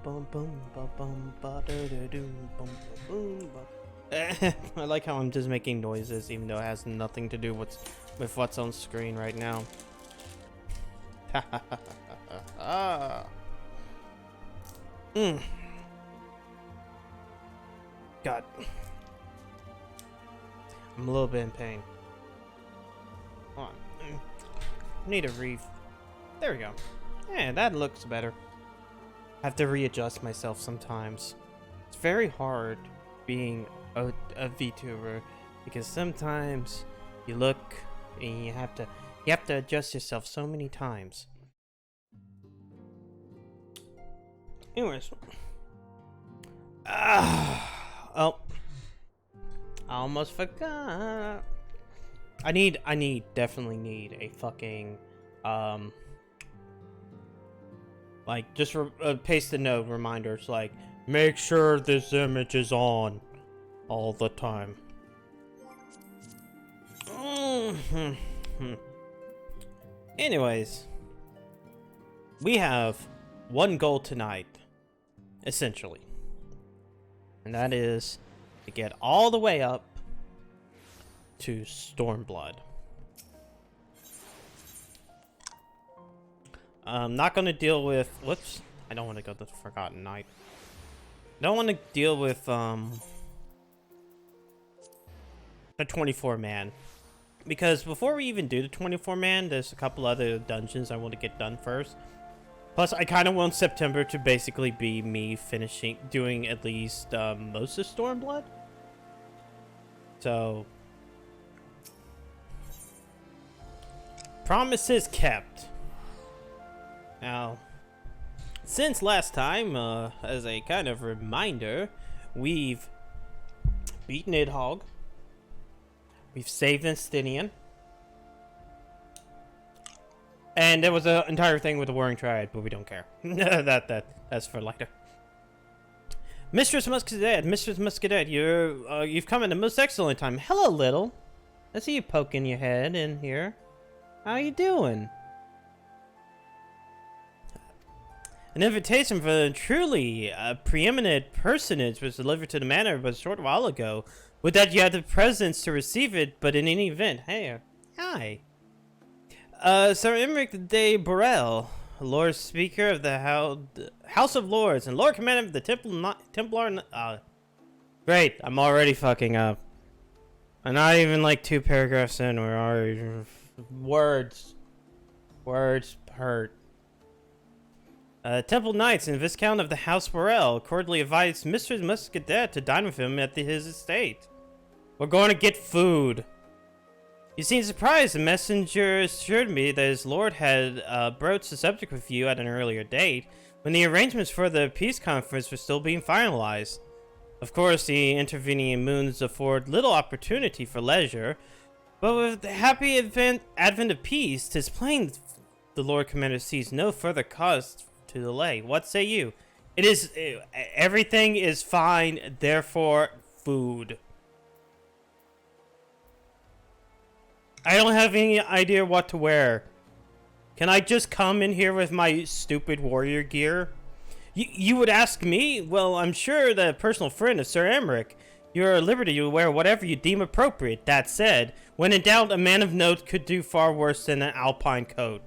bum bum bum bum ba da da doo bum bum bum. I like how I'm just making noises even though it has nothing to do with what's on screen right now. Ah. God. I'm a little bit in pain. Hold on. Need a reef. There we go. Yeah, that looks better. I have to readjust myself sometimes. It's very hard being a VTuber because sometimes you look and you have to adjust yourself so many times. Anyways. Oh. I almost forgot. I definitely need a fucking, like, just paste the note reminders, like, make sure this image is on all the time. Anyways, we have one goal tonight, essentially. And that is to get all the way up to Stormblood. I'm not going to deal with... Whoops. I don't want to go to the Forgotten Night. I don't want to deal with the 24-man. Because before we even do the 24-man, there's a couple other dungeons I want to get done first. Plus, I kind of want September to basically be me doing at least most of Stormblood. So, promises kept. Now, since last time, as a kind of reminder, we've beaten Idhog. We've saved Instinian. And there was an entire thing with the Warring Triad, but we don't care. That's for later. Mistress Muscadet, you've come at a most excellent time. Hello, Little. I see you poking your head in here. How you doing? An invitation for a truly preeminent personage was delivered to the manor but a short while ago. With that, you had the presence to receive it, but in any event, hey, hi. Sir Emmerich de Borel, Lord Speaker of the House of Lords and Lord Commander of the Templar. Great, I'm already fucking up. I'm not even like 2 paragraphs in. We're already words hurt. Temple Knights and Viscount of the House Borel cordially advised Mr. Muscadet to dine with him at his estate. We're going to get food. You seem surprised. The messenger assured me that his lord had broached the subject with you at an earlier date, when the arrangements for the peace conference were still being finalized. Of course, the intervening moons afford little opportunity for leisure, but with the happy advent of peace, 'tis plain the Lord Commander sees no further cause to delay. What say you? It is everything is fine, therefore food. I don't have any idea what to wear. Can I just come in here with my stupid warrior gear? You would ask me? Well, I'm sure the personal friend of Sir Emmerich. You're at liberty to wear whatever you deem appropriate. That said, when in doubt, a man of note could do far worse than an alpine coat.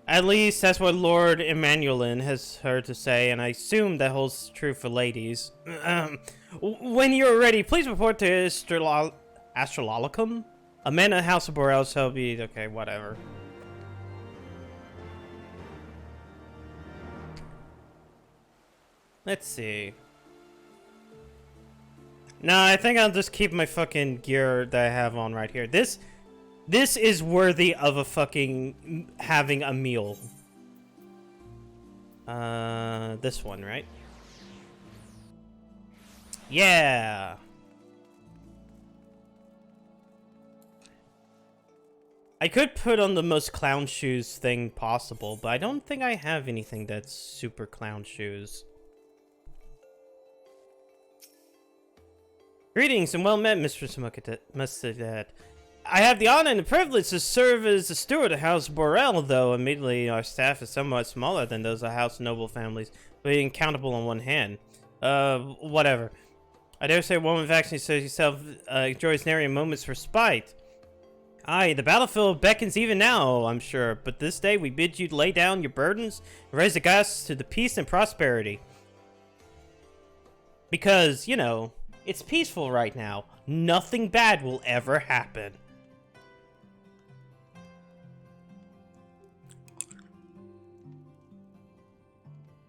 At least, that's what Lord Emmanuelin has heard to say, and I assume that holds true for ladies. When you're ready, please report to Astrologicum? A man of the House of Borel shall be... Okay, whatever. Let's see. No, I think I'll just keep my fucking gear that I have on right here. This is worthy of a fucking... having a meal. This one, right? Yeah! I could put on the most clown shoes thing possible, but I don't think I have anything that's super clown shoes. Greetings and well met, Mr. Muscadet. I have the honor and the privilege to serve as the steward of House Borel, though admittedly our staff is somewhat smaller than those of House Noble families, being countable on one hand. Whatever. I dare say a woman vaccinated says herself enjoys nary a moment's respite. Aye, the battlefield beckons even now, I'm sure, but this day we bid you lay down your burdens and raise the glass to the peace and prosperity. Because, you know, it's peaceful right now. Nothing bad will ever happen.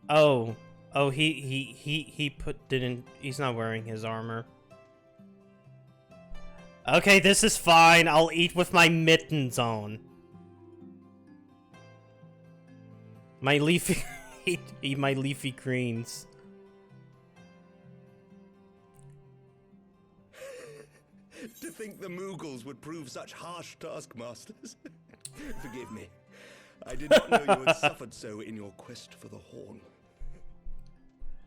Oh, he's not wearing his armor. Okay, this is fine. I'll eat with my mittens on. My leafy, eat my leafy greens. To think the Moogles would prove such harsh taskmasters. Forgive me. I did not know you had suffered so in your quest for the horn.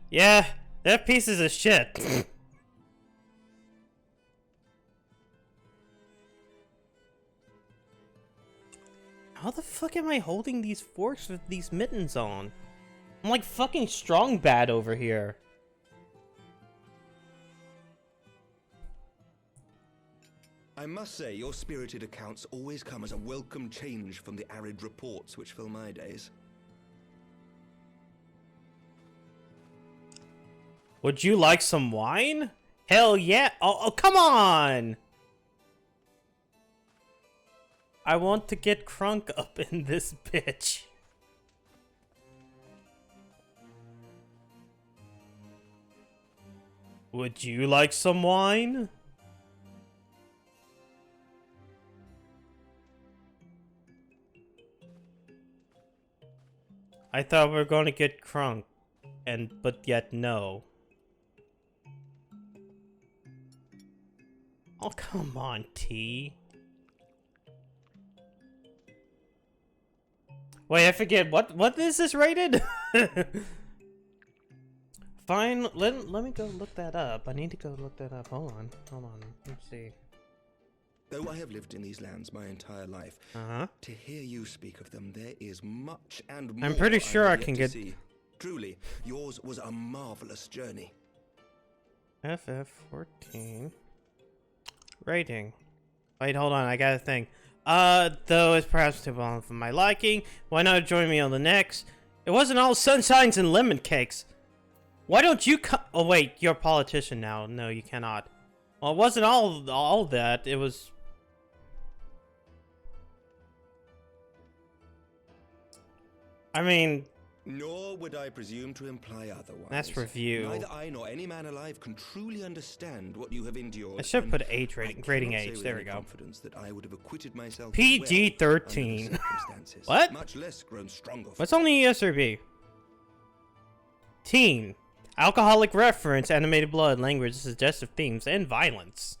Yeah, they're pieces of shit. How the fuck am I holding these forks with these mittens on? I'm like fucking strong bad over here. I must say, your spirited accounts always come as a welcome change from the arid reports which fill my days. Would you like some wine? Hell yeah! Oh, come on! I want to get crunk up in this bitch. Would you like some wine? I thought we were gonna get crunk, but yet no. Oh, come on, T. Wait, I forget, what is this rated? Fine, let me go look that up. I need to go look that up. Hold on, let's see. Though I have lived in these lands my entire life, to hear you speak of them, there is much and more. I'm pretty sure I can get... See. Truly, yours was a marvelous journey. FF14. Rating. Wait, hold on, I got a thing. Though it's perhaps too long for my liking, why not join me on the next? It wasn't all sunshines and lemon cakes. Why don't you oh wait, you're a politician now. No, you cannot. Well, it wasn't all that, it was... I mean... Nor would I presume to imply otherwise. That's review. Neither I nor any man alive can truly understand what you have endured. I should put age rating. Rating age. There we go. That I would have acquitted myself PG-13. Well what? Much less grown stronger. What's only ES or B? Teen. Alcoholic reference, animated blood, language, suggestive themes, and violence.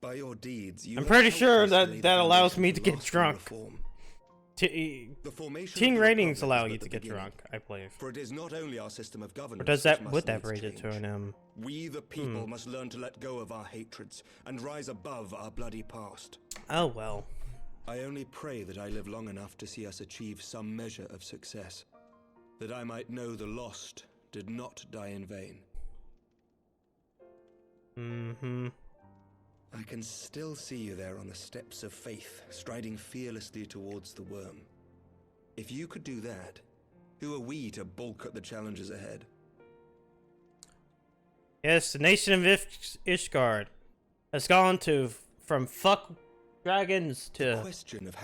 By your deeds, you I'm pretty sure that allows me to get drunk. Teen ratings allow you to get drunk, I believe. For it is not only our system of governance. Or does that would that raise it to an M? We the people must learn to let go of our hatreds and rise above our bloody past. Oh well. I only pray that I live long enough to see us achieve some measure of success, that I might know the lost did not die in vain. I can still see you there on the steps of faith, striding fearlessly towards the worm. If you could do that, who are we to balk at the challenges ahead? Yes, the nation of Ishgard has gone from fuck dragons to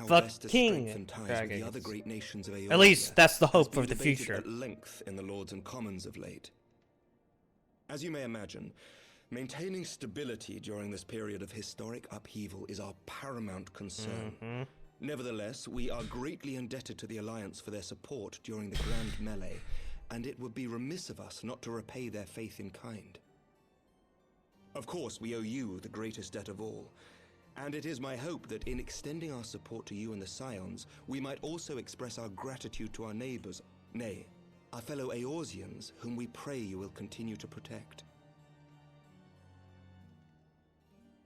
fuck king dragons. The other great nations of Aeolia at least that's the hope for the future. At length in the Lords and Commons of late. As you may imagine, maintaining stability during this period of historic upheaval is our paramount concern. Nevertheless, we are greatly indebted to the Alliance for their support during the Grand Melee, and it would be remiss of us not to repay their faith in kind. Of course, we owe you the greatest debt of all, and it is my hope that in extending our support to you and the Scions, we might also express our gratitude to our neighbors, nay, our fellow Eorzeans, whom we pray you will continue to protect.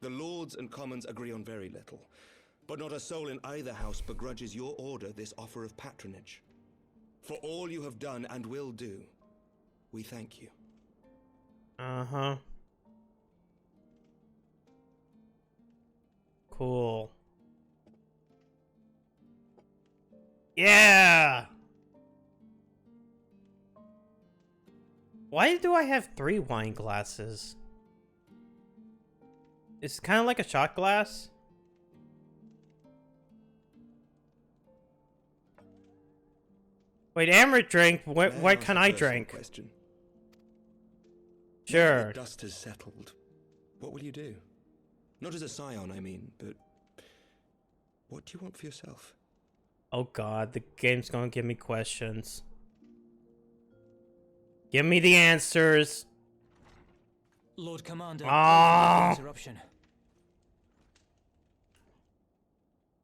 The lords and commons agree on very little, but not a soul in either house begrudges your order this offer of patronage. For all you have done and will do, we thank you. Uh-huh. Cool. Yeah! Why do I have 3 wine glasses? It's kind of like a shot glass. Wait, Amrit drank. What can I drink? Question. Now Sure. that dust has settled, what will you do? Not as a scion, I mean, but what do you want for yourself? Oh god, the game's gonna give me questions. Give me the answers. Lord Commander, interruption.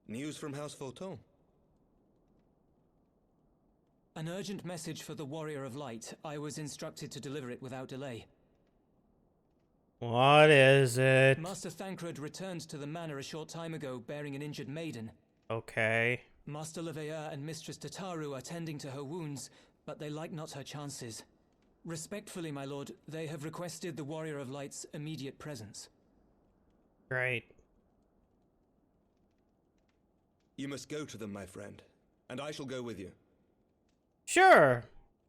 News from House Fulton. An urgent message for the Warrior of Light. I was instructed to deliver it without delay. What is it? Master Thancred returned to the manor a short time ago, bearing an injured maiden. Okay. Master Leveilleur and Mistress Tataru are tending to her wounds, but they like not her chances. Respectfully, my lord, they have requested the Warrior of Light's immediate presence. Great. You must go to them, my friend, and I shall go with you. Sure.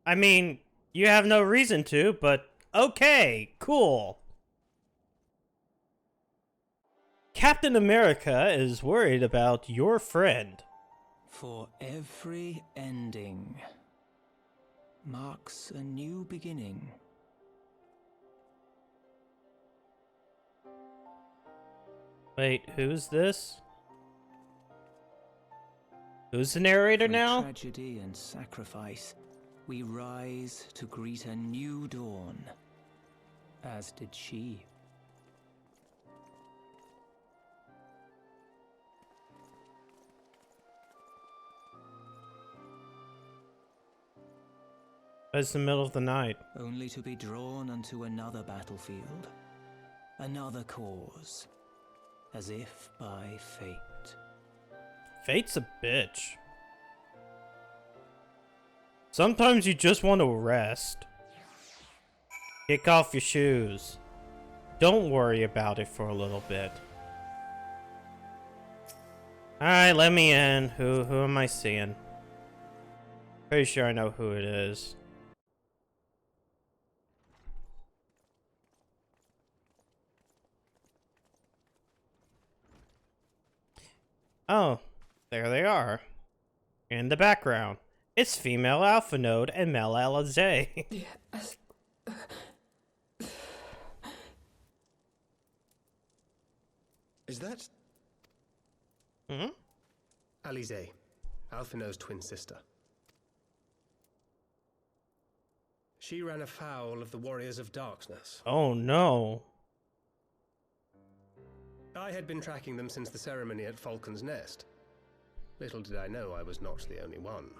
I mean, you have no reason to, but okay, cool. Captain America is worried about your friend. For every ending marks a new beginning. Wait, who's this? Who's the narrator From now? Tragedy and sacrifice, we rise to greet a new dawn, as did she. It's the middle of the night. Only to be drawn unto another battlefield, another cause, as if by fate. Fate's a bitch. Sometimes you just want to rest. Kick off your shoes. Don't worry about it for a little bit. Alright, let me in. Who am I seeing? Pretty sure I know who it is. Oh, there they are. In the background. It's female Alpha Node and male Alizé. Is that... Hmm? Alizé, Alphino's twin sister. She ran afoul of the Warriors of Darkness. Oh no. I had been tracking them since the ceremony at Falcon's Nest. Little did I know I was not the only one.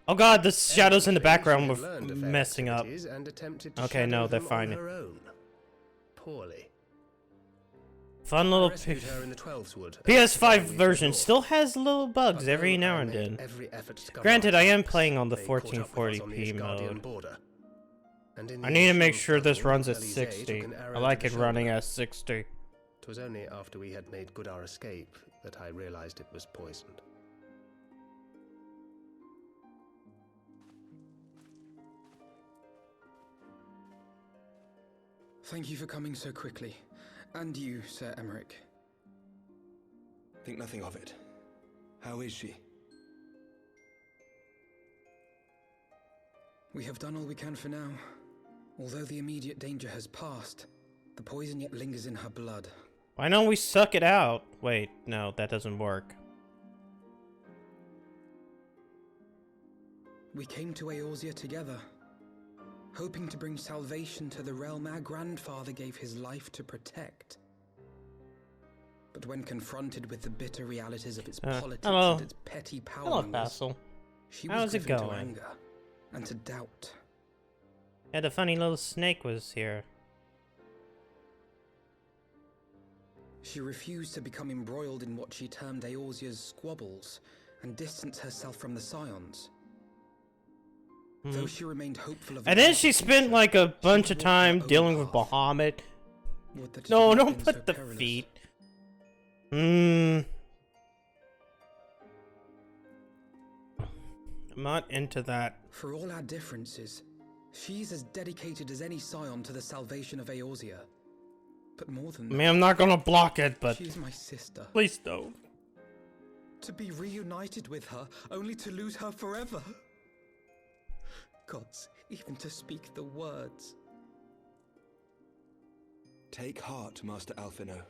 Oh god, the shadows in the background She were had learned of their messing up. activities and attempted to Okay, shadow no, they're them fine. on her own. Poorly. Fun I little rescued her in the Twelveswood. PS5 and version we still has little bugs But every though now I and made then. every effort to cover Granted, our I am tracks, playing on the they caught up with us on the 1440p Asgardian mode. border. And in I the need to make ensuing sure this struggle, runs at Alizé 60. took an I arrow like to it the running shoulder. at 60. It was only after we had made good our escape that I realized it was poisoned. Thank you for coming so quickly. And you, Sir Emmerich. Think nothing of it. How is she? We have done all we can for now. Although the immediate danger has passed, the poison yet lingers in her blood. Why don't we suck it out? Wait, no, that doesn't work. We came to Eorzea together, hoping to bring salvation to the realm our grandfather gave his life to protect. But when confronted with the bitter realities of its politics hello. and its petty power Hello, mongers, Basil. she How's was it driven to going? anger and to doubt. Yeah, the funny little snake was here. She refused to become embroiled in what she termed Eorzea's squabbles and distance herself from the Scions. Though she remained hopeful of And then she spent like a bunch of time dealing with Bahamut. No, don't put the feet. I'm not into that. For all our differences, she's as dedicated as any Scion to the salvation of Eorzea. But more than that, I mean, I'm not gonna block it, but she's my sister. please don't. To be reunited with her, only to lose her forever. Gods, even to speak the words. Take heart, Master Alphino.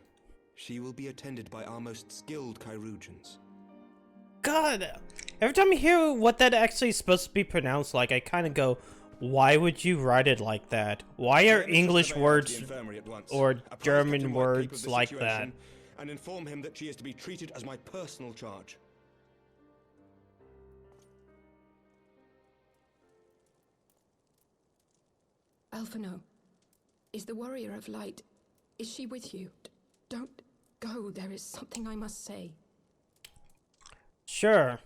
She will be attended by our most skilled chirurgeons. God, every time I hear what that actually is supposed to be pronounced like, I kind of go, why would you write it like that? Why are English words or German words like that? And inform him that she is to be treated as my personal charge. Alphino, is the Warrior of Light, is she with you? Don't go, there is something I must say. Sure.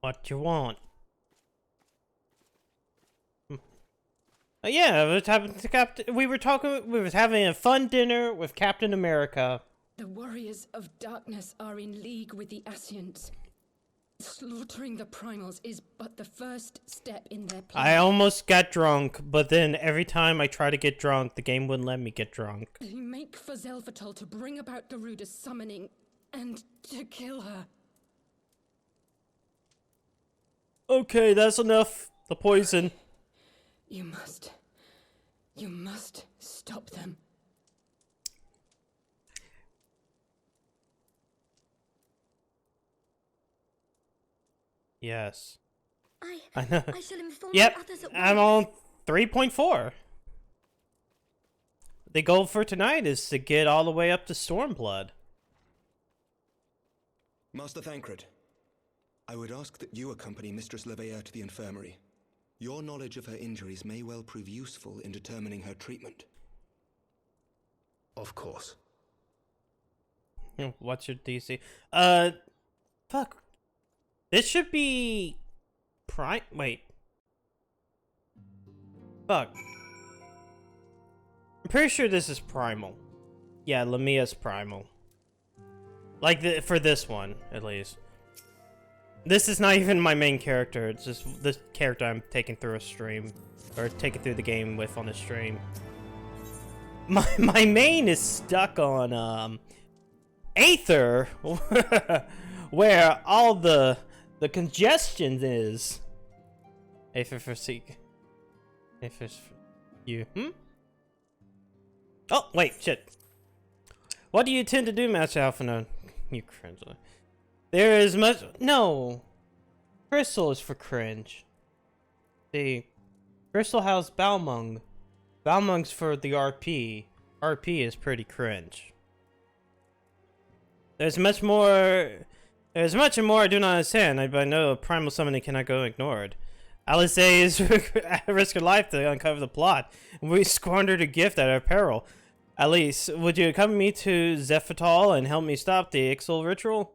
What you want? Yeah, we were having a fun dinner with Captain America. The Warriors of Darkness are in league with the Ascians. Slaughtering the Primals is but the first step in their plan. I almost got drunk, but then every time I try to get drunk, the game wouldn't let me get drunk. They make for Zelvatol to bring about Garuda's summoning and to kill her. Okay, that's enough. The poison. You must stop them. Yes. I know. I shall inform Yep, the others at I'm once. on 3.4. The goal for tonight is to get all the way up to Stormblood. Master Thancred, I would ask that you accompany Mistress Leveilleur to the infirmary. Your knowledge of her injuries may well prove useful in determining her treatment. Of course. What's your DC? Fuck. This should be... Wait. Fuck. I'm pretty sure this is Primal. Yeah, Lamia's Primal. Like, for this one, at least. This is not even my main character, it's just this character I'm taking through a stream. Or taking through the game with on the stream. My main is stuck on, Aether, where all the congestion is. Aether for Seek. Aether for you. Oh, wait, shit. What do you intend to do, Master Alphino? You cringe. There is much. No! Crystal is for cringe. See, Crystal House Balmung. Balmung's for the RP. RP is pretty cringe. There's much more I do not understand, but I know primal summoning cannot go ignored. Alice is at risk of life to uncover the plot, and we squandered a gift at our peril. Alice, would you accompany me to Zephytol and help me stop the Ixal ritual?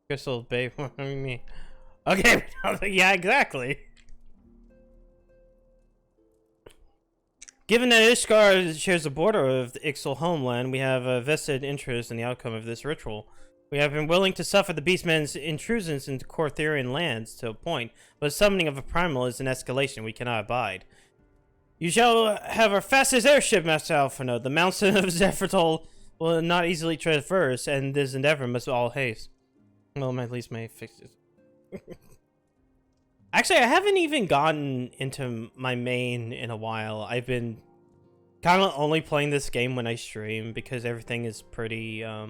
Crystal, babe, what do you mean? Okay, yeah, exactly. Given that Ishgard shares the border of the Ixal homeland, we have a vested interest in the outcome of this ritual. We have been willing to suffer the Beastmen's intrusions into Cortherian lands to a point, but the summoning of a primal is an escalation we cannot abide. You shall have our fastest airship, Master Alphino. The mountain of Zephytol will not easily traverse, and this endeavor must all haste. Well, at least may fix it. Actually, I haven't even gotten into my main in a while. I've been kind of only playing this game when I stream because everything is pretty, I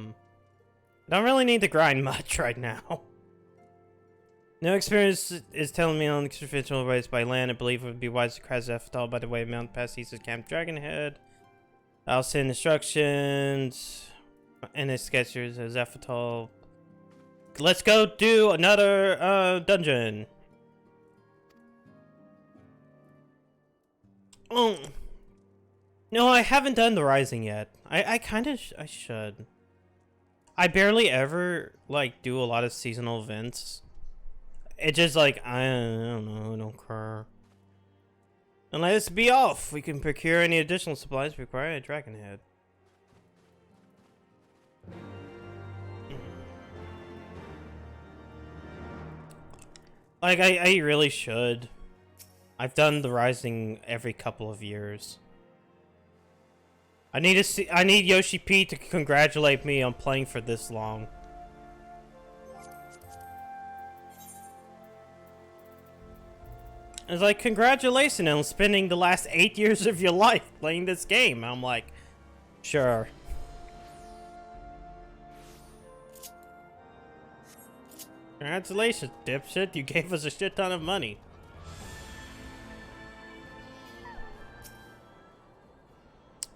don't really need to grind much right now. No experience is telling me on extraficial race by land. I believe it would be wise to crash Zephytol by the way of Mount past east of Camp Dragonhead. I'll send instructions and the sketchers of Zephytol. Let's go do another dungeon. Oh. No, I haven't done the Rising yet. I kind of I should. I barely ever like do a lot of seasonal events. It just like I don't know, I don't care. And let us be off. We can procure any additional supplies required at Dragonhead. Like I really should. I've done the Rising every couple of years. I need Yoshi P to congratulate me on playing for this long. It's like, congratulations on spending the last 8 years of your life playing this game. I'm like, sure. Congratulations, dipshit. You gave us a shit ton of money.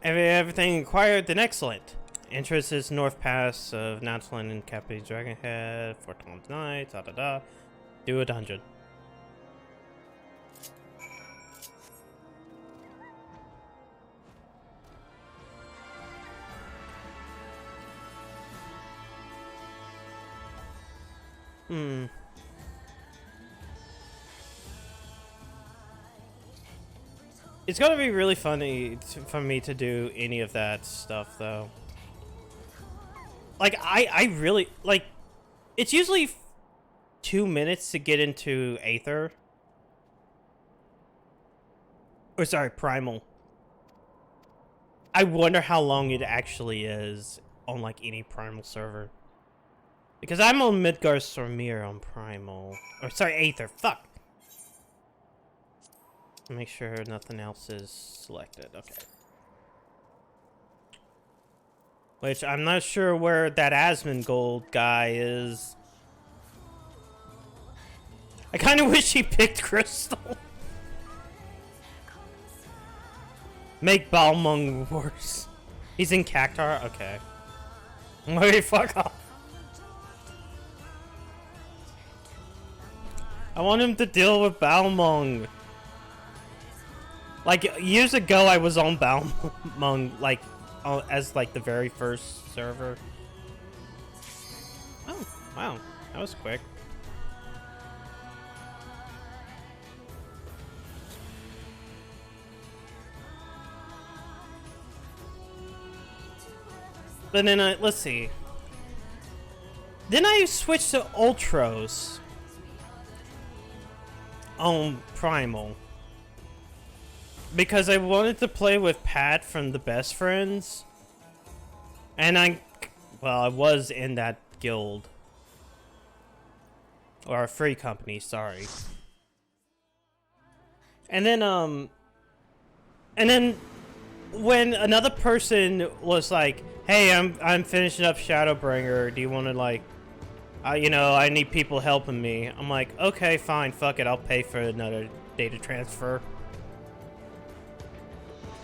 Everything acquired, then excellent. Interest is North Pass of Natsland and Captain Dragonhead, 4 times night, da da da. Do a dungeon. It's gonna be really funny for me to do any of that stuff, though. Like, I really, like, it's usually 2 minutes to get into Aether. Or, sorry, Primal. I wonder how long it actually is on, like, any Primal server. Because I'm on Midgar Sormir on Primal. Or, sorry, Aether. Fuck. Make sure nothing else is selected. Okay. Which, I'm not sure where that Asmongold guy is. I kind of wish he picked Crystal. Make Balmung worse. He's in Cactar? Okay. Wait, fuck off. I want him to deal with Balmung. Like, years ago I was on Balmung, like, as, like, the very first server. Oh, wow. That was quick. But then, let's see. Then I switched to Ultros on Primal. Because I wanted to play with Pat from the Best Friends. And I was in that guild. Or a free company, sorry. And then, when another person was like, hey, I'm finishing up Shadowbringer, do you want to, like, you know, I need people helping me. I'm like, okay, fine, fuck it, I'll pay for another data transfer.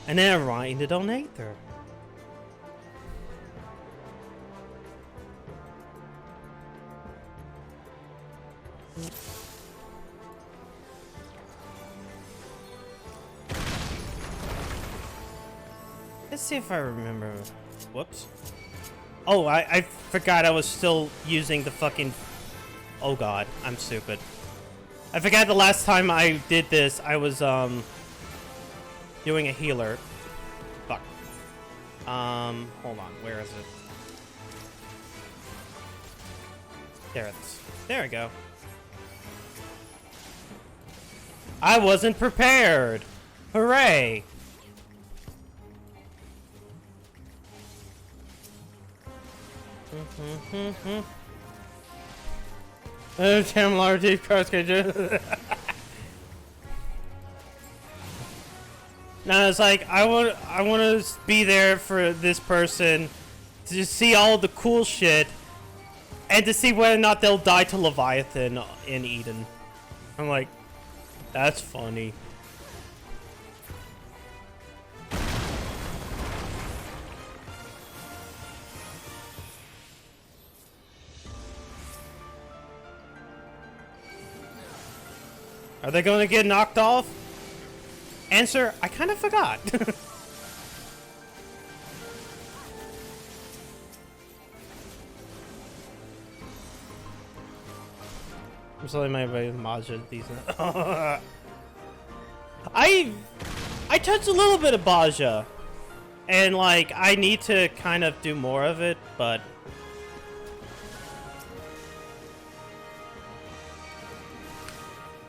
And then I grinded on Aether. Let's see if I remember. Whoops. Oh, I forgot I was still using the fucking... Oh god, I'm stupid. I forgot the last time I did this, I was, doing a healer. Fuck. Hold on, where is it? There it is. There we go. I wasn't prepared! Hooray! Damn large cross cages. Now it's like I want to be there for this person to see all the cool shit and to see whether or not they'll die to Leviathan in Eden. I'm like, that's funny. Are they going to get knocked off? Answer, I kind of forgot. I'm sorry, my Maja decent. I touched a little bit of Baja, and like I need to kind of do more of it, but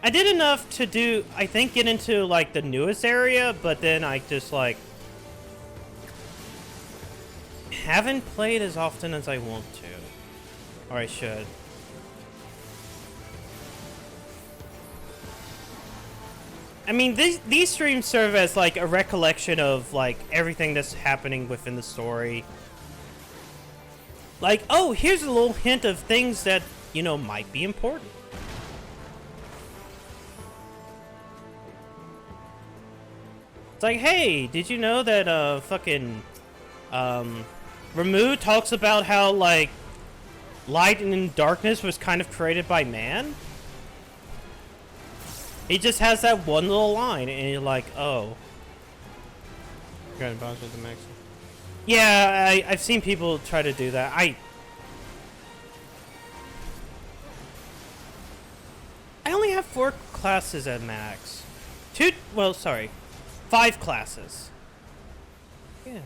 I did enough to do, I think, get into like the newest area, but then I just like haven't played as often as I want to, or I should. I mean, these streams serve as like a recollection of like everything that's happening within the story. Like, oh, here's a little hint of things that, you know, might be important. It's like, hey, did you know that fucking Ramu talks about how like light and darkness was kind of created by man? He just has that one little line, and you're like, oh. Yeah, I've seen people try to do that. I only have 4 classes at max. 5 classes. Yeah.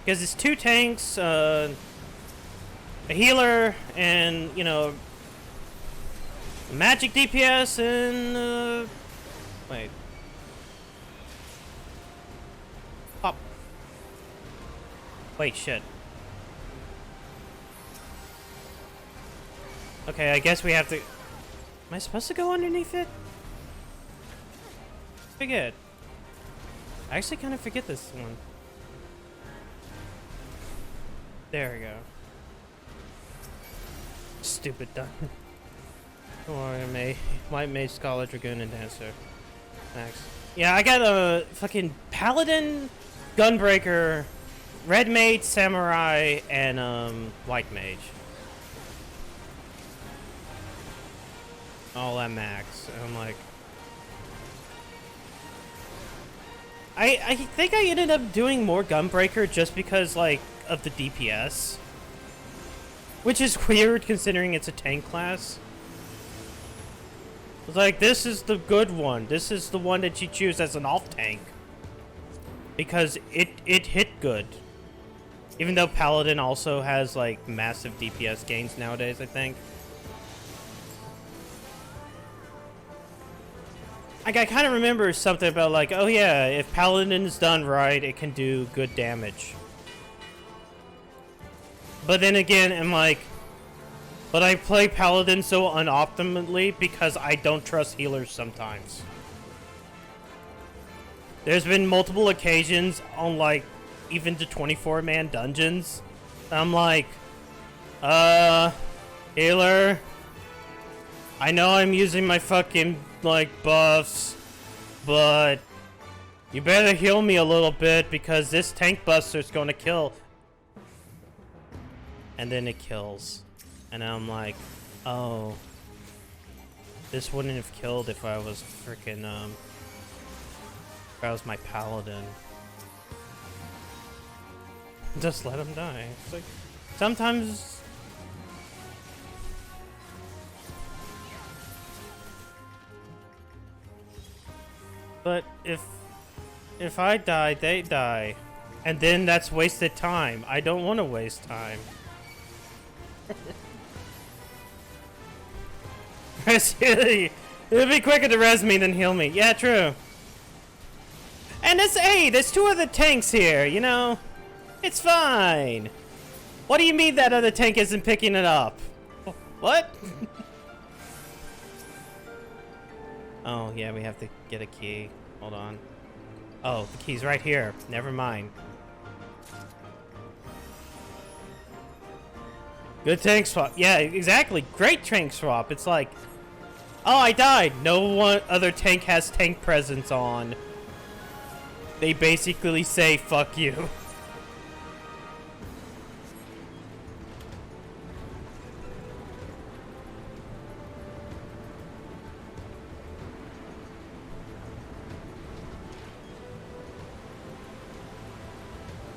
Because it's 2 tanks, a healer, and, you know, magic DPS, and, wait. Pop. Wait, shit. Okay, I guess we have to... Am I supposed to go underneath it? Forget. I actually kind of forget this one. There we go. Stupid done. Or White Mage, Scholar, Dragoon, and Dancer. Next. Yeah, I got a fucking Paladin, Gunbreaker, Red Mage, Samurai, and White Mage. All at max. And I'm like... I think I ended up doing more Gunbreaker just because, like, of the DPS. Which is weird considering it's a tank class. It's like, this is the good one. This is the one that you choose as an off-tank. Because it hit good. Even though Paladin also has, like, massive DPS gains nowadays, I think. Like, I kind of remember something about, like, oh yeah, if Paladin's done right, it can do good damage. But then again, I'm like, but I play Paladin so unoptimally because I don't trust healers sometimes. There's been multiple occasions on, like, even to 24-man dungeons. I'm like, healer, I know I'm using my fucking, like, buffs, but you better heal me a little bit because this tank buster's gonna kill. And then it kills. And I'm like, oh, this wouldn't have killed if I was freaking, if I was my Paladin. Just let him die. It's like, sometimes... But if I die, they die. And then that's wasted time. I don't want to waste time. It'll be quicker to res me than heal me. Yeah, true. And hey, there's 2 other tanks here, you know? It's fine. What do you mean that other tank isn't picking it up? What? Oh, yeah, we have to get a key. Hold on. Oh, the key's right here. Never mind. Good tank swap. Yeah, exactly. Great tank swap. It's like, oh, I died. No one other tank has tank presence on. They basically say, fuck you.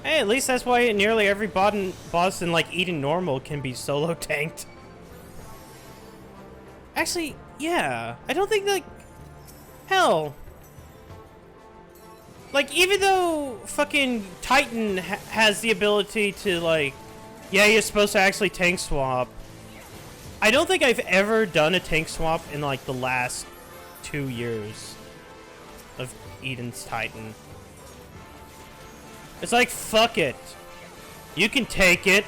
Hey, at least that's why nearly every boss in, like, Eden Normal can be solo tanked. Actually, yeah. I don't think, like... Hell. Like, even though fucking Titan has the ability to, like... Yeah, you're supposed to actually tank swap. I don't think I've ever done a tank swap in, like, the last 2 years of Eden's Titan. It's like, fuck it. You can take it.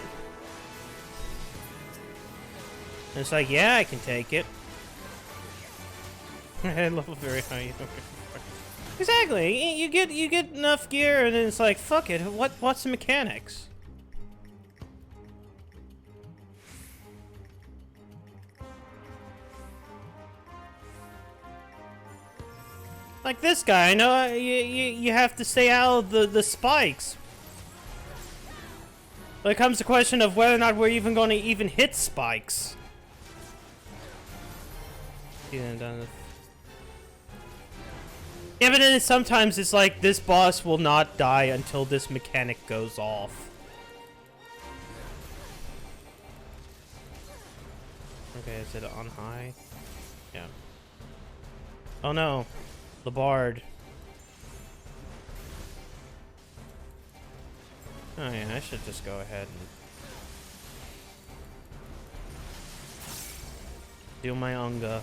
And it's like, yeah, I can take it. I level very high. Exactly. You get enough gear, and then it's like, fuck it. What's the mechanics? Like this guy, I know you have to stay out of the spikes. But it comes to the question of whether or not we're even going to even hit spikes. Yeah, but then sometimes it's like this boss will not die until this mechanic goes off. Okay, is it on high? Yeah. Oh no. The Bard. Oh yeah, I should just go ahead and do my Unga.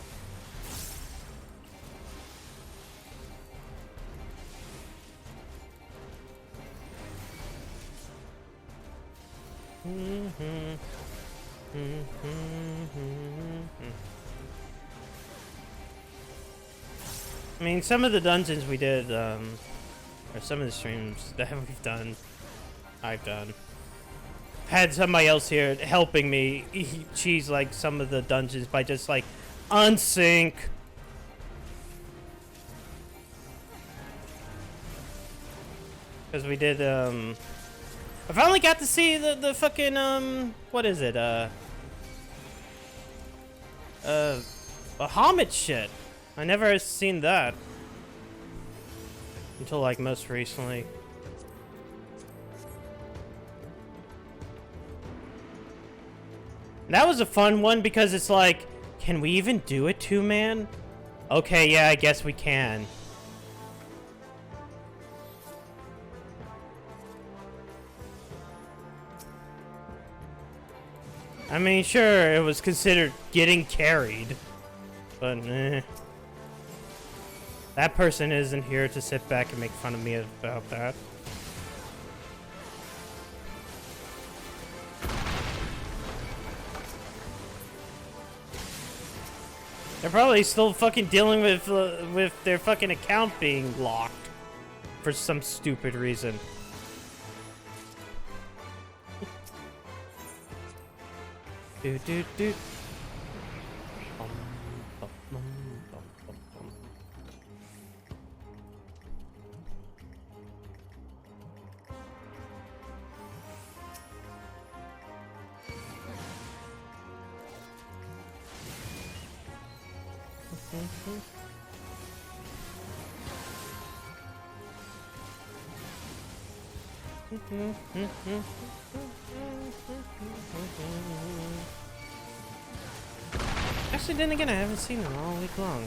I mean, some of the dungeons we did, or some of the streams that we've done, I've done, had somebody else here helping me cheese like some of the dungeons by just like unsync. Because we did, I finally got to see the fucking, what is it, Bahamut shit. I never seen that until like most recently. That was a fun one because it's like, can we even do a 2-man? Okay, yeah, I guess we can. I mean, sure, it was considered getting carried, but eh. That person isn't here to sit back and make fun of me about that. They're probably still fucking dealing with their fucking account being locked for some stupid reason. Do do do. Actually, then again, I haven't seen them all week long.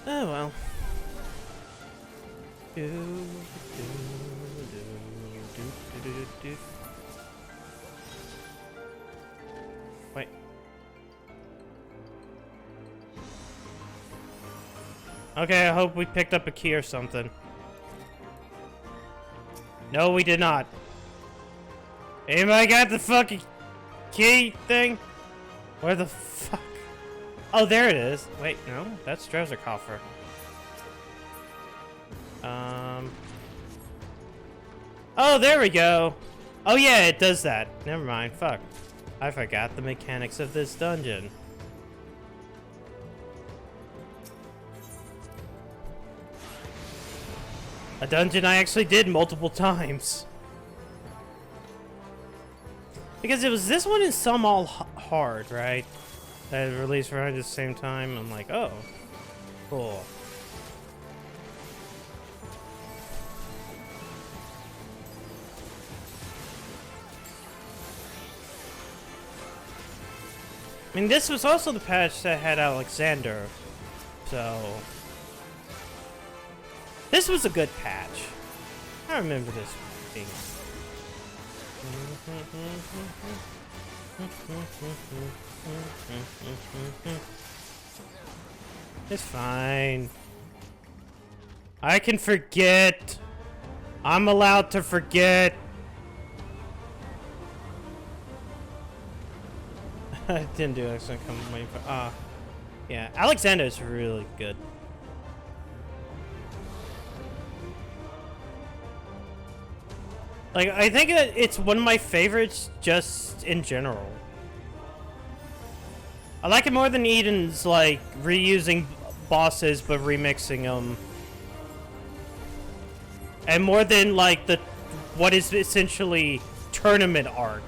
Oh well. Wait. Okay, I hope we picked up a key or something. No, we did not. Anybody got the fucking key thing? Where the fuck? Oh, there it is. Wait, no, that's Drowser Coffer. Oh, there we go. Oh yeah, it does that. Never mind. Fuck. I forgot the mechanics of this dungeon. A dungeon I actually did multiple times. Because it was this one and some all hard, right? that released right at the same time. I'm like, oh, cool. I mean, this was also the patch that had Alexander, so this was a good patch. I remember this being. It's fine. I can forget. I'm allowed to forget. I didn't do it. I was gonna come waiting for. Yeah. Alexander is really good. Like, I think that it's one of my favorites just in general. I like it more than Eden's, like, reusing bosses but remixing them. And more than, like, what is essentially tournament arc.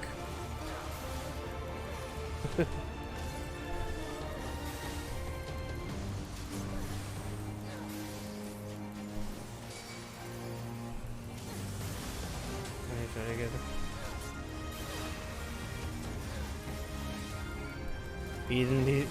Eden.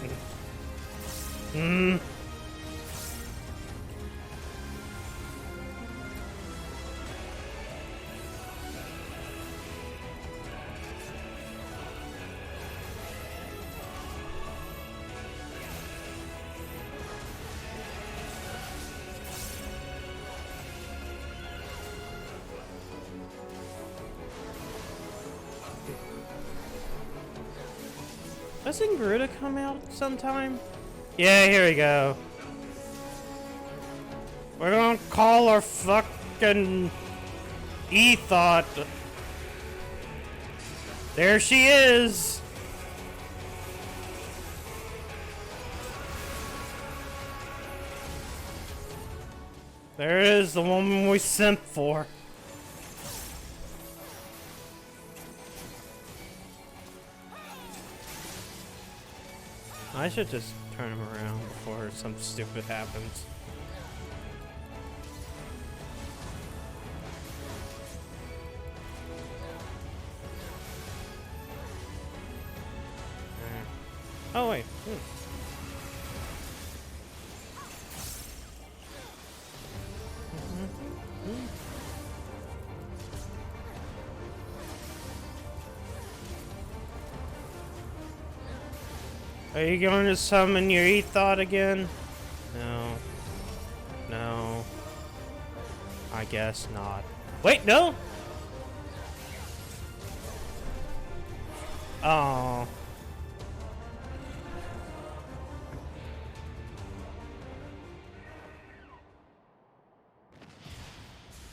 Doesn't Garuda come out sometime? Yeah, here we go. We're gonna call our fucking E-Thought. There she is! There is the woman we sent for. I should just turn him around before something stupid happens. Oh wait. Are you going to summon your E-Thought again? No. No. I guess not. Wait, no! Oh.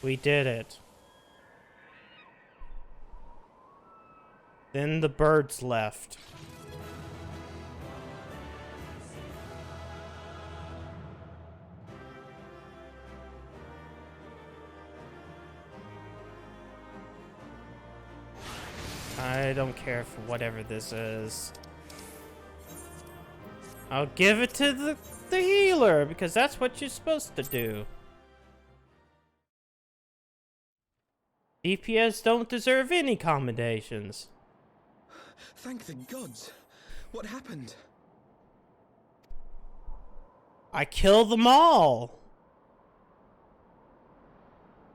We did it. Then the birds left. I don't care for whatever this is. I'll give it to the healer, because that's what you're supposed to do. DPS don't deserve any commendations. Thank the gods. What happened? I killed them all.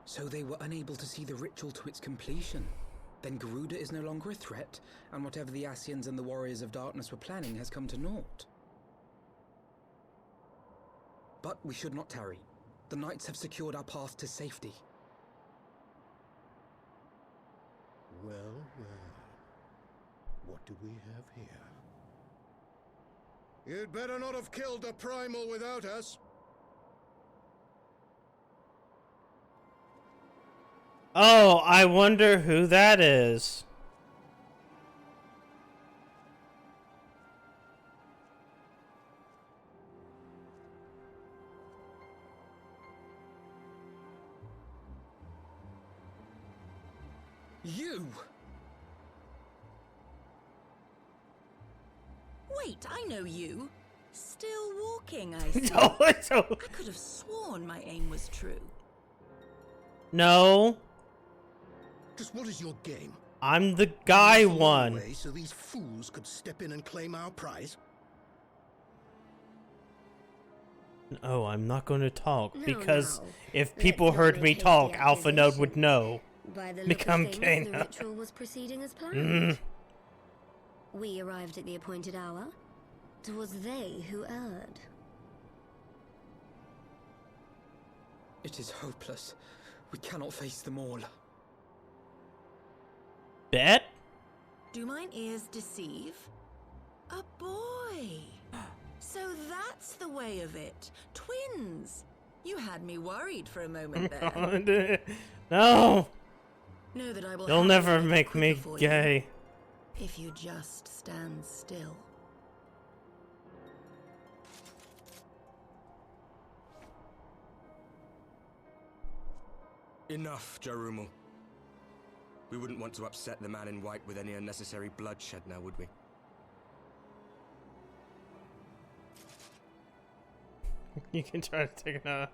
So they were unable to see the ritual to its completion. Then Garuda is no longer a threat, and whatever the Ascians and the Warriors of Darkness were planning has come to naught. But we should not tarry. The knights have secured our path to safety. Well, well. What do we have here? You'd better not have killed the Primal without us. Oh, I wonder who that is. You! Wait, I know you. Still walking, I see. No, I could have sworn my aim was true. no. Just what is your game? I'm the guy Muscle our one. way so these fools could step in and claim our prize? Oh, I'm not going to talk No, because no. if Let's people not heard make me hasty talk, Alpha Node would accusations. know. By the look Become of things, the Kana. ritual was proceeding as planned. Mm. We arrived at the appointed hour. It was they who erred. It is hopeless. We cannot face them all. Bet? Do mine ears deceive? A boy. So that's the way of it. Twins. You had me worried for a moment there. No! Know that I will You'll happily never it make quicker me for you, gay. if you just stand still. Enough, Jarumul. We wouldn't want to upset the man in white with any unnecessary bloodshed now, would we? You can try to take another.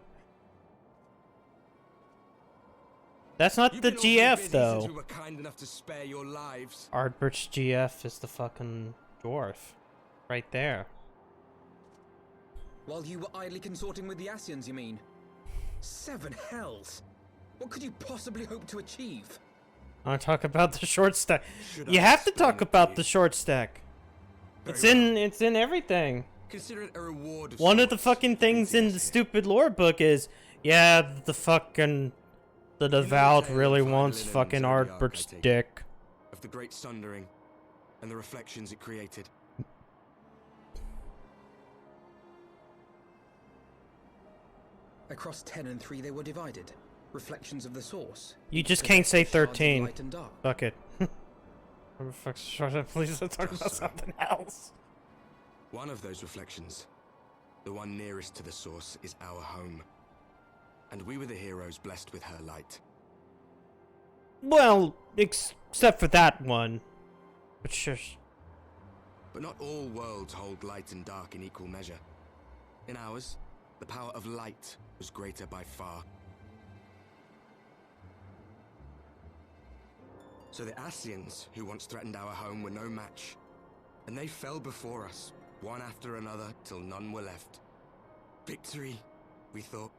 That's not You've the been awfully GF busy though. Since we were kind enough to spare your lives. Ardbert's GF is the fucking dwarf. Right there. While you were idly consorting with the Asians, you mean? 7 hells! What could you possibly hope to achieve? I want to talk about the short stack. Should You I have to explain talk it about to the you? short stack. Very It's well. in everything. Consider it a reward of One of the sorts fucking for things in the enthusiasm. stupid lore book is, yeah, the devout tale really of the wants violin fucking and Zodiac, I Ardbert's take it. dick. Of the great sundering and the reflections it created. Across 10 and 3 they were divided. Reflections of the source. You just Possessed can't say shards of 13. light and dark. Fuck it. Please let's talk Just about so. something else. One of those reflections, the one nearest to the source, is our home. And we were the heroes blessed with her light. Well, except for that one. But shush. But not all worlds hold light and dark in equal measure. In ours, the power of light was greater by far. So the Asians, who once threatened our home, were no match. And they fell before us, one after another, till none were left. Victory, we thought.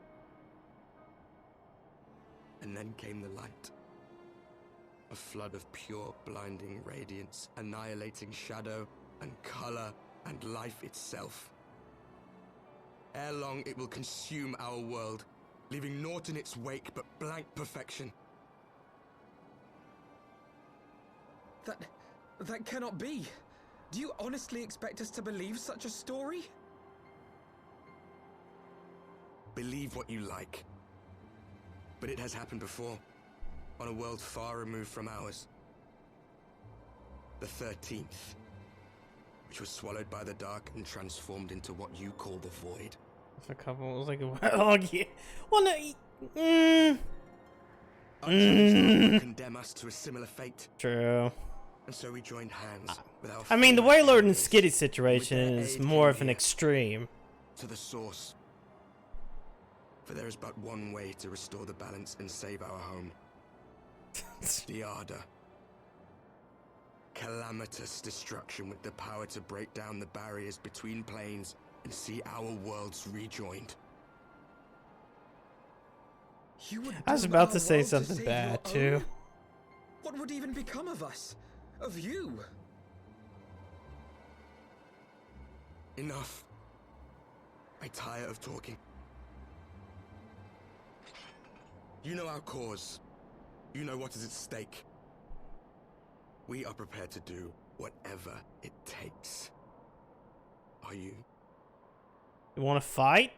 And then came the light. A flood of pure, blinding radiance, annihilating shadow and color and life itself. Ere long, it will consume our world, leaving naught in its wake but blank perfection. That cannot be. Do you honestly expect us to believe such a story? Believe what you like. But it has happened before, on a world far removed from ours. The 13th, which was swallowed by the dark and transformed into what you call the Void. A couple was like, oh yeah. Well, no, Our condemn us to a similar fate, True. and so we joined hands with our I mean, the former Waylord and enemies, Skitty with situation their is aid more came of an here, extreme. to the source. For there is but one way to restore the balance and save our home. The Ardor. Calamitous destruction with the power to break down the barriers between planes and see our worlds rejoined. You would I was doom about our to say world something save bad, your too. own? What would even become of us? Of you? Enough. I tire of talking. You know our cause. You know what is at stake. We are prepared to do whatever it takes. Are you? You want to fight?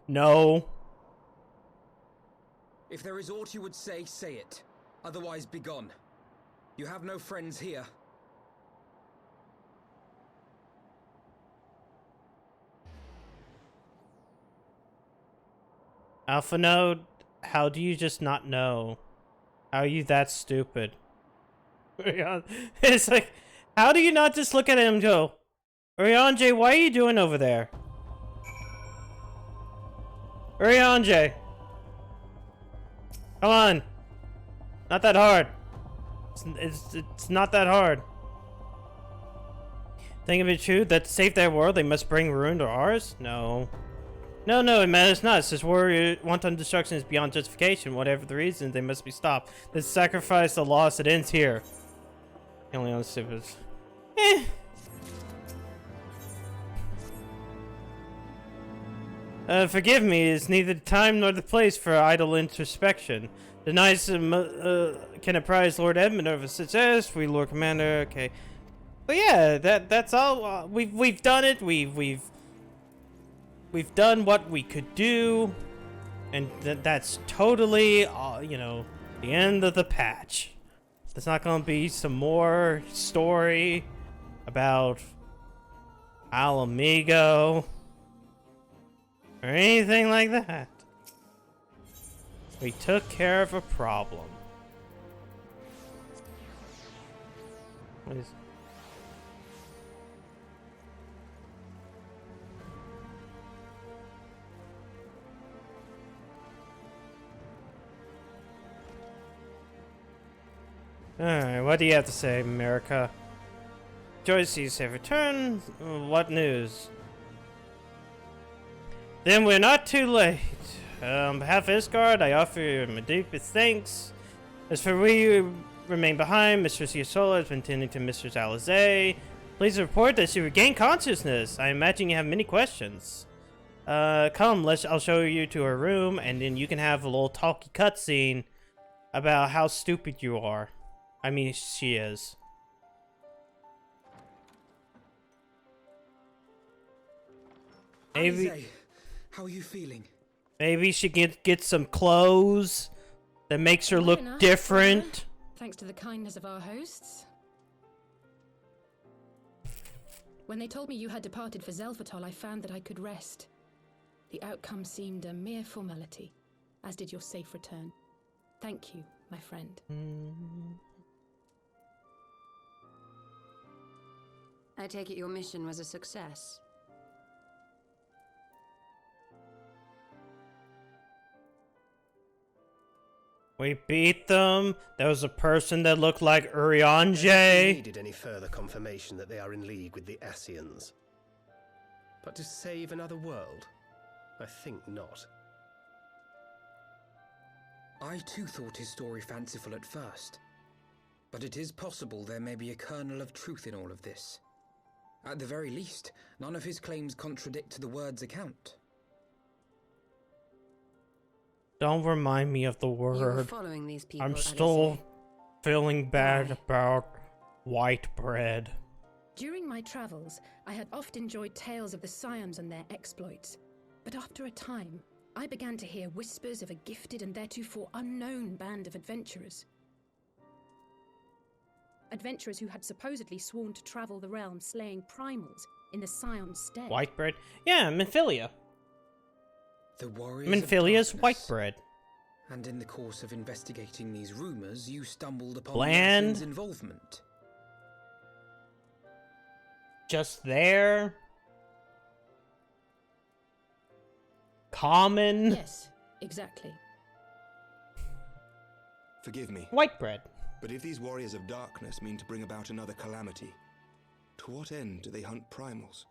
No. If there is aught you would say, say it. Otherwise, begone. You have no friends here. Alpha Node, how do you just not know? How are you that stupid? It's like, how do you not just look at him and go, Urianger, what are you doing over there? Urianger! Come on! Not that hard. It's not that hard. Think of it true that to save their world, they must bring ruin to ours? No. No, it matters not. Since warrior wanton destruction is beyond justification, whatever the reason, they must be stopped. This sacrifice the loss, it ends here. Only on the forgive me, it's neither the time nor the place for idle introspection. The knights can apprise Lord Edmund of his success. We, Lord Commander, okay. But yeah, that's all. We've done it. We've done what we could do, and that's totally, you know, the end of the patch. There's not gonna be some more story about Al Amigo or anything like that. We took care of a problem. What is... Alright, what do you have to say, America? Joyce's have returned. What news? Then we're not too late. On behalf of Isgard, I offer you my deepest thanks. As for we who remain behind, Mistress Yosola has been tending to Mistress Alizé. Please report that she regained consciousness. I imagine you have many questions. Come, I'll show you to her room, and then you can have a little talky cutscene about how stupid you are. I mean, she is. Maybe. Alizé, how are you feeling? Maybe she get some clothes that makes her look enough, different. Thanks to the kindness of our hosts. When they told me you had departed for Zelfatol, I found that I could rest. The outcome seemed a mere formality, as did your safe return. Thank you, my friend. I take it your mission was a success. We beat them. There was a person that looked like If Urianger. we needed any further confirmation that they are in league with the Asians. But to save another world? I think not. I too thought his story fanciful at first. But it is possible there may be a kernel of truth in all of this. At the very least, none of his claims contradict the word's account. Don't remind me of the You were word. following these people, I'm Alizé. still feeling bad Why? about white bread. During my travels, I had oft enjoyed tales of the Scions and their exploits. But after a time, I began to hear whispers of a gifted and theretofore unknown band of adventurers. Adventurers who had supposedly sworn to travel the realm slaying primals in the Scion's stead. White bread? Yeah, Minfilia. The warriors of Minfilia's darkness. white bread. And in the course of investigating these rumors, you stumbled upon Bland. Yasin's involvement. Just there. Common. Yes, exactly. Forgive me, White bread. but if these warriors of darkness mean to bring about another calamity, to what end do they hunt primals?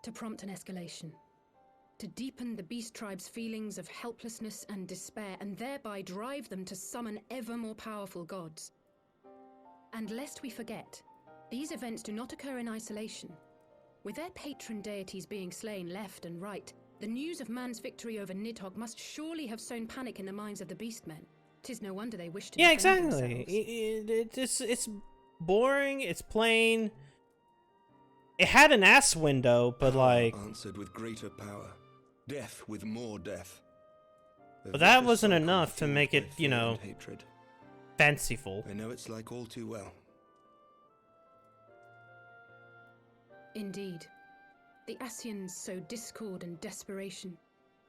To prompt an escalation. To deepen the beast tribe's feelings of helplessness and despair, and thereby drive them to summon ever more powerful gods. And lest we forget, these events do not occur in isolation. With their patron deities being slain left and right, the news of man's victory over Nidhogg must surely have sown panic in the minds of the beastmen. 'Tis no wonder they wish to Yeah, defend exactly. themselves. It's boring. It's plain. It had an ass window, but like, Answered with greater power, death with more death. A but that vicious wasn't cycle enough to fueled make by it, you fear know, and hatred. fanciful. I know it's like all too well. Indeed. The Ascians sow discord and desperation,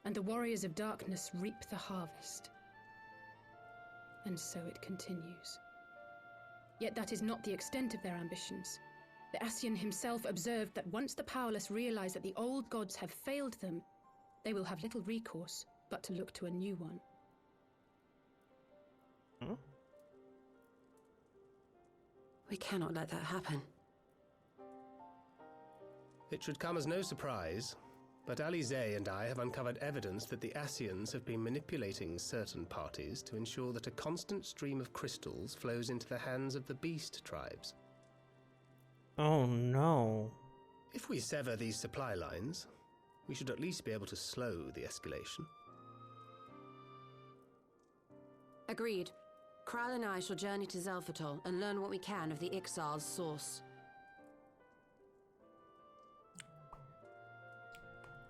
and the warriors of darkness reap the harvest. And so it continues. Yet that is not the extent of their ambitions. The Ascian himself observed that once the powerless realize that the old gods have failed them, they will have little recourse but to look to a new one. Hmm? We cannot let that happen. It should come as no surprise, but Alize and I have uncovered evidence that the Ascians have been manipulating certain parties to ensure that a constant stream of crystals flows into the hands of the beast tribes. Oh no. If we sever these supply lines, we should at least be able to slow the escalation. Agreed. Kral and I shall journey to Zelphatol and learn what we can of the Ixal's source.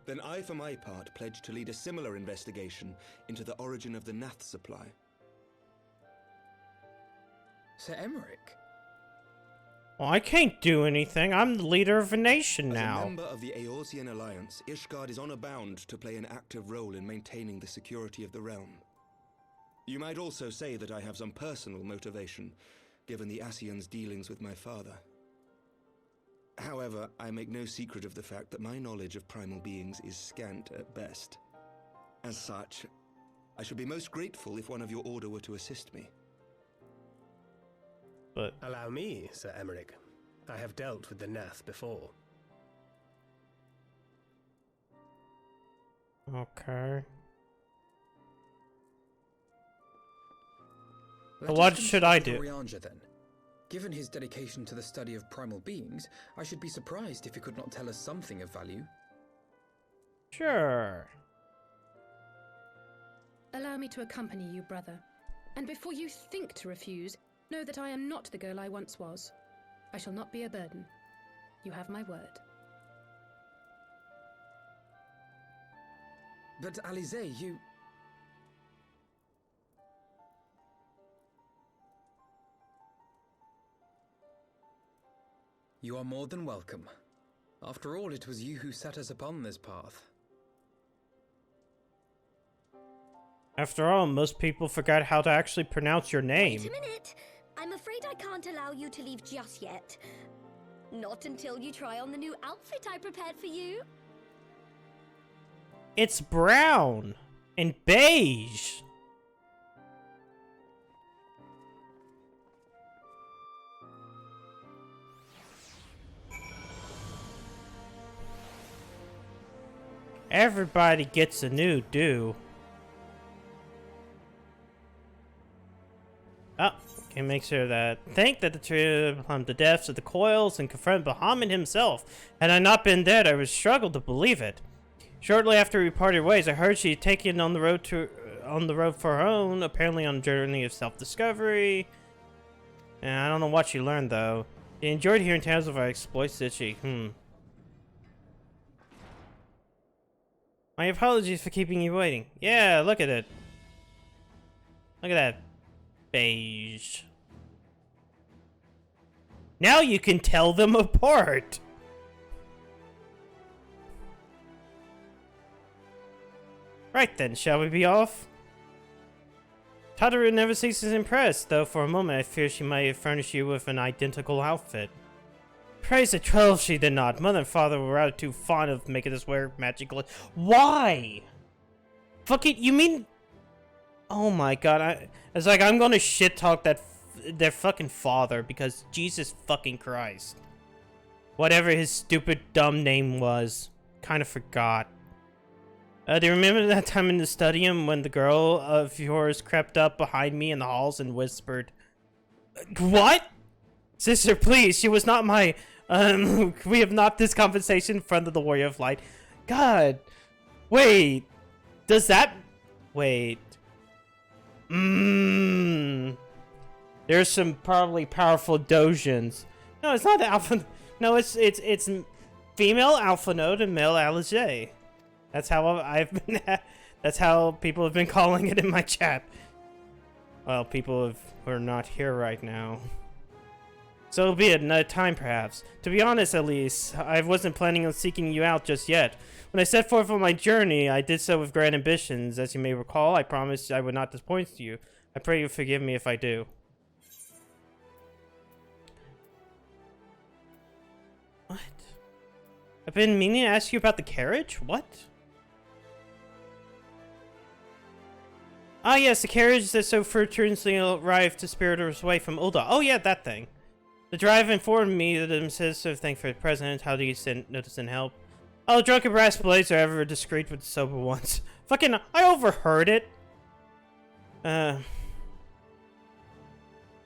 Then I, for my part, pledge to lead a similar investigation into the origin of the Nath supply. Sir Emmerich? Well, I can't do anything. I'm the leader of a nation now. As a member of the Eorzean Alliance, Ishgard is honor bound to play an active role in maintaining the security of the realm. You might also say that I have some personal motivation, given the Ascians' dealings with my father. However, I make no secret of the fact that my knowledge of primal beings is scant at best. As such, I should be most grateful if one of your order were to assist me. But allow me, Sir Emmerich. I have dealt with the Nath before. okay. Let What us should I consult do? Orianja, then. Given his dedication to the study of primal beings, I should be surprised if he could not tell us something of value. Sure. Allow me to accompany you, brother. And before you think to refuse, know that I am not the girl I once was. I shall not be a burden. You have my word. But Alize, you... You are more than welcome. After all, it was you who set us upon this path. After all, most people forgot how to actually pronounce your name. Wait a minute. I'm afraid I can't allow you to leave just yet. Not until you try on the new outfit I prepared for you. It's brown and beige. Everybody gets a new do. Oh, okay, make sure that. Think that the tree plumbed the depths of the coils and confront Bahamut himself. Had I not been dead, I would struggle to believe it. Shortly after we parted ways, I heard she had taken on the road for her own, apparently on a journey of self-discovery. And I don't know what she learned though. She enjoyed hearing tales of our exploits, did she? My apologies for keeping you waiting. Yeah, look at it. Look at that. Beige. Now you can tell them apart. Right then, shall we be off? Tataru never ceases impressed, though for a moment I fear she might furnish you with an identical outfit. Praise the 12 she did not. Mother and father were rather too fond of making us wear magical. Why? Fucking, you mean? Oh my god, it's like I'm gonna shit talk their fucking father because Jesus fucking Christ. Whatever his stupid dumb name was. Kinda forgot. Do you remember that time in the stadium when the girl of yours crept up behind me in the halls and whispered, "What? Sister, please, she was not my, we have not this conversation in front of the Warrior of Light." God. Wait. Does that... Wait. There's some probably powerful dojins. No, it's not alpha... No, it's female alpha node and male Alize. That's how I've been... That's how people have been calling it in my chat. Well, people who are not here right now. So be it, another time perhaps. To be honest, at least, I wasn't planning on seeking you out just yet. When I set forth on my journey, I did so with great ambitions. As you may recall, I promised I would not disappoint you. I pray you forgive me if I do. What? I've been meaning to ask you about the carriage? What? Ah, yes, the carriage that so fortuitously arrived to spirit us away from Ul'dah. Oh, yeah, that thing. The driver informed me that it says of thank for the president. How do you notice and help? Oh, drunken brass blades are ever discreet with the sober ones. Fucking, I overheard it.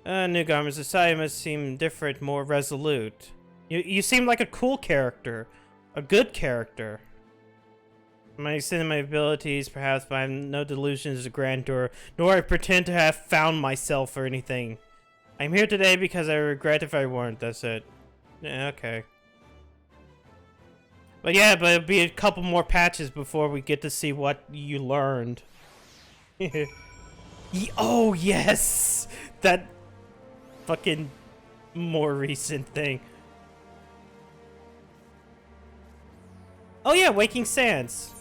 Newcomer, society must seem different, more resolute. You seem like a cool character. A good character. My extent of my abilities, perhaps, but I have no delusions of grandeur, nor I pretend to have found myself or anything. I'm here today because I regret if I weren't, that's it. Yeah, okay. But yeah, but it'll be a couple more patches before we get to see what you learned. Oh, yes! That fucking more recent thing. Oh yeah, Waking Sands.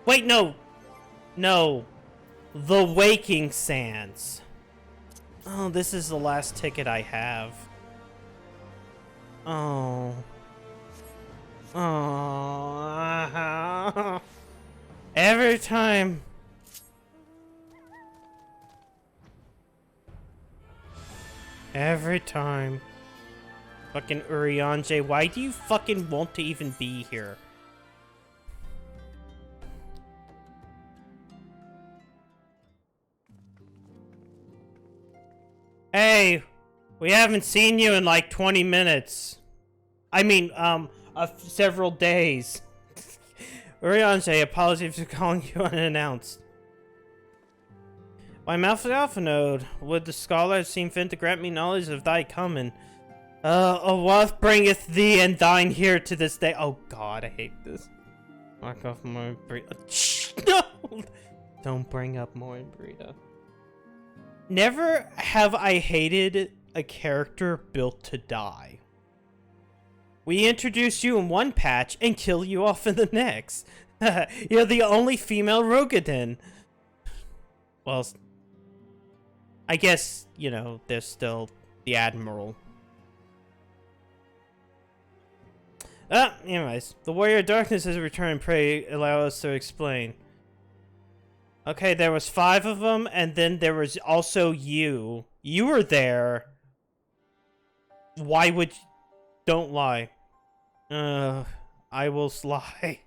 Wait, no. No. The Waking Sands. Oh, this is the last ticket I have. Oh. Oh. Every time. Every time. Fucking Urianger, why do you fucking want to even be here? Hey, we haven't seen you in like 20 minutes. I mean, several days. Urianger, apologies for calling you unannounced. Why, Alpha Node, would the scholar have seen fit to grant me knowledge of thy coming? What bringeth thee and thine here to this day? Oh god, I hate this. Mark off more burrito. No! Don't bring up more burrito. Never have I hated a character built to die. We introduce you in one patch and kill you off in the next. You're the only female Rogadin. Well, I guess, you know, there's still the Admiral. Anyways, the Warrior of Darkness has returned. Pray allow us to explain. Okay, there was 5 of them, and then there was also you. You were there. Why would you... Don't lie. I will lie.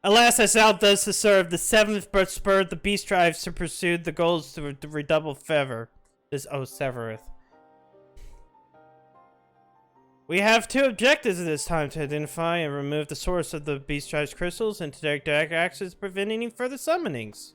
Alas, as thou does to serve, the 7th but spurred the beast tribes to pursue the goals to redouble favor. This Severeth. We have 2 objectives at this time: to identify and remove the source of the beast tribe's crystals, and to take direct actions to prevent any further summonings.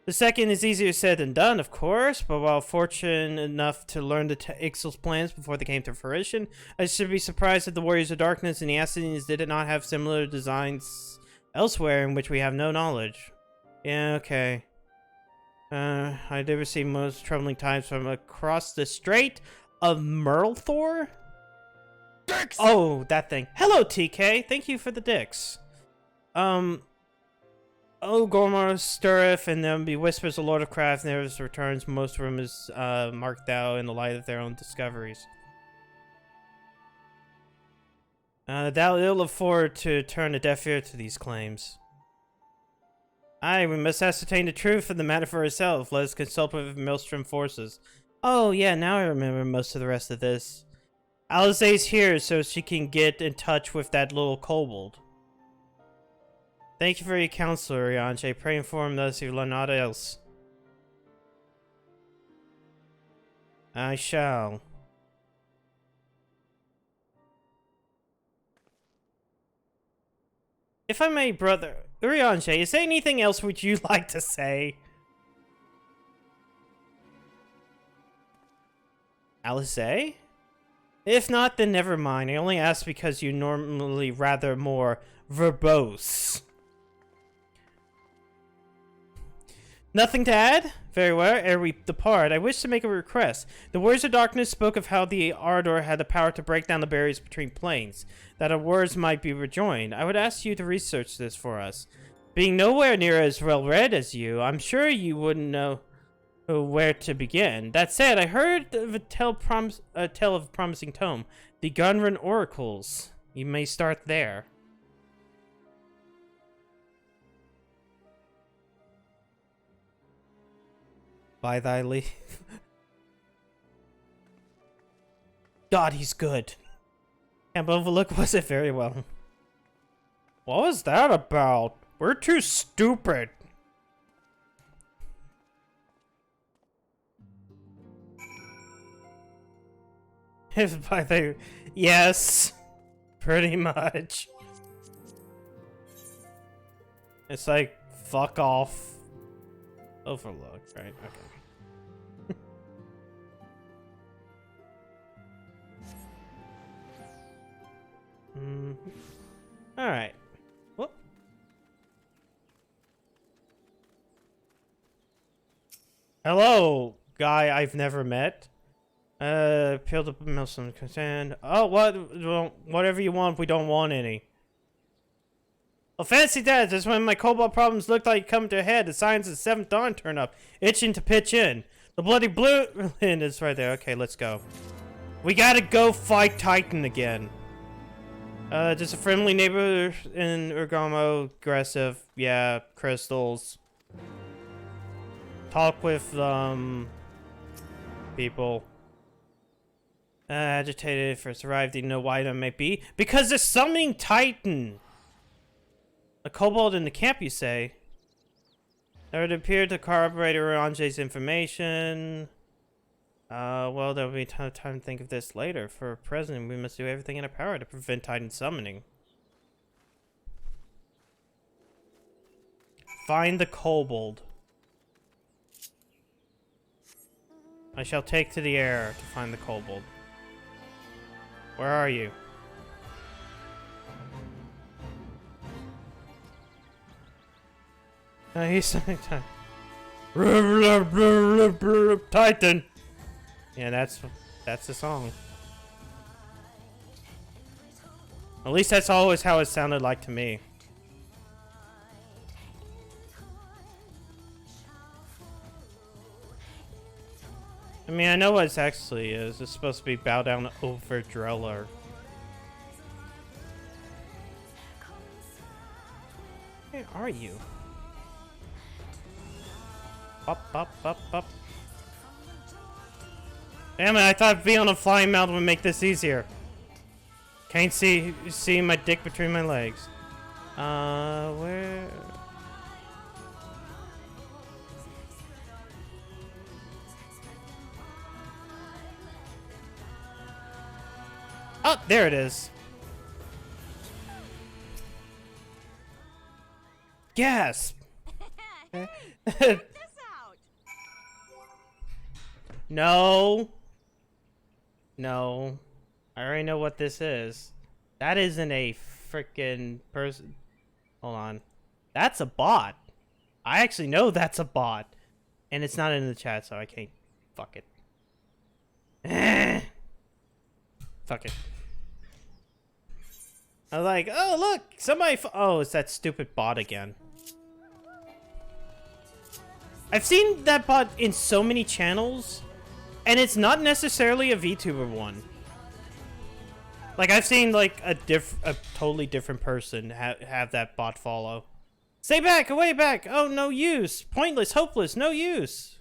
The second is easier said than done, of course, but while fortunate enough to learn the Ixal's plans before they came to fruition, I should be surprised that the Warriors of Darkness and the Assassins did not have similar designs elsewhere in which we have no knowledge. Yeah, okay. I did receive most troubling times from across the Strait of Merlthor? Dicks! Oh, that thing. Hello, TK. Thank you for the dicks. Oh, Gormar stirreth, and then be whispers of Lord of Craft never returns. Most of them is marked out in the light of their own discoveries. Thou ill afford to turn a deaf ear to these claims. Aye, we must ascertain the truth of the matter for ourselves. Let us consult with Maelstrom forces. Oh, yeah, now I remember most of the rest of this. Alize's here so she can get in touch with that little kobold. Thank you for your counsel, Urianger. Pray inform us if you learn aught else. I shall. If I may, brother... Urianger, is there anything else would you like to say? Alize? If not, then never mind. I only ask because you're normally rather more verbose. Nothing to add? Very well, ere we depart, I wish to make a request. The Warriors of Darkness spoke of how the Ardor had the power to break down the barriers between planes, that our words might be rejoined. I would ask you to research this for us. Being nowhere near as well-read as you, I'm sure you wouldn't know where to begin. That said, I heard of a tale of a promising tome, the Gunrun Oracles. You may start there. By thy leave. God, he's good. Can't overlook was it very well. What was that about? We're too stupid. If by the... Yes. Pretty much. It's like, fuck off. Overlook, right? Okay. Alright. Whoop. Hello, guy I've never met. Peeled up Milson concerned. Oh, what? Well, whatever you want, we don't want any. Well, fancy that. Just when my cobalt problems looked like coming to a head, the signs of the 7th Dawn turn up, itching to pitch in. The bloody blue is right there. Okay, let's go. We gotta go fight Titan again. Just a friendly neighbor in Urgamo, aggressive. Yeah, crystals. Talk with, people. Agitated, first arrived, didn't know why that might be. Because they're summoning Titan! A kobold in the camp, you say? There would appear to corroborate Orange's information. Well, there'll be time to think of this later. For present, we must do everything in our power to prevent Titan summoning. Find the kobold. I shall take to the air to find the kobold. Where are you? He's Titan. Titan. Yeah, that's the song. At least that's always how it sounded like to me. I mean, I know what it actually is. It's supposed to be bow down over Driller. Where are you? Up. Damn it, I thought being on a flying mount would make this easier. Can't see my dick between my legs. Where? Oh, there it is. Gasp! No. No. I already know what this is. That isn't a freaking person. Hold on. That's a bot. I actually know that's a bot. And it's not in the chat, so I can't. Fuck it. Fuck it. I was like, oh, look. Somebody. Oh, it's that stupid bot again. I've seen that bot in so many channels. And it's not necessarily a VTuber one. Like, I've seen, like, a totally different person have that bot follow. Stay back! Away back! Oh, no use! Pointless, hopeless, no use!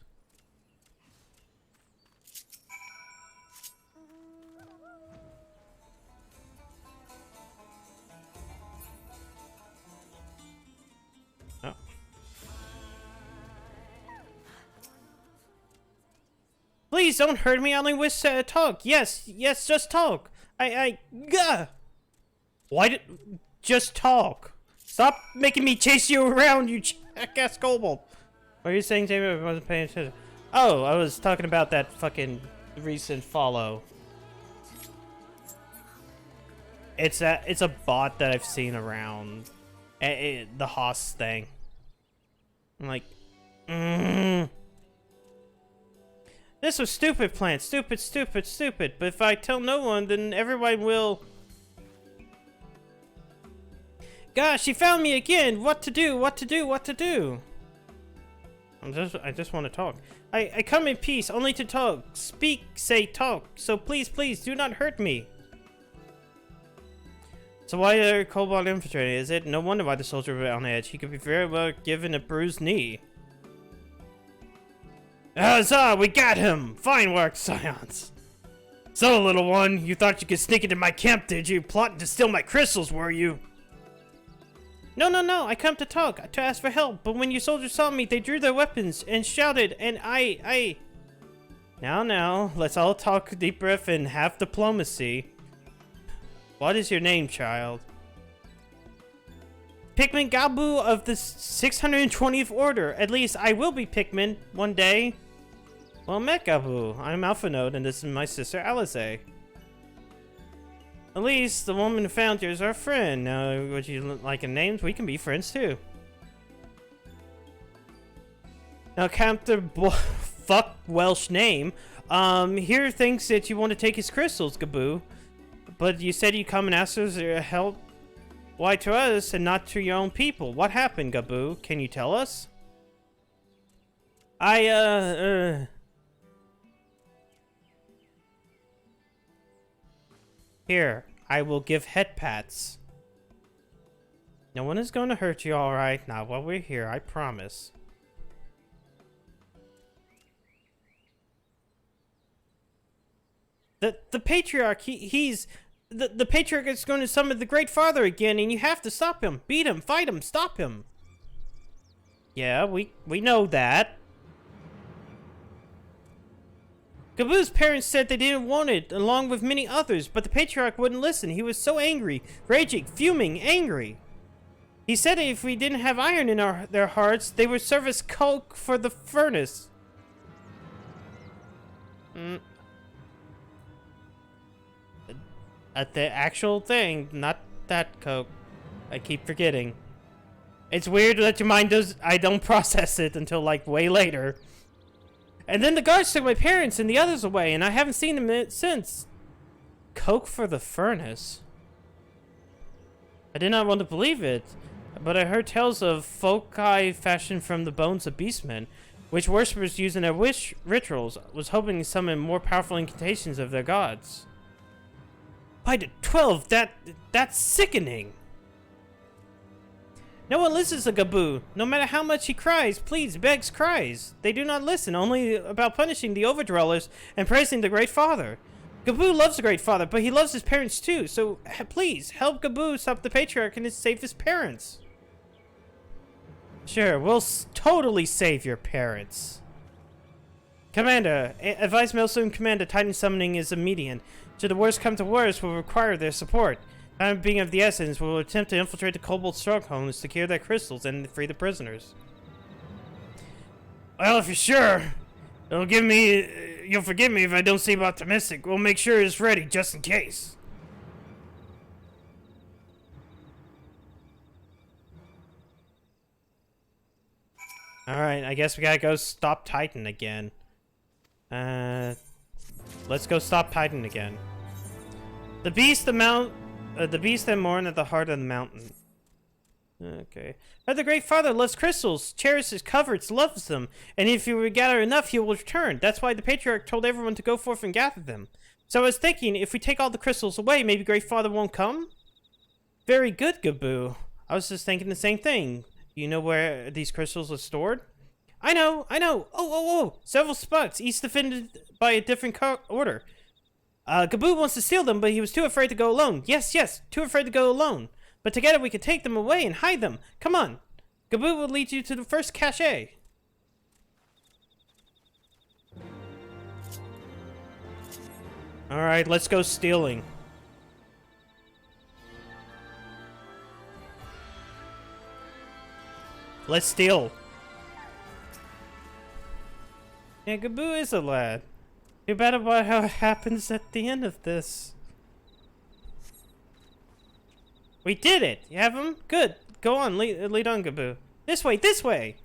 Oh. Please don't hurt me, I only wish to talk. Yes, just talk. Gah! Why did... Just talk. Stop making me chase you around, you jackass kobold. What are you saying, Jamie? I wasn't paying attention. Oh, I was talking about that fucking recent follow. It's a bot that I've seen around. The Haas thing. I'm like, This was stupid plan. Stupid, stupid, stupid. But if I tell no one, then everyone will... Gosh, she found me again. What to do? What to do? What to do? I just want to talk. I come in peace, only to talk. Speak, say, talk. So please, please, do not hurt me. So why are Cobalt infiltrating? Is it? No wonder why the soldier was on edge. He could be very well given a bruised knee. Huzzah! We got him! Fine work, Scions. So, little one, you thought you could sneak into my camp, did you? Plotting to steal my crystals, were you? No, no, no, I come to talk, to ask for help, but when you soldiers saw me, they drew their weapons and shouted, and I... Now, let's all talk deep breath and have diplomacy. What is your name, child? Pikmin Gabu of the 620th Order. At least I will be Pikmin one day. Well met, Gabu. I'm Alpha Node, and this is my sister, Alize. At least the woman who found you is our friend. Now, would you like a name? We can be friends too. Now, Captain fuck Welsh name. Here thinks that you want to take his crystals, Gabu. But you said you come and ask us for help. Why to us and not to your own people? What happened, Gabu? Can you tell us? Here, I will give head pats. No one is going to hurt you, alright? Not while we're here, I promise. The Patriarch, the Patriarch is going to summon the Great Father again, and you have to stop him. Beat him, fight him, stop him. Yeah, we know that. Gabu's parents said they didn't want it, along with many others, but the Patriarch wouldn't listen. He was so angry, raging, fuming, angry. He said if we didn't have iron in their hearts, they would serve us coke for the furnace. The actual thing, not that coke. I keep forgetting. It's weird that your mind does... I don't process it until, like, way later. And then the guards took my parents and the others away, and I haven't seen them since. Coke for the furnace? I did not want to believe it, but I heard tales of foci fashioned from the bones of beastmen, which worshippers use in their wish rituals. Was hoping to summon more powerful incantations of their gods. By the 12, that's sickening. No one listens to Gabu. No matter how much he cries, pleads, begs, cries. They do not listen, only about punishing the overdwellers and praising the Great Father. Gabu loves the Great Father, but he loves his parents too, so please, help Gabu stop the Patriarch and save his parents. Sure, we'll totally save your parents. Commander, advise Maelstrom Commander Titan summoning is immediate. Should the worst come to worst, we'll require their support. Time being of the essence, we'll attempt to infiltrate the Cobalt stronghold and secure their crystals and free the prisoners. Well, if you're sure, you'll forgive me if I don't seem optimistic. We'll make sure it's ready, just in case. Alright, I guess we gotta go stop Titan again. Let's go stop Titan again. The beast that mourn at the heart of the mountain. Okay. But the Great Father loves crystals, cherishes, covets, loves them, and if you gather enough, he will return. That's why the Patriarch told everyone to go forth and gather them. So I was thinking, if we take all the crystals away, maybe Great Father won't come? Very good, Gabu. I was just thinking the same thing. You know where these crystals are stored? I know! Oh! Several spots, each defended by a different order. Gabu wants to steal them, but he was too afraid to go alone. Yes, too afraid to go alone. But together we could take them away and hide them. Come on. Gabu will lead you to the first cache. Alright, let's go stealing. Let's steal. Yeah, Gabu is a lad. Too bad about how it happens at the end of this. We did it! You have him? Good. Go on, lead on, Gabu. This way!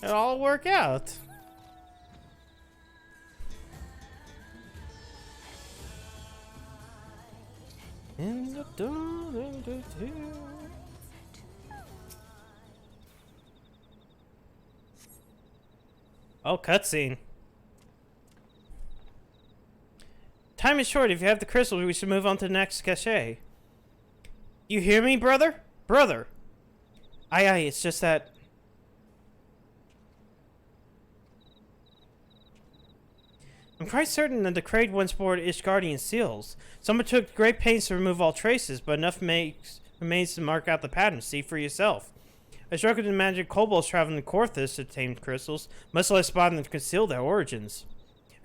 It'll all work out. In the dawn, in the day. Oh, cutscene. Time is short. If you have the crystals, we should move on to the next cache. You hear me, brother? Brother! Aye, aye, it's just that... I'm quite certain that the crate once bore Ishgardian seals. Someone took great pains to remove all traces, but enough remains to mark out the pattern. See for yourself. I struggle to imagine kobolds traveling to Korthus to tame crystals, much less spot them to conceal their origins.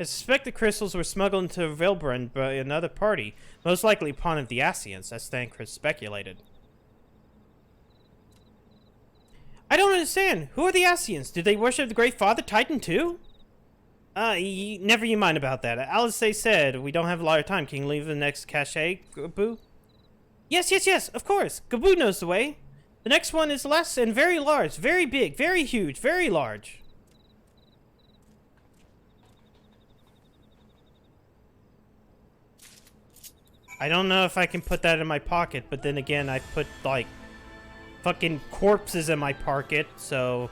I suspect the crystals were smuggled into Vilbrand by another party, most likely a pawn of the Ascians, as Thancred speculated. I don't understand. Who are the Ascians? Do they worship the Great Father Titan too? Never you mind about that. Alice said we don't have a lot of time. Can you leave the next cache, Gaboo? Yes, of course. Gaboo knows the way. The next one is less and very large, very big, very huge, very large. I don't know if I can put that in my pocket, but then again, I put, like, fucking corpses in my pocket, so...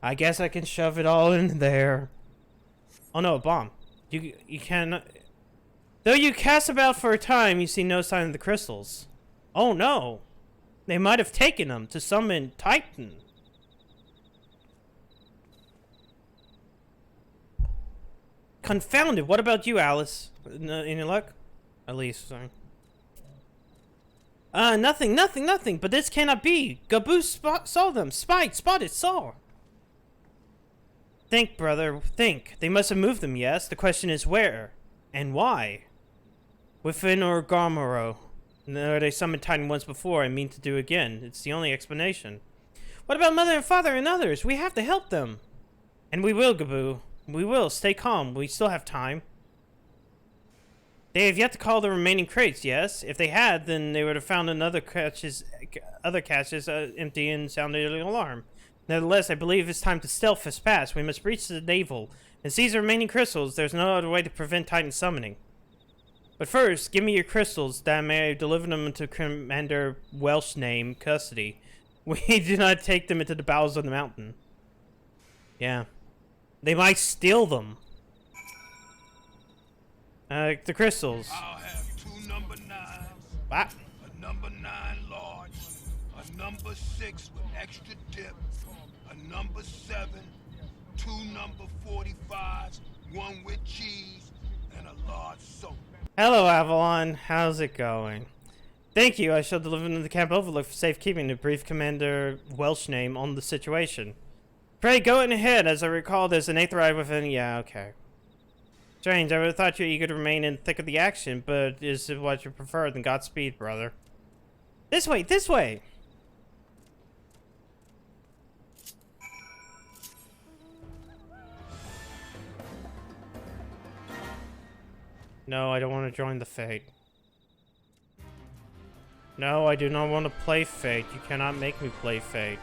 I guess I can shove it all in there. Oh no, a bomb. You can... Though you cast about for a time, you see no sign of the crystals. Oh no! They might have taken them to summon Titan. Confounded. What about you, Alice? Any luck? At least, sorry. Nothing. But this cannot be. Gaboo saw them. Spotted, saw. Think, brother, think. They must have moved them, yes? The question is where? And why? Within Orgomoro. No, they summoned Titan once before and mean to do again. It's the only explanation. What about Mother and Father and others? We have to help them. And we will, Gaboo. We will. Stay calm. We still have time. They have yet to call the remaining crates, yes? If they had, then they would have found other caches empty and sounded an alarm. Nevertheless, I believe it's time to stealth as fast. We must reach the navel and seize the remaining crystals. There's no other way to prevent Titan summoning. But first, give me your crystals, that I may deliver them into Commander Welsh name custody. We do not take them into the bowels of the mountain. Yeah. They might steal them. The crystals. I'll have 2 number 9s. What? A number 9 large. A number 6 with extra dip. A number 7. 2 number 45s. 1 with cheese. And a large soap. Hello, Avalon. How's it going? Thank you. I shall deliver them to the camp overlook for safekeeping to brief Commander Welsh name on the situation. Pray, go in ahead. As I recall, there's an 8th ride within... Yeah, okay. Strange. I would have thought you were eager to remain in the thick of the action, but is it what you prefer? Then Godspeed, brother. This way! This way! No, I don't want to join the Fate. No, I do not want to play Fate. You cannot make me play Fate.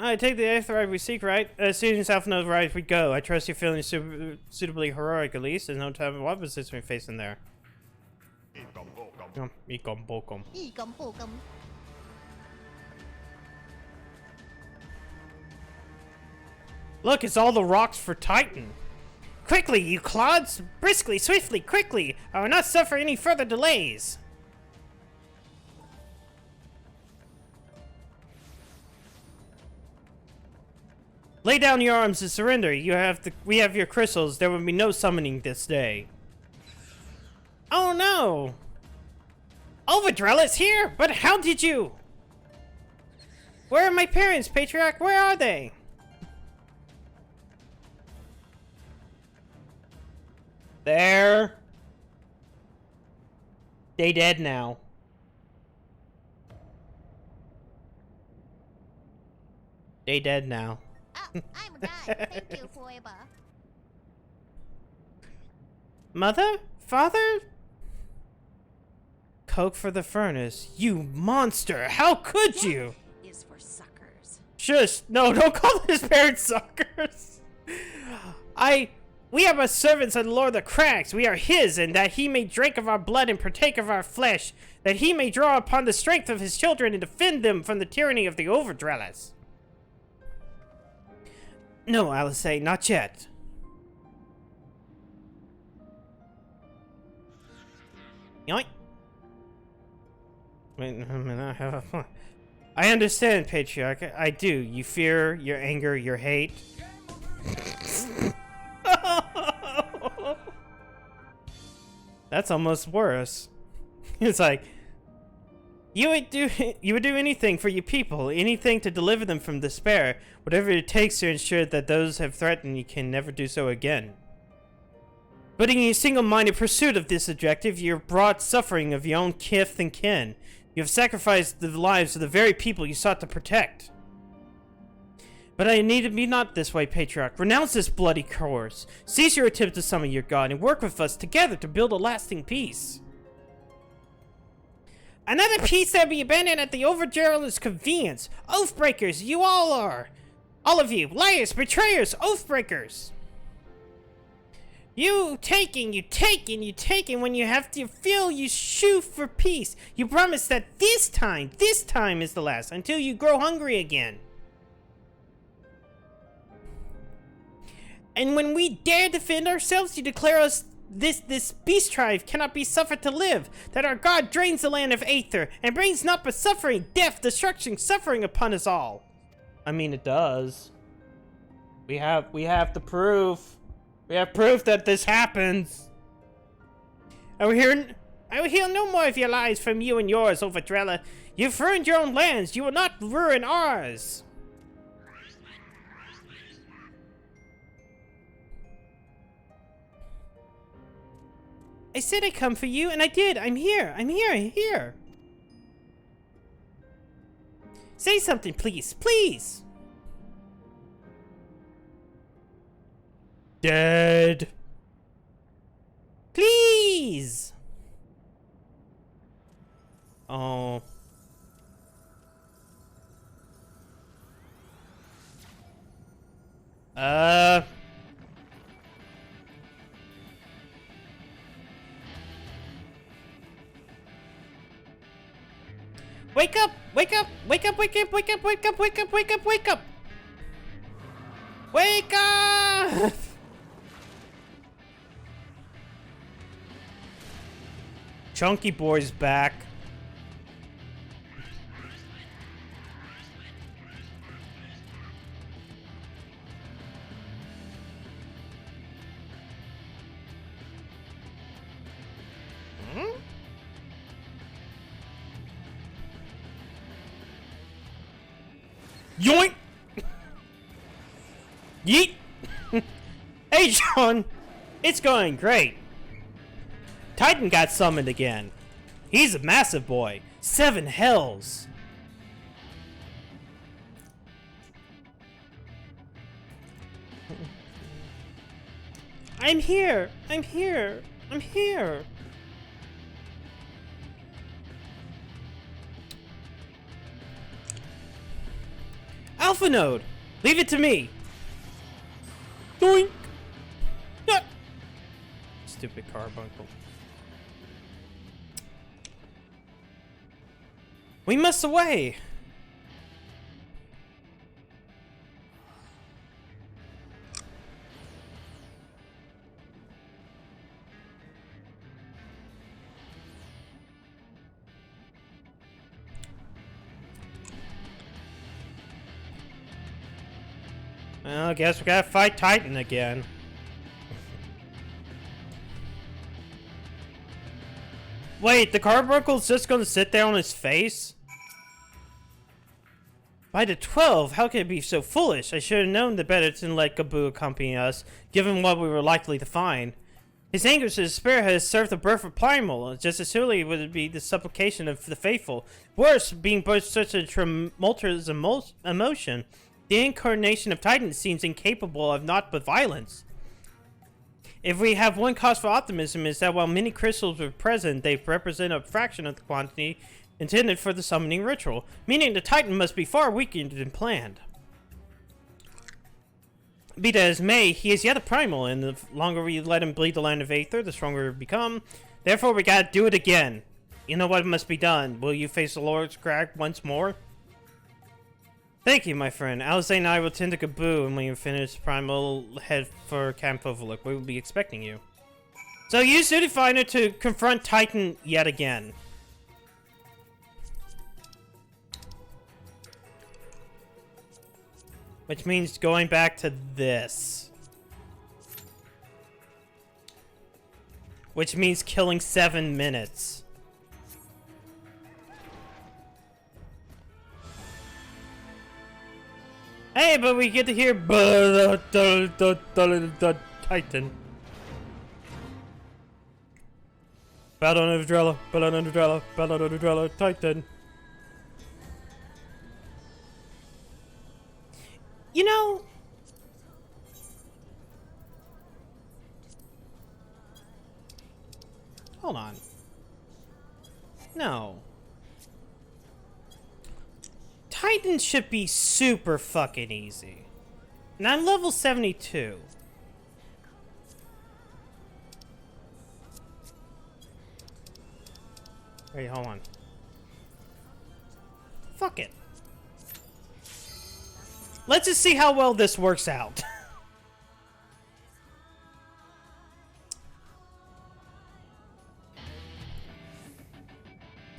I take the 8th ride we seek, right? As soon as Alpha knows right, we go. I trust you're feeling suitably heroic, at least. There's no time what position we face in there. Look, it's all the rocks for Titan. Quickly, you clods! Briskly, swiftly, quickly! I will not suffer any further delays! Lay down your arms and surrender. We have your crystals. There will be no summoning this day. Oh no! Overdrell is here! But how did you? Where are my parents, Patriarch? Where are they? There. They dead now. They dead now. I'm done. Thank you, forever. Mother? Father? Coke for the furnace. You monster! How could you? Is for suckers. Shush! No, don't call his parents suckers! We are but servants of the Lord of the Cracks. We are his, and that he may drink of our blood and partake of our flesh, that he may draw upon the strength of his children and defend them from the tyranny of the overdwellers. No, Alice, not yet. Yoink. Wait, I understand, Patriarch. I do. You fear, your anger, your hate. That's almost worse. It's like you would do anything for your people, anything to deliver them from despair, whatever it takes to ensure that those have threatened you can never do so again. But in your single-minded pursuit of this objective, you have brought suffering of your own kith and kin. You have sacrificed the lives of the very people you sought to protect. But I need to be not this way, Patriarch. Renounce this bloody course. Cease your attempt to summon your god and work with us together to build a lasting peace. Another peace that will be abandoned at the overjealous convenience. Oathbreakers, you all are. All of you. Liars, betrayers, oathbreakers. You taking when you have to feel you shoot for peace. You promise that this time is the last until you grow hungry again. And when we dare defend ourselves, you declare us this beast tribe cannot be suffered to live, that our god drains the land of Aether and brings not but suffering, death, destruction, suffering upon us all. I mean, it does. We have the proof. We have proof that this happens. I will hear no more of your lies from you and yours, Overdweller. You've ruined your own lands. You will not ruin ours. I said I'd come for you, and I did. I'm here. Say something, please. Please. Dead. Please. Oh. Wake up! Wake up! Wake up! Wake up! Wake up! Wake up! Wake up! Wake up! Wake up! Wake up! Chunky Boy's back. Yoink! Yeet! Hey, John! It's going great. Titan got summoned again. He's a massive boy. 7 hells. I'm here. I'm here. I'm here. Alpha Node! Leave it to me! Doink! Ah. Stupid carbuncle. We must away! Well, I guess we gotta fight Titan again. Wait, the carbuncle's just gonna sit there on his face? By the 12, how could it be so foolish? I should have known the better to let Gabu accompany us, given what we were likely to find. His anguish and despair has served the birth of Primal, just as surely would it be the supplication of the faithful. Worse, being both such a tumultuous emotion. The incarnation of Titan seems incapable of naught but violence. If we have one cause for optimism, is that while many crystals were present, they represent a fraction of the quantity intended for the summoning ritual, meaning the Titan must be far weaker than planned. Be that as may, he is yet a primal, and the longer we let him bleed the land of Aether, the stronger he will become. Therefore, we gotta do it again. You know what must be done. Will you face the Lord's Crag once more? Thank you, my friend. Alize and I will tend to Kaboo, and when you finish Primal, head for Camp Overlook. We will be expecting you. So use Duty Finder to confront Titan yet again. Which means going back to this. Which means killing 7 minutes. Hey, but we get to hear Titan. Battle on Evdrella, Battle on Evdrella, Battle on Evdrella, Titan. You know, hold on. No. Titan should be super fucking easy. And I'm level 72. Wait, hold on. Fuck it. Let's just see how well this works out.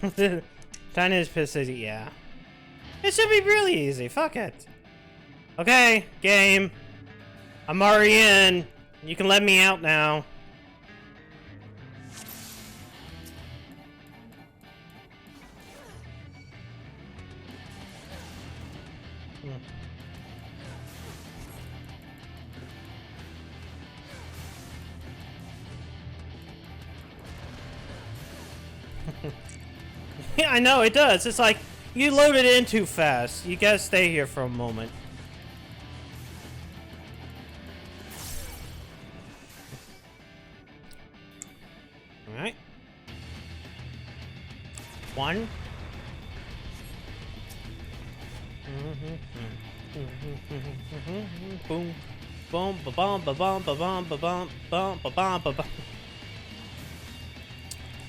Titan is pissed, yeah. It should be really easy, fuck it. Okay, game. I'm already in. You can let me out now. Yeah, I know, it does. It's like, you loaded in too fast. You gotta stay here for a moment. Alright. 1. Boom. Boom, ba-bum, ba-bum, ba-bum, ba-bum, bum, ba-bum, ba-bum.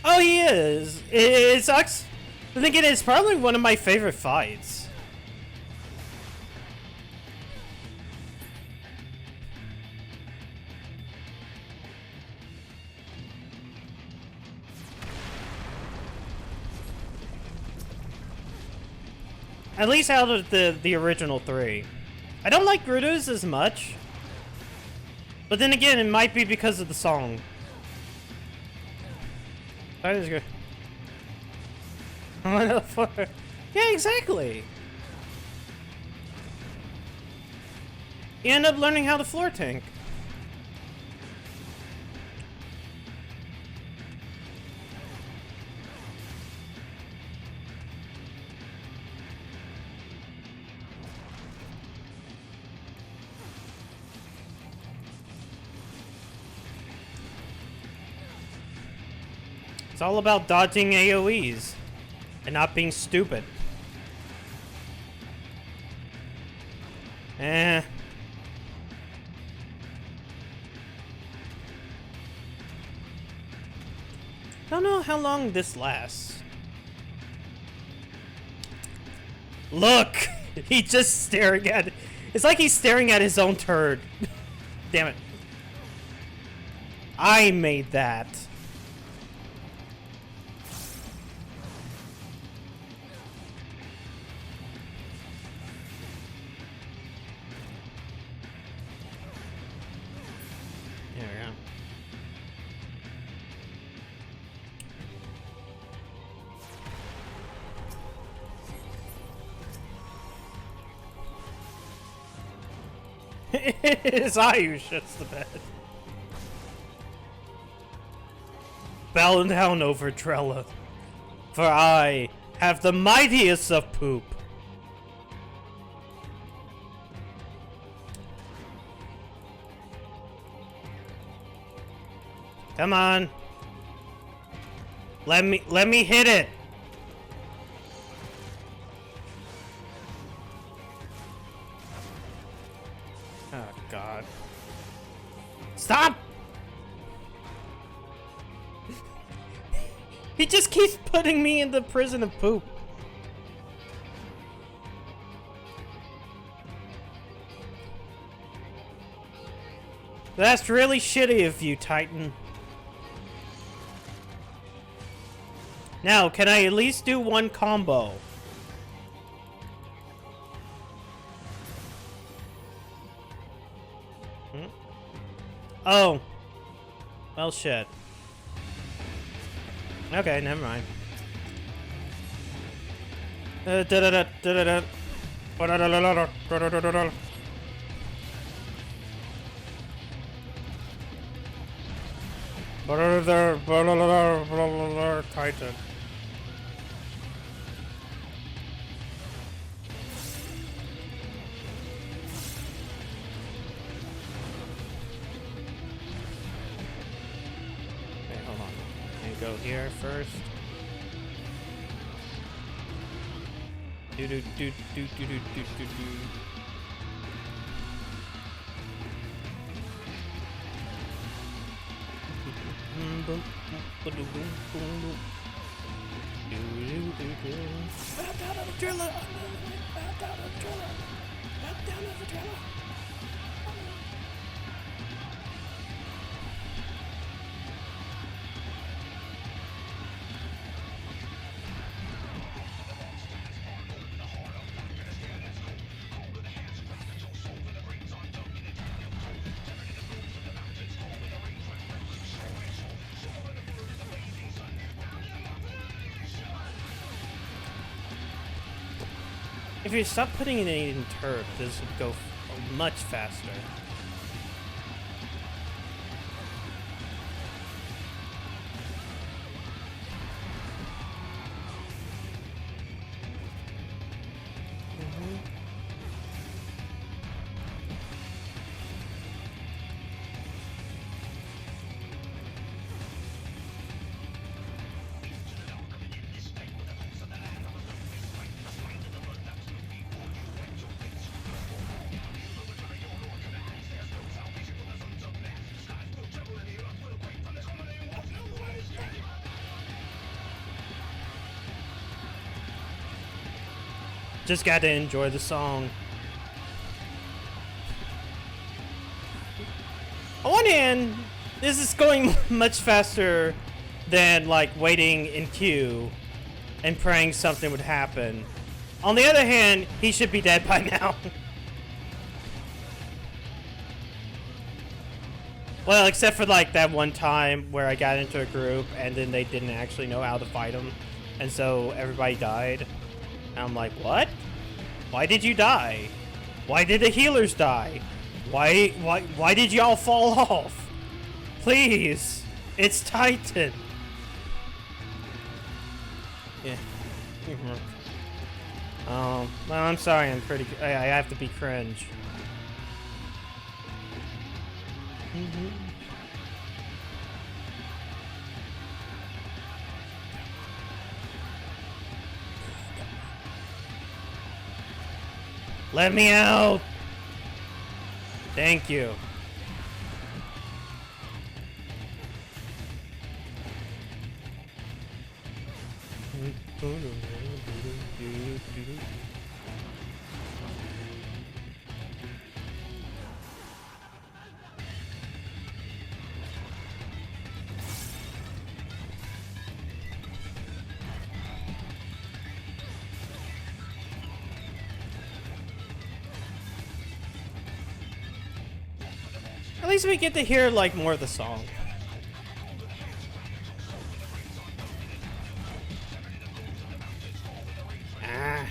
Oh, he is. It sucks. I think it is probably one of my favorite fights. At least out of the original 3. I don't like Gerudo's as much. But then again, it might be because of the song. That is good. Yeah, exactly. You end up learning how to floor tank. It's all about dodging AoEs. And not being stupid. Don't know how long this lasts. Look! He's just staring at it. It's like he's staring at his own turd. Damn it. I made that. It's I who shits the bed. Bow down over Trella, for I have the mightiest of poop. Come on. Let me hit it. Oh God. Stop! He just keeps putting me in the prison of poop. That's really shitty of you, Titan. Now, can I at least do one combo? Oh. Well, shit. Okay, never mind. Titan. Okay, hold on. Let me go here first. Do do do do do do do do do. If you stop putting it in turf, this would go much faster. Just gotta enjoy the song. On one hand, this is going much faster than like waiting in queue and praying something would happen. On the other hand, he should be dead by now. Well, except for like that one time where I got into a group and then they didn't actually know how to fight him, and so everybody died. And I'm like, what? Why did you die? Why did the healers die? Why did y'all fall off? Please, it's Titan. Yeah. Well, I'm sorry. I have to be cringe. Let me out! Thank you. At least we get to hear like more of the song. Ah.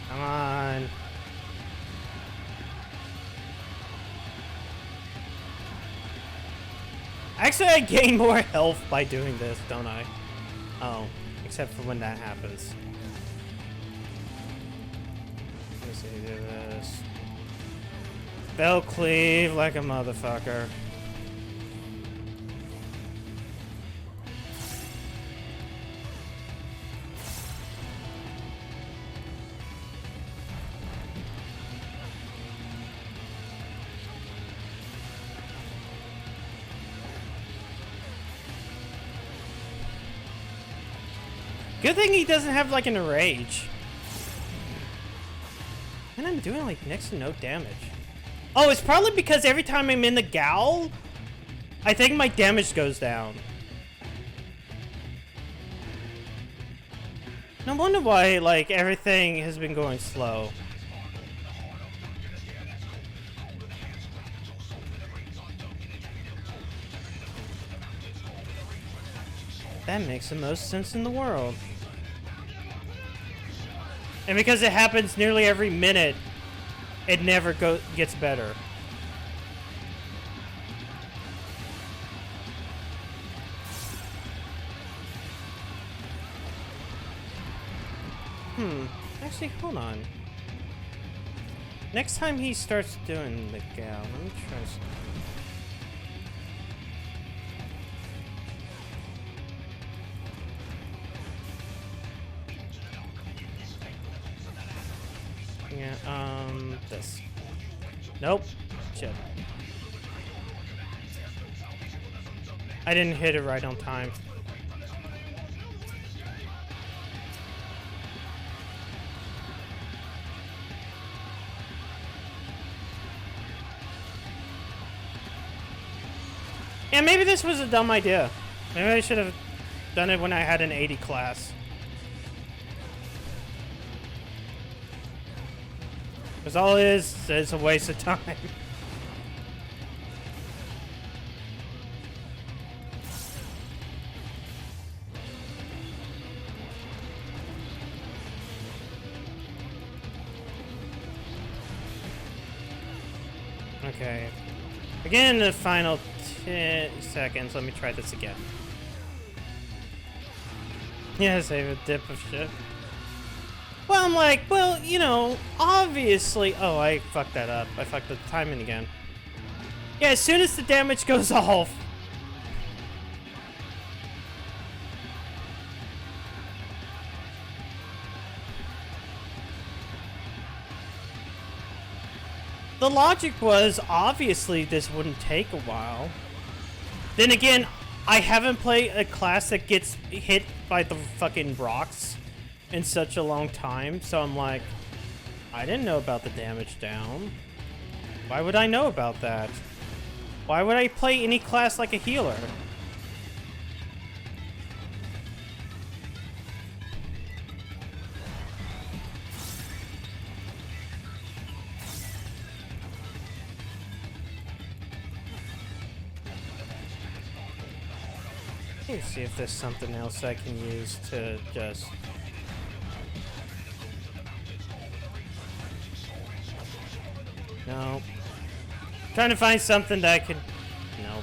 Come on. Actually, I gain more health by doing this, don't I? Oh. Except for when that happens. Let's see, do this. Bell cleave like a motherfucker. Good thing he doesn't have like an rage. And I'm doing like next to no damage. Oh, it's probably because every time I'm in the Gal, I think my damage goes down. No wonder why like everything has been going slow. That makes the most sense in the world. And because it happens nearly every minute, it never gets better. Actually, hold on. Next time he starts doing the Gal, let me try something. Yeah, this. Nope. Shit. I didn't hit it right on time. Yeah, maybe this was a dumb idea. Maybe I should have done it when I had an 80 class. Because all it is a waste of time. Okay. Again, in the final 10 seconds, let me try this again. Yeah, save a dip of shit. Well, I'm like, well, you know, obviously... Oh, I fucked that up. I fucked the timing again. Yeah, as soon as the damage goes off... The logic was, obviously, this wouldn't take a while. Then again, I haven't played a class that gets hit by the fucking rocks in such a long time, so I'm like, I didn't know about the damage down. Why would I know about that? Why would I play any class like a healer? Let's see if there's something else I can use to just... No. Trying to find something that I can... No.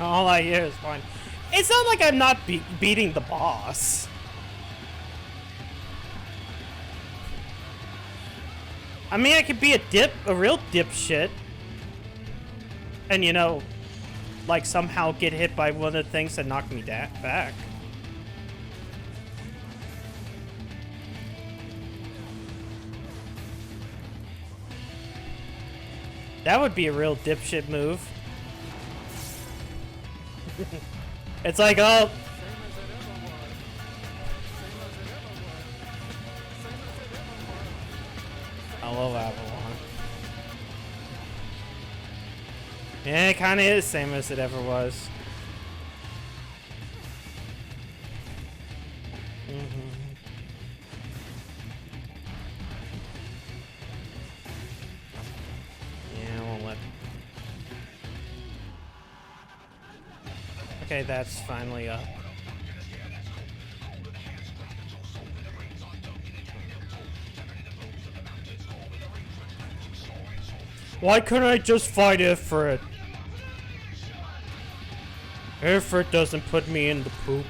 All I hear is fine. It's not like I'm not beating the boss. I mean, I could be a real dipshit. And, you know, like somehow get hit by one of the things that knocked me back. That would be a real dipshit move. It's like, oh... I love Avalon. Yeah, it kind of is the same as it ever was. Yeah, I won't let... Okay, that's finally up. Why couldn't I just fight Ifrit? Ifrit doesn't put me in the poop.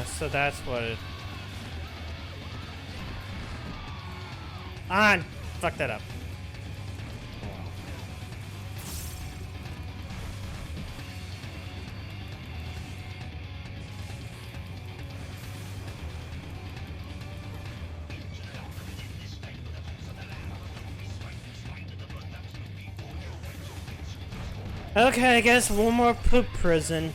So that's what it... Ah, fuck that up. Okay, I guess one more poop prison.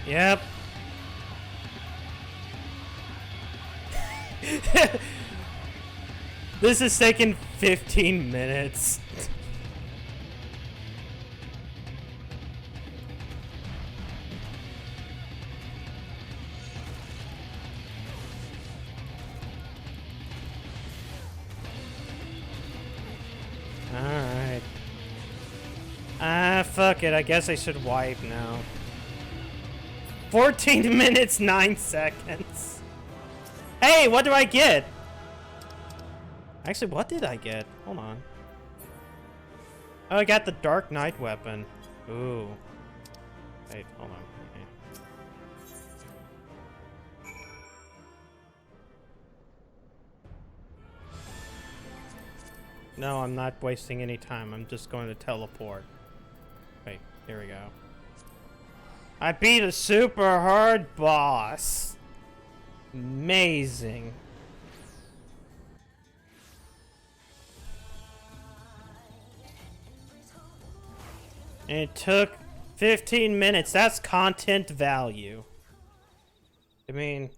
Yep. This is taking 15 minutes. Alright. Fuck it. I guess I should wipe now. 14 minutes, 9 seconds. Hey, what do I get? Actually, what did I get? Hold on. Oh, I got the Dark Knight weapon. Ooh. Wait, hold on. Okay. No, I'm not wasting any time. I'm just going to teleport. Wait, here we go. I beat a super hard boss. Amazing. And it took 15 minutes. That's content value. I mean,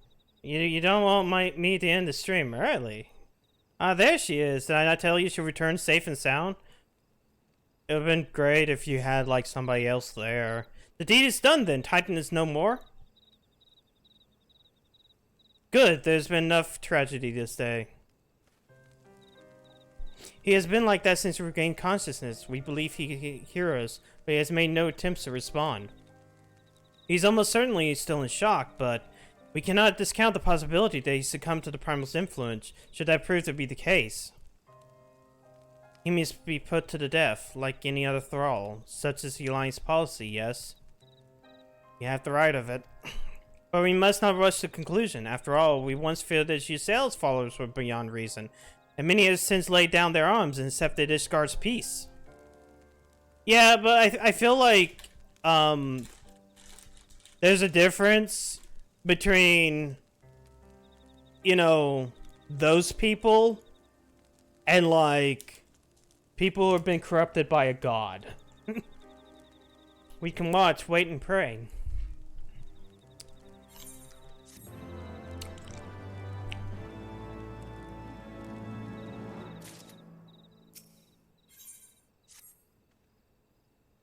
you don't want me to end the stream early. Ah, there she is. Did I not tell you she returned safe and sound? It would have been great if you had, like, somebody else there. The deed is done then. Titan is no more? Good. There's been enough tragedy this day. He has been like that since he regained consciousness. We believe he can hear us, but he has made no attempts to respond. He's almost certainly still in shock, but we cannot discount the possibility that he succumbed to the Primal's influence, should that prove to be the case. He must be put to the death, like any other thrall. Such is the Alliance policy, yes? You have the right of it. But we must not rush to conclusion. After all, we once feared that Yusel's followers were beyond reason, and many have since laid down their arms and accepted Ishgar's peace. Yeah, but I feel like, there's a difference between, you know, those people and, like, people who have been corrupted by a god. We can watch, wait, and pray.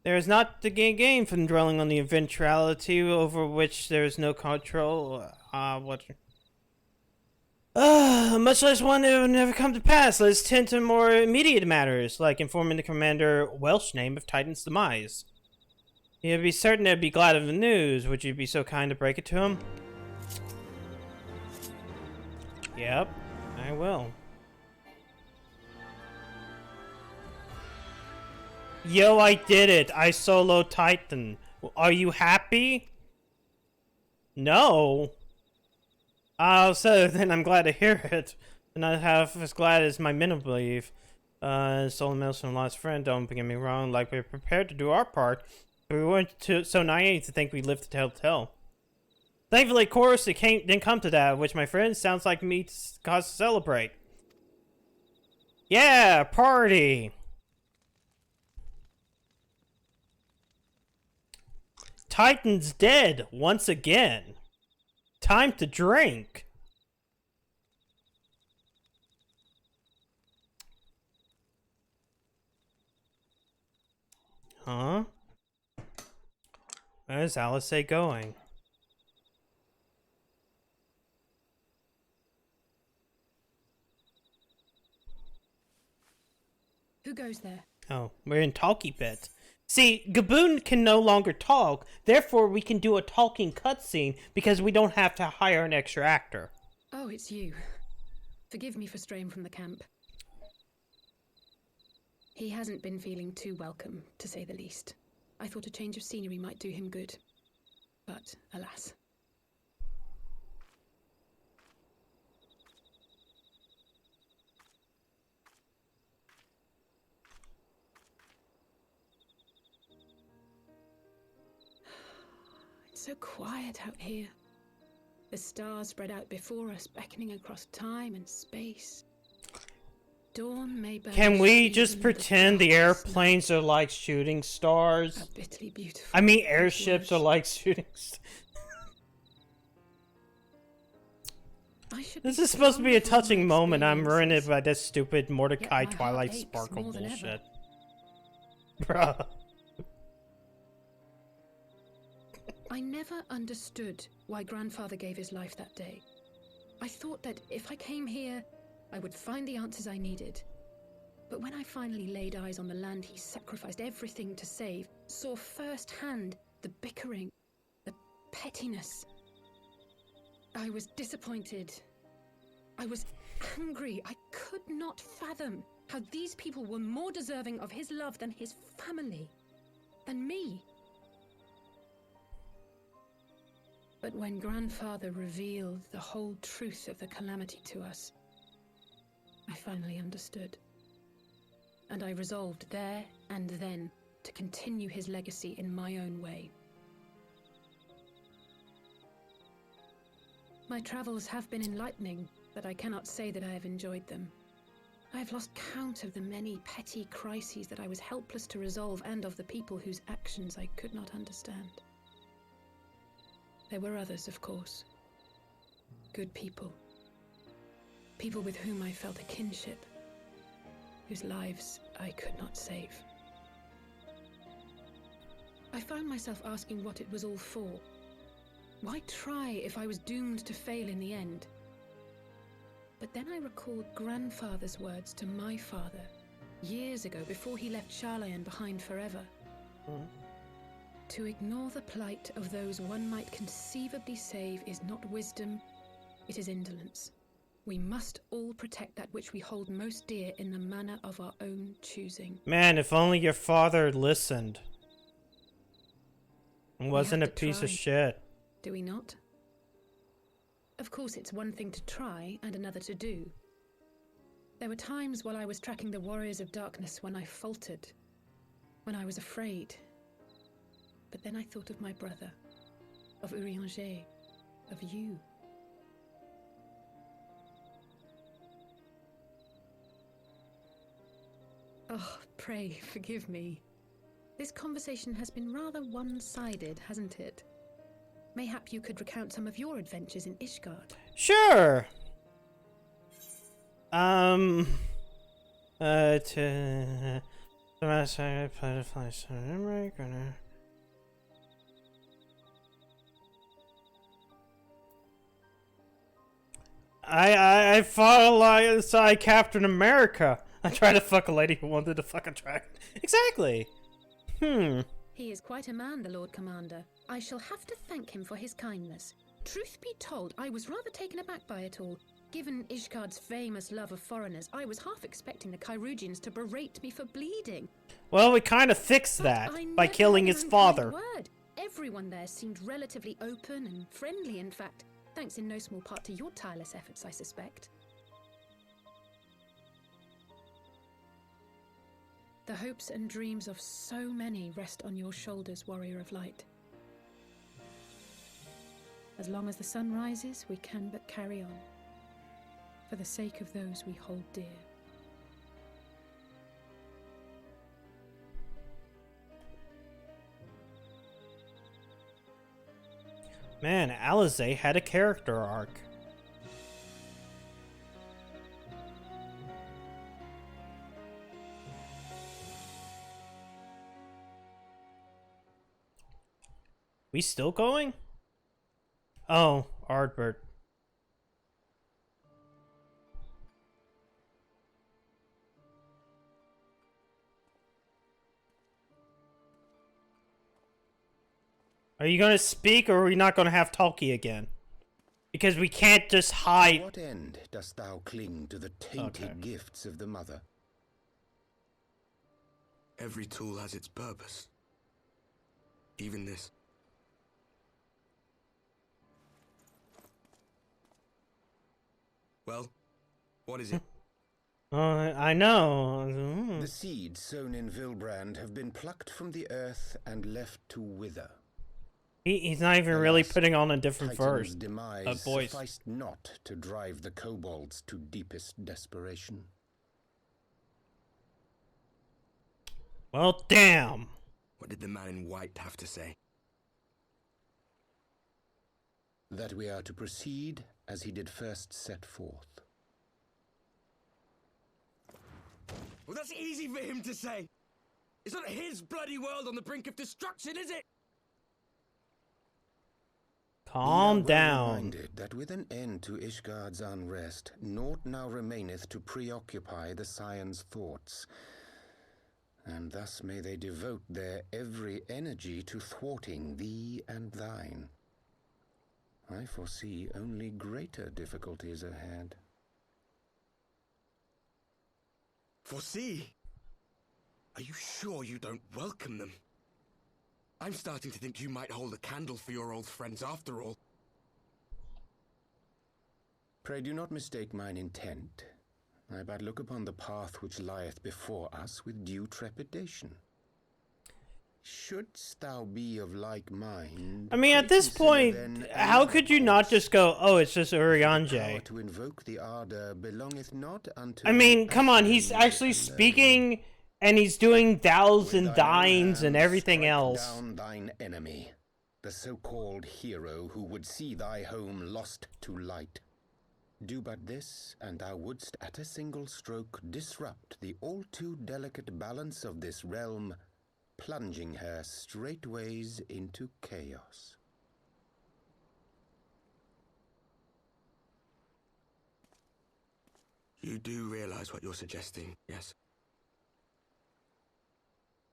There is not to gain from dwelling on the eventuality over which there is no control. Much less one that would never come to pass. Let's tend to more immediate matters, like informing the Commander Welsh name of Titan's demise. You'd be certain they'd be glad of the news. Would you be so kind to break it to him? Yep, I will. Yo, I did it! I solo Titan. Are you happy? No. So then I'm glad to hear it. Not half as glad as my men believe. Solo Milson lost friend, don't get me wrong. Like, we're prepared to do our part. But we weren't so naive to think we lived to tell the tale. Thankfully, of course, it didn't come to that, which, my friend, sounds like me cause to celebrate. Yeah, party! Titan's dead once again. Time to drink. Huh? Where's Alice going? Who goes there? Oh, we're in Talkie Pit. See, Gaboon can no longer talk, therefore we can do a talking cutscene because we don't have to hire an extra actor. Oh, it's you. Forgive me for straying from the camp. He hasn't been feeling too welcome, to say the least. I thought a change of scenery might do him good. But, alas. It's so quiet out here. The stars spread out before us, beckoning across time and space. Dawn may burn. Can we just pretend the airplanes are like shooting stars? How bitterly beautiful. I mean, airships are like shooting stars. This is supposed to be a touching moment. I'm ruined it by this stupid Mordecai Twilight Sparkle bullshit. Bruh. I never understood why Grandfather gave his life that day. I thought that if I came here, I would find the answers I needed. But when I finally laid eyes on the land he sacrificed everything to save, saw firsthand the bickering, the pettiness, I was disappointed. I was angry. I could not fathom how these people were more deserving of his love than his family, than me. But when Grandfather revealed the whole truth of the calamity to us, I finally understood. And I resolved there and then to continue his legacy in my own way. My travels have been enlightening, but I cannot say that I have enjoyed them. I have lost count of the many petty crises that I was helpless to resolve and of the people whose actions I could not understand. There were others, of course. Good people. People with whom I felt a kinship, whose lives I could not save. I found myself asking what it was all for. Why try if I was doomed to fail in the end? But then I recalled Grandfather's words to my father, years ago, before he left Charlayan behind forever. To ignore the plight of those one might conceivably save is not wisdom, it is indolence. We must all protect that which we hold most dear in the manner of our own choosing. Man, if only your father listened. And wasn't a piece of shit. Do we not? Of course, it's one thing to try and another to do. There were times while I was tracking the warriors of darkness when I faltered, when I was afraid. But then I thought of my brother, of Urianger, of you. Oh, pray forgive me. This conversation has been rather one-sided, hasn't it? Mayhap you could recount some of your adventures in Ishgard. Sure. I fought alongside Captain America. I tried to fuck a lady who wanted to fuck a dragon. Exactly. He is quite a man, the Lord Commander. I shall have to thank him for his kindness. Truth be told, I was rather taken aback by it all. Given Ishgard's famous love of foreigners, I was half expecting the Kyrugians to berate me for bleeding. Well, we kind of fixed that by killing his father. Word. Everyone there seemed relatively open and friendly, in fact, thanks in no small part to your tireless efforts, I suspect. The hopes and dreams of so many rest on your shoulders, Warrior of Light. As long as the sun rises, we can but carry on, for the sake of those we hold dear. Man, Alizé had a character arc. We still going? Oh, Ardbert. Are you gonna speak, or are we not gonna have talkie again? Because we can't just To hide. what end dost thou cling to the tainted gifts of the mother? Every tool has its purpose. Even this. Well, what is it? I know. The seeds sown in Vilbrand have been plucked from the earth and left to wither. He's not even really putting on a different Titan's voice. demise sufficed not to drive the kobolds to deepest desperation. Well, damn. What did the man in white have to say? That we are to proceed as he did first set forth. Well, that's easy for him to say. It's not his bloody world on the brink of destruction, is it? Calm We are well down. reminded that with an end to Ishgard's unrest, naught now remaineth to preoccupy the Scion's thoughts. And thus may they devote their every energy to thwarting thee and thine. I foresee only greater difficulties ahead. Foresee? Are you sure you don't welcome them? I'm starting to think you might hold a candle for your old friends after all. Pray do not mistake mine intent. I but look upon the path which lieth before us with due trepidation. Shouldst thou be of like mind... I mean, at this point, how could you not just go, oh, it's just Power Urianger? to invoke the ardor belongeth not unto... I mean, come on, he's actually speaking, and he's doing thous and thines and everything else. Down thine enemy, the so-called hero who would see thy home lost to light. Do but this, and thou wouldst at a single stroke disrupt the all-too delicate balance of this realm, plunging her straightways into chaos. You do realize what you're suggesting, yes?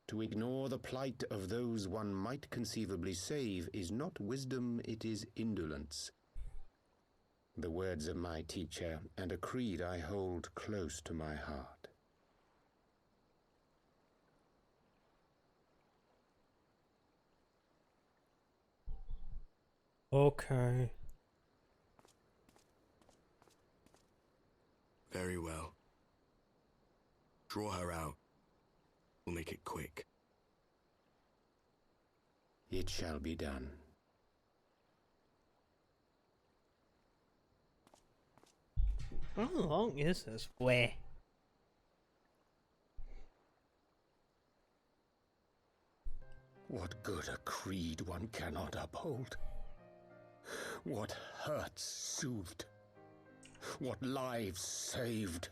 To ignore the plight of those one might conceivably save is not wisdom, it is indolence. The words of my teacher, and a creed I hold close to my heart. Okay. Very well. Draw her out. We'll make it quick. It shall be done. How long is this way? What good a creed one cannot uphold? What hurts soothed? What lives saved?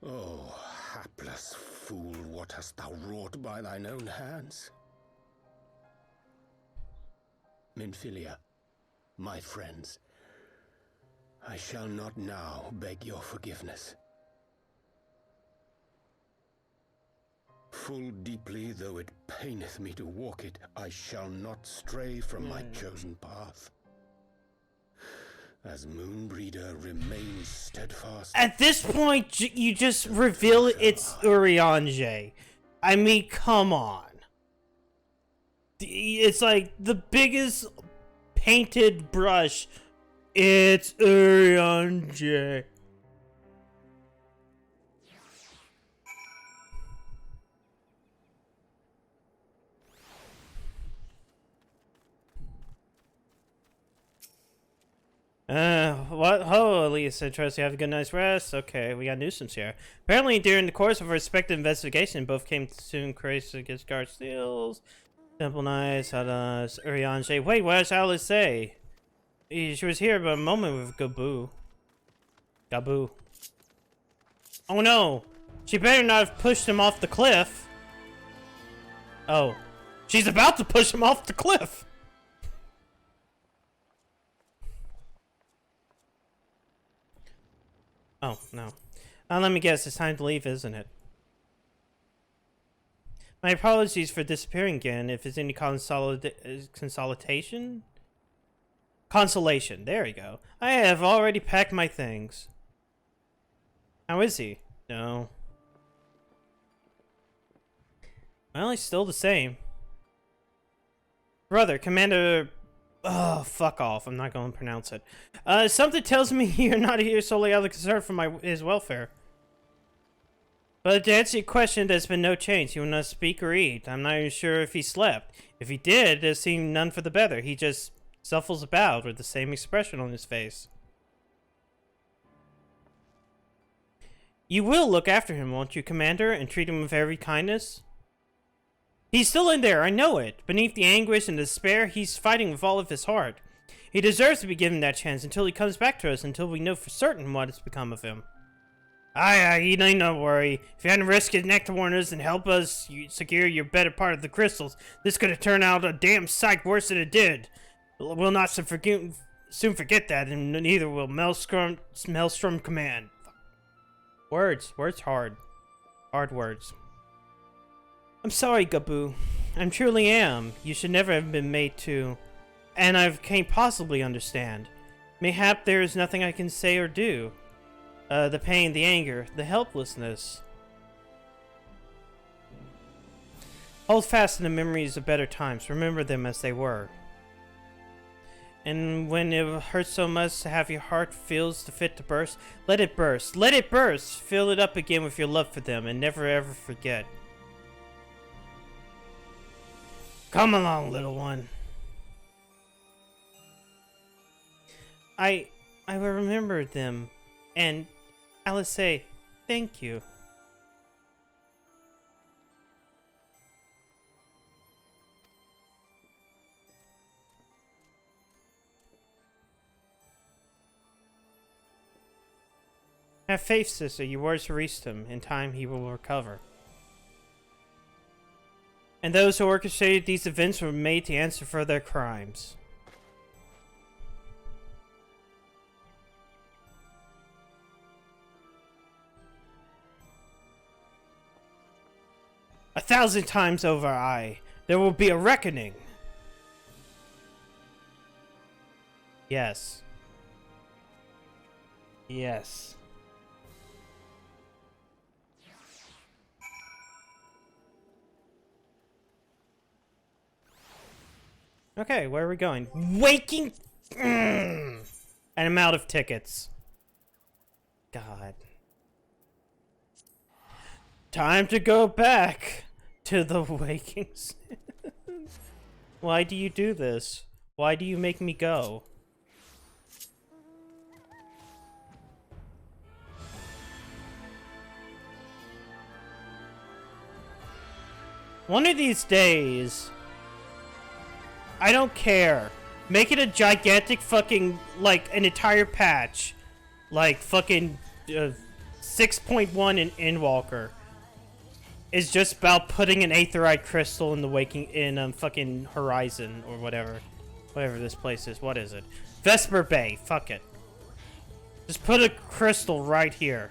Oh, hapless fool, what hast thou wrought by thine own hands? Minfilia, my friends, I shall not now beg your forgiveness. Full deeply though it paineth me to walk it, I shall not stray from my chosen path. As Moonbreeder remains steadfast. At this point, you just reveal it's Urianger. I mean, come on. It's like the biggest painted brush. It's Urianger. What? Oh, Elise, I trust you have a good night's rest. Okay, we got nuisance here. Apparently, during the course of our respective investigation, both came to soon crazy against guard steals. Temple Knights, how does Urianger? Wait, what does Alice say? She was here about a moment with Gaboo. Gaboo. Oh no! She better not have pushed him off the cliff. Oh. She's about to push him off the cliff! Oh, no. Let me guess, it's time to leave, isn't it? My apologies for disappearing again. If it's any consolidation? Consolation. There you go. I have already packed my things. How is he? No. Well, he's still the same. Brother, Commander... Oh, fuck off. I'm not going to pronounce it. Something tells me you're not here solely out of concern for his welfare. But to answer your question, there's been no change. He will not speak or eat. I'm not even sure if he slept. If he did, there seemed none for the better. He just shuffles about with the same expression on his face. You will look after him, won't you, Commander, and treat him with every kindness? He's still in there, I know it. Beneath the anguish and despair, he's fighting with all of his heart. He deserves to be given that chance until he comes back to us, until we know for certain what has become of him. Aye, you need not worry. If you hadn't risked his neck to warn us and help us secure your better part of the crystals, this could have turned out a damn sight worse than it did. We'll not soon forget that, and neither will Maelstrom Command. Words hard. Hard words. I'm sorry, Gabu. I truly am. You should never have been made to... And I can't possibly understand. Mayhap there is nothing I can say or do. The pain, the anger, the helplessness. Hold fast in the memories of better times. Remember them as they were. And when it hurts so much to have your heart feels fit to burst, let it burst. Let it burst! Fill it up again with your love for them and never ever forget. Come along, little one. I will remember them, and I'll say thank you. Have faith, sister. Your words reached him. In time, he will recover. And those who orchestrated these events were made to answer for their crimes. A thousand times over, there will be a reckoning. Yes. Yes. Okay, where are we going? Waking... And I'm out of tickets. God. Time to go back to the waking... Why do you do this? Why do you make me go? One of these days... I don't care. Make it a gigantic fucking, like, an entire patch. Like, fucking 6.1 in Endwalker. Is just about putting an aetherite crystal in the fucking Horizon, or whatever. Whatever this place is. What is it? Vesper Bay. Fuck it. Just put a crystal right here.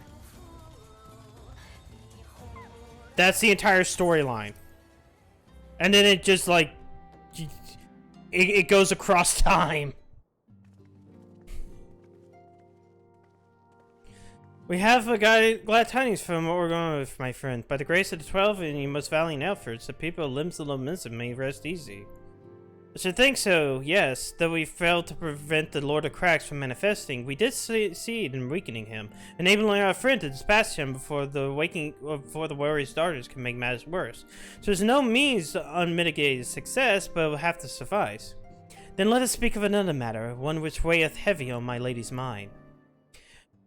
That's the entire storyline. And then it just, like... It goes across time. We have glad tidings from what we're going with, my friend. By the grace of the 12 and your most valiant efforts, the people of Limbs of Lominsa may rest easy. I should think so, yes. Though we failed to prevent the Lord of Cracks from manifesting, we did succeed in weakening him, enabling our friend to dispatch him before the warrior's daughters can make matters worse. So there's no means to unmitigated success, but it will have to suffice. Then let us speak of another matter, one which weigheth heavy on my lady's mind.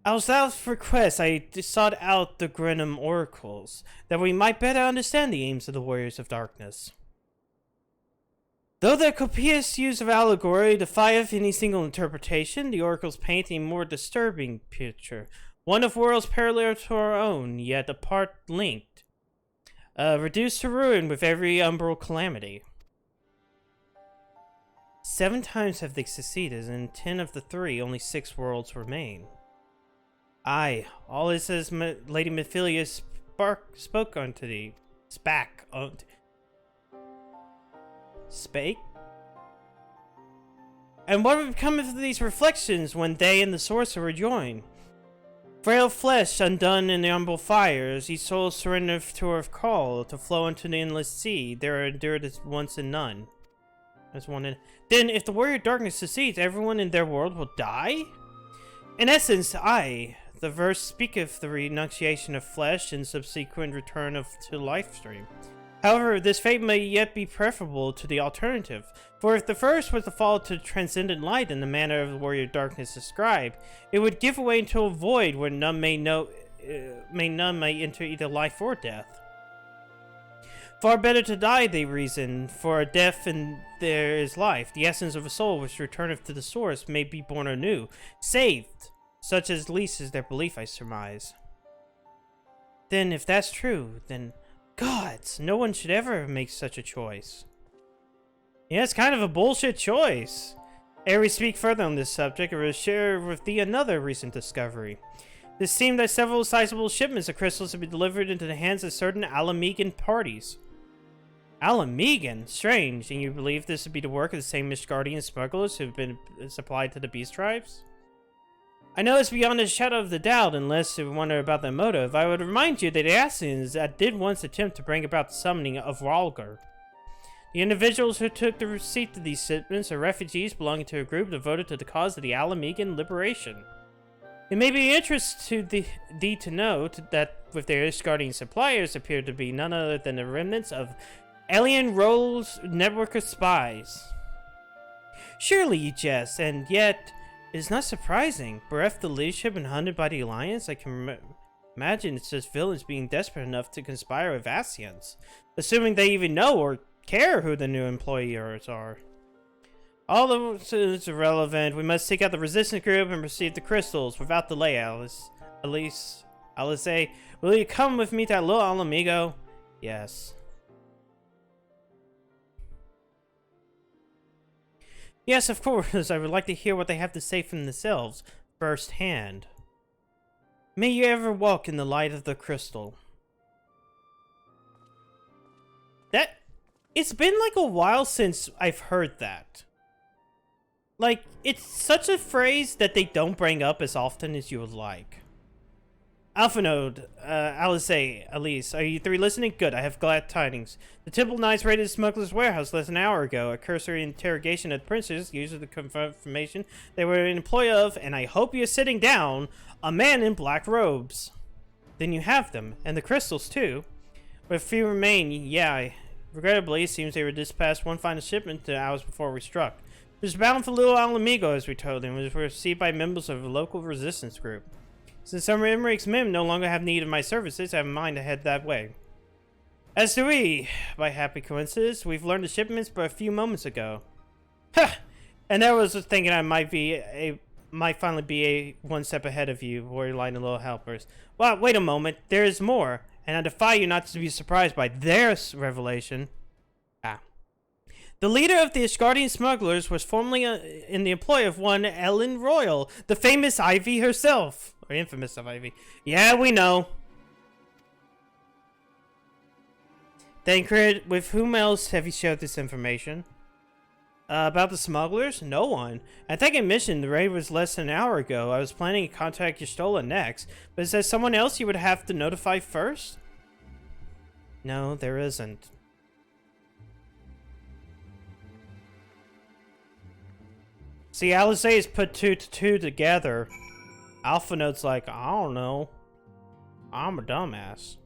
At Al's request, I sought out the Grenham oracles, that we might better understand the aims of the warriors of darkness. Though their copious use of allegory defieth any single interpretation, the oracles paint a more disturbing picture, one of worlds parallel to our own, yet apart linked, reduced to ruin with every umbral calamity. 7 times have they succeeded, and in 10 of the 3, only 6 worlds remain. Aye, all is as Lady Mephilia spoke unto thee. Spake? And what would become of these reflections when they and the sorcerer join? Frail flesh undone in the humble fires, each soul surrendered to her call to flow into the endless sea. There are endured as once and none. As one in. Then, if the warrior darkness succeeds, everyone in their world will die? In essence, the verse speaketh the renunciation of flesh and subsequent return to life stream. However, this fate may yet be preferable to the alternative, for if the first was to fall to transcendent light in the manner of the warrior darkness described, it would give way into a void where none may enter either life or death. Far better to die, they reason, for a death and there is life. The essence of a soul which returneth to the source may be born anew, saved, such as least is their belief, I surmise. Then, if that's true, then gods, no one should ever make such a choice. Yeah, it's kind of a bullshit choice. Ere we speak further on this subject, I will share with thee another recent discovery. It seemed that several sizable shipments of crystals have been delivered into the hands of certain Alamegan parties. Alamegan? Strange, and you believe this would be the work of the same Mishgardian smugglers who have been supplied to the beast tribes? I know it's beyond a shadow of the doubt, unless you wonder about their motive. I would remind you that the Assassins did once attempt to bring about the summoning of Ralgar. The individuals who took the receipt of these shipments are refugees belonging to a group devoted to the cause of the Alamegan liberation. It may be of interest to thee to note that with their Ishgardian suppliers appear to be none other than the remnants of Alien Roll's network of spies. Surely you jest, and yet it is not surprising. Bereft the leadership and hunted by the Alliance, I can imagine it's just villains being desperate enough to conspire with Ascians, assuming they even know or care who the new employers are. All this is irrelevant. We must seek out the resistance group and receive the crystals without delay, Alice. Alice, will you come with me to that little Alamigo? Yes. Yes, of course. I would like to hear what they have to say from themselves, firsthand. May you ever walk in the light of the crystal. It's been like a while since I've heard that. Like, it's such a phrase that they don't bring up as often as you would like. Alphanode, Alice, are you three listening? Good, I have glad tidings. The Temple Knights raided the smuggler's warehouse less than an hour ago. A cursory interrogation of the princes used the confirmation they were in employ of, and I hope you're sitting down, a man in black robes. Then you have them, and the crystals too. But few remain, regrettably, it seems they were dispatched one final shipment 2 hours before we struck. It was bound for Little Alamigo, as we told him, was received by members of a local resistance group. Since some of Emmerich's men no longer have need of my services, I have in mind to head that way. As do we. By happy coincidence, we've learned the shipments but a few moments ago. Ha! And I was thinking I might finally be one step ahead of you, warrior light and little helpers. Well, wait a moment. There is more, and I defy you not to be surprised by their revelation. The leader of the Ishgardian smugglers was formerly in the employ of one Ellen Royal, the famous Ivy herself. Or infamous of Ivy. Yeah, we know. Thancred, with whom else have you shared this information? About the smugglers? No one. I think I mentioned the raid was less than an hour ago. I was planning to contact Y'shtola next, but is there someone else you would have to notify first? No, there isn't. See, Alice has put 2 to 2 together. Alpha Note's like, I don't know. I'm a dumbass.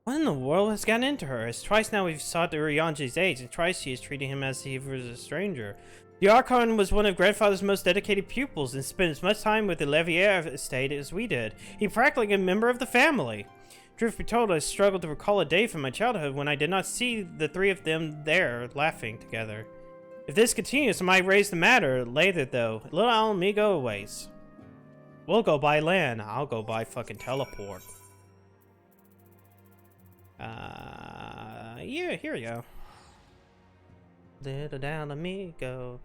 What in the world has gotten into her? It's twice now we've sought Urianji's aid, and twice she is treating him as if he was a stranger. The Archon was one of Grandfather's most dedicated pupils, and spent as much time with the Levier estate as we did. He practically a member of the family. Truth be told, I struggled to recall a day from my childhood when I did not see the 3 of them there, laughing together. If this continues, I might raise the matter later, though. Little Alamigo awaits. We'll go by land. I'll go by fucking teleport. Yeah, here we go. Little Alamigo.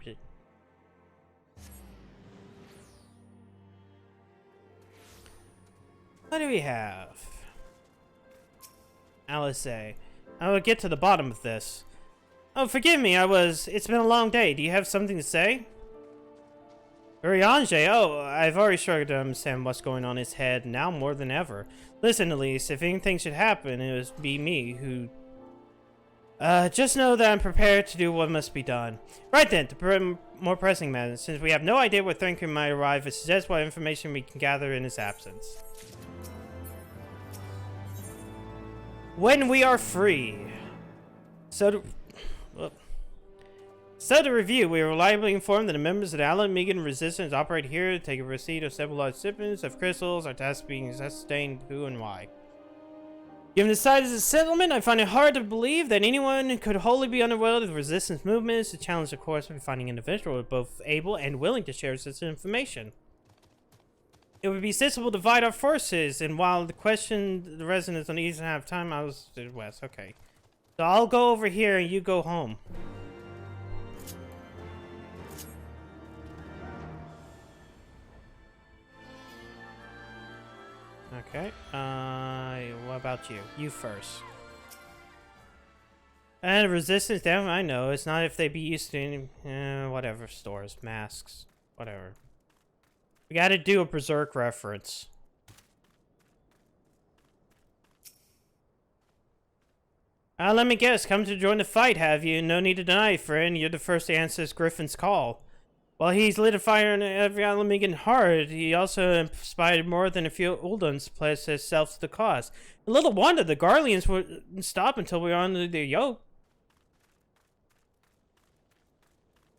What do we have? Alice, I will get to the bottom of this. Oh, forgive me, it's been a long day. Do you have something to say? Urianger, oh, I've already struggled to understand what's going on in his head now more than ever. Listen, Elise, if anything should happen, it would be me who... just know that I'm prepared to do what must be done. Right then, to more pressing matters, since we have no idea what Thrinker might arrive, it suggests what information we can gather in his absence. When we are free. So to review, we are reliably informed that the members of the Alamegan Resistance operate here to take a receipt of several large shipments of crystals. Our task being sustained who and why. Given the size of the settlement, I find it hard to believe that anyone could wholly be unaware of the resistance movements. The challenge, of course, would be finding individuals both able and willing to share such information. It would be sensible to divide our forces, and while the residents on the eastern half time, I was to the west. Okay. So I'll go over here and you go home. Okay, what about you? You first. And resistance, damn, I know. It's not if they be used to any, whatever, stores, masks, whatever. We gotta do a Berserk reference. Let me guess, come to join the fight, have you? No need to deny, friend. You're the first to answer Griffin's call. While he's lit a fire in every Alamegan heart, he also inspired more than a few Uldans pledged themselves to the cause. Little wonder the Garleans wouldn't stop until we were under their yoke.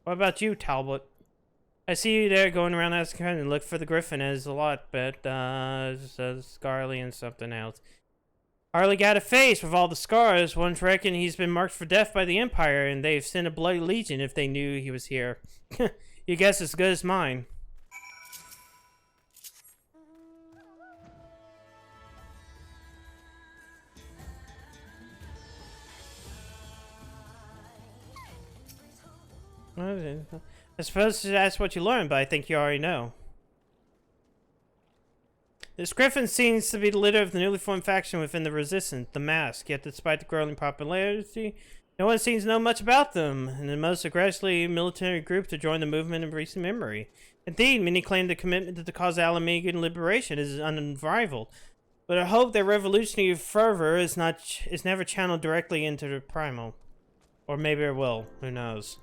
What about you, Talbot? I see you there going around asking and look for the Griffin as a lot, but says Garlean something else. Hardly got a face with all the scars. One's reckon he's been marked for death by the Empire, and they've sent a bloody legion if they knew he was here. Your guess is as good as mine. I suppose that's what you learned, but I think you already know. This Griffin seems to be the leader of the newly formed faction within the Resistance, the Mask, yet despite the growing popularity, no one seems to know much about them, and the most aggressively military group to join the movement in recent memory. Indeed, many claim the commitment to the cause of Alamegan liberation is unrivaled, but I hope their revolutionary fervor is never channeled directly into the primal. Or maybe it will, who knows.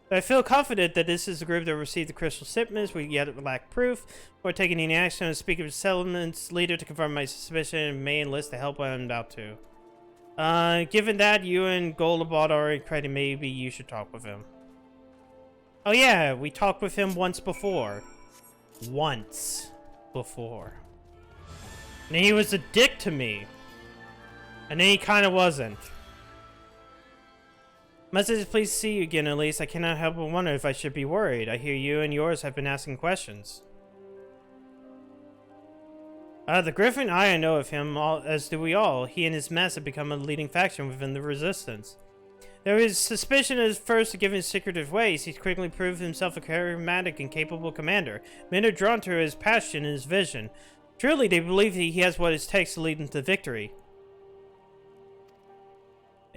But I feel confident that this is the group that received the crystal shipments. We yet lack proof, or taking any action on speaking of the settlement's leader to confirm my suspicion and may enlist the help I'm about to. Given that you and Golabot already credited, maybe you should talk with him. Oh yeah, we talked with him once before. Once before. And he was a dick to me. And then he kind of wasn't. Must I please see you again, Elise. I cannot help but wonder if I should be worried. I hear you and yours have been asking questions. The Griffin, I know of him, as do we all. He and his mess have become a leading faction within the Resistance. There is suspicion at first to give his secretive ways. He's quickly proved himself a charismatic and capable commander. Men are drawn to his passion and his vision. Truly, they believe that he has what it takes to lead them to victory.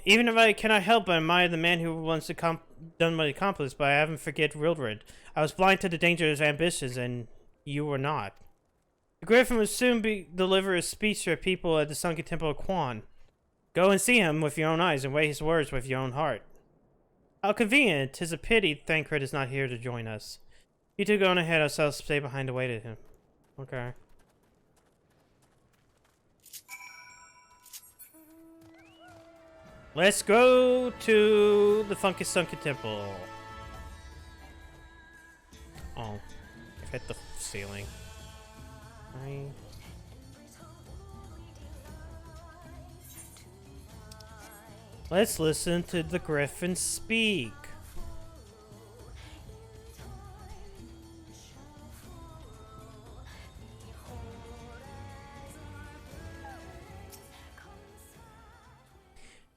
Even if I cannot help but admire the man who once done what he accomplished, but I haven't forget Wildred. I was blind to the danger of his ambitions, and you were not. The Griffin will soon deliver a speech to a people at the sunken temple of Quan. Go and see him with your own eyes and weigh his words with your own heart. How convenient. 'Tis a pity Thancred is not here to join us. You two go on ahead, I'll stay behind to wait at him. Okay. Let's go to the Funky Sunken Temple. Oh, I've hit the ceiling. Let's listen to the Griffin speak.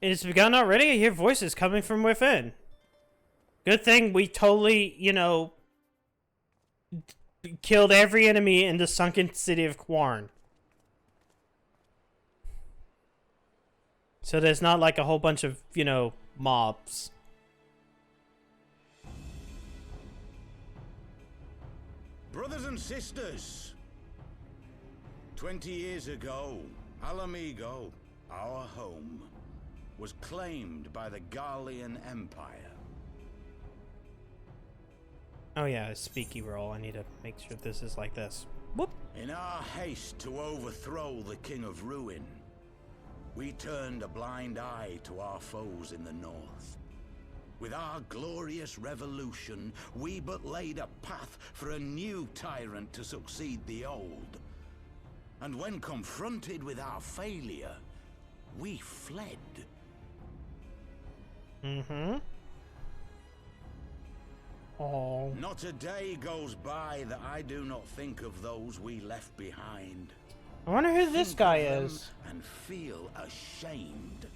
It has begun already? I hear voices coming from within. Good thing we totally, you know, killed every enemy in the sunken city of Quarn. So there's not like a whole bunch of, you know, mobs. Brothers and sisters, 20 years ago, Alamigo, our home, was claimed by the Garlean Empire. Oh yeah, a speaky roll. I need to make sure this is like this. Whoop. In our haste to overthrow the King of Ruin, we turned a blind eye to our foes in the north. With our glorious revolution, we but laid a path for a new tyrant to succeed the old. And when confronted with our failure, we fled. Mm-hmm. Oh. Not a day goes by that I do not think of those we left behind. I wonder who this guy is. And feel ashamed.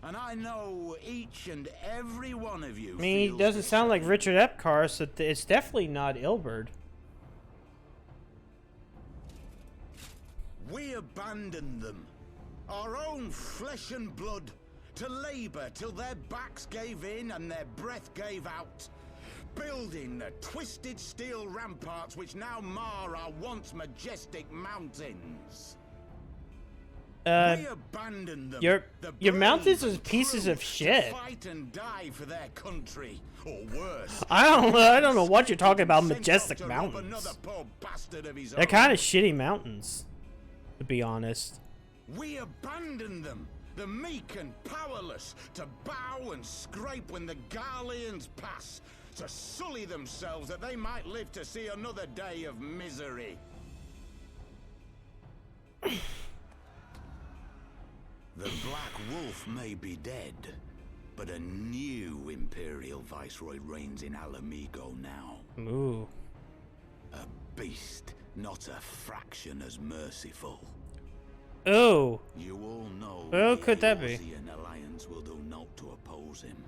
And I know each and every one of you. I mean, he doesn't sound like Richard Epcar, so it's definitely not Ilberd. We abandoned them, our own flesh and blood, to labor till their backs gave in and their breath gave out. Building the twisted steel ramparts which now mar our once majestic mountains. We abandoned them. Your mountains are pieces of shit. Fight and die for their country, or worse. I don't know what you're talking about. Majestic mountains. They're kind of shitty mountains, to be honest. We abandoned them, the meek and powerless, to bow and scrape when the Garleans pass, to sully themselves that they might live to see another day of misery. The Black Wolf may be dead, but a new Imperial Viceroy reigns in Alamigo now. Ooh. A beast, not a fraction as merciful. Oh. You all know who could that be? The Alliance will do naught to oppose him.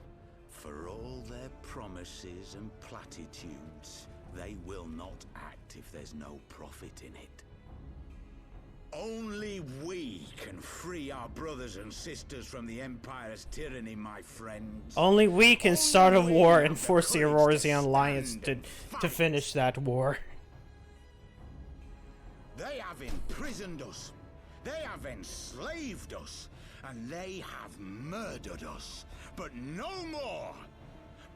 For all their promises and platitudes, they will not act if there's no profit in it. Only we can free our brothers and sisters from the Empire's tyranny, my friends. Only we can start a war and force the Eorzean Alliance to finish that war. They have imprisoned us. They have enslaved us. And they have murdered us. But no more!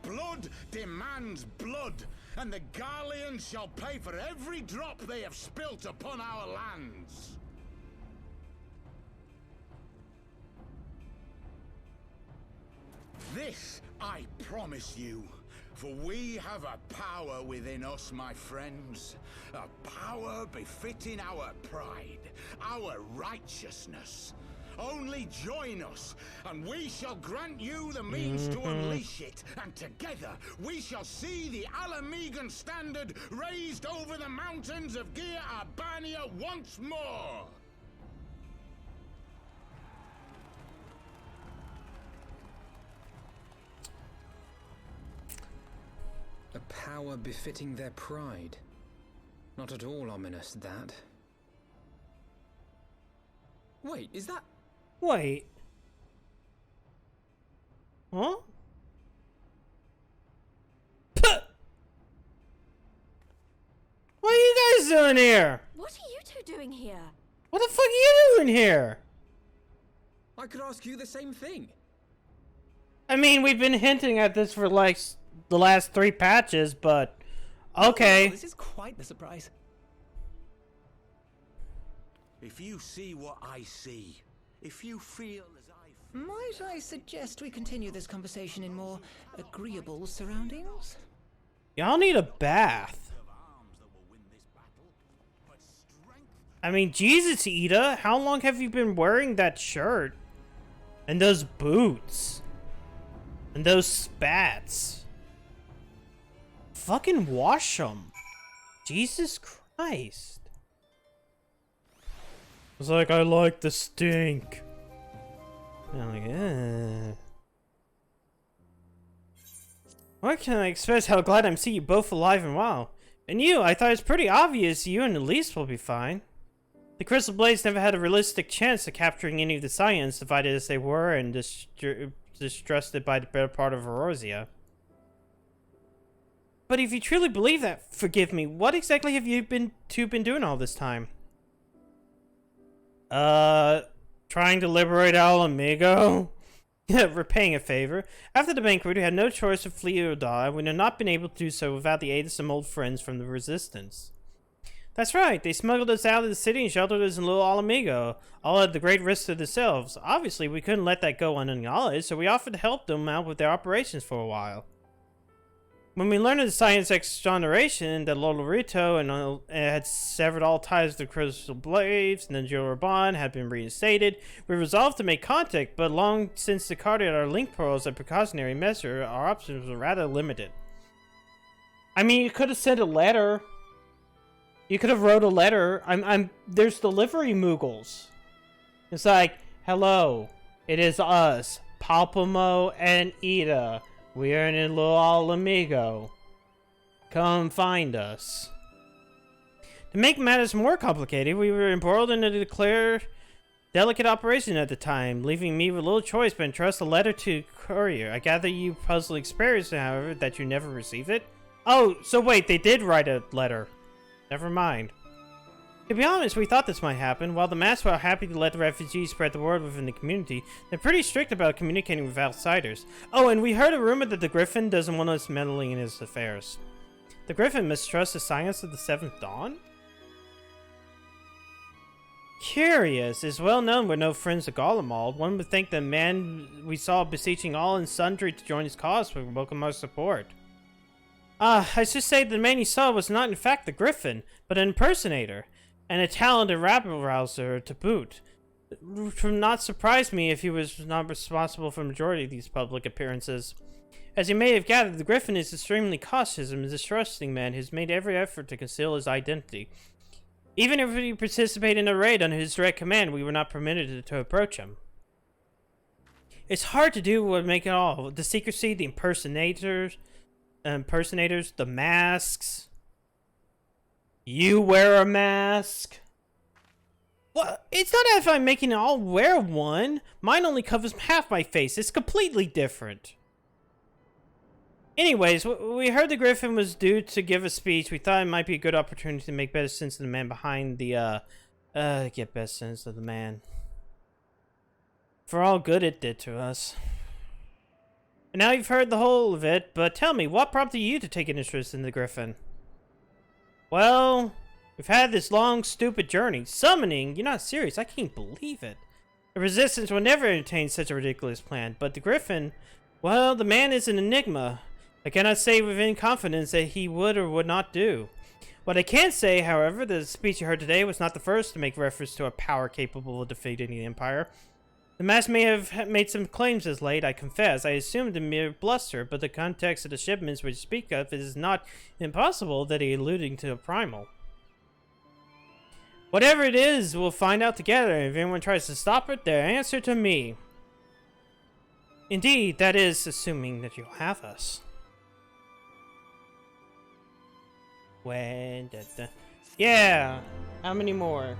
Blood demands blood, and the Garleans shall pay for every drop they have spilt upon our lands. This I promise you, for we have a power within us, my friends. A power befitting our pride, our righteousness. Only join us, and we shall grant you the means to unleash it, and together we shall see the Alamigan standard raised over the mountains of Gia Arbania once more! A power befitting their pride. Not at all ominous, that. Wait, is that... Wait. Huh? Puh! What are you guys doing here? What are you two doing here? What the fuck are you doing here? I could ask you the same thing. I mean, we've been hinting at this for like the last 3 patches, but okay. Oh, this is quite the surprise. If you see what I see, if you feel as I feel... Might I suggest we continue this conversation in more agreeable surroundings? Y'all need a bath. I mean, Jesus, Ida, how long have you been wearing that shirt? And those boots? And those spats? Fucking wash them. Jesus Christ. It's like, I like the stink. And I'm like, What can I express how glad I'm seeing you both alive and well? And you, I thought it's pretty obvious you and Elise will be fine. The Crystal Blades never had a realistic chance of capturing any of the Scions, divided as they were and distrusted by the better part of Eorzea. But if you truly believe that, forgive me, what exactly have you been doing all this time? Trying to liberate Al Amigo? Repaying a favor. After the banquet, we had no choice to flee or die. We have not been able to do so without the aid of some old friends from the Resistance. That's right, they smuggled us out of the city and sheltered us in Little Al Amigo, all at the great risk to themselves. Obviously, we couldn't let that go unacknowledged, so we offered to help them out with their operations for a while. When we learned of the science exoneration that Lolorito and had severed all ties with the Crystal Blades and the Joraban had been reinstated, we resolved to make contact, but long since discarded our link pearls as a precautionary measure, our options were rather limited. I mean, you could have sent a letter. You could have wrote a letter. There's delivery Moogles. It's like, hello, it is us, Palpamo and Ida. We are in Little Al Amigo. Come find us. To make matters more complicated, we were embroiled in a declared delicate operation at the time, leaving me with little choice but entrust a letter to courier. I gather you puzzled experience, however, that you never received it? Oh, so wait, they did write a letter. Never mind. To be honest, we thought this might happen. While the Mass were happy to let the refugees spread the word within the community, they're pretty strict about communicating with outsiders. Oh, and we heard a rumor that the Griffin doesn't want us meddling in his affairs. The Griffin mistrusts the science of the Seventh Dawn? Curious. It's well known we're no friends of Golemald. One would think the man we saw beseeching all and sundry to join his cause would welcome our support. I should say the man you saw was not in fact the Griffin, but an impersonator. And a talented rabble-rouser to boot. It would not surprise me if he was not responsible for the majority of these public appearances. As you may have gathered, the Griffin is extremely cautious and distrusting man who's made every effort to conceal his identity. Even if we participated in a raid under his direct command, we were not permitted to approach him. It's hard to do what make it all. The secrecy, the impersonators, the masks. You wear a mask? Well, it's not as if I'm making it all wear one. Mine only covers half my face. It's completely different. Anyways, we heard the Griffin was due to give a speech. We thought it might be a good opportunity to make better sense of the man behind the, get better sense of the man. For all good it did to us. And now you've heard the whole of it, but tell me, what prompted you to take an interest in the Griffin? Well, we've had this long, stupid journey. Summoning? You're not serious. I can't believe it. The Resistance will never entertain such a ridiculous plan, but the Griffin, well, the man is an enigma. I cannot say with any confidence that he would or would not do. What I can say, however, the speech you heard today was not the first to make reference to a power capable of defeating the Empire. The Mass may have made some claims as late, I confess. I assumed a mere bluster, but the context of the shipments which speak of it is not impossible that he alluding to a primal. Whatever it is, we'll find out together. If anyone tries to stop it, their answer to me. Indeed, that is assuming that you'll have us. Yeah, how many more?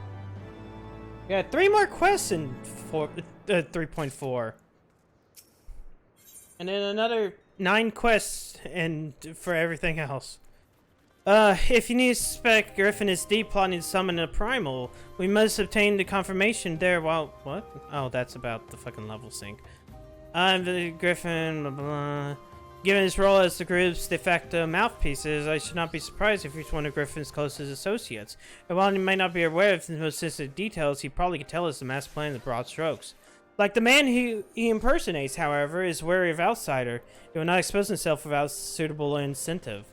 Yeah, 3 more quests in 3.4. And then another 9 quests and for everything else. If you need to suspect Griffin is deep plotting to summon a primal, we must obtain the confirmation there while... What? Oh, that's about the fucking level sync. The Griffin, blah, blah. Given his role as the group's de facto mouthpieces, I should not be surprised if he's one of Griffin's closest associates. And while he might not be aware of the most sensitive details, he probably could tell us the master plan in the broad strokes. Like the man he impersonates, however, is wary of outsider. He will not expose himself without suitable incentive.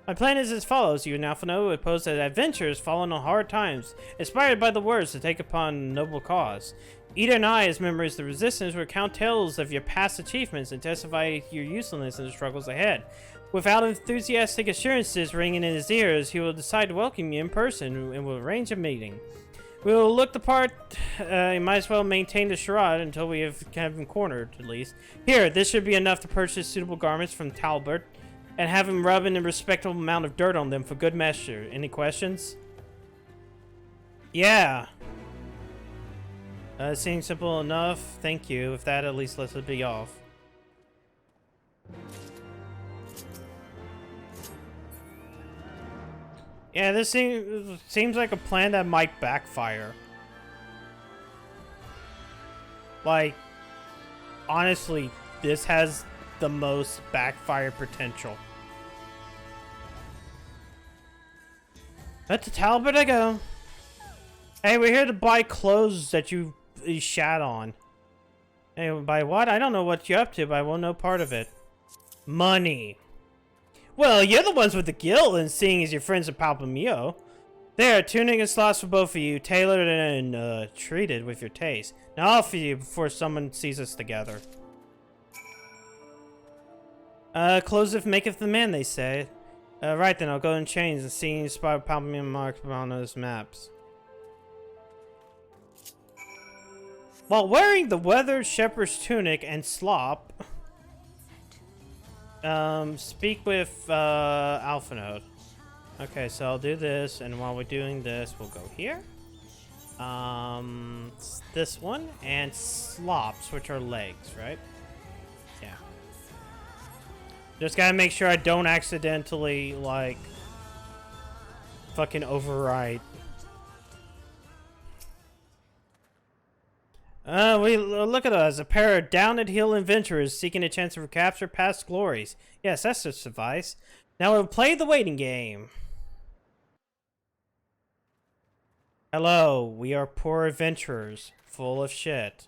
My plan is as follows. You and Alphino would pose that adventurers fallen on hard times, inspired by the words to take upon a noble cause. Ida and I, as members of the Resistance, will recount tales of your past achievements and testify your usefulness in the struggles ahead. Without enthusiastic assurances ringing in his ears, he will decide to welcome you in person and will arrange a meeting. We will look the part. You might as well maintain the charade until we have him cornered, at least. Here, this should be enough to purchase suitable garments from Talbot and have him rubbing a respectable amount of dirt on them for good measure. Any questions? Yeah. Seems simple enough. Thank you. If that at least lets it be off. Yeah, this seems like a plan that might backfire. Like, honestly, this has the most backfire potential. That's a Talbot I go. Hey, we're here to buy clothes that you shat on. Hey, buy what? I don't know what you're up to, but I won't know part of it. Money. Well, you're the ones with the guild, and seeing as your friends are Palpamio. There, tuning and slots for both of you, tailored and treated with your taste. Now I'll offer you before someone sees us together. Closeth maketh the man, they say. Right then, I'll go and change and see any spot Palpamio marks on those maps. While wearing the weathered shepherd's tunic and slop, speak with Alphanode. Okay, so I'll do this, and while we're doing this, we'll go here. This one, and slops, which are legs, right? Yeah. Just gotta make sure I don't accidentally, like, fucking override. Look at us, a pair of down-at-heel adventurers seeking a chance to recapture past glories. Yes, that's just suffice. Now we'll play the waiting game. Hello, we are poor adventurers, full of shit.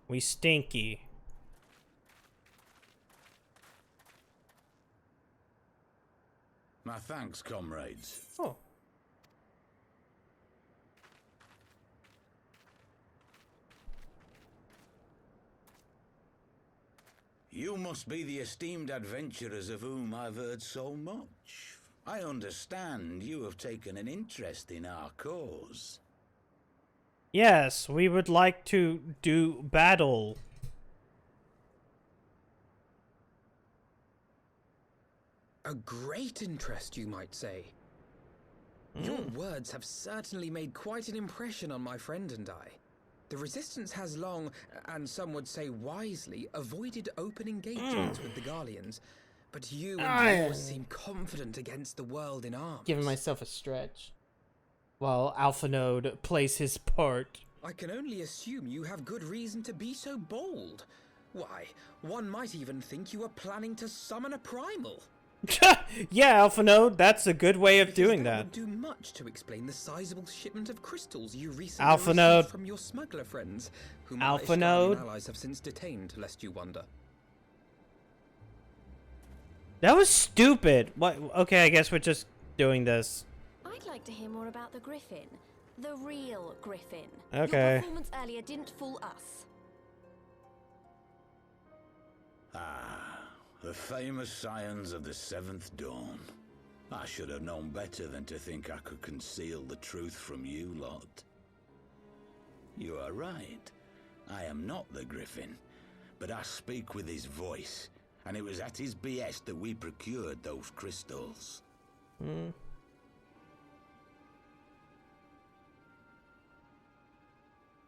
We stinky. My thanks, comrades. Oh. You must be the esteemed adventurers of whom I've heard so much. I understand you have taken an interest in our cause. Yes, we would like to do battle. A great interest, you might say. Your words have certainly made quite an impression on my friend and I. The Resistance has long, and some would say wisely, avoided open engagements with the Garleans, but you and yours seem confident against the world in arms. Giving myself a stretch. While Alphanode plays his part. I can only assume you have good reason to be so bold. Why, one might even think you are planning to summon a primal. Yeah, Alphanode, that's a good way of doing that. Would do much to explain the sizable shipment of crystals you recently Alphanode received from your smuggler friends, whom our Alphanode allies have since detained, lest you wonder. That was stupid. What? Okay, I guess we're just doing this. I'd like to hear more about the Griffin. The real Griffin. Okay. Your performance earlier didn't fool us. The famous scions of the Seventh Dawn. I should have known better than to think I could conceal the truth from you lot. You are right. I am not the Griffin, but I speak with his voice, and it was at his behest that we procured those crystals.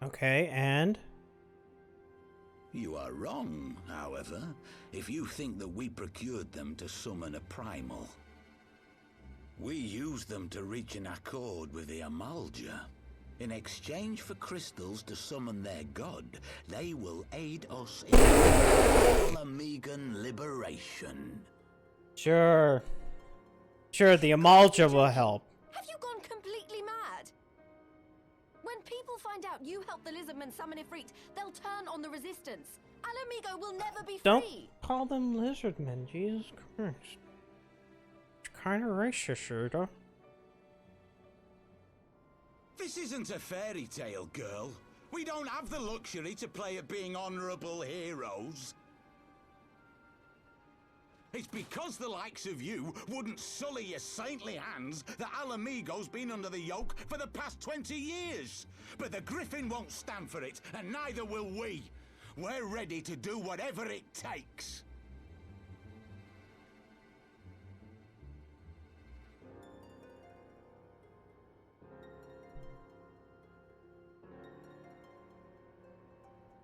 Okay, and? You are wrong, however, if you think that we procured them to summon a primal. We used them to reach an accord with the Amalja. In exchange for crystals to summon their god, they will aid us in Alamegan liberation. Sure. Sure, the Amalja will help. Have you gone completely mad? When people find out you helped the Lizardmen summon Ifrit, they'll turn on the Resistance. Alamigo will never be Don't free. call them Lizardmen, Jesus Christ. It's kind of racist, Shooter. This isn't a fairy tale, girl. We don't have the luxury to play at being honorable heroes. It's because the likes of you wouldn't sully your saintly hands that Alamigo's been under the yoke for the past 20 years. But the Griffin won't stand for it, and neither will we. We're ready to do whatever it takes.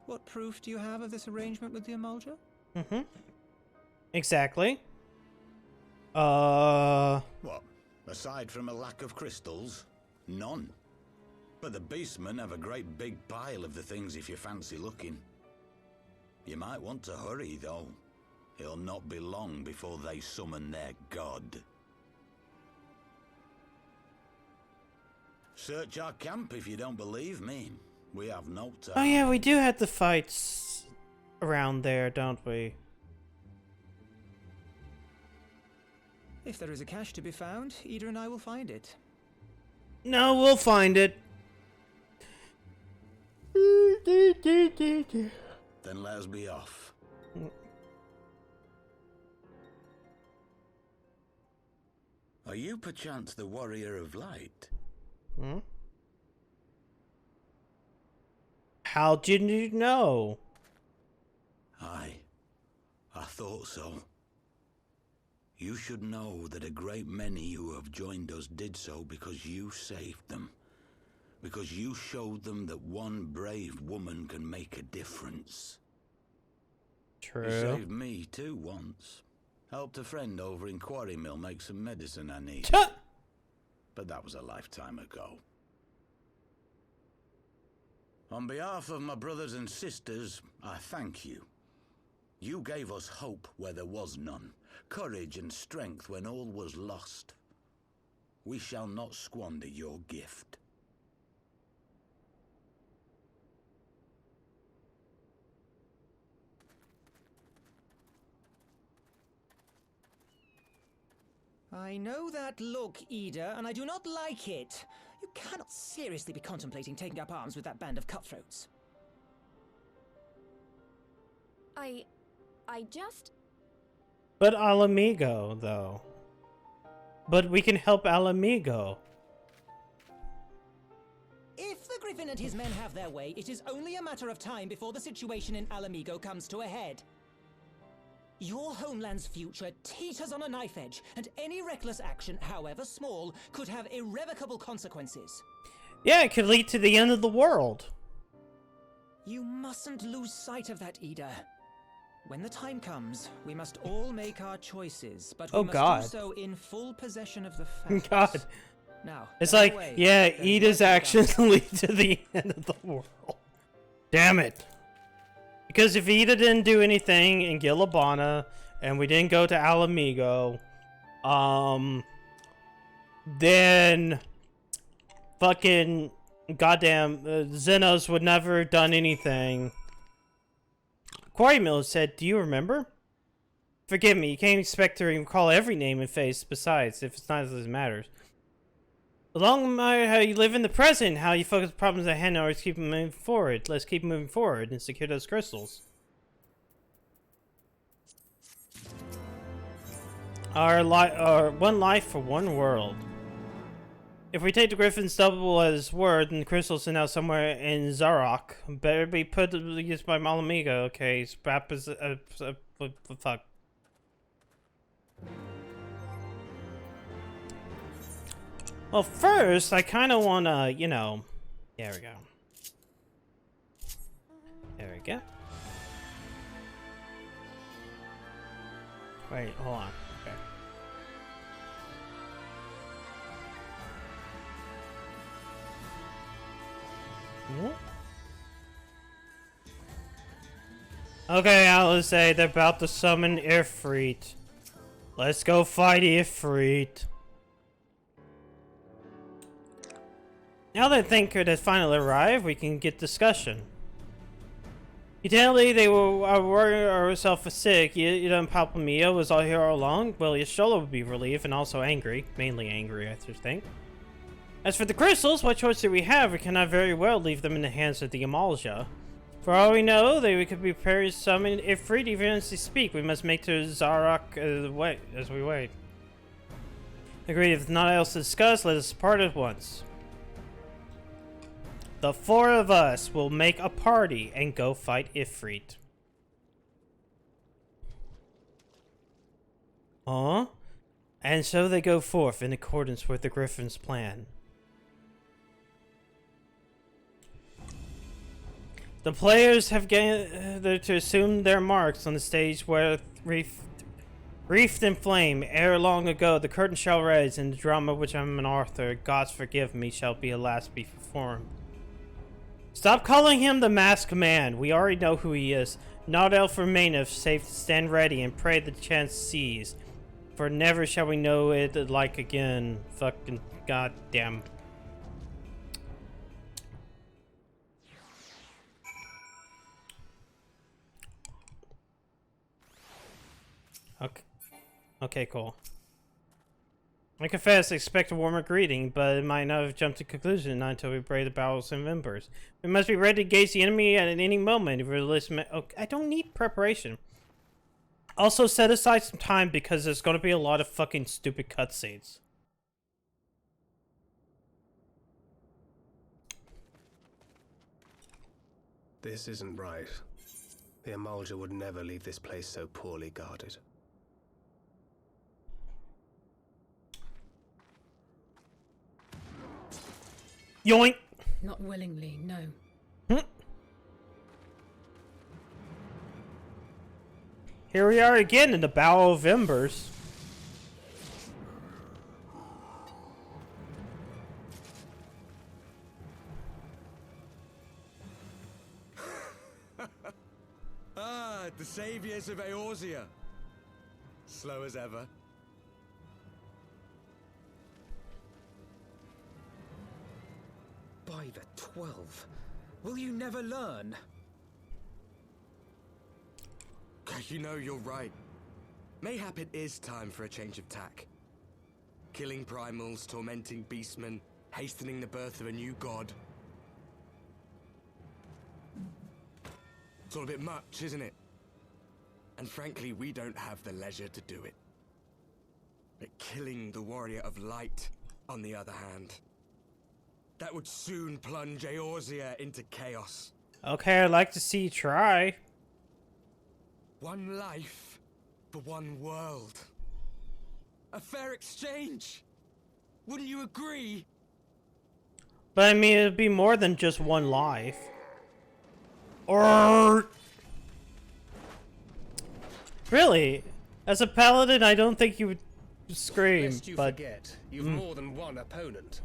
What proof do you have of this arrangement with the Amalja? Exactly. What? Aside from a lack of crystals, none. But the beastmen have a great big pile of the things if you fancy looking. You might want to hurry, though. It'll not be long before they summon their god. Search our camp if you don't believe me. We have no time. Oh yeah, we do have the fights around there, don't we? If there is a cache to be found, Ida and I will find it. No, we'll find it. Then let us be off. Are you perchance the Warrior of Light? Hmm? How did you know? I thought so. You should know that a great many who have joined us did so because you saved them. Because you showed them that one brave woman can make a difference. True. You saved me too once. Helped a friend over in Quarry Mill make some medicine I need. But that was a lifetime ago. On behalf of my brothers and sisters, I thank you. You gave us hope where there was none, courage and strength when all was lost. We shall not squander your gift. I know that look, Ida, and I do not like it. You cannot seriously be contemplating taking up arms with that band of cutthroats. I just... But Alamigo, though. But we can help Alamigo. If the Griffin and his men have their way, it is only a matter of time before the situation in Alamigo comes to a head. Your homeland's future teeters on a knife edge, and any reckless action, however small, could have irrevocable consequences. Yeah, it could lead to the end of the world. You mustn't lose sight of that, Ida. When the time comes, we must all make our choices, but we must do so in full possession of the facts. God. Now, it's like, yeah, Ida's actions lead to the end of the world. Damn it. Because if Ida didn't do anything in Gilabana, and we didn't go to Alamigo, then fucking goddamn Xenos would never have done anything. Quarry Mill said, do you remember? Forgive me, you can't expect to recall every name and face, besides, if it's not as it matters. Along with how you live in the present, how you focus on problems at hand, always keep moving forward. Let's keep moving forward and secure those crystals. Our one life for one world. If we take the Griffin's double as his word, then the crystals are now somewhere in Zarok. Better be put to use by Malamiga. Okay, Spap is fuck. Well, first, I kind of want to, you know... There we go. There we go. Wait, hold on. Okay. Okay, Alisaie, they're about to summon Ifrit. Let's go fight Ifrit. Now that Thinker has finally arrived, we can get discussion. You tell me they were worried herself sick. You done Palpamia was all here all along? Well, Yashola would be relieved and also angry. Mainly angry, I should think. As for the crystals, what choice do we have? We cannot very well leave them in the hands of the Amalja. For all we know, they could be prepared to summon Ifrit even as they speak. We must make to Zarok as we wait. Agreed, if not else to discuss, let us part at once. The four of us will make a party and go fight Ifrit. Huh? And so they go forth in accordance with the Griffin's plan. The players have gathered to assume their marks on the stage where Wreathed in flame, ere long ago the curtain shall rise, and the drama which I'm an author, God's forgive me, shall be alas be performed. Stop calling him the masked man. We already know who he is. Not elf remaineth, save to stand ready and pray the chance seize. For never shall we know it like again. Fucking goddamn. Okay. Okay, cool. I confess, I expect a warmer greeting, but it might not have jumped to conclusion not until we brave the battles and embers. We must be ready to engage the enemy at any moment. If we're listening, okay, I don't need preparation. Also, set aside some time because there's going to be a lot of fucking stupid cutscenes. This isn't right. The Emulger would never leave this place so poorly guarded. Yoink! Not willingly, no. Here we are again in the Battle of Embers. The saviors of Eorzea. Slow as ever. By the 12, will you never learn? You know, you're right. Mayhap it is time for a change of tack. Killing primals, tormenting beastmen, hastening the birth of a new god. It's all a bit much, isn't it? And frankly, we don't have the leisure to do it. But killing the Warrior of Light, on the other hand, that would soon plunge Eorzea into chaos. Okay, I'd like to see you try. One life for one world. A fair exchange. Wouldn't you agree? But I mean, it'd be more than just one life. Or really, as a paladin, I don't think you would scream. Lest you but forget, you've more than one opponent.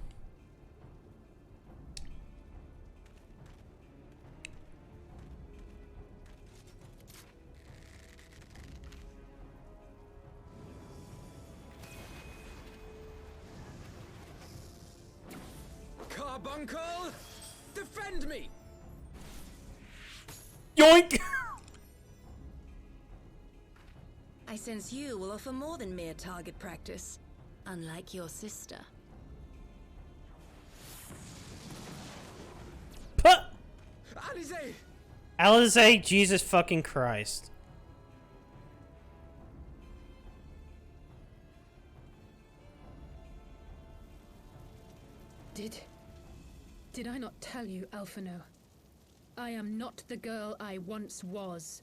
Carbuncle, defend me! Yoink! I sense you will offer more than mere target practice, unlike your sister. Puh! Alize! Alize, Jesus fucking Christ. Did I not tell you, Alphino? I am not the girl I once was.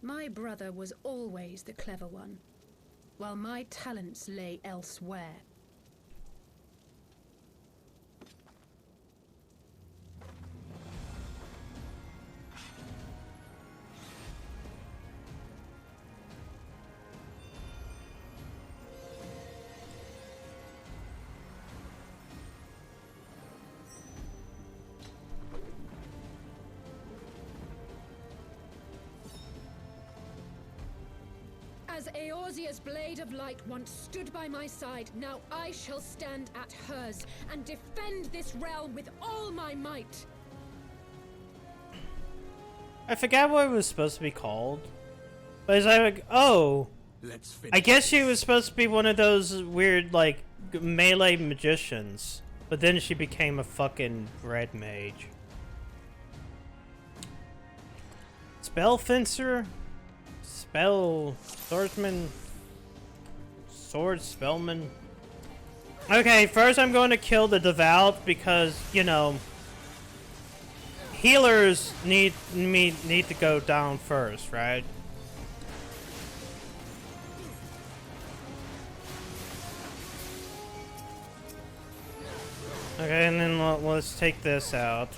My brother was always the clever one, while my talents lay elsewhere. As Eorzea's blade of light once stood by my side, now I shall stand at hers and defend this realm with all my might. I forgot what it was supposed to be called. But as I like, oh, I guess she was supposed to be one of those weird, like, melee magicians. But then she became a fucking red mage. Spell fencer? Spell swordsman? Sword spellman? Okay, first I'm going to kill the devout because, you know, healers need to go down first, right? Okay, and then let's take this out.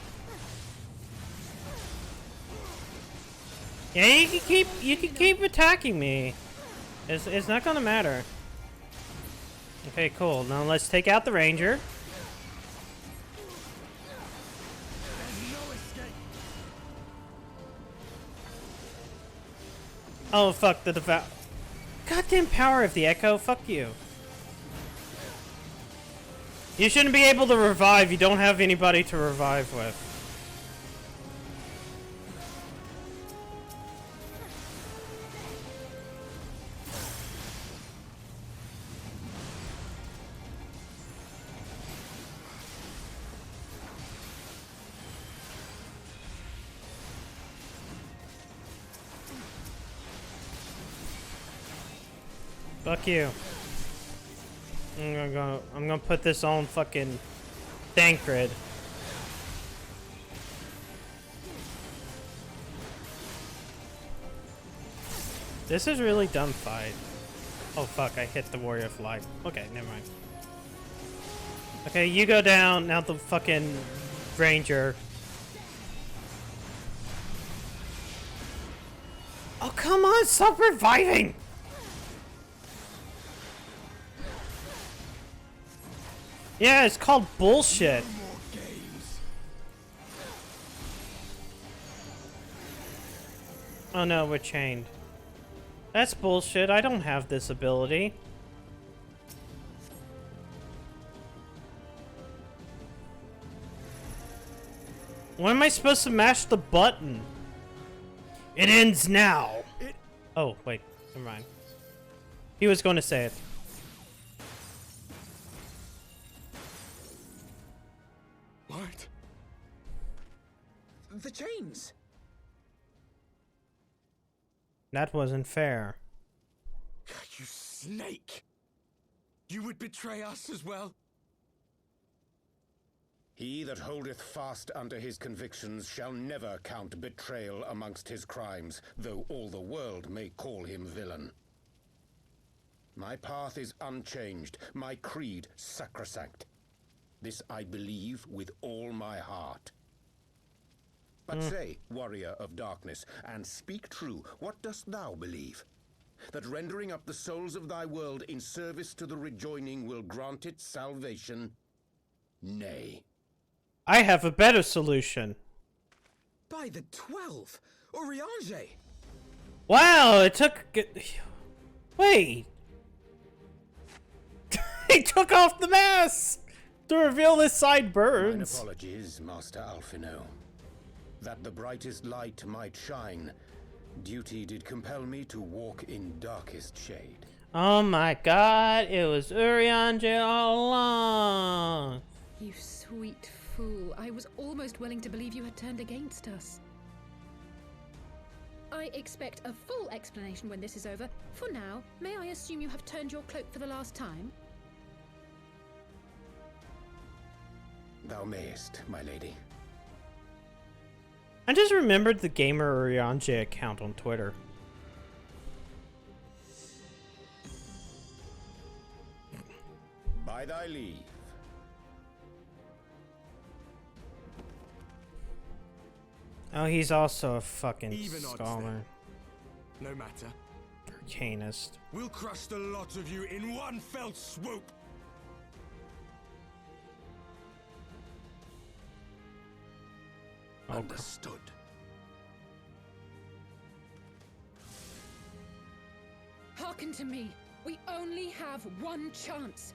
Yeah, you can keep attacking me. It's not gonna matter. Okay, cool. Now let's take out the ranger. Oh fuck, the devout. Goddamn power of the echo. Fuck you. You shouldn't be able to revive. You don't have anybody to revive with. Fuck you. I'm gonna put this on fucking Thancred. This is really dumb fight. Oh fuck, I hit the Warrior of Light. Okay, never mind. Okay, you go down, now the fucking Ranger. Oh come on, stop reviving! Yeah, it's called bullshit. Oh no, we're chained. That's bullshit. I don't have this ability. When am I supposed to mash the button? It ends now. Oh, wait. Never mind. He was going to say it. What? The chains! That wasn't fair. You snake! You would betray us as well? He that holdeth fast unto his convictions shall never count betrayal amongst his crimes, though all the world may call him villain. My path is unchanged, my creed sacrosanct. This I believe with all my heart. But say, warrior of darkness, and speak true, what dost thou believe? That rendering up the souls of thy world in service to the rejoining will grant it salvation? Nay. I have a better solution. By the 12! Oriange! Wow, it took... Wait. He took off the mask to reveal his sideburns. Mine apologies, Master Alphino. That the brightest light might shine, duty did compel me to walk in darkest shade. Oh my god, it was Urianger all along. You sweet fool. I was almost willing to believe you had turned against us. I expect a full explanation when this is over. For now, may I assume you have turned your cloak for the last time? Thou mayest, my lady. I just remembered the Gamer Urianger account on Twitter. By thy leave. Oh, he's also a fucking Even odds scholar. then. No matter. Arcanist. We'll crush the lot of you in one fell swoop. Oh, Understood. Hearken to me. We only have one chance.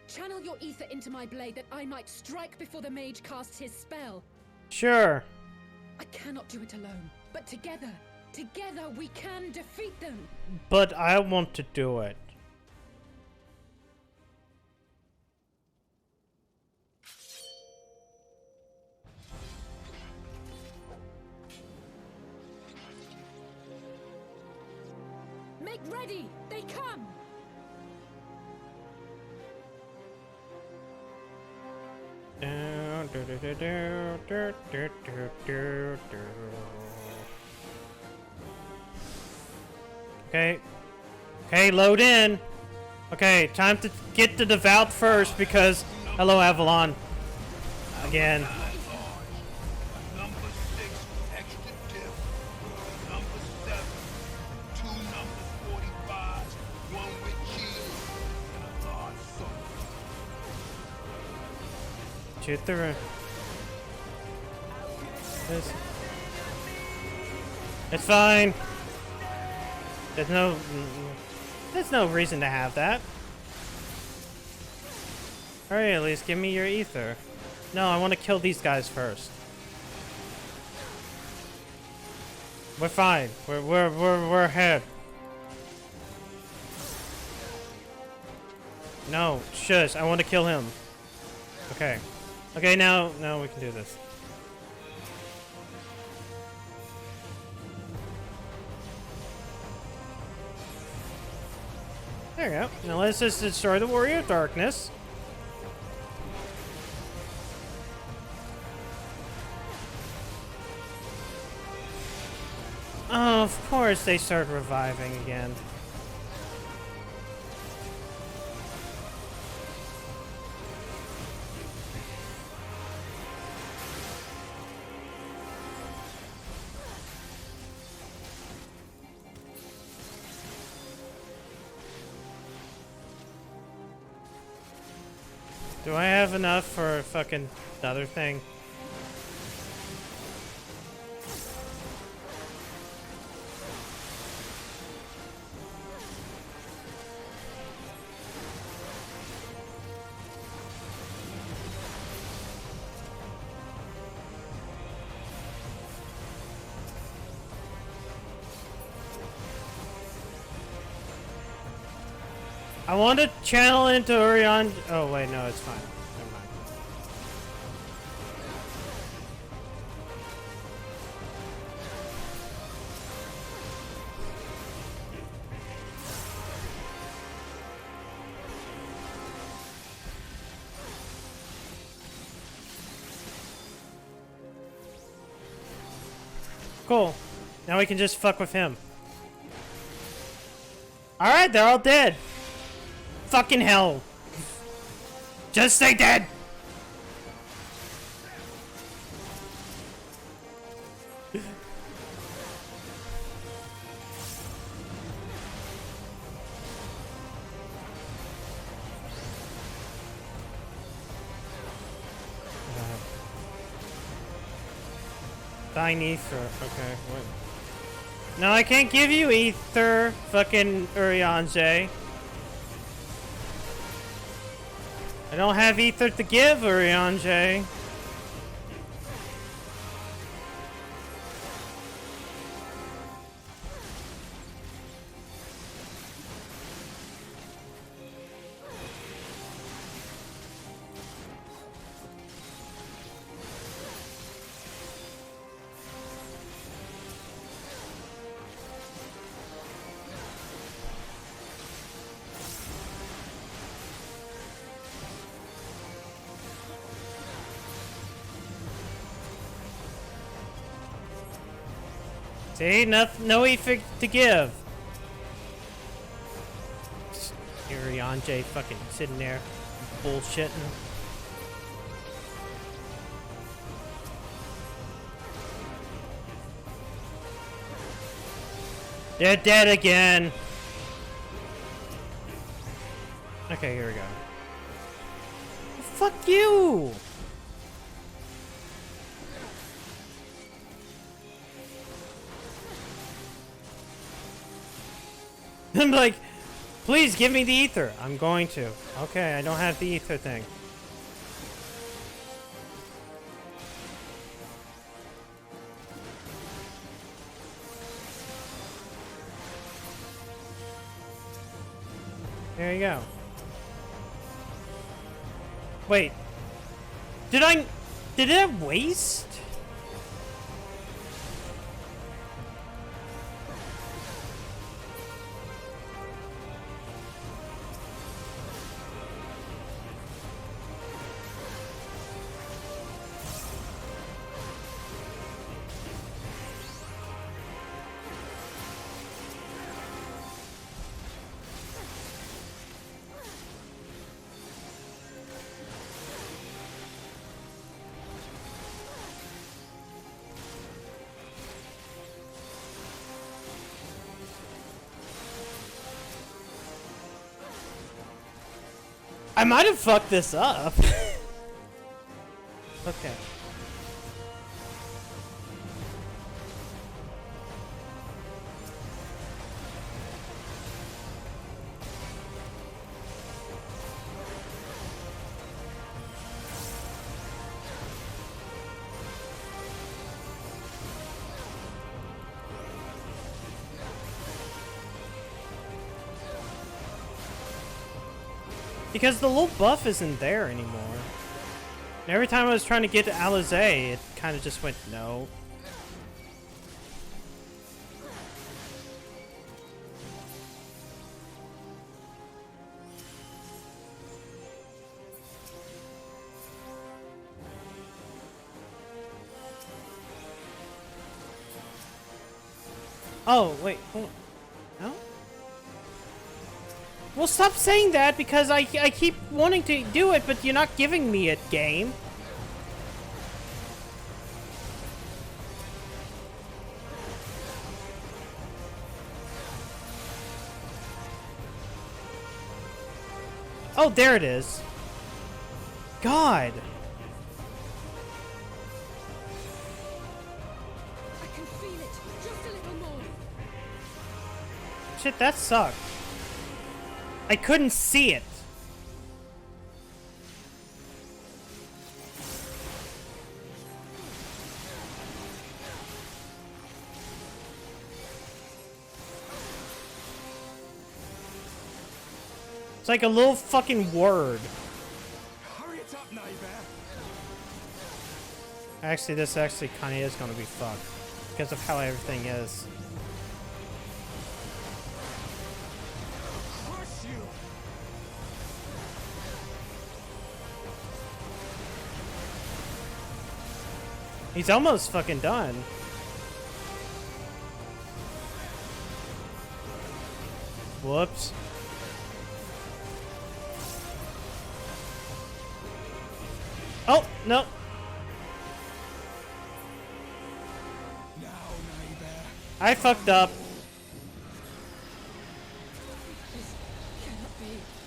Channel your ether into my blade that I might strike before the mage casts his spell. Sure. I cannot do it alone, but together we can defeat them. But I want to do it. Make ready! They come! Okay. Okay, load in. Okay, time to get the devout first because... Hello, Avalon. Again. Number 6 with extra dip. Shoot the. It's fine. There's no reason to have that. Alright, at least give me your ether. No, I want to kill these guys first. We're fine. We're ahead. No, shush. I want to kill him. Okay. Okay, now we can do this. There you go. Now let's just destroy the Warrior of Darkness. Oh, of course they start reviving again. Do I have enough for fucking the other thing? I want to channel into Orion. Oh wait, no, it's fine. Never mind. Cool. Now we can just fuck with him. All right, they're all dead. Fucking hell. Just stay dead. Dying ether. Okay, what? No, I can't give you ether, fucking Urianger. I don't have ether to give, Urianger. See, no ether to give. Urianger fucking sitting there bullshitting. They're dead again. Okay, here we go. Fuck you! I'm like, please give me the ether. I'm going to. Okay, I don't have the ether thing. There you go. Wait. Did I waste? I might have fucked this up. Okay. Because the little buff isn't there anymore. And every time I was trying to get to Alizé, it kind of just went no. Oh, wait, hold on. No? Well, stop saying that because I keep wanting to do it, but you're not giving me it, game. Oh, there it is. God. I can feel it. Just a little more. Shit, that sucked. I couldn't see it. It's like a little fucking word. Hurry it up, neighbor. Actually, this actually kind of is going to be fucked because of how everything is. He's almost fucking done. Whoops. Oh, no. I fucked up.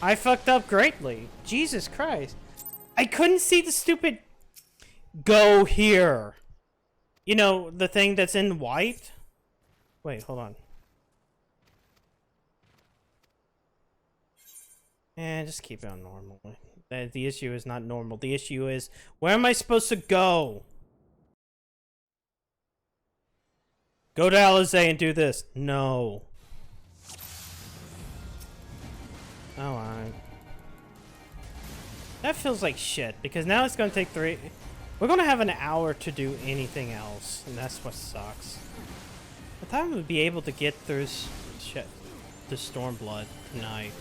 I fucked up greatly. Jesus Christ. I couldn't see the stupid go here. You know, the thing that's in white? Wait, hold on. And just keep it on normal. The issue is not normal. The issue is, where am I supposed to go? Go to Alizé and do this. No. Oh, alright. That feels like shit, because now it's gonna take 3... We're gonna have an hour to do anything else, and that's what sucks. I thought I would be able to get through shit, the Stormblood tonight.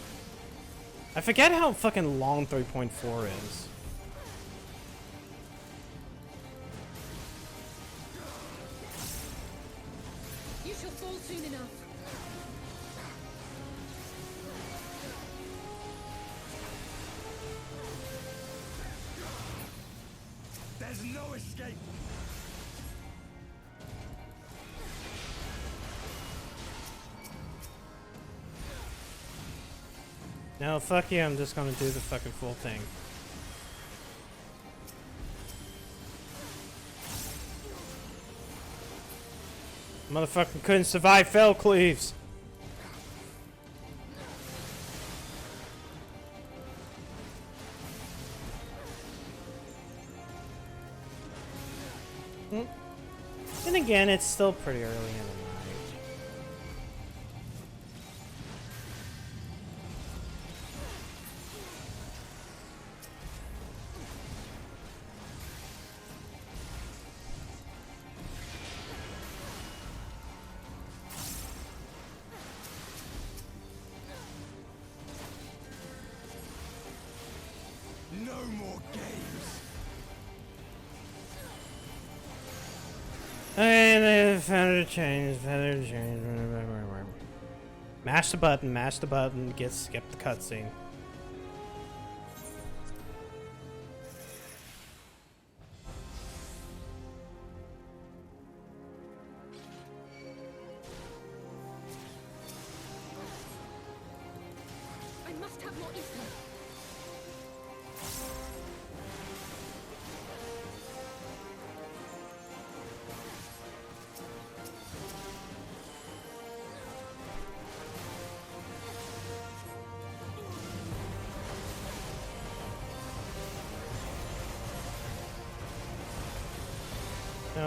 I forget how fucking long 3.4 is. You shall fall soon enough. There's no escape. No, fuck you, I'm just gonna do the fucking full thing. Motherfucker couldn't survive Fell Cleaves. And again, it's still pretty early in the night. No more games. And feather change. Mash the button, skip the cutscene. I must have more ether.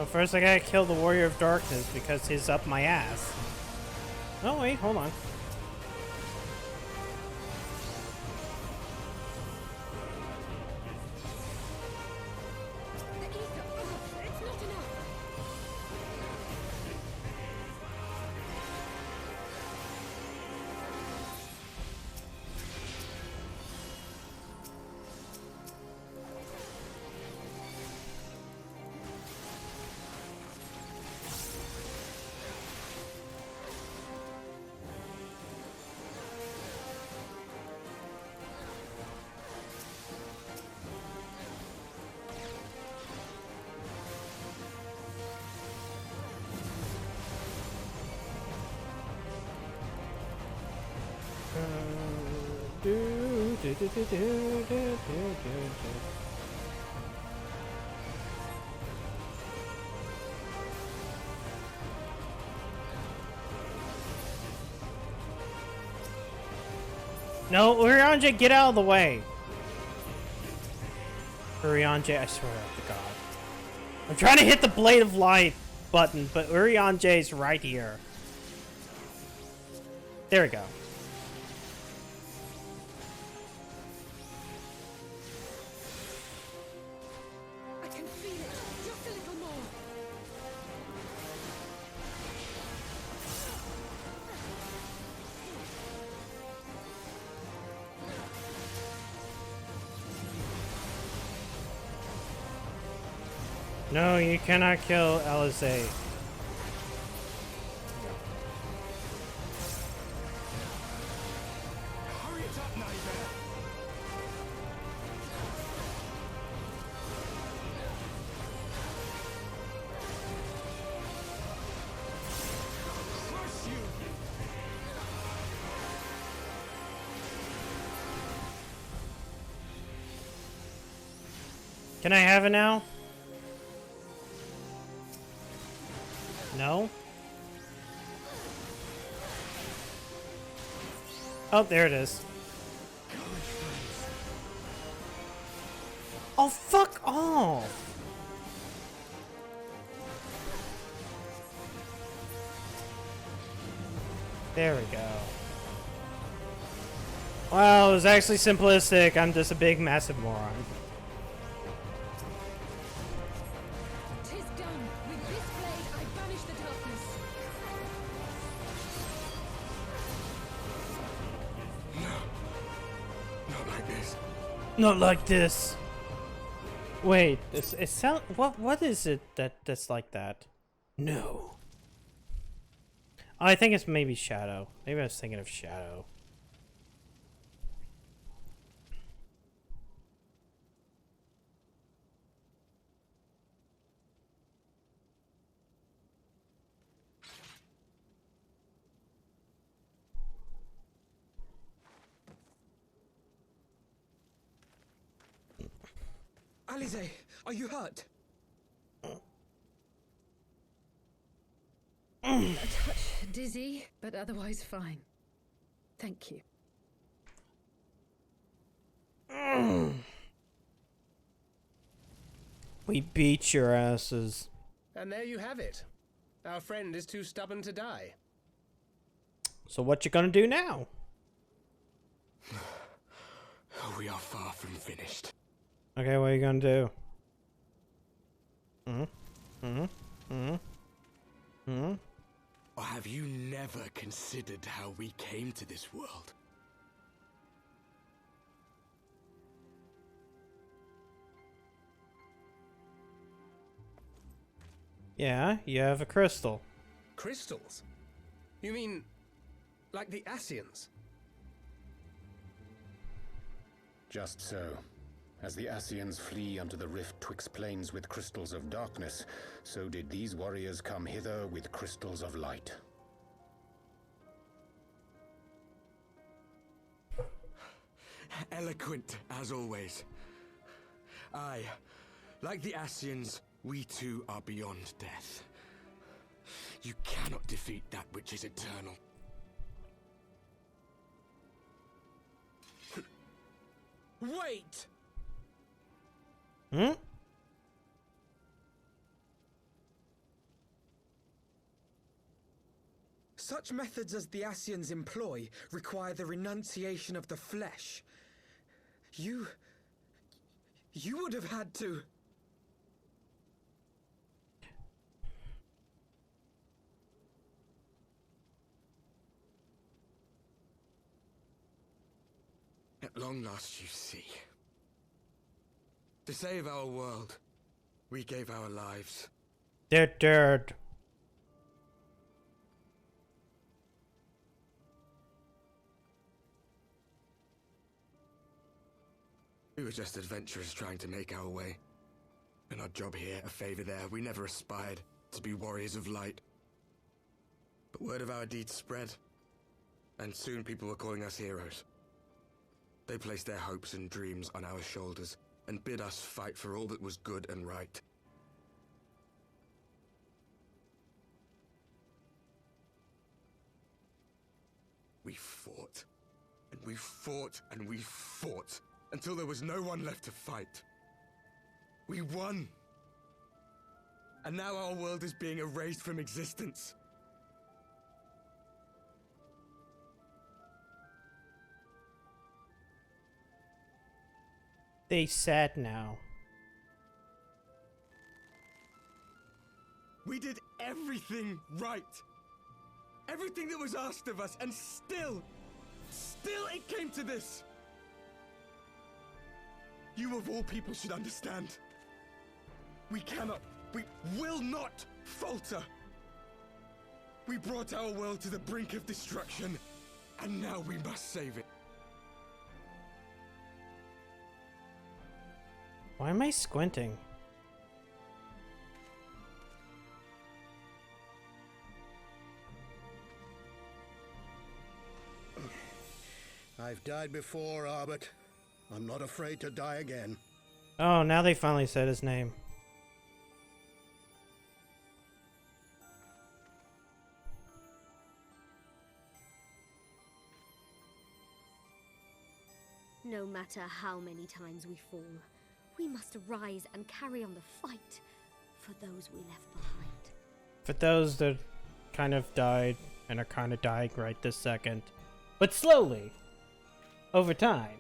No, first I gotta kill the Warrior of Darkness because he's up my ass. Oh wait, hold on. No, Urianger, get out of the way. Urianger, I swear to God. I'm trying to hit the Blade of Light button, but Urianger's right here. There we go. I can feel it. Just a little more. No, you cannot kill Alizé. Hurry it up, neighbor. Crush you. Can I have it now? No? Oh, there it is. Oh, fuck off! There we go. Well, it was actually simplistic. I'm just a big, massive moron. Tis done. With this blade, I banish the darkness. Not like this. Not like this. Wait, it sound what is it that's like that? No. I think it's maybe Shadow. Maybe I was thinking of Shadow. Alizé, are you hurt? A touch dizzy, but otherwise fine. Thank you. We beat your asses. And there you have it. Our friend is too stubborn to die. So what you gonna do now? We are far from finished. Okay, what are you gonna do? Or have you never considered how we came to this world? Yeah, you have a crystal. Crystals? You mean, like the Ascians? Just so. As the Ascians flee unto the rift twixt plains with crystals of darkness, so did these warriors come hither with crystals of light. Eloquent, as always. Aye, like the Ascians, we too are beyond death. You cannot defeat that which is eternal. Wait! Such methods as the Asians employ require the renunciation of the flesh. You would have had to... At long last you see. To save our world, we gave our lives. They're dead. We were just adventurers trying to make our way. An odd job here, a favor there. We never aspired to be warriors of light. But word of our deeds spread, and soon people were calling us heroes. They placed their hopes and dreams on our shoulders, and bid us fight for all that was good and right. We fought, and we fought, and we fought, until there was no one left to fight. We won! And now our world is being erased from existence. They sad now. We did everything right. Everything that was asked of us, and still it came to this. You of all people should understand. We will not falter. We brought our world to the brink of destruction, and now we must save it. Why am I squinting? I've died before, Arbet. I'm not afraid to die again. Oh, now they finally said his name. No matter how many times we fall, we must arise and carry on the fight for those we left behind. For those that kind of died and are kind of dying right this second, but slowly, over time.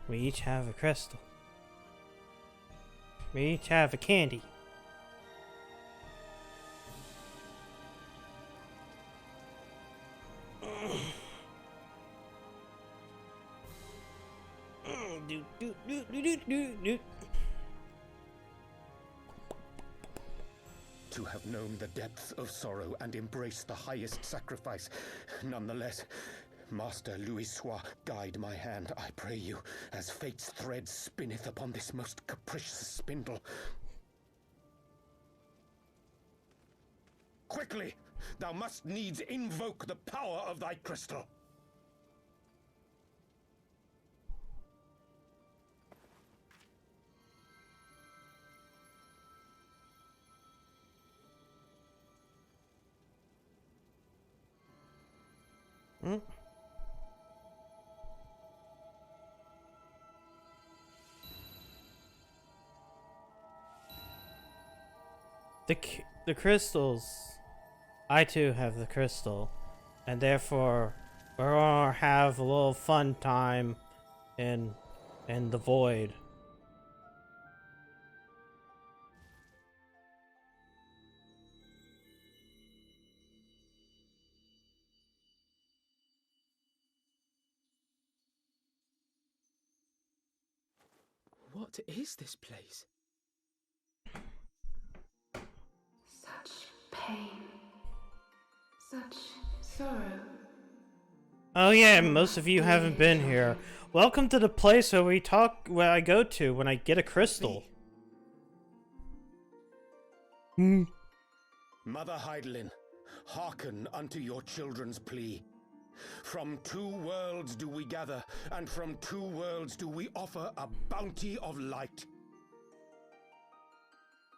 We each have a crystal. We each have a candy. To have known the depths of sorrow and embraced the highest sacrifice. Nonetheless, Master Louis Sois, guide my hand, I pray you, as fate's thread spinneth upon this most capricious spindle. Quickly! Thou must needs invoke the power of thy crystal. The crystals. I too have the crystal, and therefore we're gonna have a little fun time in the void. What is this place? Such pain. Such sorrow. Oh yeah, most of you haven't been here. Welcome to the place where I go to when I get a crystal. Mother Heidelin, hearken unto your children's plea. From two worlds do we gather, and from two worlds do we offer a bounty of light.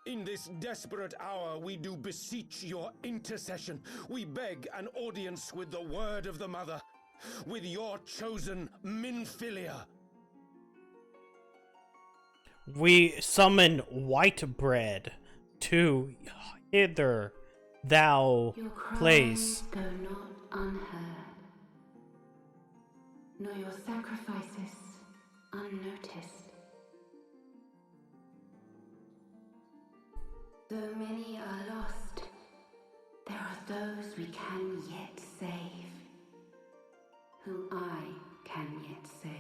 In this desperate hour we do beseech your intercession. We beg an audience with the word of the Mother, with your chosen Minfilia. We summon white bread to hither thou Your place. cries go not unheard, nor your sacrifices unnoticed. Though many are lost, there are those we can yet save, whom I can yet save.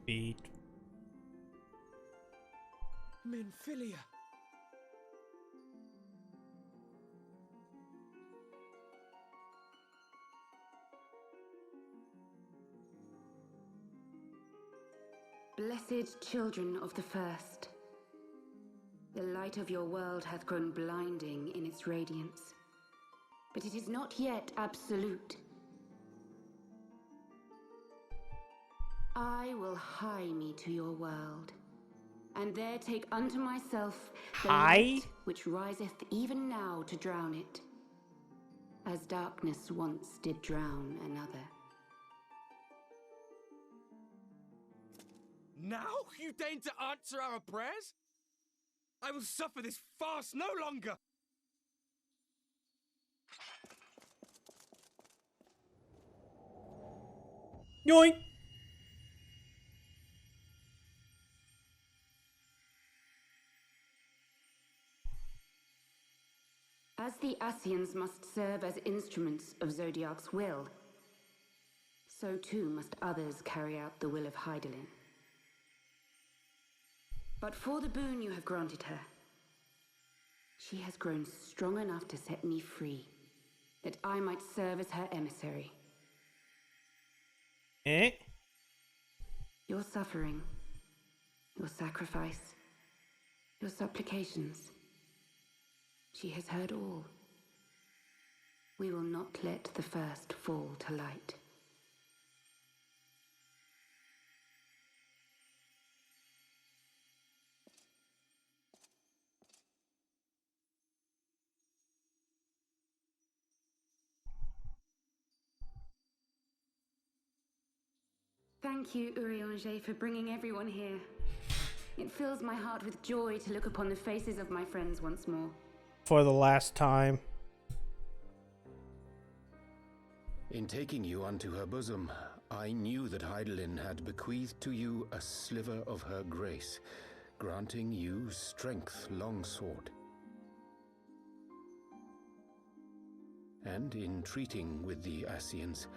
Beat. Minfilia. Blessed children of the first, the light of your world hath grown blinding in its radiance, but it is not yet absolute. I will hie me to your world, and there take unto myself the light which riseth even now to drown it, as darkness once did drown another. Now you deign to answer our prayers? I will suffer this farce no longer! Yoink! As the Ascians must serve as instruments of Zodiark's will, so too must others carry out the will of Hydaelyn. But for the boon you have granted her, she has grown strong enough to set me free, that I might serve as her emissary. Eh? Your suffering, your sacrifice, your supplications, she has heard all. We will not let the first fall to light. Thank you, Urianger, for bringing everyone here. It fills my heart with joy to look upon the faces of my friends once more. For the last time. In taking you unto her bosom, I knew that Hydaelyn had bequeathed to you a sliver of her grace, granting you strength long sought. And in treating with the Ascians,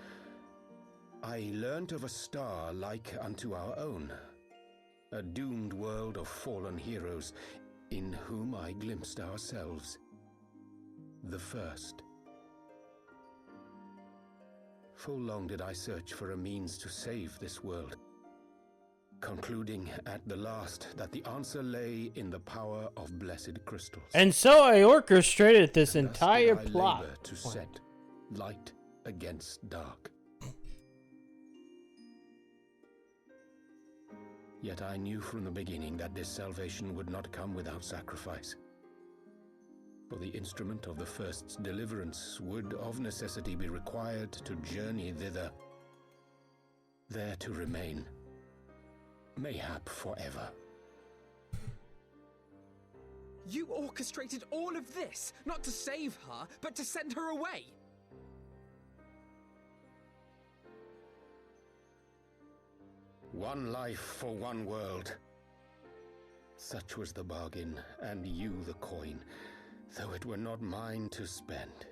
I learnt of a star like unto our own, a doomed world of fallen heroes, in whom I glimpsed ourselves, the first. Full long did I search for a means to save this world, concluding at the last that the answer lay in the power of blessed crystals. And so I orchestrated this entire Thus did I plot. labor to set light against dark. Yet I knew from the beginning that this salvation would not come without sacrifice. For the instrument of the first's deliverance would of necessity be required to journey thither, there to remain, mayhap forever. You orchestrated all of this, not to save her, but to send her away! One life for one world. Such was the bargain, and you the coin, though it were not mine to spend.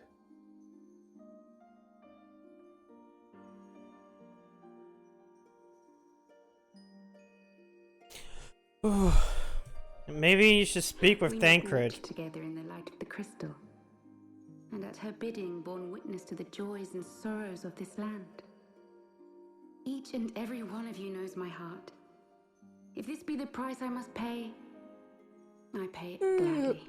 Maybe you should speak with We Thancred. walked together in the light of the crystal, and at her bidding borne witness to the joys and sorrows of this land. Each and every one of you knows my heart. If this be the price I must pay, I pay it gladly.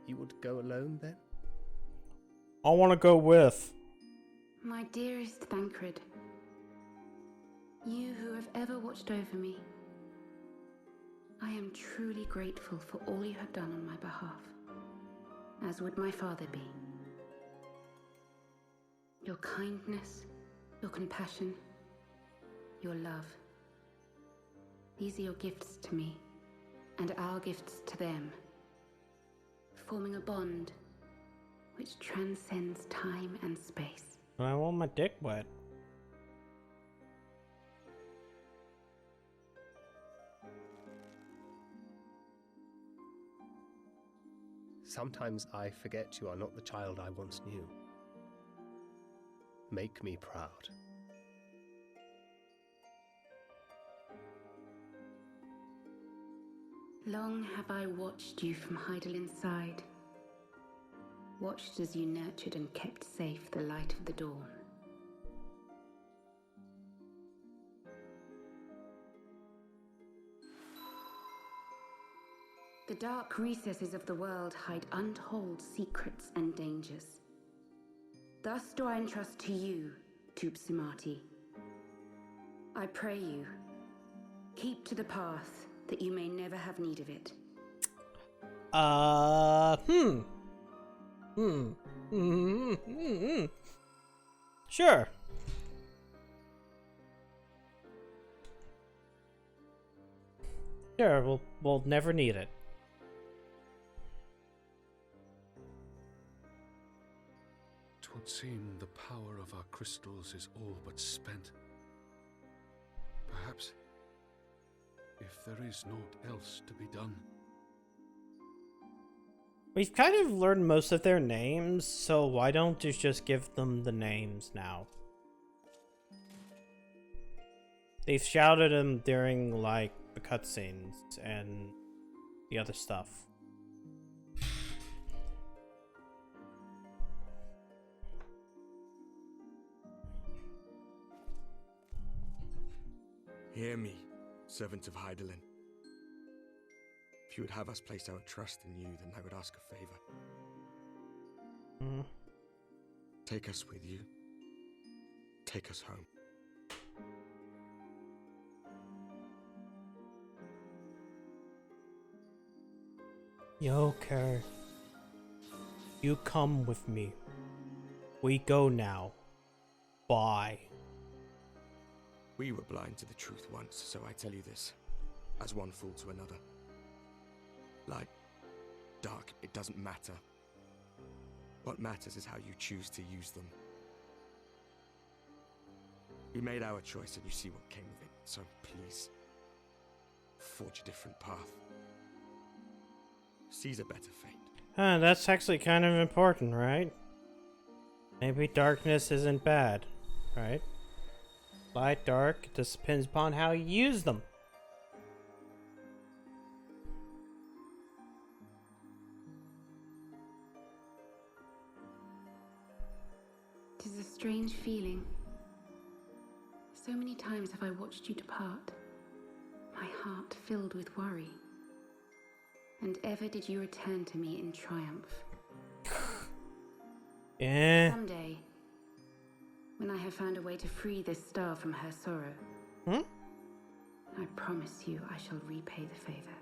You would go alone then? I want to go with. My dearest Thancred, You who have ever watched over me, I am truly grateful for all you have done on my behalf, as would my father be. Your kindness, your compassion, your love. These are your gifts to me, and our gifts to them, forming a bond which transcends time and space. I want my dick wet. Sometimes I forget you are not the child I once knew. Make me proud. Long have I watched you from Heidel's side, watched as you nurtured and kept safe the light of the dawn. The dark recesses of the world hide untold secrets and dangers. Thus do I entrust to you, Tupsimati. I pray you, keep to the path that you may never have need of it. Sure. Sure, we'll never need it. Twould seem the power of our crystals is all but spent. Perhaps, if there is naught else to be done. We've kind of learned most of their names, so why don't you just give them the names now? They've shouted them during, like, the cutscenes and the other stuff. Hear me, servant of Heidelin. If you would have us place our trust in you, then I would ask a favor. Take us with you. Take us home. Yoker, you come with me. We go now. Bye. We were blind to the truth once, so I tell you this, as one fool to another. Light, dark, it doesn't matter. What matters is how you choose to use them. We made our choice and you see what came of it, so please, forge a different path. Seize a better fate. That's actually kind of important, right? Maybe darkness isn't bad, right? Light, dark, it just depends upon how you use them. Tis a strange feeling. So many times have I watched you depart, my heart filled with worry. And ever did you return to me in triumph. Yeah. Someday, when I have found a way to free this star from her sorrow, I promise you I shall repay the favor.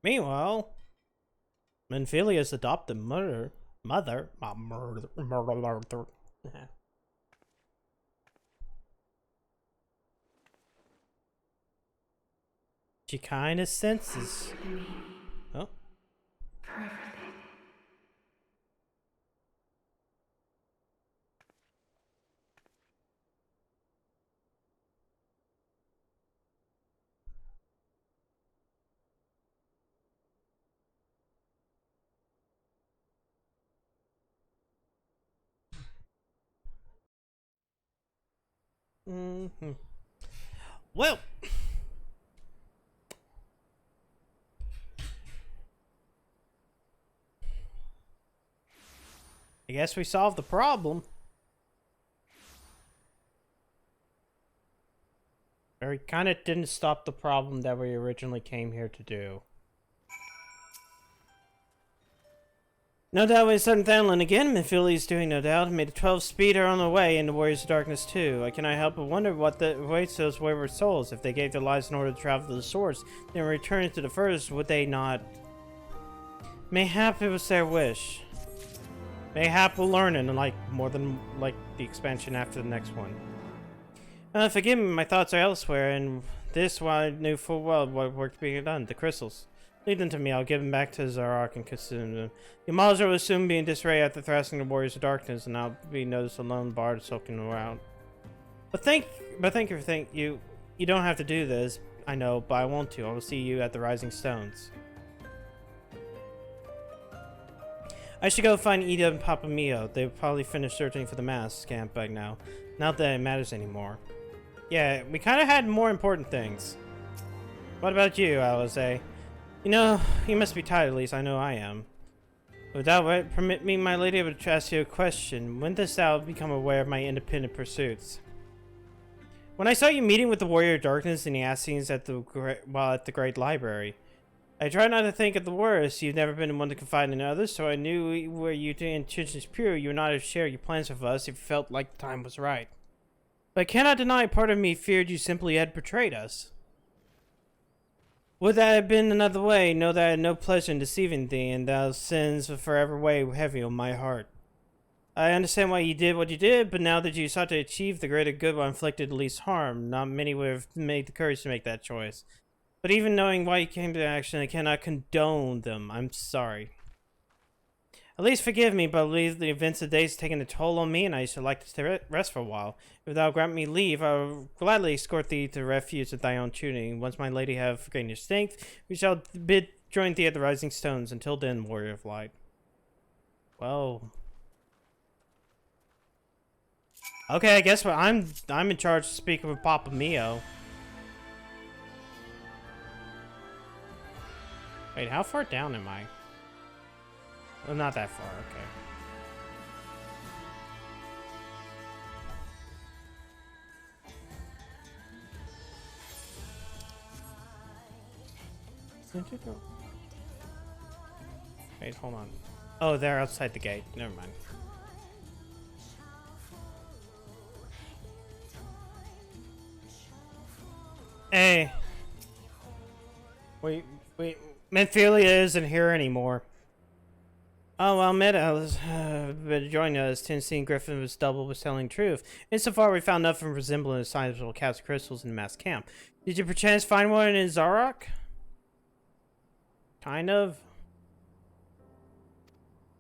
Meanwhile, Menphilia's adopted mother. She kind of senses. Oh. For everything. Well. I guess we solved the problem. Or we kind of didn't stop the problem that we originally came here to do. No doubt we sudden Thailand again, Minfili's doing no doubt. Made a 12-speeder on the way into Warriors of Darkness too. I cannot help but wonder what awaits those wayward souls. If they gave their lives in order to travel to the source, then return to the furthest, would they not? Mayhap it was their wish. Mayhap we'll learn in more than the expansion after the next one. Forgive me, my thoughts are elsewhere, and this while I knew full well what work being done. The crystals. Lead them to me, I'll give them back to Zarok and consume them. Yamaja will soon be in disarray after thrashing the Warriors of Darkness, and I'll be noticed a lone bard soaking around. But thank you. You don't have to do this, I know, but I want to. I will see you at the Rising Stones. I should go find Ida and Papa Mio. They've probably finished searching for the mask camp by now. Not that it matters anymore. Yeah, we kind of had more important things. What about you, Alize? You know, you must be tired, at least I know I am. Without it, permit me, my lady, to ask you a question. When dost thou become aware of my independent pursuits? When I saw you meeting with the Warrior of Darkness in the Assassins while at the Great Library. I tried not to think of the worst. You've never been one to confide in others, so I knew were you to intentions pure, you would not have shared your plans with us if you felt like the time was right. But I cannot deny part of me feared you simply had betrayed us. Would that have been another way, know that I had no pleasure in deceiving thee, and thou sins will forever weigh heavy on my heart. I understand why you did what you did, but now that you sought to achieve the greater good while inflicted the least harm, not many would have made the courage to make that choice. But even knowing why you came to action, I cannot condone them. I'm sorry. At least forgive me, but I believe the events of the days have taken a toll on me, and I should like to rest for a while. If thou grant me leave, I will gladly escort thee to refuge of thy own choosing. Once my lady have gained your strength, we shall join thee at the Rising Stones. Until then, Warrior of Light. Well. Okay, I guess I'm in charge of speaking with Papa Mio. Wait, how far down am I? Well, not that far, okay. Wait, hold on. Oh, they're outside the gate. Never mind. Hey. Wait. Minfilia isn't here anymore. Oh, well, Meadows joined us. Tennessee Griffin was telling the truth. Insofar, we found nothing resembling a sizable cast of crystals in the mass camp. Did you perchance find one in Zarok? Kind of.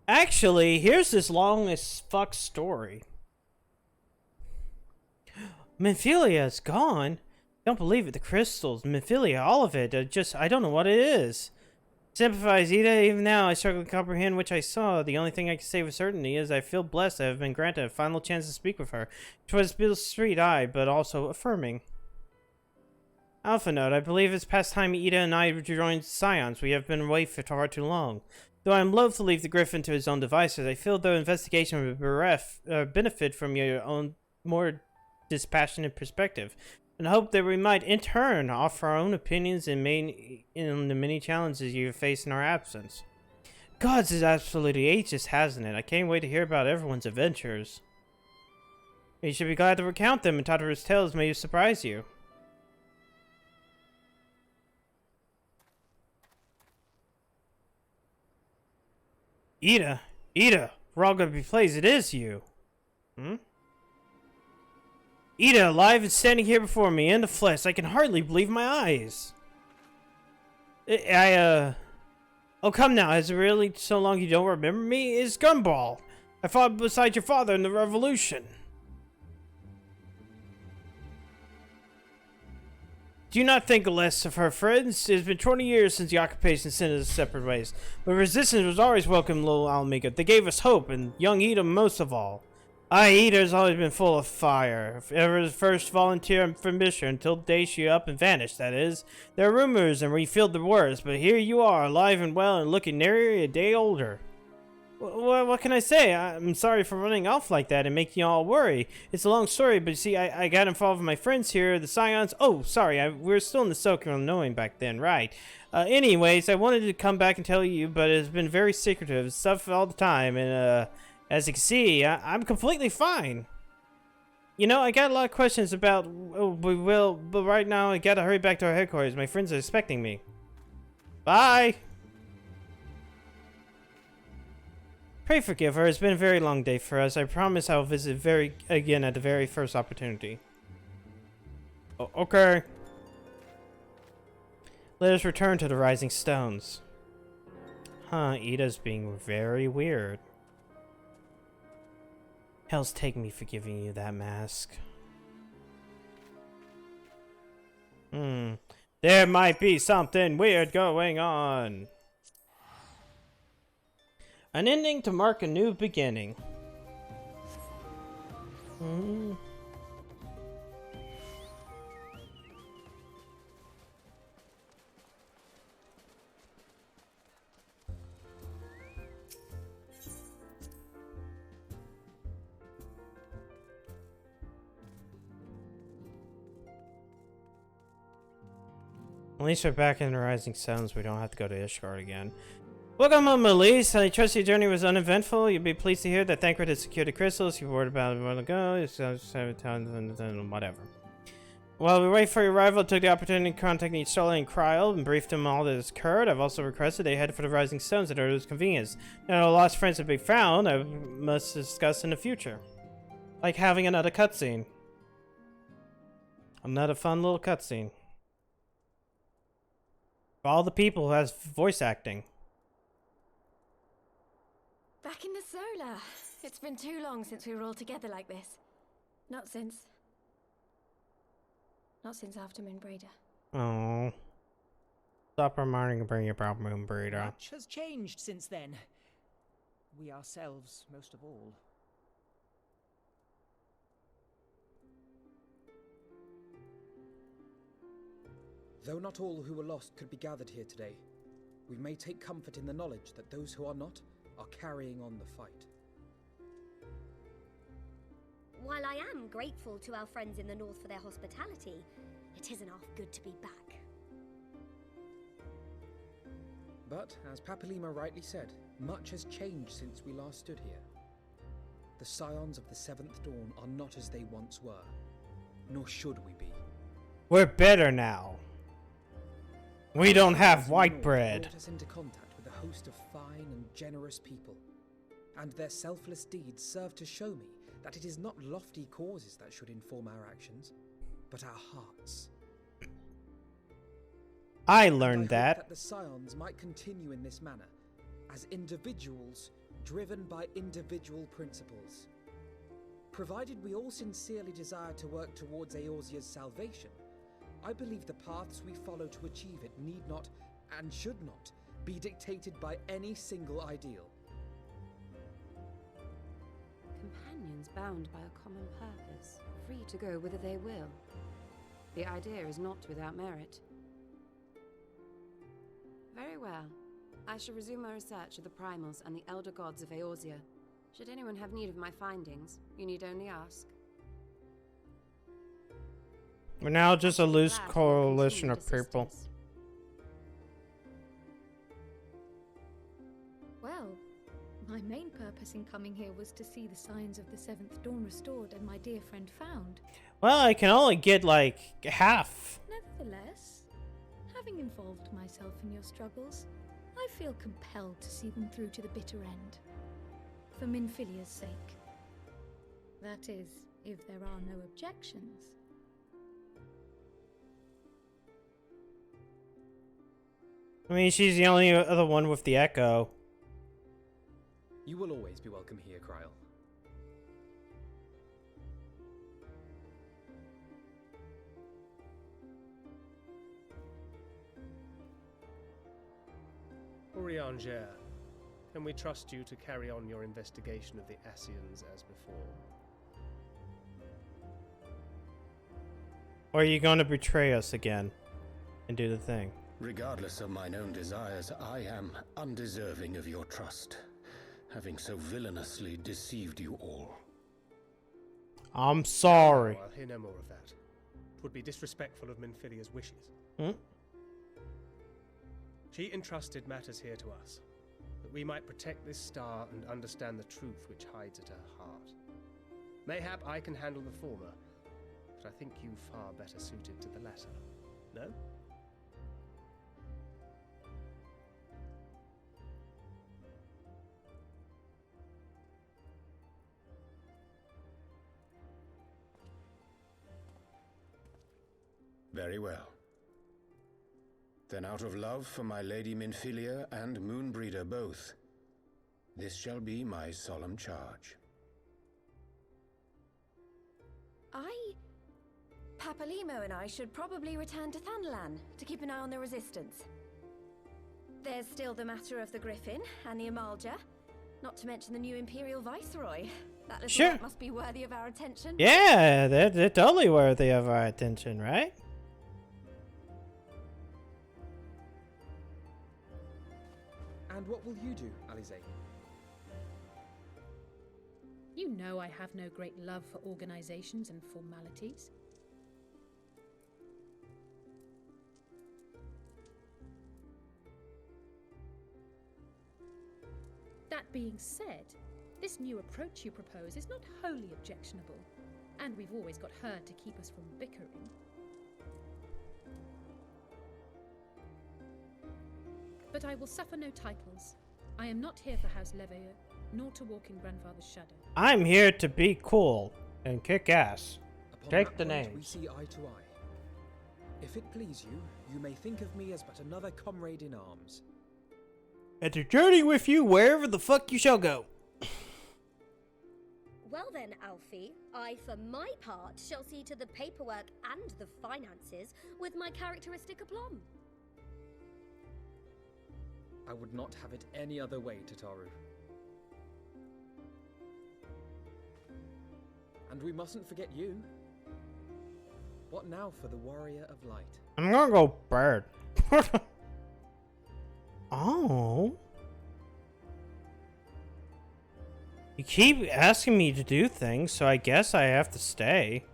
Actually, here's this long as fuck story. Minfilia is gone. Don't believe it. The crystals, Minfilia, all of it. I don't know what it is. Sympathize, Ida. Even now, I struggle to comprehend which I saw. The only thing I can say with certainty is I feel blessed to have been granted a final chance to speak with her. 'Twas sweet-eyed, but also affirming. Alpha note, I believe it's past time Ida and I joined Scions. We have been away for far too long. Though I am loath to leave the Griffin to his own devices, I feel the investigation would benefit from your own more dispassionate perspective, and hope that we might in turn offer our own opinions in the many challenges you face in our absence. Gods is absolutely ages, hasn't it? I can't wait to hear about everyone's adventures. You should be glad to recount them, and Totoro's tales may surprise you. Ida, we're all gonna be plays. It is you. Ida, alive and standing here before me in the flesh. I can hardly believe my eyes. Oh, come now. Is it really so long you don't remember me? It's Gumball. I fought beside your father in the Revolution. Do you not think less of her, friends? It has been 20 years since the occupation sent us separate ways. But resistance was always welcome in Little Alamiga. They gave us hope, and young Ida most of all. Ida has always been full of fire. Ever the first volunteer for mission until the day she up and vanished, that is. There are rumors, and we feel the worst, but here you are, alive and well, and looking nary a day older. What can I say? I'm sorry for running off like that and making you all worry. It's a long story, but you see, I got involved with my friends here, the Scions. Oh, sorry, we were still in the Silk Road knowing back then, right? Anyways, I wanted to come back and tell you, but it's been very secretive stuff all the time, and as you can see, I'm completely fine. You know, I got a lot of questions about, but right now I gotta hurry back to our headquarters. My friends are expecting me. Bye! Pray forgive her. It's been a very long day for us. I promise I'll visit again at the very first opportunity. Okay. Let us return to the Rising Stones. Huh, Ida's being very weird. Hell's take me for giving you that mask. There might be something weird going on. An ending to mark a new beginning. At least we're back in the Rising Stones. We don't have to go to Ishgard again. Welcome home, Elise. I trust your journey was uneventful. You'll be pleased to hear that Thancred has secured the crystals you worried about a while ago. Whatever. While we wait for your arrival, I took the opportunity to contact each Starlight and Kryl and briefed them all that has occurred. I've also requested they head for the Rising Stones at their earliest convenience. Now that lost friends have been found, I must discuss in the future. Like having another cutscene. Another fun little cutscene. For all the people who has voice acting. Back in the Solar. It's been too long since we were all together like this. Not since after Moonbreeder. Oh. Stop reminding me about Moonbreeder. Much has changed since then. We ourselves, most of all. Though not all who were lost could be gathered here today, we may take comfort in the knowledge that those who are not are carrying on the fight. While I am grateful to our friends in the north for their hospitality, it isn't half good to be back. But, as Papalima rightly said, much has changed since we last stood here. The Scions of the Seventh Dawn are not as they once were, nor should we be. We're better now. We don't have white bread. Brought us into contact with a host of fine and generous people, and their selfless deeds serve to show me that it is not lofty causes that should inform our actions, but our hearts. I learned and I hope that the Scions might continue in this manner, as individuals driven by individual principles. Provided we all sincerely desire to work towards Eorzea's salvation, I believe the paths we follow to achieve it need not, and should not, be dictated by any single ideal. Companions bound by a common purpose, free to go whither they will. The idea is not without merit. Very well. I shall resume my research of the primals and the elder gods of Eorzea. Should anyone have need of my findings, you need only ask. we're now just a loose coalition of people. Well, my main purpose in coming here was to see the signs of the Seventh Dawn restored and my dear friend found. Well, I can only get like half. Nevertheless, having involved myself in your struggles, I feel compelled to see them through to the bitter end. For Minfilia's sake. That is, if there are no objections. I mean, she's the only other one with the echo. You will always be welcome here, Kryl. Urianger, can we trust you to carry on your investigation of the Ascians as before? Or are you going to betray us again and do the thing? Regardless of mine own desires, I am undeserving of your trust. having so villainously deceived you all. I'm sorry. I'll hear no more of that. It would be disrespectful of Minfilia's wishes. Hmm? She entrusted matters here to us, that we might protect this star and understand the truth which hides at her heart. Mayhap I can handle the former, but I think you far better suited to the latter. No? Very well. Then out of love for my Lady Minfilia and Moonbreeder both, this shall be my solemn charge. Papalimo and I should probably return to Thanalan to keep an eye on the Resistance. There's still the matter of the Griffin and the Amalja, not to mention the new Imperial Viceroy. That little lot must be worthy of our attention. Yeah, they're totally worthy of our attention, right? And what will you do, Alize? You know I have no great love for organizations and formalities. That being said, this new approach you propose is not wholly objectionable, and we've always got her to keep us from bickering. But I will suffer no titles. I am not here for House Leveilleur, nor to walk in Grandfather's shadow. I'm here to be cool and kick ass. Take the name. We see eye to eye. If it please you, you may think of me as but another comrade in arms. And to journey with you wherever the fuck you shall go. Well then, Alfie, I for my part shall see to the paperwork and the finances with my characteristic aplomb. I would not have it any other way, Tataru. And we mustn't forget you. What now for the Warrior of Light? I'm gonna go bird. Oh. You keep asking me to do things, so I guess I have to stay.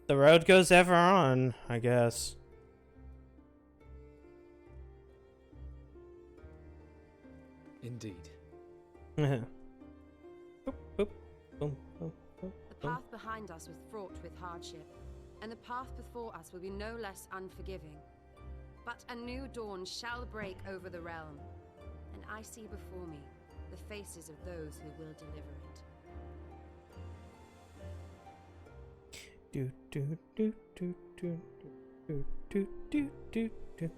The road goes ever on, I guess. Indeed. The path behind us was fraught with hardship, and the path before us will be no less unforgiving. But a new dawn shall break over the realm, and I see before me the faces of those who will deliver it. Do do do do do do do do do do.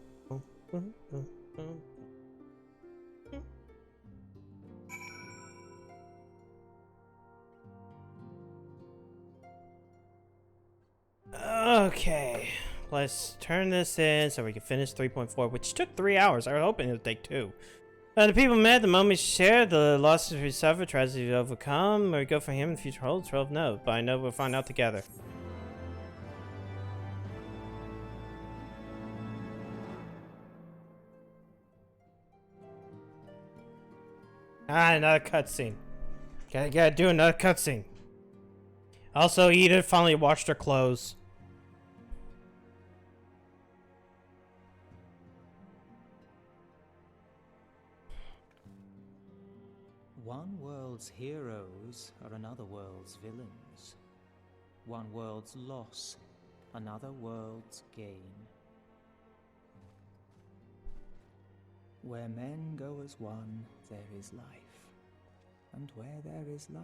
Okay, let's turn this in so we can finish 3.4, which took 3 hours. I was hoping it would take 2. The people met, the moments shared, the losses we suffered, tragedy to overcome. Where we go for him in the future holds, 12 no, but I know we'll find out together. Ah, another cutscene. Gotta do another cutscene. Also, Edith finally washed her clothes. One world's heroes are another world's villains. One world's loss, another world's gain. Where men go as one, there is life. And where there is life,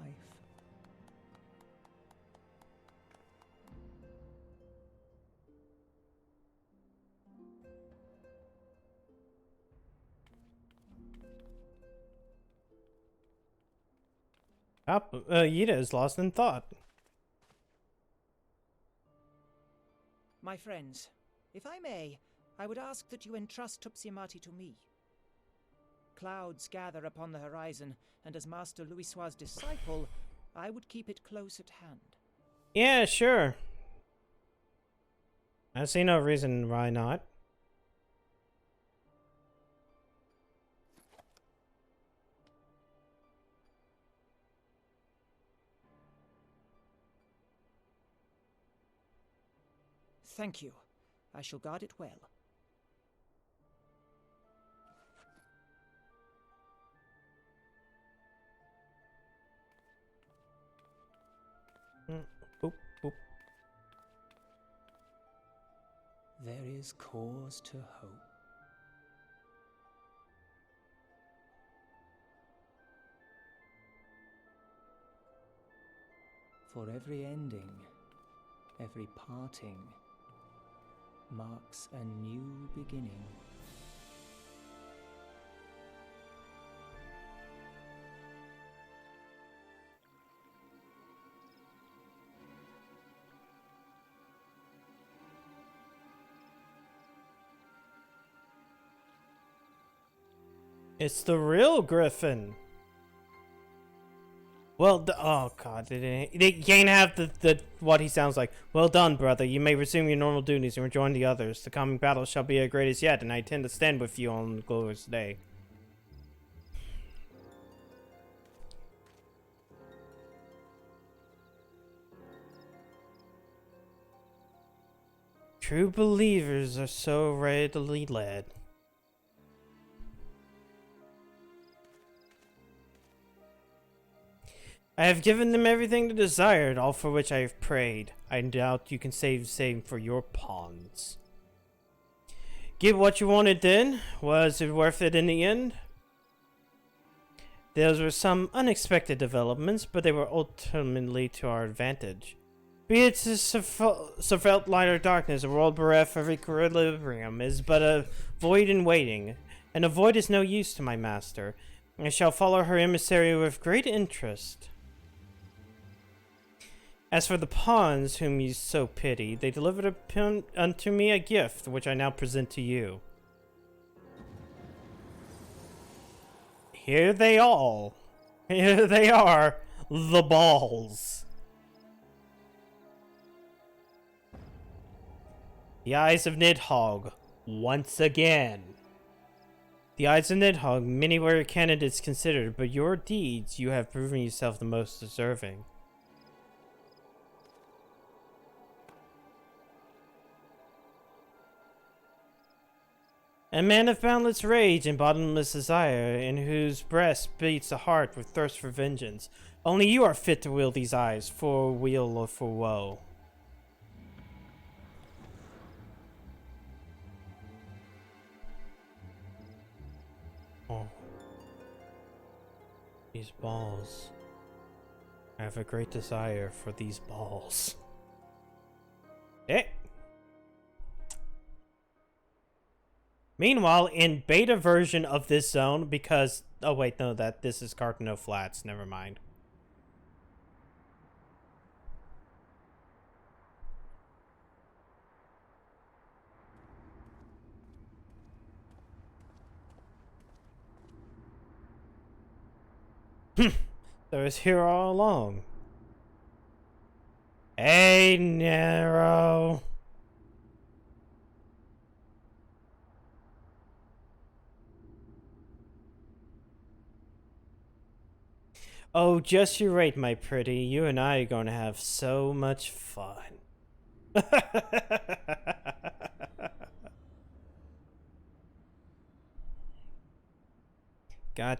Yida is lost in thought. My friends, if I may, I would ask that you entrust Tupsimati to me. Clouds gather upon the horizon, and as Master Louisoix's disciple, I would keep it close at hand. Yeah, sure. I see no reason why not. Thank you. I shall guard it well. Oop, oop. There is cause to hope. For every ending, every parting, marks a new beginning. It's the real Griffin. Well, oh god, they can't have the what he sounds like. Well done, brother. You may resume your normal duties and rejoin the others. The coming battle shall be our greatest yet, and I intend to stand with you on the glorious day. True believers are so readily led. I have given them everything they desired, all for which I have prayed. I doubt you can save the same for your pawns. Get what you wanted then? Was it worth it in the end? Those were some unexpected developments, but they were ultimately to our advantage. Be it felt light or darkness, a world bereft of equilibrium is but a void in waiting, and a void is no use to my master. I shall follow her emissary with great interest. As for the pawns whom you so pity, they delivered unto me a gift, which I now present to you. Here they all. Here they are, the balls. The eyes of Nidhogg, once again. The eyes of Nidhogg, many were candidates considered, but your deeds, you have proven yourself the most deserving. A man of boundless rage and bottomless desire, in whose breast beats a heart with thirst for vengeance. Only you are fit to wield these eyes, for weal or for woe. Oh. These balls. I have a great desire for these balls. Eh? Meanwhile, in beta version of this zone, because... Oh wait, no, this is Cartano Flats, never mind. So it's here all along. Hey, Nero. Oh, just you wait, my pretty. You and I are going to have so much fun. God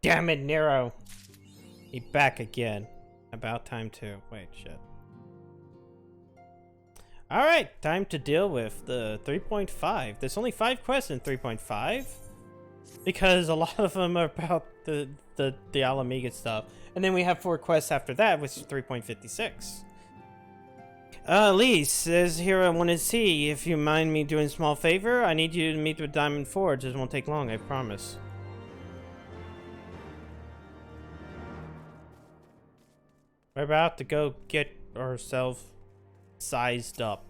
damn it, Nero. He back again. About time too. Wait, shit. Alright, time to deal with the 3.5. There's only 5 quests in 3.5. Because a lot of them are about the Alameda stuff. And then we have 4 quests after that, which is 3.56. Lee says here, I want to see if you mind me doing a small favor. I need you to meet with Diamond Forge. It won't take long, I promise. We're about to go get ourselves sized up.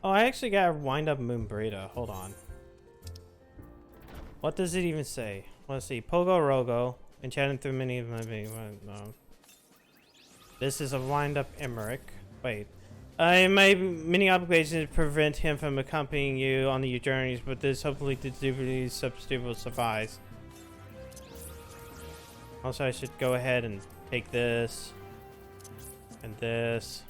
Oh, I actually gotta wind up Moon Burrito. Hold on. What does it even say? Let's see. Pogo Rogo. Enchanted through many of my no. This is a wind-up Emmerich. Wait. I made many obligations to prevent him from accompanying you on your journeys, but this hopefully the substitute will suffice. Also, I should go ahead and take this. And this.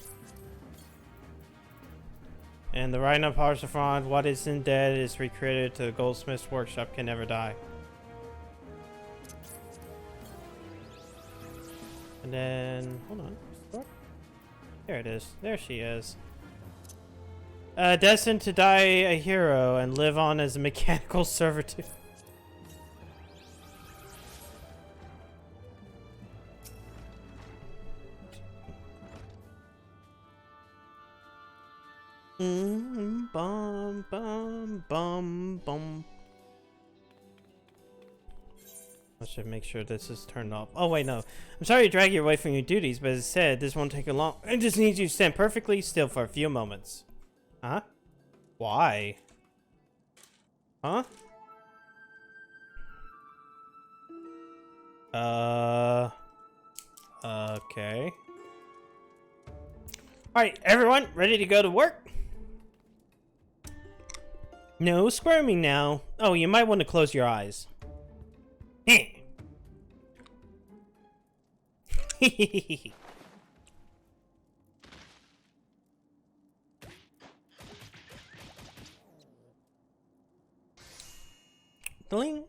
And the Rhino Parsifron, what isn't dead is recreated to the goldsmith's workshop, can never die. And then, hold on. There it is. There she is. Destined to die a hero and live on as a mechanical servitude. Bum, bum, bum, bum. I should make sure this is turned off. Oh, wait, no. I'm sorry to drag you away from your duties, but as I said, this won't take a long... I just need you to stand perfectly still for a few moments. Huh? Why? Huh? Okay. Alright, everyone, ready to go to work? No squirming now. Oh, you might want to close your eyes. Ding.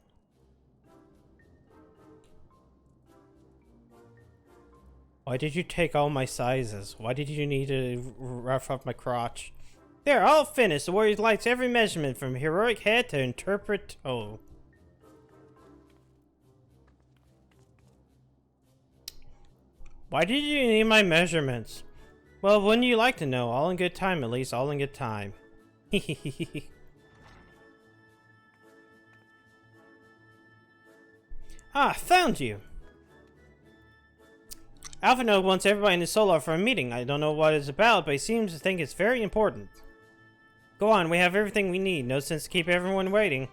Why did you take all my sizes? Why did you need to rough up my crotch? They're all finished. The warrior likes every measurement from heroic head to interpret toe. Why did you need my measurements? Well, wouldn't you like to know? All in good time, at least. All in good time. Ah, found you! Alphino wants everybody in the Solar for a meeting. I don't know what it's about, but he seems to think it's very important. Go on, we have everything we need. No sense to keep everyone waiting.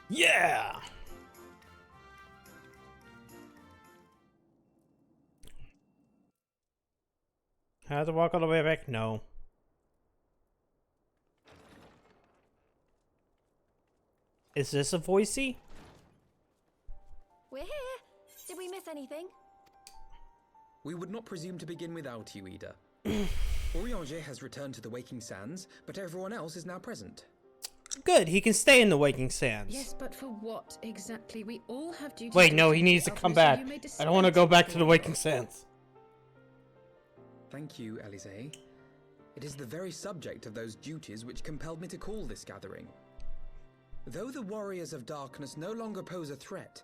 Yeah! I have to walk all the way back? No. Is this a voicey? We're here. Did we miss anything? We would not presume to begin without you, Ida. Orianger has returned to the Waking Sands, but everyone else is now present. Good, he can stay in the Waking Sands. Yes, but for what exactly? We all have duties. Wait, no, he needs to come back. I don't want to go back to the Waking Sands. Thank you, Elise. It is the very subject of those duties which compelled me to call this gathering. Though the Warriors of Darkness no longer pose a threat,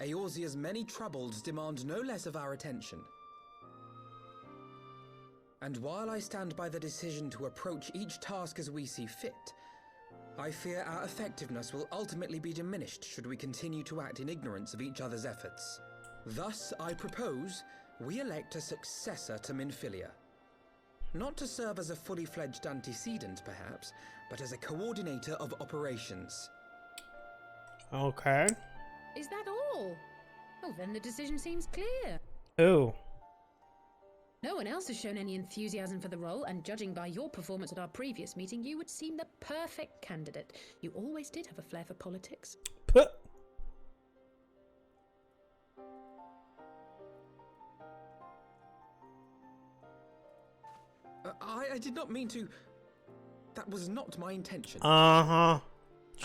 Eorzea's many troubles demand no less of our attention. And while I stand by the decision to approach each task as we see fit, I fear our effectiveness will ultimately be diminished should we continue to act in ignorance of each other's efforts. Thus, I propose we elect a successor to Minfilia. Not to serve as a fully fledged antecedent, perhaps, but as a coordinator of operations. Okay. Is that all? Oh, then the decision seems clear. Who? No one else has shown any enthusiasm for the role, and judging by your performance at our previous meeting, you would seem the perfect candidate. You always did have a flair for politics. Puh. I did not mean to... That was not my intention. Uh-huh.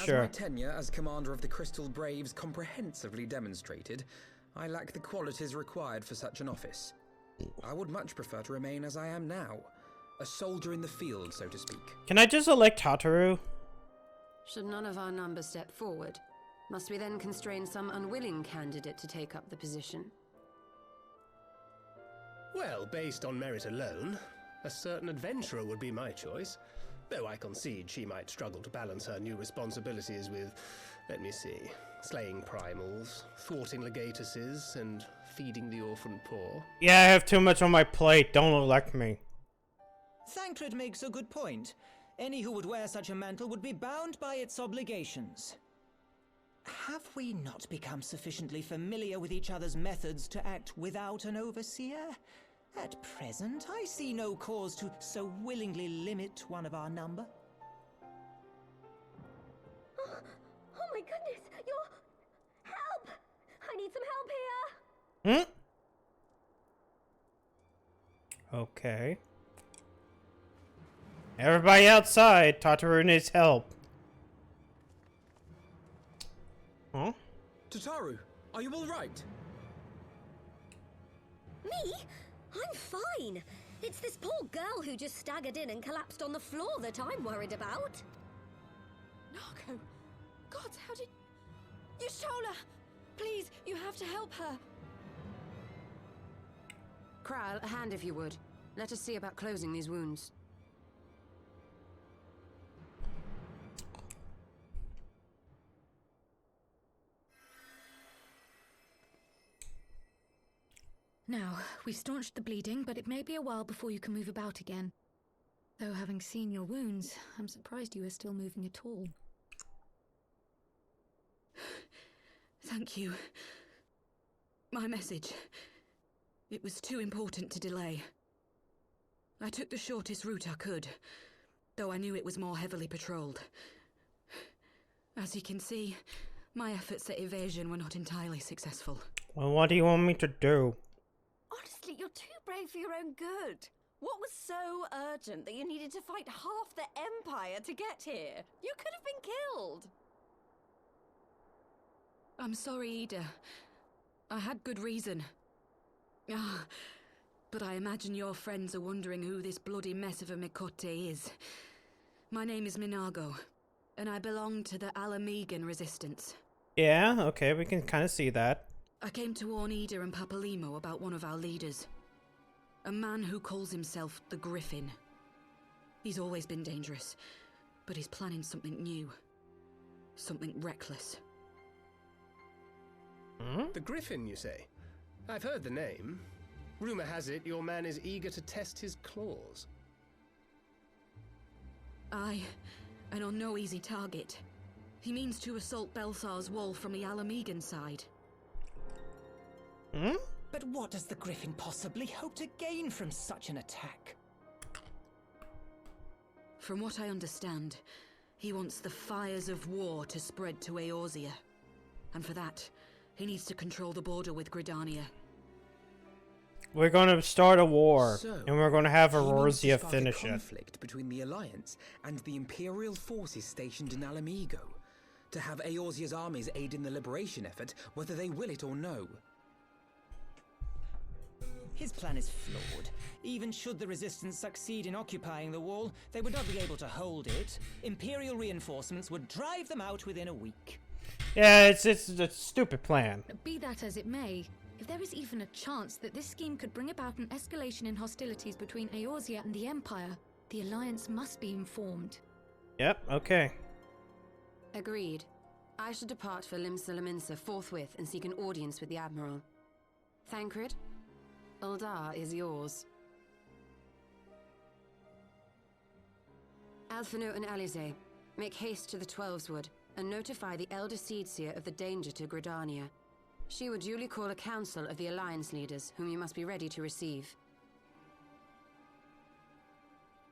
Sure. As my tenure as commander of the Crystal Braves comprehensively demonstrated, I lack the qualities required for such an office. I would much prefer to remain as I am now, a soldier in the field, so to speak. Can I just elect Tataru? Should none of our numbers step forward, must we then constrain some unwilling candidate to take up the position? Well, based on merit alone, a certain adventurer would be my choice. Though I concede she might struggle to balance her new responsibilities with, let me see, slaying primals, thwarting legatuses, and feeding the orphan poor. Yeah, I have too much on my plate. Don't elect me. Thancred makes a good point. Any who would wear such a mantle would be bound by its obligations. Have we not become sufficiently familiar with each other's methods to act without an overseer? At present, I see no cause to so willingly limit one of our number. Oh my goodness, help! I need some help here! Okay. Everybody outside! Tataru needs help. Huh? Tataru, are you alright? Me? I'm fine. It's this poor girl who just staggered in and collapsed on the floor that I'm worried about. Narco! God, how did... Yashola! Please, you have to help her. Kral, a hand if you would. Let us see about closing these wounds. Now, we've staunched the bleeding, but it may be a while before you can move about again. Though having seen your wounds, I'm surprised you are still moving at all. Thank you. My message. It was too important to delay. I took the shortest route I could, though I knew it was more heavily patrolled. As you can see, my efforts at evasion were not entirely successful. Well, what do you want me to do? Honestly, you're too brave for your own good. What was so urgent that you needed to fight half the Empire to get here? You could have been killed. I'm sorry, Ida. I had good reason. But I imagine your friends are wondering who this bloody mess of a Mikote is. My name is Minago, and I belong to the Alamegan resistance. Yeah, okay, we can kind of see that. I came to warn Ida and Papalimo about one of our leaders. A man who calls himself the Griffin. He's always been dangerous, but he's planning something new. Something reckless. The Griffin, you say? I've heard the name. Rumor has it your man is eager to test his claws. Aye, and on no easy target. He means to assault Belsar's wall from the Alamegan side. But what does the Griffin possibly hope to gain from such an attack? From what I understand, he wants the fires of war to spread to Eorzea. And for that, he needs to control the border with Gridania. We're going to start a war, So, and we're going to have he means to Eorzea spark finish a it. conflict between the Alliance and the Imperial forces stationed in Alamigo, to have Eorzea's armies aid in the liberation effort, whether they will it or no. His plan is flawed. Even should the Resistance succeed in occupying the wall, they would not be able to hold it. Imperial reinforcements would drive them out within a week. Yeah, it's a stupid plan. Be that as it may, if there is even a chance that this scheme could bring about an escalation in hostilities between Eorzea and the Empire, the Alliance must be informed. Yep, okay. Agreed. I shall depart for Limsa forthwith and seek an audience with the Admiral. Thancred, Uldar is yours. Alphino and Alize, make haste to the Twelveswood and notify the Elder Seedseer of the danger to Gridania. She will duly call a council of the Alliance leaders, whom you must be ready to receive.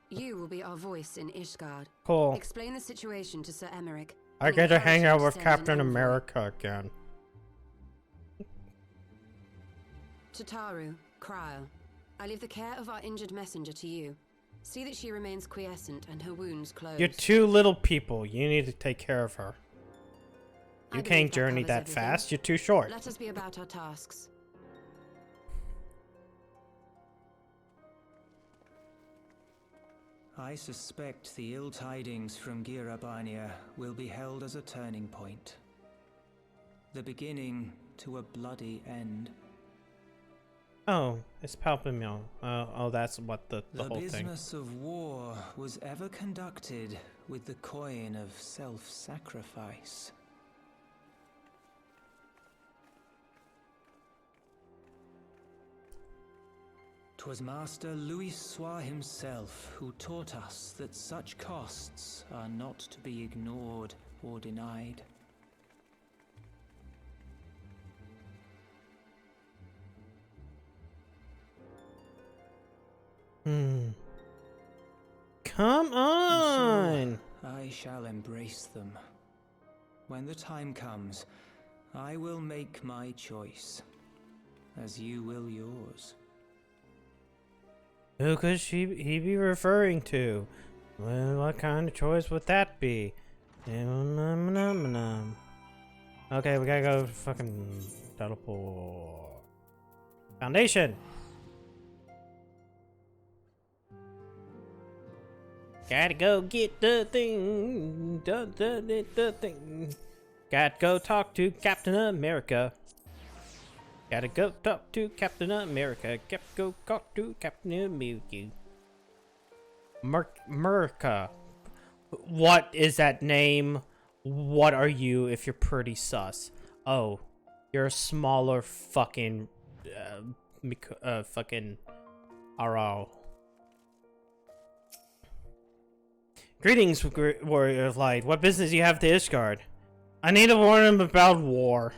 You will be our voice in Ishgard. Cool. Explain the situation to Sir Emmerich. I get to hang out with Captain America again. Tataru, Krile, I leave the care of our injured messenger to you. See that she remains quiescent and her wounds closed. You're two little people. You need to take care of her. You can't journey that everything. fast. You're too short. Let us be about our tasks. I suspect the ill tidings from Girabania will be held as a turning point. The beginning to a bloody end. Oh, it's Palpamil. Oh, that's what the whole thing. The business of war was ever conducted with the coin of self-sacrifice. 'Twas Master Louis Soir himself who taught us that such costs are not to be ignored or denied. Come on! So, I shall embrace them. When the time comes, I will make my choice, as you will yours. Who could he be referring to? Well, what kind of choice would that be? Okay, we gotta go fucking teleport. Foundation! Gotta go get the thing. The thing. Gotta go talk to Captain America. Gotta go talk to Captain America. Gotta go talk to Captain America. America. What is that name? What are you if you're pretty sus? Oh, you're a smaller fucking fucking Arao. Greetings, warrior of light. What business do you have to Ishgard? I need to warn him about war.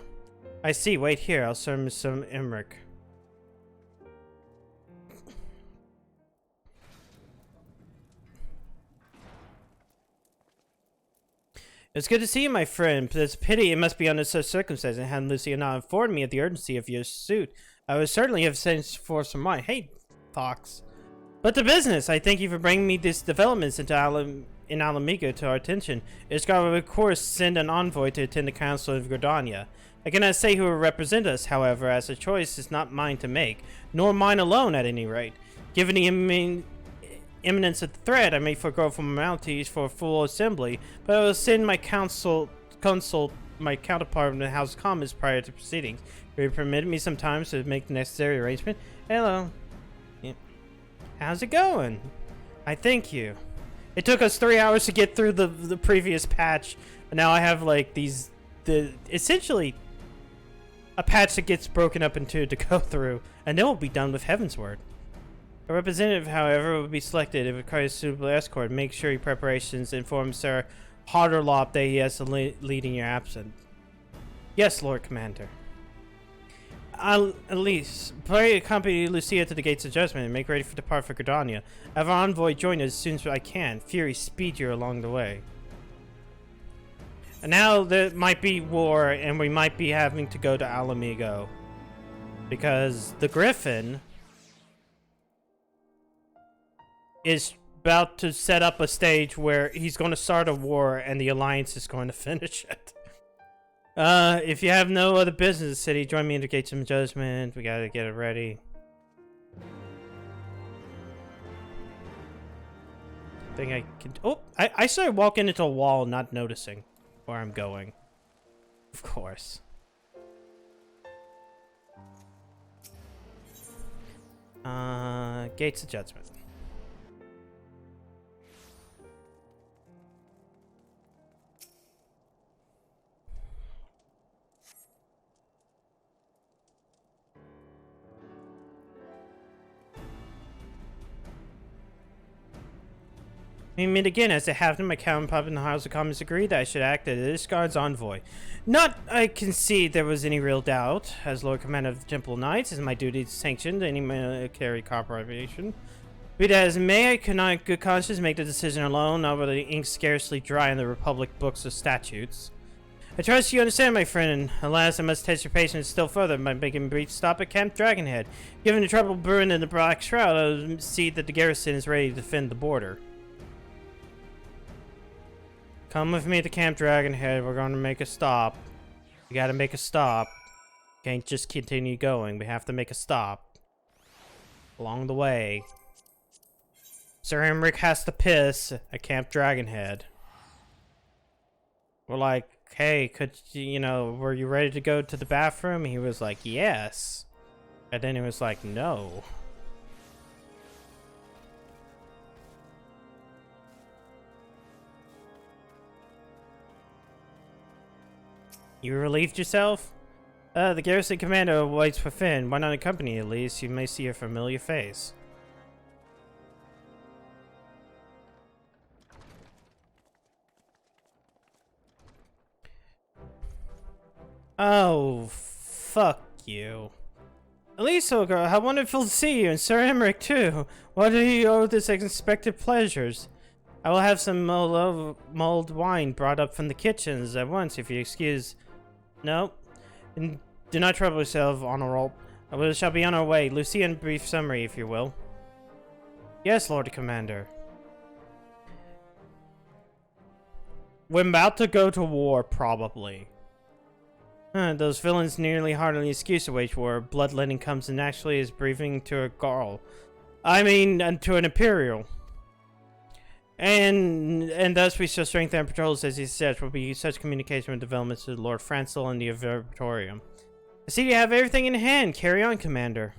I see. Wait here. I'll serve him some Imric. It's good to see you, my friend. It's a pity it must be under such circumstances. And had Lucia not informed me of the urgency of your suit, I would certainly have sent for some wine. Hey, Fox. But to business. I thank you for bringing me these developments into Alamigo to our attention. Ishgard will, of course, send an envoy to attend the Council of Gridania. I cannot say who will represent us, however, as the choice is not mine to make, nor mine alone at any rate. Given the imminence of the threat, I may forego formalities for a full assembly, but I will send my consult my counterpart in the House of Commons prior to proceedings. Will you permit me some time to make the necessary arrangement? Hello. Yeah. How's it going? I thank you. It took us 3 hours to get through the previous patch, and now I have like essentially a patch that gets broken up into to go through, and then we'll be done with Heavensward. A representative, however, will be selected if it requires suitable escort. Make sure your preparations inform Sir Harderlop that he has to lead in your absence. Yes, Lord Commander. Elise, pray accompany Lucia to the Gates of Judgment and make ready for depart for Gridania. Have our envoy join us as soon as I can. Fury, speed you along the way. And now there might be war, and we might be having to go to Alamigo. Because the Griffin is about to set up a stage where he's going to start a war, and the Alliance is going to finish it. If you have no other business in the city, join me in the Gates of Judgment. We gotta get it ready. I think I can... Oh, I started walking into a wall not noticing where I'm going. Of course. Gates of Judgment. We meet again as it happened. My counterpart in the House of Commons agreed that I should act as Ishgard's envoy. Not I concede there was any real doubt. As Lord Commander of the Temple Knights, it is my duty to sanction any military cooperation. Be that as it may, I could not in good conscience make the decision alone, not with the ink scarcely dry in the Republic books of statutes. I trust you understand, my friend. Alas, I must test your patience still further by making a brief stop at Camp Dragonhead. Given the trouble brewing in the Black Shroud, I will see that the garrison is ready to defend the border. Come with me to Camp Dragonhead. We're going to make a stop. We gotta make a stop. Can't just continue going. We have to make a stop. Along the way. Sir Emmerich has to piss at Camp Dragonhead. We're like, hey, were you ready to go to the bathroom? He was like, yes. And then he was like, no. You relieved yourself? The garrison commander waits for Finn. Why not accompany at least? You may see a familiar face. Oh, fuck you. Elisa, girl, how wonderful to see you, and Sir Emmerich too. Why do you owe this unexpected pleasures? I will have some mulled wine brought up from the kitchens at once, if you excuse. No? And do not trouble yourself, Honorable. We shall be on our way. Lucian, brief summary, if you will. Yes, Lord Commander. We're about to go to war, probably. Those villains nearly hardly excuse to wage war. Bloodletting comes naturally as breathing to a Garl. I mean, to an Imperial. And thus we shall strengthen our patrols, as he says, will be such communication with developments to Lord Francel and the Observatorium. I see you have everything in hand. Carry on, Commander.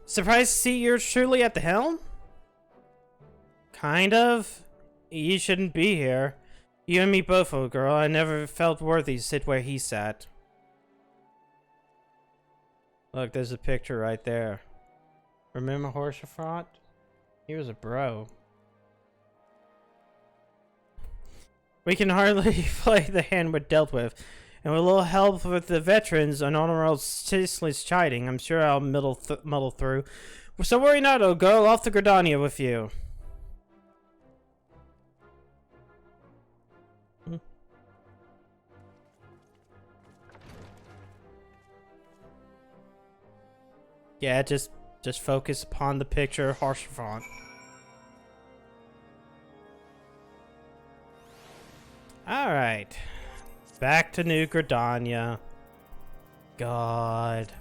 Surprised to see you're surely at the helm? Kind of. You shouldn't be here. You and me both, old girl. I never felt worthy to sit where he sat. Look, there's a picture right there. Remember Horsefront? He was a bro. We can hardly play the hand we're dealt with. And with a little help with the veterans and honorable ceaseless chiding, I'm sure I'll muddle through. So worry not, old girl. Off to Gridania with you. Yeah, just focus upon the picture, Horsefront. Alright. Back to New Gridania. God.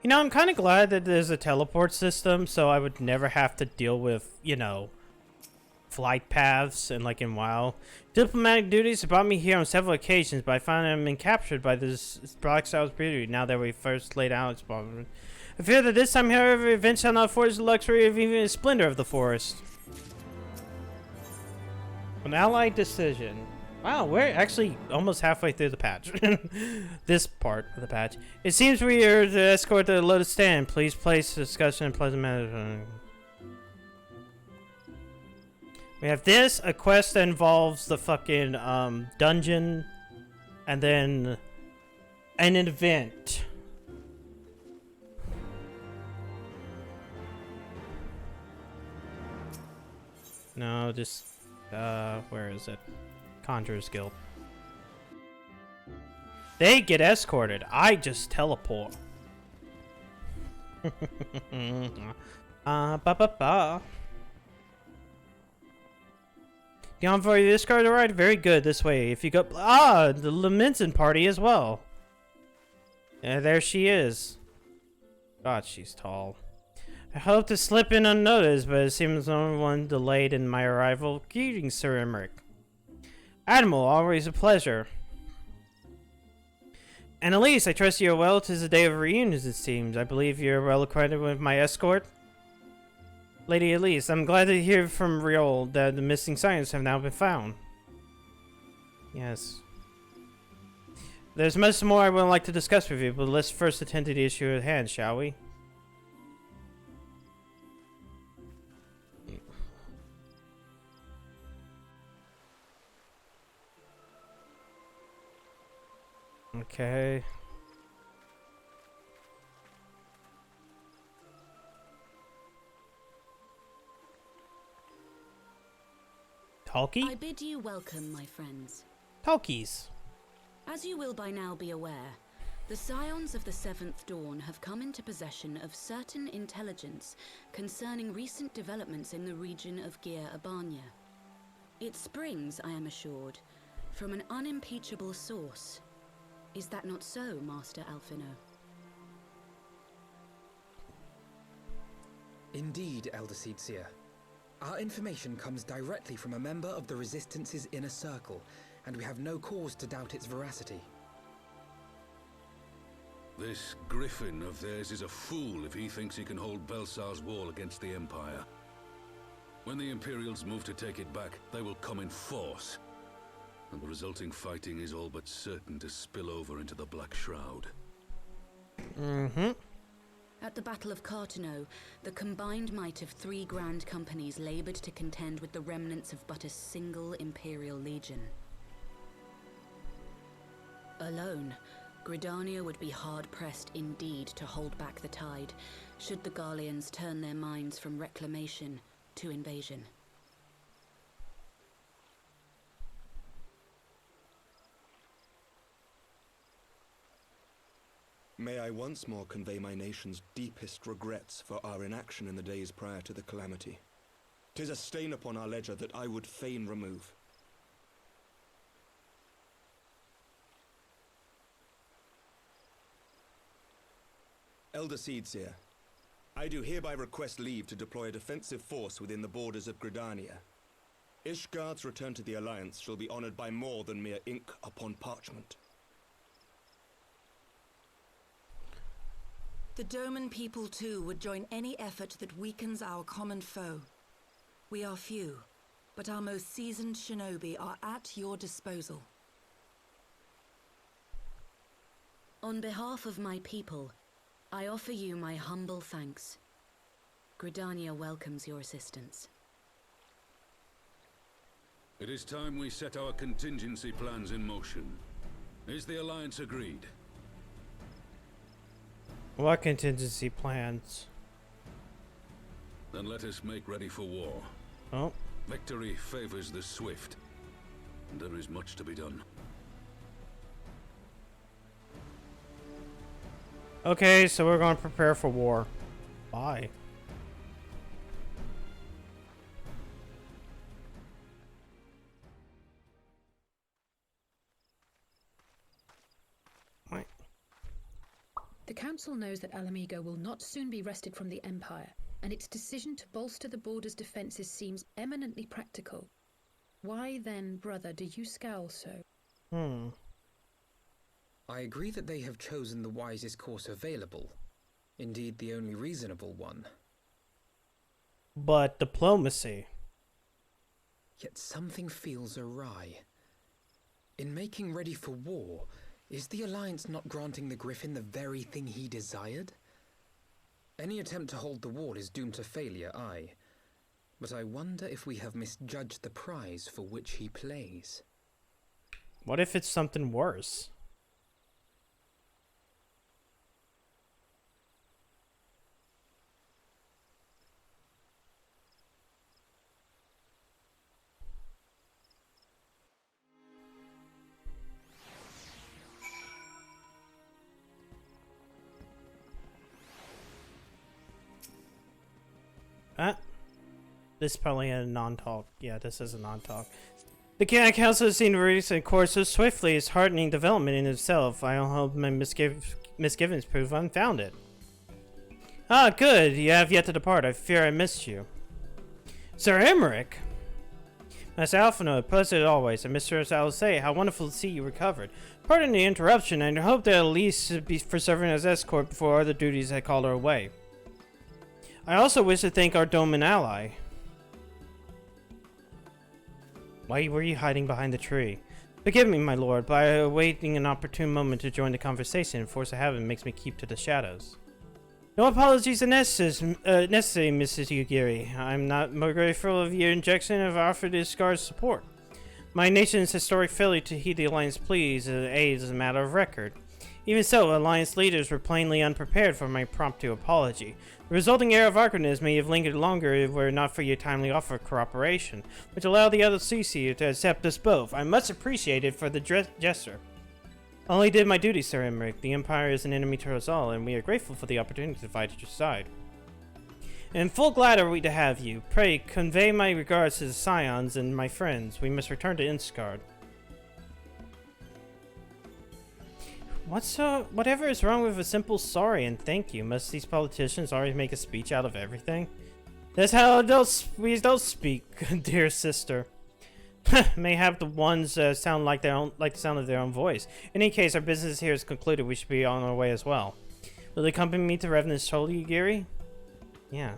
You know, I'm kind of glad that there's a teleport system, so I would never have to deal with, you know, flight paths and like in WoW. Diplomatic duties have brought me here on several occasions, but I find I've been captured by this Black Styles beauty now that we first laid out its problem. I fear that this time, however, events shall not afford us the luxury of even the splendor of the forest. An allied decision. Wow, we're actually almost halfway through the patch. This part of the patch. It seems we are to escort the Lotus Stand. Please place discussion in pleasant manner. We have this, a quest that involves the fucking dungeon, and then an event. No, just, where is it? Conjurer's Guild. They get escorted. I just teleport. Ba-ba-ba. The envoy of this card, alright, very good, this way. If you go, the Leminson party as well. Yeah, there she is. God, she's tall. I hope to slip in unnoticed, but it seems no one delayed in my arrival. Greetings, Sir Emmerich. Admiral, always a pleasure. And Elise, I trust you are well. 'Tis a day of reunions, it seems. I believe you're well acquainted with my escort. Lady Elise, I'm glad to hear from Riol that the missing science have now been found. Yes. There's much more I would like to discuss with you, but let's first attend to the issue at hand, shall we? Okay. Talkie? I bid you welcome, my friends. Talkies. As you will by now be aware, the Scions of the Seventh Dawn have come into possession of certain intelligence concerning recent developments in the region of Gyr Abania. It springs, I am assured, from an unimpeachable source. Is that not so, Master Alphino? Indeed, Elder Seedseer. Our information comes directly from a member of the Resistance's inner circle, and we have no cause to doubt its veracity. This griffin of theirs is a fool if he thinks he can hold Belsar's wall against the Empire. When the Imperials move to take it back, they will come in force. And the resulting fighting is all but certain to spill over into the Black Shroud. Mm-hmm. At the Battle of Cartano, the combined might of 3 grand companies labored to contend with the remnants of but a single Imperial Legion. Alone, Gridania would be hard-pressed indeed to hold back the tide, should the Garleans turn their minds from reclamation to invasion. May I once more convey my nation's deepest regrets for our inaction in the days prior to the calamity. 'Tis a stain upon our ledger that I would fain remove. Elder Seedseer, I do hereby request leave to deploy a defensive force within the borders of Gridania. Ishgard's return to the Alliance shall be honored by more than mere ink upon parchment. The Doman people too would join any effort that weakens our common foe. We are few, but our most seasoned shinobi are at your disposal. On behalf of my people, I offer you my humble thanks. Gridania welcomes your assistance. It is time we set our contingency plans in motion. Is the Alliance agreed? What contingency plans? Then let us make ready for war. Oh. Victory favors the swift, and there is much to be done. Okay, so we're going to prepare for war. Bye. The Council knows that Alamigo will not soon be wrested from the Empire, and its decision to bolster the border's defenses seems eminently practical. Why then, brother, do you scowl so? I agree that they have chosen the wisest course available. Indeed, the only reasonable one. But diplomacy. Yet something feels awry. In making ready for war, is the Alliance not granting the Griffin the very thing he desired? Any attempt to hold the wall is doomed to failure, aye. But I wonder if we have misjudged the prize for which he plays. What if it's something worse? This is probably a non-talk. Yeah, this is a non-talk. The Council has seen the recent course so swiftly is heartening development in itself. I hope my misgivings prove unfounded. Ah, good. You have yet to depart. I fear I missed you. Sir Emmerich! Master Alphino, a pleasure as always. And Mistress Alisei, how wonderful to see you recovered. Pardon the interruption, and I hope that at least be for serving as escort before other duties had called her away. I also wish to thank our Doman ally. Why were you hiding behind the tree? Forgive me, my lord, but awaiting an opportune moment to join the conversation, force of habit makes me keep to the shadows. No apologies are necessary, Mrs. Yugiri. I'm not more grateful of your injection of offered Ishgard's support. My nation's historic failure to heed the Alliance pleas is a matter of record. Even so, Alliance leaders were plainly unprepared for my promptu apology. The resulting air of awkwardness may have lingered longer if it were not for your timely offer of cooperation, which allowed the other CC to accept us both. I much appreciate it for the gesture. I only did my duty, Sir Emmerich. The Empire is an enemy to us all, and we are grateful for the opportunity to fight at your side. And full glad are we to have you. Pray, convey my regards to the Scions and my friends. We must return to Ishgard. Whatever is wrong with a simple sorry and thank you? Must these politicians always make a speech out of everything? That's how we adults speak, dear sister. Mayhap the ones sound like the sound of their own voice. In any case, our business here is concluded. We should be on our way as well. Will they accompany me to Revenant's Shoulder, Yugiri? Yeah.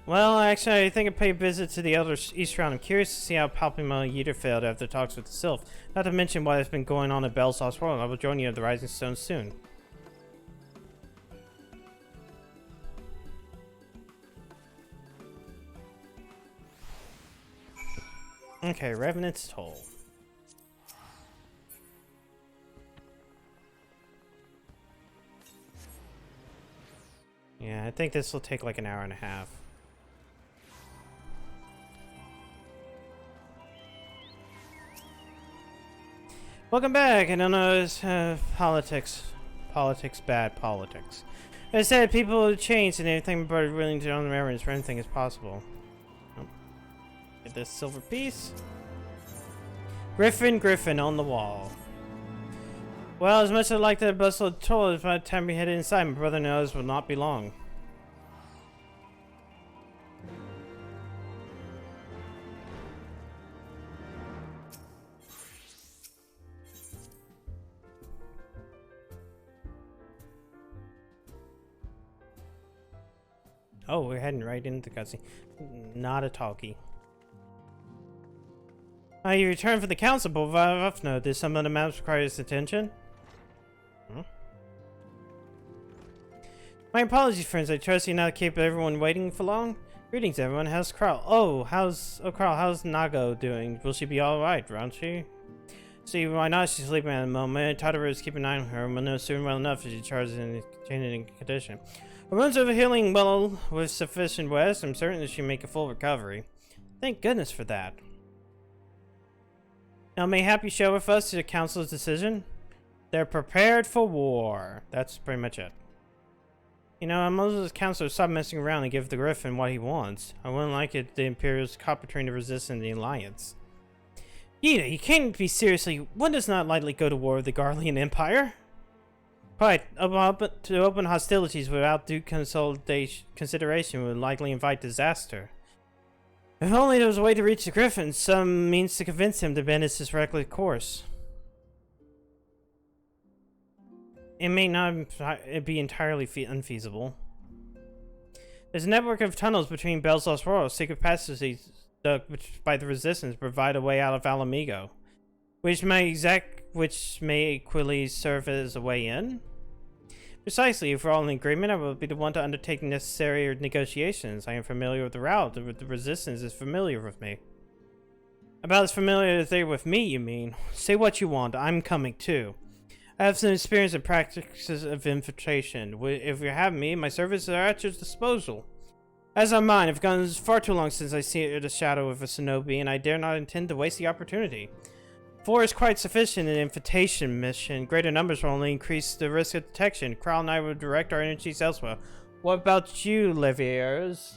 Well, actually, I think I'll pay a visit to the Elder Eastbound. I'm curious to see how Palpima Yeater failed after talks with the Sylph. Not to mention what has been going on at Belsauce World. I will join you at the Rising Stone soon. Okay, Revenant's Toll. Yeah, I think this will take like an hour and a half. Welcome back. I don't know, it's politics. Politics, bad politics. As I said, people have changed and everything but willing to own the reverence for anything is possible. Oh. Get this silver piece. Griffin on the wall. Well, as much as I'd like to bustle the toll, by the time we head inside, my brother knows will not be long. Oh, we're heading right into the cutscene. Not a talkie. You returned from the council, but rough note, did some of the maps require his attention? Hmm? My apologies, friends. I trust you not keep everyone waiting for long. Greetings, everyone. How's Kral? Oh, how's Nago doing? Will she be alright, won't she? See, why not? She's sleeping at the moment. Tadara is keeping an eye on her. We'll know soon well enough if she charges in changing condition. Her wounds are healing well with sufficient rest. I'm certain that she'll make a full recovery. Thank goodness for that. Now, may Happy share with us the council's decision? They're prepared for war. That's pretty much it. You know, most of the council stop messing around and give the Griffin what he wants. I wouldn't like it the Imperials caught between the Resistance and the Alliance. Yida, you can't be seriously. One does not lightly go to war with the Garlean Empire. Quite, to open hostilities without due consideration would likely invite disaster. If only there was a way to reach the Griffin, some means to convince him to bend his reckless course. It may not be entirely unfeasible. There's a network of tunnels between Belsauce World, secret passages dug by the Resistance provide a way out of Alamigo, which may equally serve as a way in. Precisely, if we're all in agreement, I will be the one to undertake necessary negotiations. I am familiar with the route, the Resistance is familiar with me. About as familiar as they are with me, you mean? Say what you want, I'm coming too. I have some experience in practices of infiltration. If you have me, my services are at your disposal. As are mine, I've gone far too long since I see the shadow of a shinobi, and I dare not intend to waste the opportunity. 4 is quite sufficient in an infiltration mission. Greater numbers will only increase the risk of detection. Kral and I will direct our energies elsewhere. What about you, Leviers?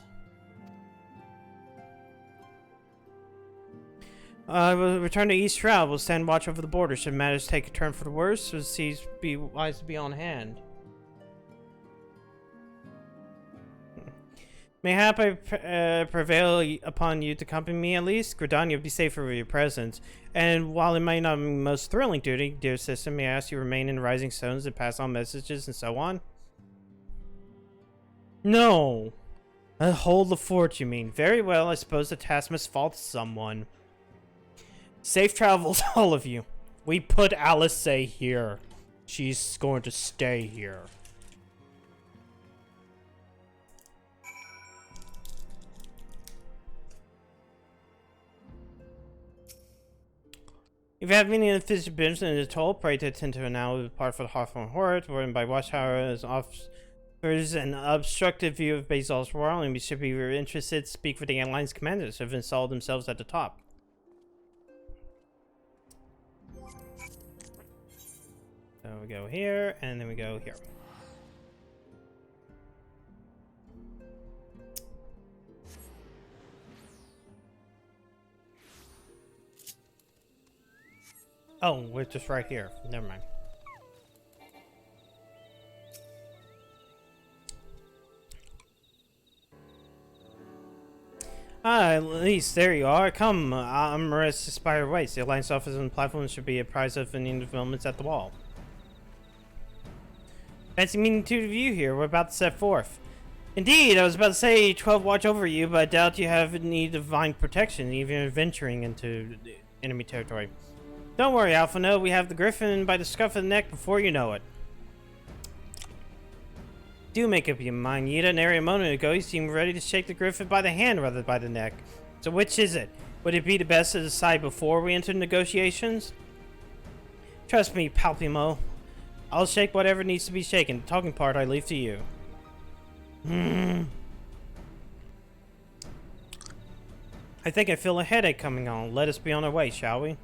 We'll return to East Shroud. We'll stand watch over the border. Should matters take a turn for the worse, so be wise to be on hand. Mayhap I prevail upon you to accompany me at least? Gridania will be safer with your presence. And while it might not be the most thrilling duty, dear sister, may I ask you remain in Rising Stones and pass on messages and so on? No. Hold the fort, you mean. Very well, I suppose the task must fall to someone. Safe travels, all of you. We put Alice here. She's going to stay here. If you have any unfinished business in the toll, pray to attend to an hour part for the Hawthorne Horde, written by Watchtower's offers an obstructive view of Belsauce World, and we should be interested to speak with the Alliance commanders who have installed themselves at the top. So we go here, and then we go here. Oh, we're just right here. Never mind. At least there you are. Come, Amaris Aspire Waits. The Alliance office and platform should be apprised of any developments at the wall. Fancy meeting two of you here. We're about to set forth. Indeed, I was about to say 12 watch over you, but I doubt you have need divine protection, even venturing into enemy territory. Don't worry, Alphino, we have the griffin by the scruff of the neck before you know it. Do make up your mind, Yida. An area a moment ago, you seemed ready to shake the griffin by the hand rather than by the neck. So which is it? Would it be the best to decide before we enter negotiations? Trust me, Palpimo. I'll shake whatever needs to be shaken. The talking part I leave to you. I think I feel a headache coming on. Let us be on our way, shall we?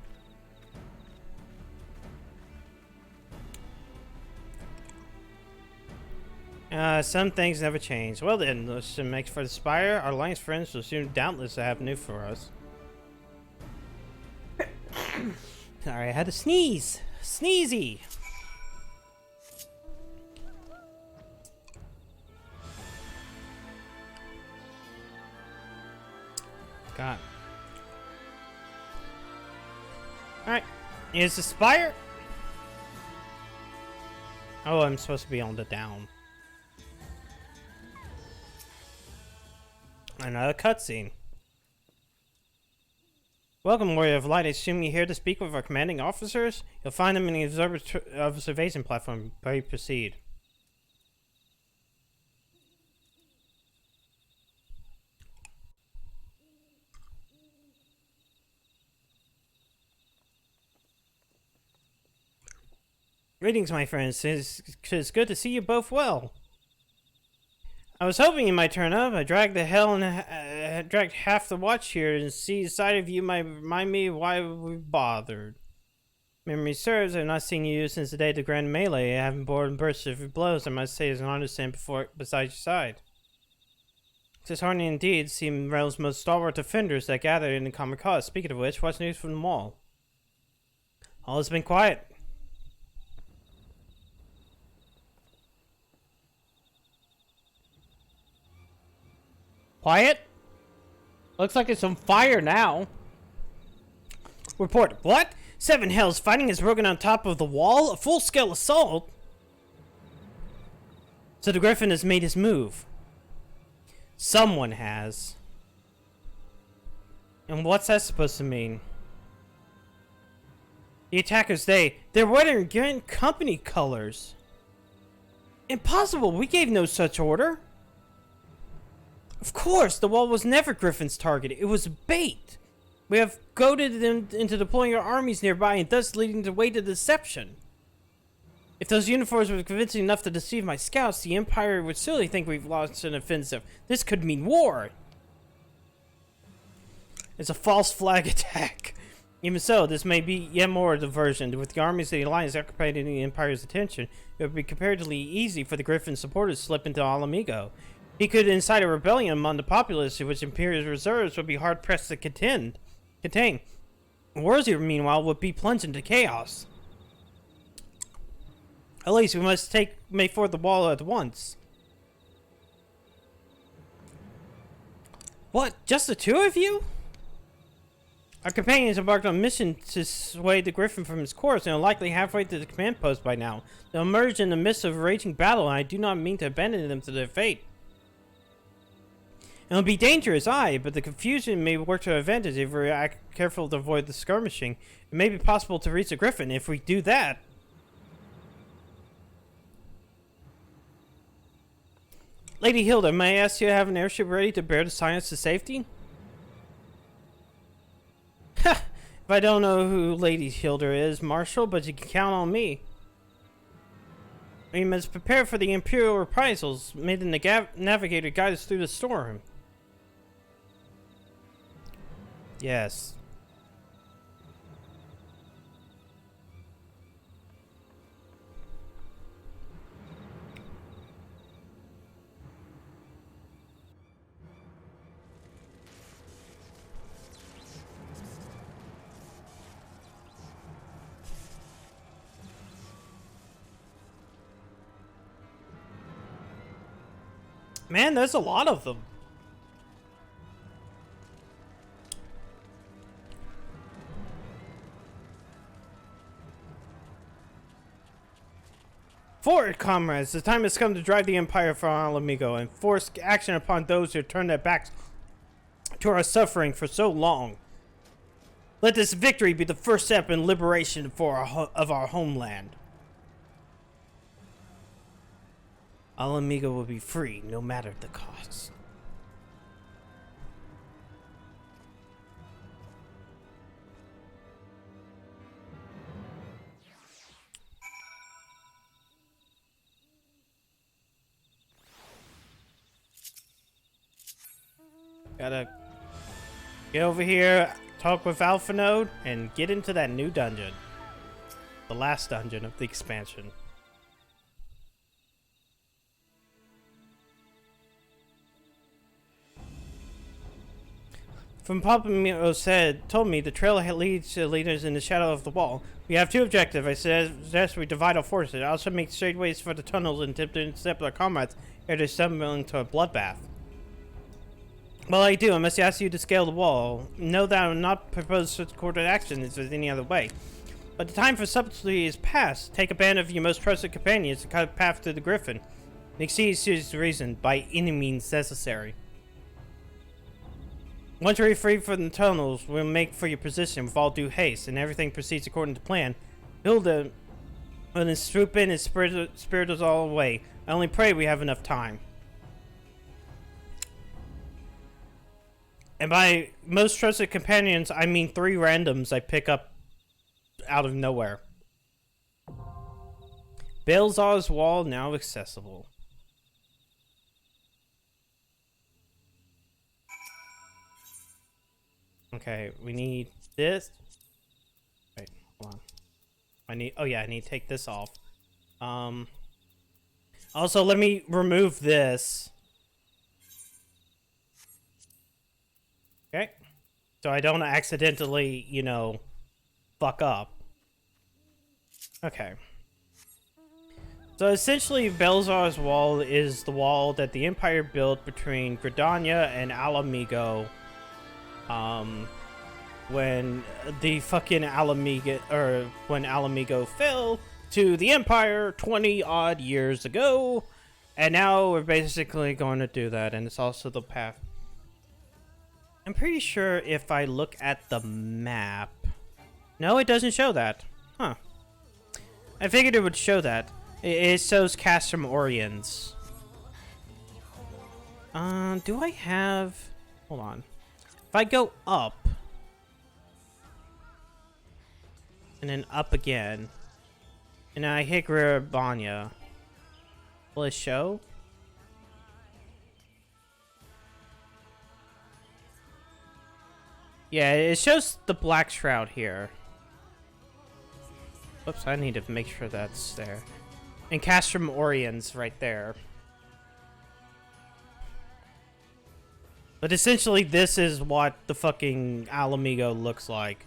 Some things never change. Well then, let's make for the spire. Our alliance friends will soon doubtless have new for us. Sorry, I had to sneeze. Sneezy. God. Alright. Is the spire? Oh, I'm supposed to be on the down. Another cutscene. Welcome, Warrior of Light. I assume you're here to speak with our commanding officers? You'll find them in the observation platform. Pray proceed. Greetings, my friends. It's good to see you both well. I was hoping you might turn up. I dragged dragged half the watch here, and see the sight of you might remind me why we bothered. Memory serves, I've not seen you since the day of the grand melee. I haven't borne bursts of your blows. I must say it's an honor to stand beside your side. It's heartening indeed to see Realm's most stalwart defenders that gather in the common cause. Speaking of which, what's news from the mall? All has been quiet. Quiet? Looks like it's on fire now. Report. What? 7 Hells fighting has broken on top of the wall? A full-scale assault? So the Griffin has made his move. Someone has. And what's that supposed to mean? The attackers, they're wearing Grand Company colors. Impossible! We gave no such order. Of course, the wall was never Griffin's target. It was bait. We have goaded them into deploying our armies nearby and thus leading the way to deception. If those uniforms were convincing enough to deceive my scouts, the Empire would surely think we've launched an offensive. This could mean war. It's a false flag attack. Even so, this may be yet more a diversion. With the armies of the Alliance occupying the Empire's attention, it would be comparatively easy for the Griffin supporters to slip into Alamigo. He could incite a rebellion among the populace, which Imperial reserves would be hard-pressed to contain. Warzier, meanwhile, would be plunged into chaos. At least we must make for the wall at once. What? Just the 2 of you? Our companions embarked on a mission to sway the Griffin from his course, and are likely halfway to the command post by now. They'll emerge in the midst of a raging battle, and I do not mean to abandon them to their fate. It'll be dangerous, aye, but the confusion may work to our advantage if we are careful to avoid the skirmishing. It may be possible to reach the Griffin. If we do that... Lady Hilda, may I ask you to have an airship ready to bear the science to safety? Ha! If I don't know who Lady Hilda is, Marshal, but you can count on me. We must prepare for the Imperial reprisals. May the navigator guide us through the storm. Yes. Man, there's a lot of them. Forward, comrades! The time has come to drive the Empire from Alamigo and force action upon those who turn their backs to our suffering for so long. Let this victory be the first step in liberation of our homeland. Alamigo will be free, no matter the cost. Gotta get over here, talk with Alpha Node, and get into that new dungeon. The last dungeon of the expansion. From Papa Mio told me the trail leads to leaders in the shadow of the wall. We have two objectives. I suggest we divide our forces. I also make straight ways for the tunnels and attempt to intercept our comrades ere they stumble into a bloodbath. Well, I do. I must ask you to scale the wall. Know that I will not propose such coordinated action as there's any other way. But the time for subtlety is past. Take a band of your most trusted companions to cut a path to the Griffin. Exceed serious reason by any means necessary. Once you're free from the tunnels, we'll make for your position with all due haste, and everything proceeds according to plan. Hilda, when his swoop in, his spirit us all away. I only pray we have enough time. And by most trusted companions, I mean 3 randoms I pick up out of nowhere. Balzar's Wall now accessible. Okay, we need this. Wait, hold on. Oh yeah, I need to take this off. Also, let me remove this. Okay. So I don't accidentally, you know, fuck up. Okay. So essentially, Balzar's Wall is the wall that the Empire built between Gridania and Alamigo. When the fucking when Alamigo fell to the Empire 20 odd years ago. And now we're basically going to do that, and it's also the path. I'm pretty sure if I look at the map... No, it doesn't show that. Huh. I figured it would show that. It shows Castrum Oriens. Do I have... Hold on. If I go up... And then up again... And I hit Grirabanya... Will it show? Yeah, it shows the Black Shroud here. Oops, I need to make sure that's there. And Castrum Oriens right there. But essentially, this is what the fucking Alamigo looks like.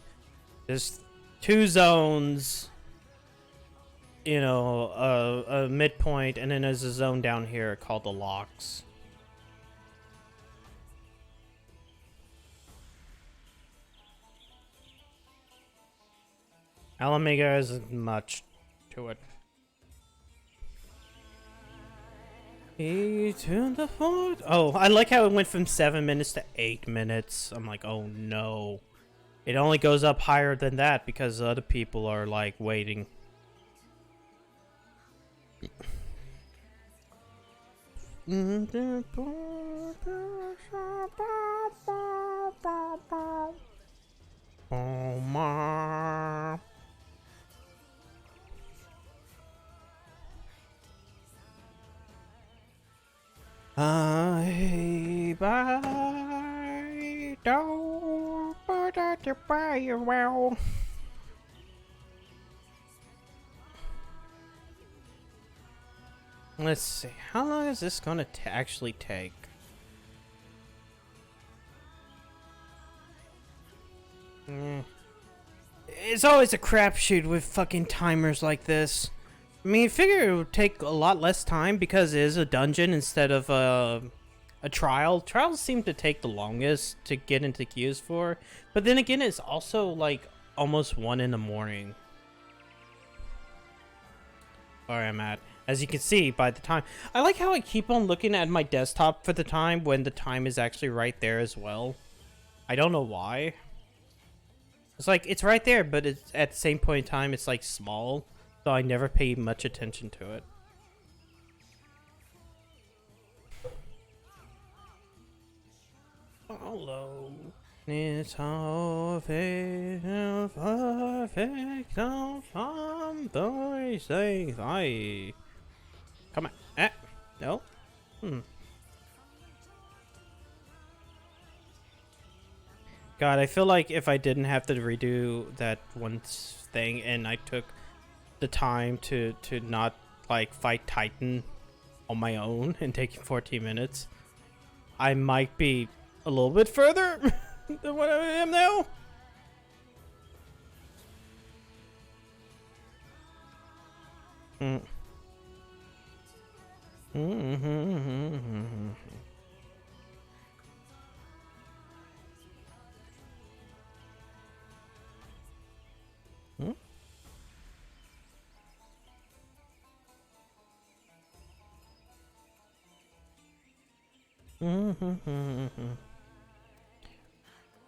There's 2 zones, you know, a midpoint, and then there's a zone down here called the Locks. Alamigo isn't much to it. Oh, I like how it went from 7 minutes to 8 minutes. I'm like, oh no. It only goes up higher than that because other people are like waiting. Oh my. Let's see. How long is this gonna actually take? It's always a crapshoot with fucking timers like this. I mean, I figure it would take a lot less time because it is a dungeon instead of a trial. Trials seem to take the longest to get into queues for. But then again, it's also like almost 1 in the morning. where I'm at. As you can see by the time. I like how I keep on looking at my desktop for the time when the time is actually right there as well. I don't know why. It's like, it's right there, but it's at the same point in time, it's like small. So I never pay much attention to it. Follow. It's all perfect from those things I... Come on. Ah. No? God, I feel like if I didn't have to redo that one thing and I took the time to not, like, fight Titan on my own and taking 14 minutes, I might be a little bit further than what I am now.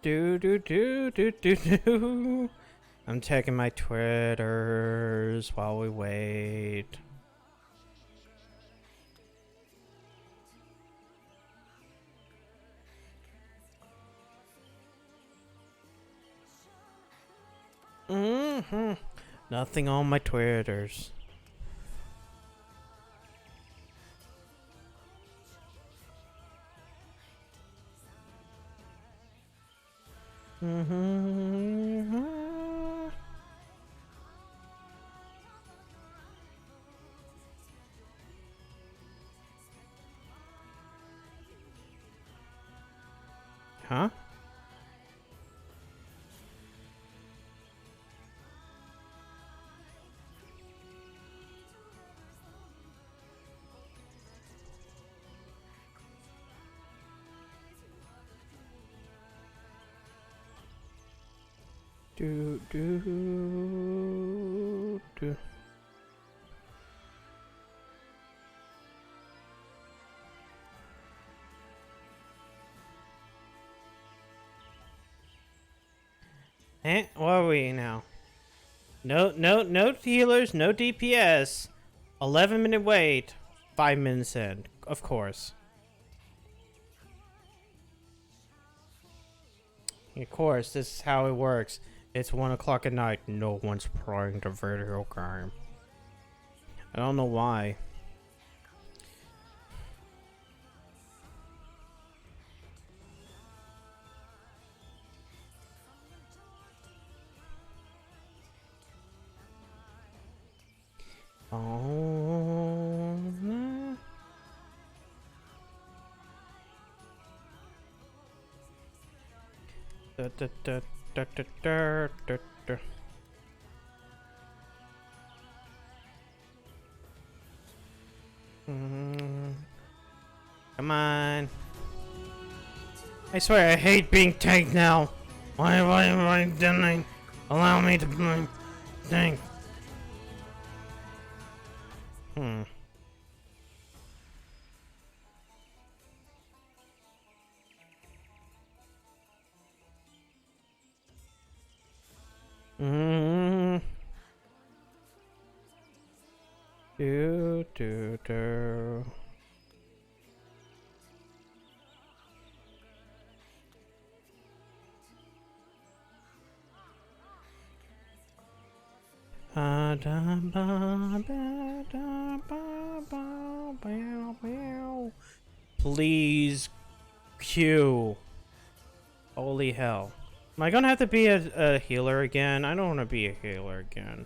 Do. I'm checking my Twitters while we wait. Nothing on my Twitters. Huh? Do. What are we now? No healers, no DPS. 11-minute wait. 5 minutes in, of course. Of course, this is how it works. It's 1 o'clock at night. No one's playing the video game. I don't know why. Oh. Come on. I swear I hate being tanked now. Why didn't I allow me to play tank? Do. Please, Q. Holy hell. Am I gonna have to be a healer again? I don't want to be a healer again.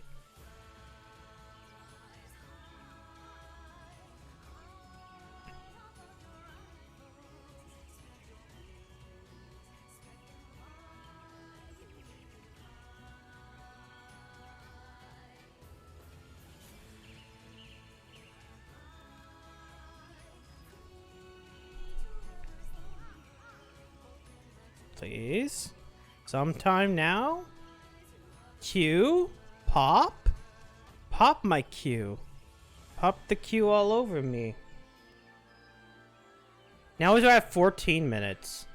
Please? Sometime now? Q? Pop? Pop my Q. popped the queue all over me. Now we're at 14 minutes.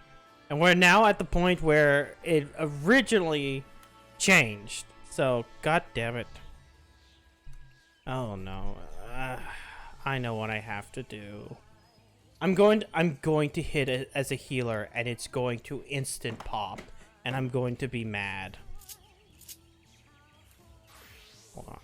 And we're now at the point where it originally changed. So, god damn it. Oh no. I know what I have to do. I'm going to hit it as a healer, and it's going to instant pop, and I'm going to be mad. Hold on.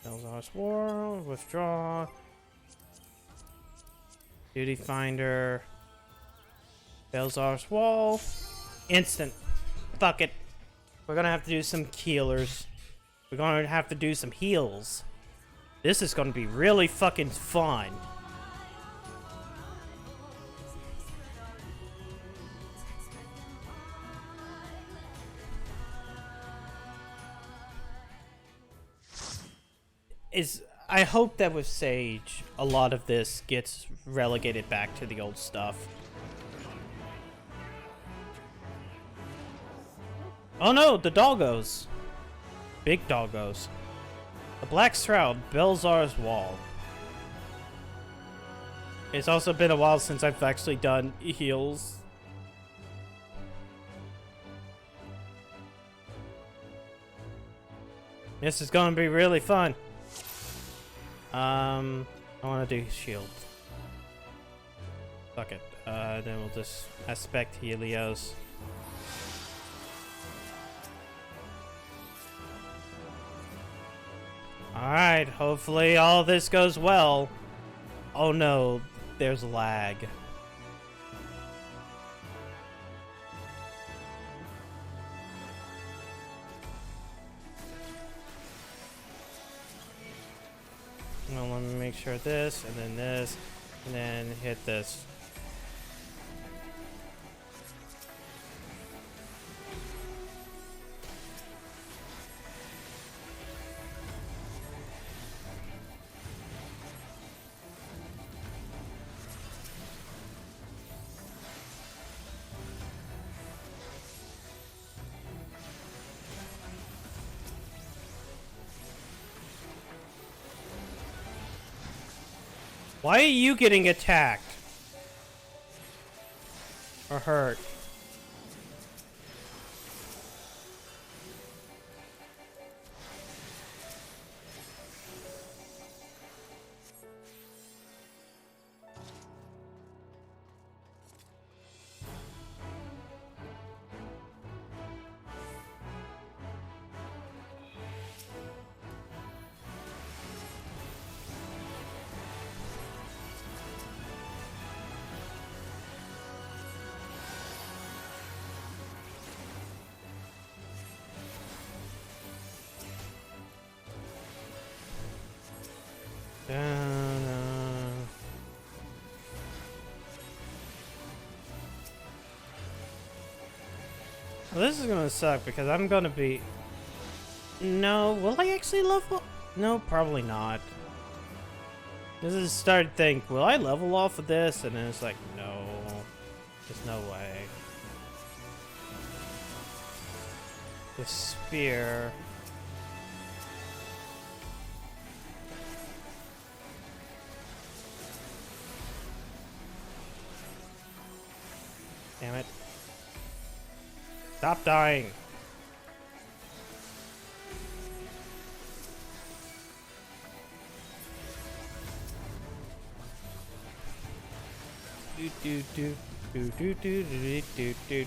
Belzar's War, withdraw. Duty Finder. Belzar's Wall. Instant. Fuck it. We're gonna have to do some healers. We're gonna have to do some heals. This is gonna be really fucking fun. I hope that with Sage, a lot of this gets relegated back to the old stuff. Oh no, the doggos. Big doggos. The Black Shroud, Belzar's Wall. It's also been a while since I've actually done heals. This is gonna be really fun. I want to do shield. Fuck it. Then we'll just aspect Helios. Alright, hopefully all this goes well. Oh no, there's lag. Well, let me make sure this, and then hit this. Why are you getting attacked? Or hurt? Well, this is gonna suck because I'm gonna be... No, will I actually level? No, probably not. This is starting to think, will I level off of this? And then it's like, no, there's no way. The spear. Damn it. Stop dying. Do do do do do do do do do.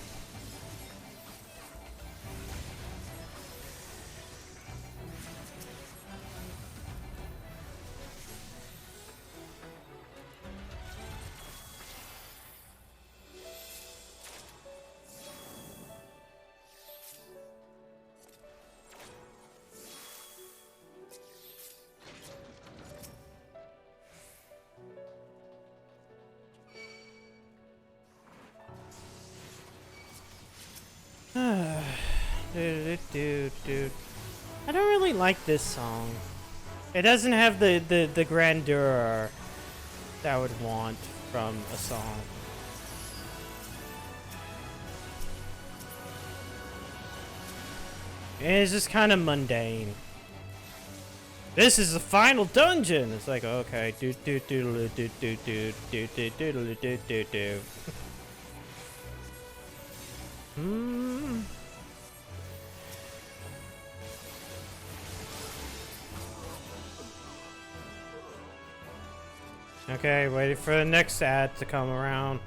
I don't really like this song. It doesn't have the grandeur that I would want from a song. It's just kind of mundane. This is the final dungeon. It's like, okay, do do do do do do do do do do do do. Hmm. Okay, waiting for the next ad to come around.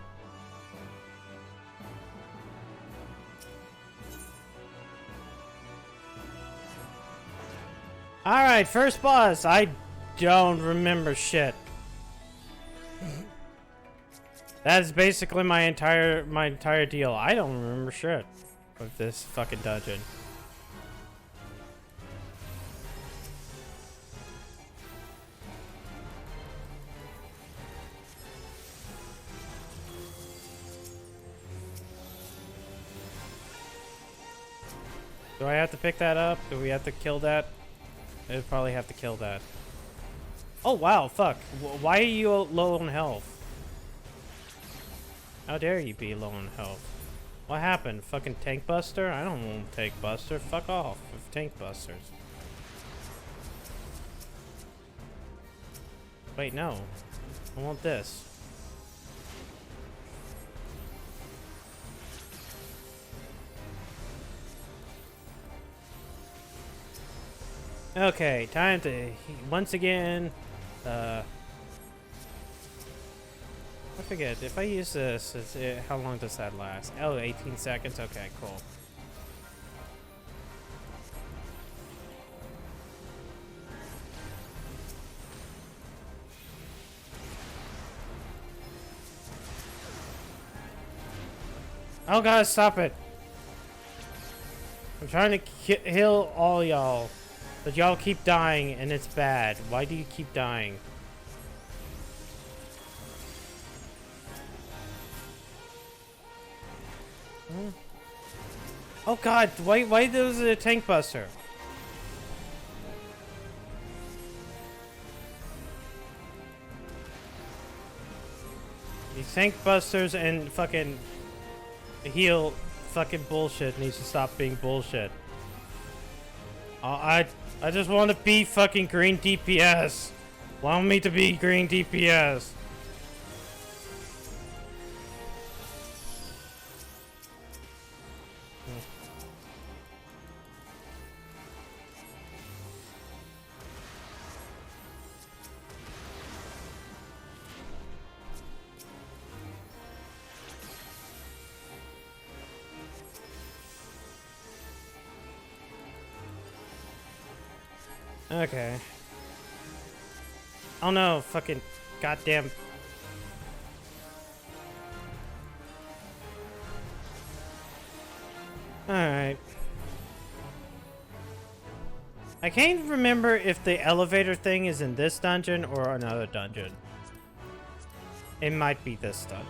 Alright, first boss. I don't remember shit. That's basically my entire deal. I don't remember shit of this fucking dungeon. Do I have to pick that up? Do we have to kill that? I'd probably have to kill that. Oh wow, fuck. Why are you low on health? How dare you be low on health? What happened? Fucking tank buster? I don't want tank buster. Fuck off with tank busters. Wait, no. I want this. Okay, time to once again. I forget if I use this. How long does that last? Oh, 18 seconds. Okay, cool. Oh god, stop it! I'm trying to heal all y'all. But y'all keep dying, and it's bad. Why do you keep dying? Hmm? Oh god, why those a tank buster? These tank busters and fucking heal fucking bullshit needs to stop being bullshit. I just want to be fucking green DPS. Allow me to be green DPS. Okay. Oh no, fucking goddamn. Alright. I can't remember if the elevator thing is in this dungeon or another dungeon. It might be this dungeon.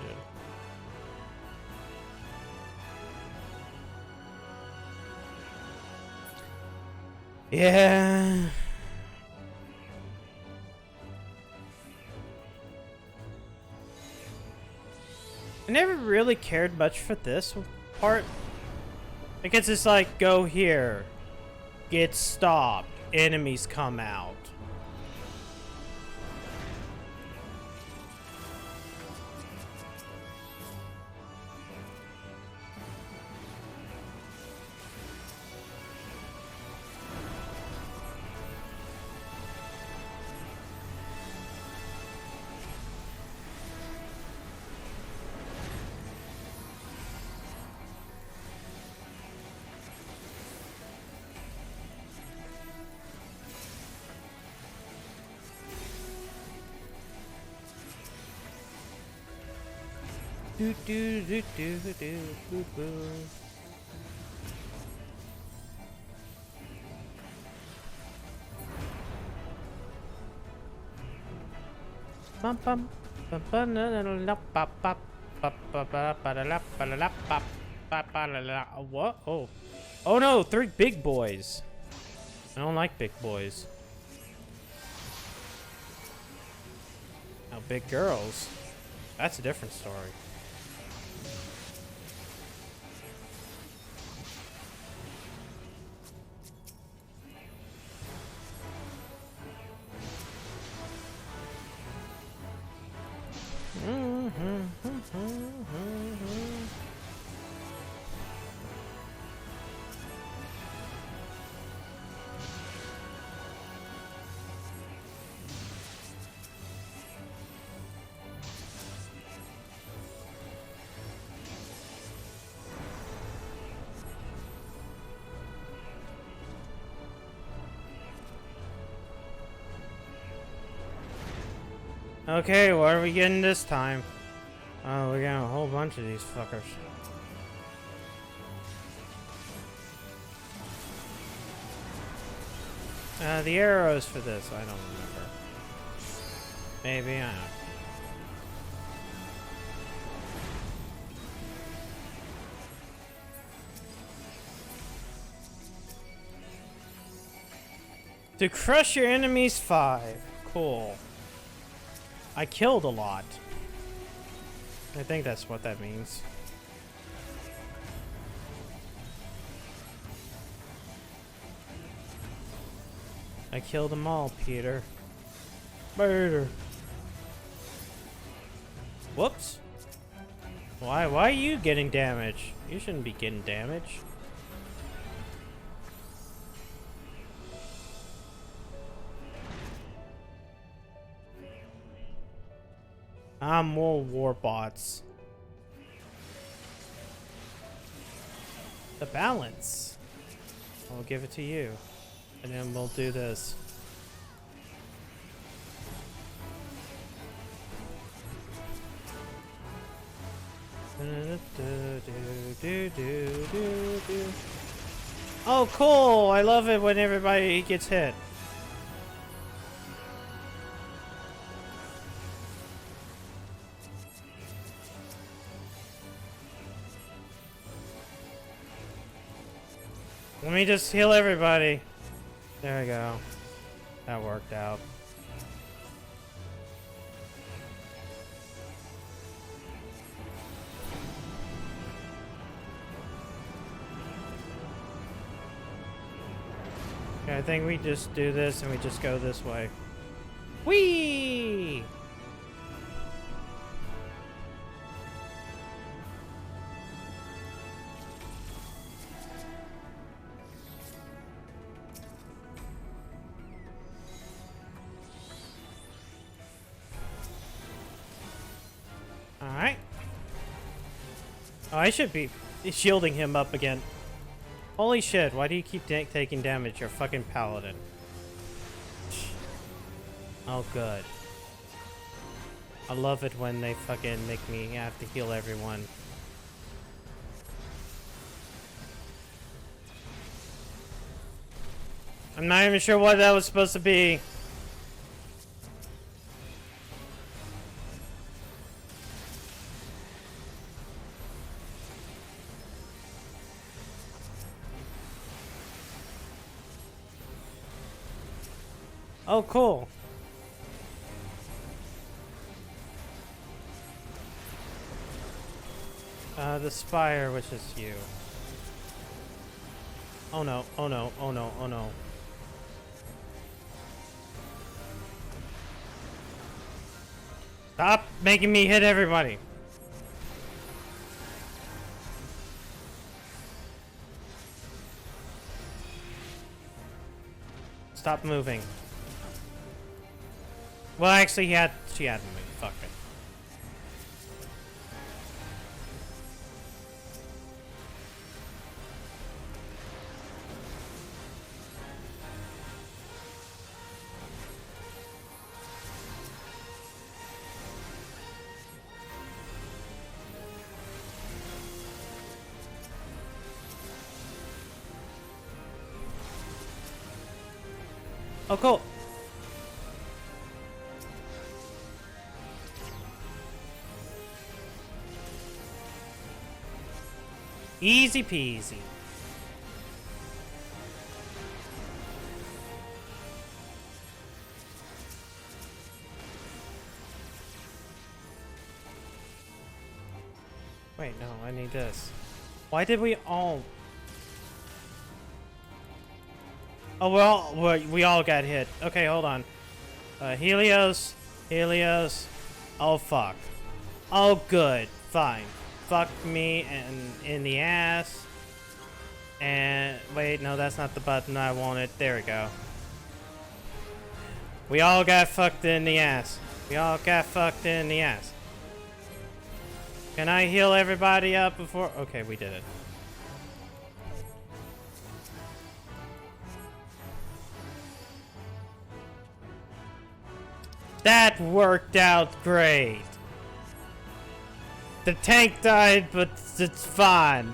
Yeah. I never really cared much for this part. I guess it's like, go here, get stopped, enemies come out. Do do do do do boo boo. Bum bum bum bum la la la pop pop pop pop ba da la ba la la pop pop ba la la. What? Oh, oh no! 3 big boys. I don't like big boys. Now big girls. That's a different story. Okay, what are we getting this time? Oh, we got a whole bunch of these fuckers. The arrows for this, I don't remember. Maybe, I don't know. To crush your enemies 5. Cool. I killed a lot. I think that's what that means. I killed them all, Peter. Murder. Whoops. Why are you getting damage? You shouldn't be getting damage. More war bots. The balance. I'll give it to you. And then we'll do this. Oh, cool! I love it when everybody gets hit. Let me just heal everybody. There we go. That worked out. Okay, I think we just do this and we just go this way. Whee! Alright. Oh, I should be shielding him up again. Holy shit, why do you keep taking damage? You're a fucking paladin. Oh, good. I love it when they fucking make me have to heal everyone. I'm not even sure what that was supposed to be. Oh, cool. The spire, which is you. Oh no, oh no, oh no, oh no. Stop making me hit everybody. Stop moving. Well, actually, she had to move. Fuck it. Oh, cool. Easy peasy. Wait, no, I need this. Why did we all... Oh, well, we all got hit. Okay, hold on. Helios. Helios. Oh, fuck. Oh, good. Fine. Fuck me and in the ass. And wait, no, that's not the button I wanted. There we go. We all got fucked in the ass. We all got fucked in the ass. Can I heal everybody up before? Okay, we did it. That worked out great. The tank died, but it's fine.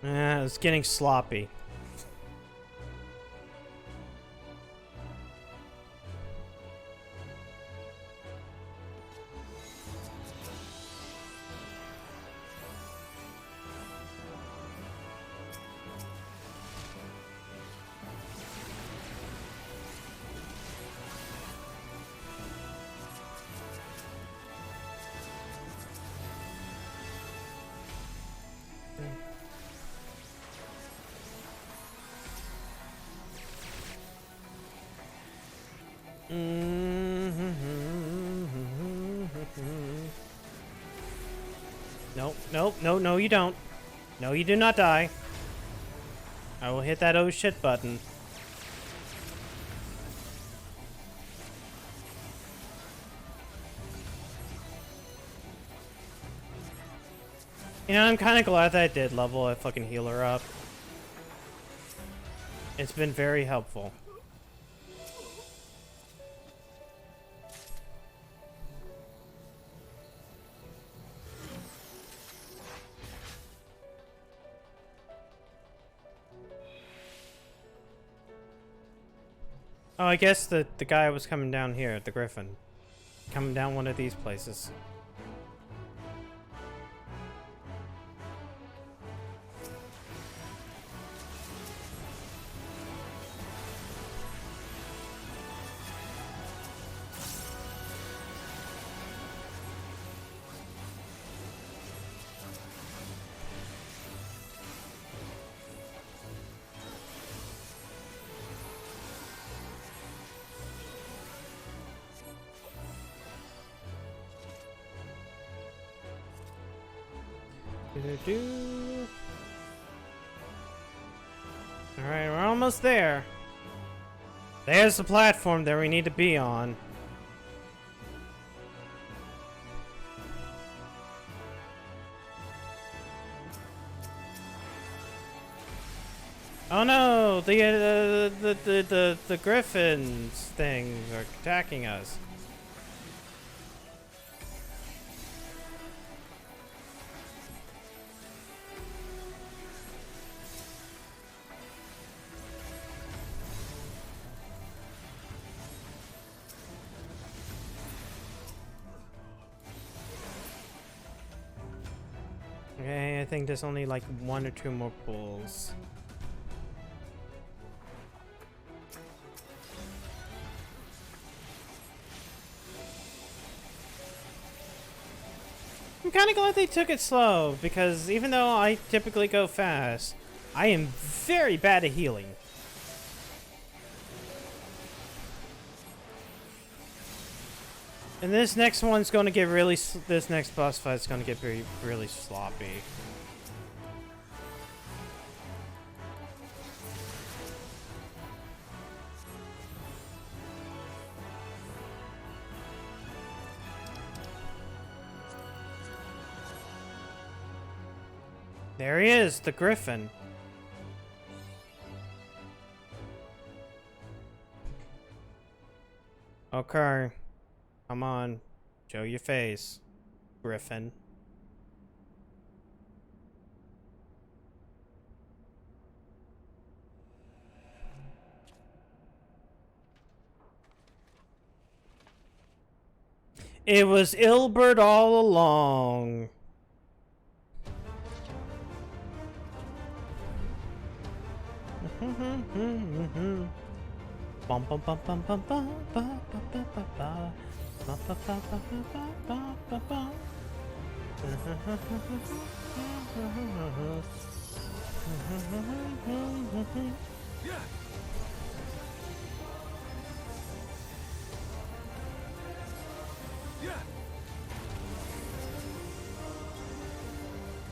Yeah, it's getting sloppy. Nope, nope, no, you don't. No, you do not die. I will hit that oh shit button. You know, I'm kind of glad that I did level a fucking healer up. It's been very helpful. Oh, I guess the guy was coming down here, the Griffin. Coming down one of these places. Alright, we're almost there. There's the platform that we need to be on. Oh no, the griffins things are attacking us. Okay, I think there's only like 1 or 2 more pulls. I'm kind of glad they took it slow, because even though I typically go fast, I am very bad at healing. And this next one's going to get really... This next boss fight's going to get really sloppy. There he is, the Griffin. Okay. Come on. Show your face, Griffin. It was Ilbert all along. Bum bum bum bum bum bum bum bum bum bum.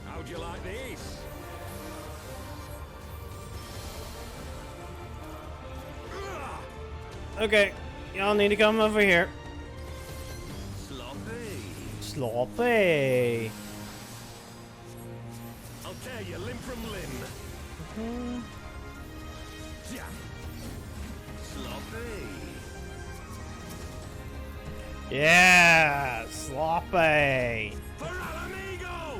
How'd you like these? Okay, y'all need to come over here. Sloppy. Sloppy. I'll tear you limb from limb. Yeah. Sloppy. Yeah, sloppy. For Alamigo!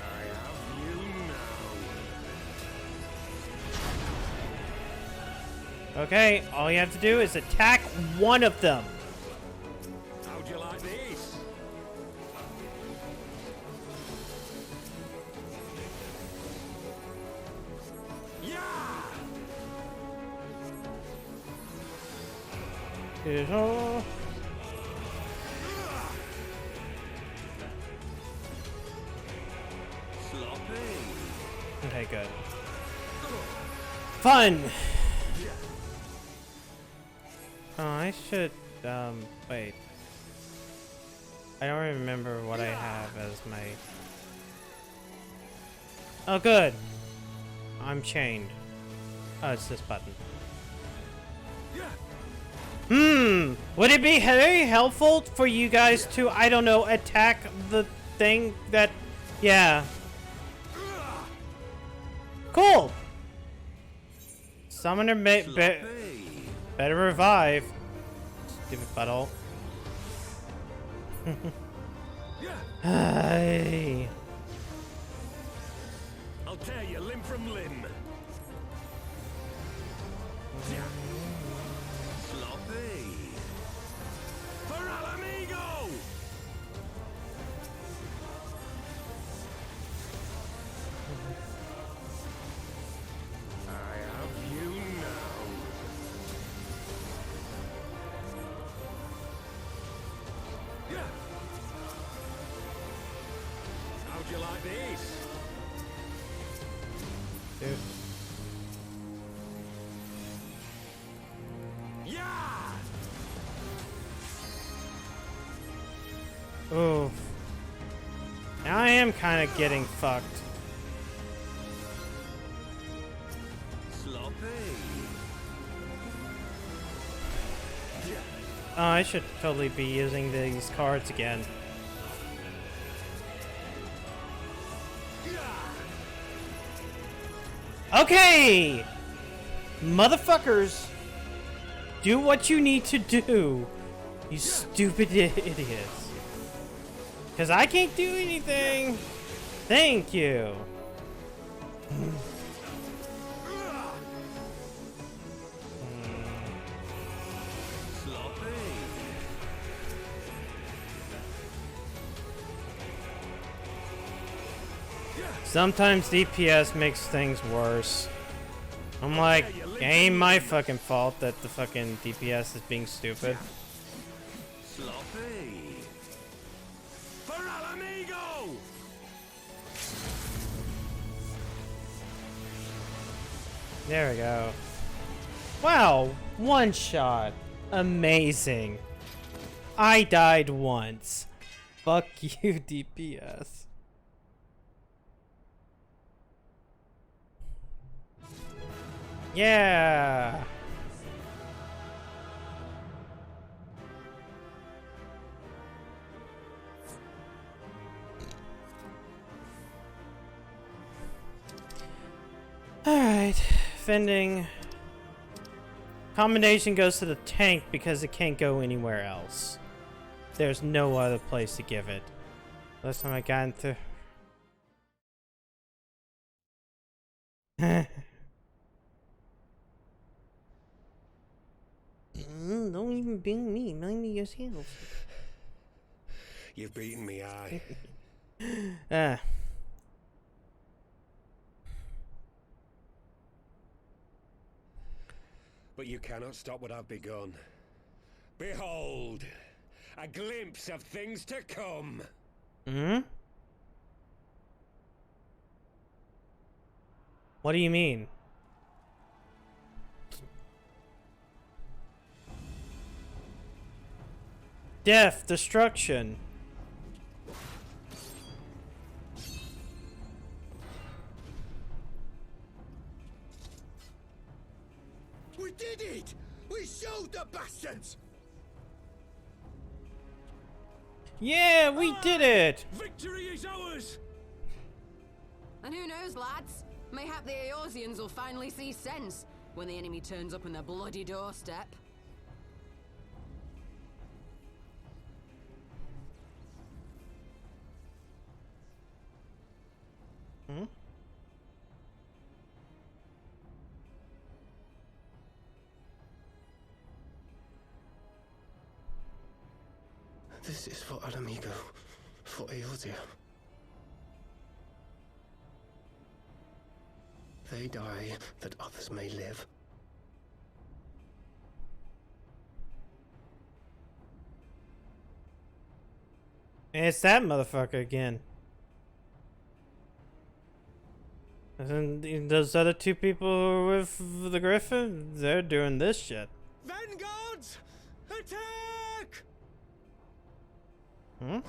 I have you now. Okay, all you have to do is attack one of them. How'd you like this? Is all. Okay, good. Fun! Oh, I should, wait. I don't remember what I have as my... Oh, good! I'm chained. Oh, it's this button. Would it be very helpful for you guys to, I don't know, attack the thing that... Yeah. Cool! Summoner better revive. Stupid butthole. Hey. I'll tear you limb from limb. Sloppy. For Alamigo! I have you now. Yeah. How'd you like this? Dude. Yeah. Oof. Now I am kind of getting fucked. Sloppy. Oh, I should totally be using these cards again. Okay! Motherfuckers! Do what you need to do, you stupid idiots. Because I can't do anything. Thank you. Sometimes DPS makes things worse. I'm like, it ain't my fucking fault that the fucking DPS is being stupid. Sloppy. For Alamigo! There we go. Wow, one shot. Amazing. I died once. Fuck you, DPS. Yeah. Alright, fending. Combination goes to the tank because it can't go anywhere else. There's no other place to give it. Last time I got into... Don't even beat me, mind yourself. You've beaten me, aye. But you cannot stop what I've begun. Behold, a glimpse of things to come. What do you mean? Death, destruction. We did it! We showed the bastards! Yeah, we did it! Victory is ours! And who knows, lads? Mayhap the Eorzeans will finally see sense when the enemy turns up on their bloody doorstep. Hmm? This is for Alamigo, for Eorzea. They die that others may live. It's that motherfucker again. And those other two people who are with the Griffin, they're doing this shit. Vanguards! Attack! Hmm?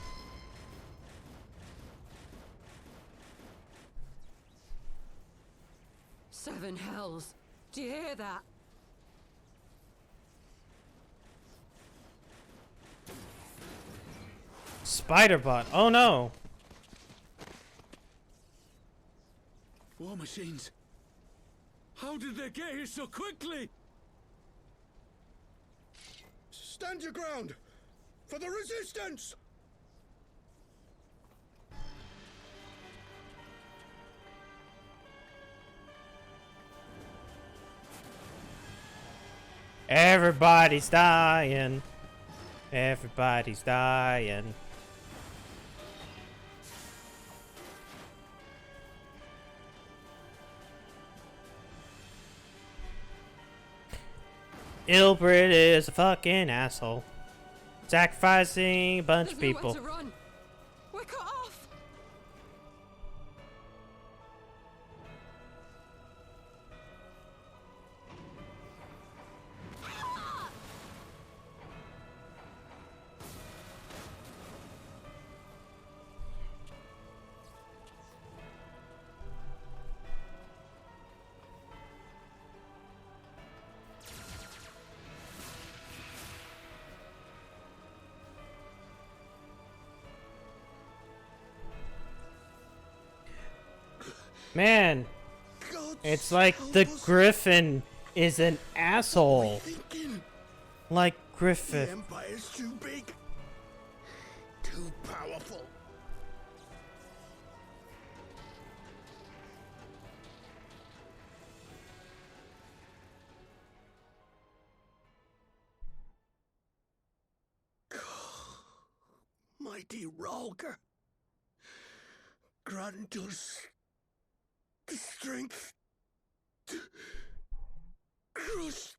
Seven hells. Do you hear that? Spider-Bot. Oh no. War machines. How did they get here so quickly? Stand your ground! For the resistance! Everybody's dying. Everybody's dying. Ilbrid is a fucking asshole. Sacrificing a bunch of people. There's nowhere to run. We're cut off. Man, it's like the Griffin is an asshole. Like Griffith. The Empire's too big, too powerful. Mighty Ralker, grant us the strength to crush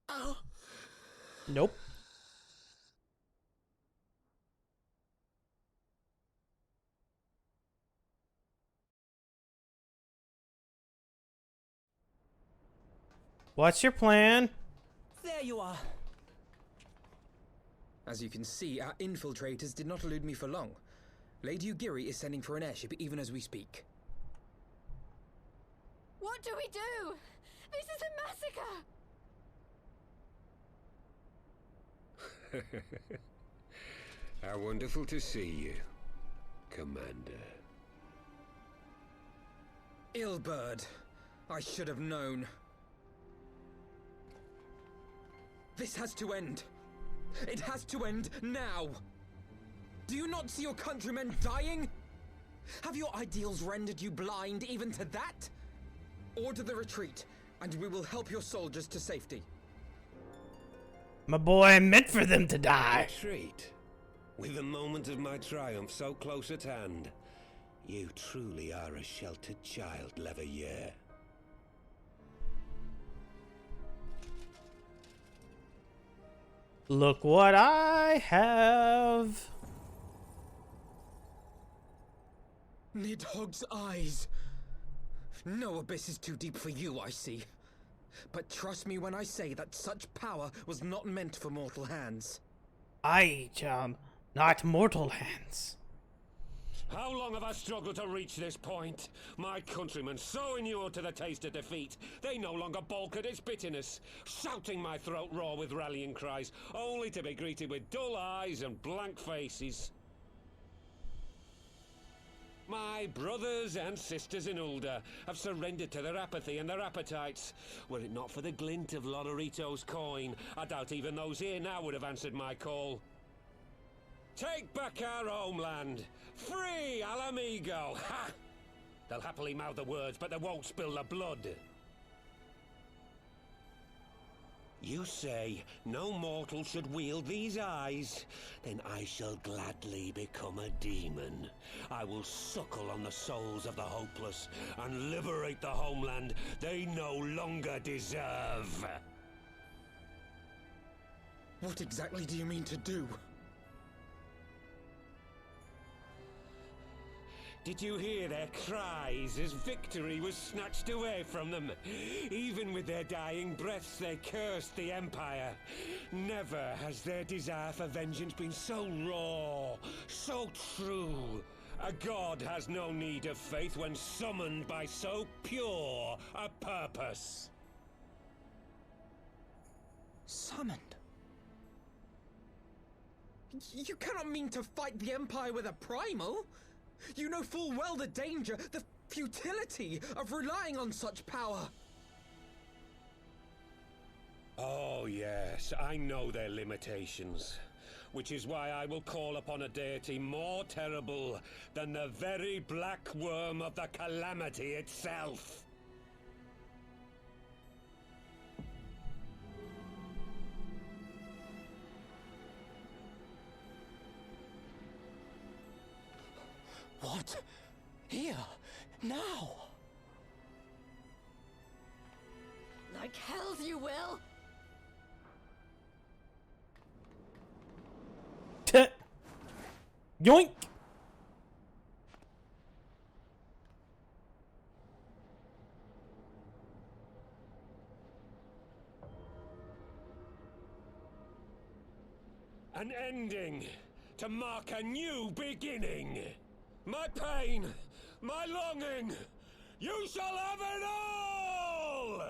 our... Nope. What's your plan? There you are. As you can see, our infiltrators did not elude me for long. Lady Ugiri is sending for an airship even as we speak. What do we do? This is a massacre! How wonderful to see you, Commander. Ilberd, I should have known. This has to end. It has to end now. Do you not see your countrymen dying? Have your ideals rendered you blind even to that? Order the retreat, and we will help your soldiers to safety. My boy meant for them to die. Retreat? With the moment of my triumph so close at hand. You truly are a sheltered child, Leverrier. Look what I have. Nidhogg's eyes. No abyss is too deep for you, I see. But trust me when I say that such power was not meant for mortal hands. Aye, not mortal hands. How long have I struggled to reach this point? My countrymen, so inured to the taste of defeat, they no longer balk at its bitterness, shouting my throat raw with rallying cries, only to be greeted with dull eyes and blank faces. My brothers and sisters in Ulda have surrendered to their apathy and their appetites. Were it not for the glint of Lodorito's coin, I doubt even those here now would have answered my call. Take back our homeland! Free Alamigo! Ha! They'll happily mouth the words, but they won't spill the blood. You say no mortal should wield these eyes? Then I shall gladly become a demon. I will suckle on the souls of the hopeless and liberate the homeland they no longer deserve. What exactly do you mean to do? Did you hear their cries as victory was snatched away from them? Even with their dying breaths, they cursed the Empire. Never has their desire for vengeance been so raw, so true. A god has no need of faith when summoned by so pure a purpose. Summoned? You cannot mean to fight the Empire with a primal! You know full well the danger, the futility of relying on such power! Oh yes, I know their limitations. Which is why I will call upon a deity more terrible than the very black worm of the calamity itself. What? Here? Now? Like hells you will! Yoink! An ending to mark a new beginning. My pain, my longing, you shall have it all!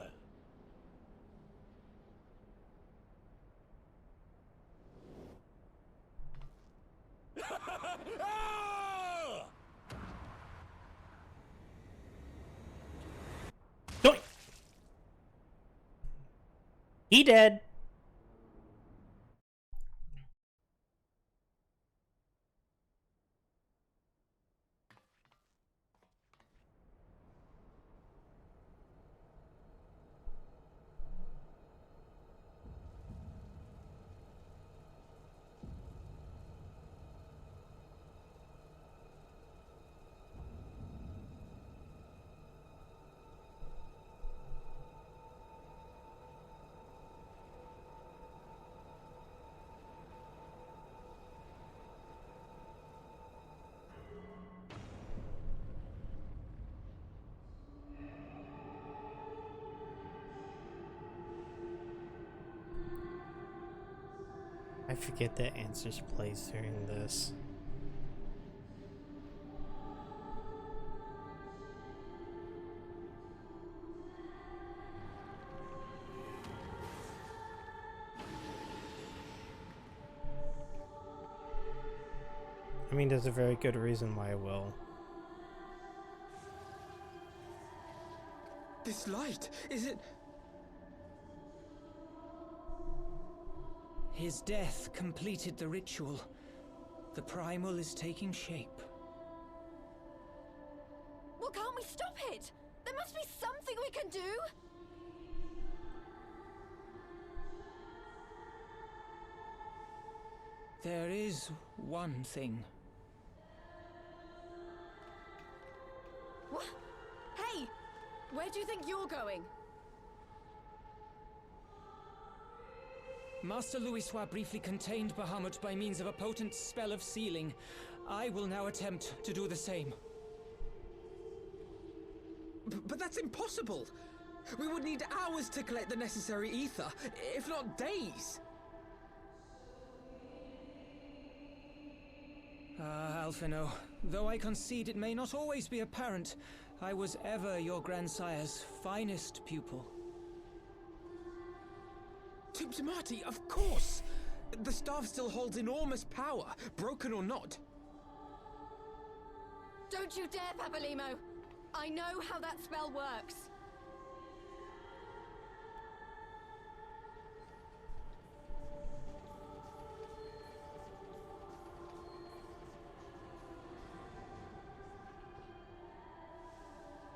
Yoink! He dead. I forget that Answers plays during this. I mean, there's a very good reason why I will. This light, is it... His death completed the ritual. The primal is taking shape. Well, can't we stop it? There must be something we can do! There is one thing. What? Hey! Where do you think you're going? Master Louisoix briefly contained Bahamut by means of a potent spell of sealing. I will now attempt to do the same. But that's impossible! We would need hours to collect the necessary ether, if not days! Ah, Alphino, though I concede it may not always be apparent, I was ever your grandsire's finest pupil. Tumtumati, of course! The staff still holds enormous power, broken or not. Don't you dare, Papalymo! I know how that spell works.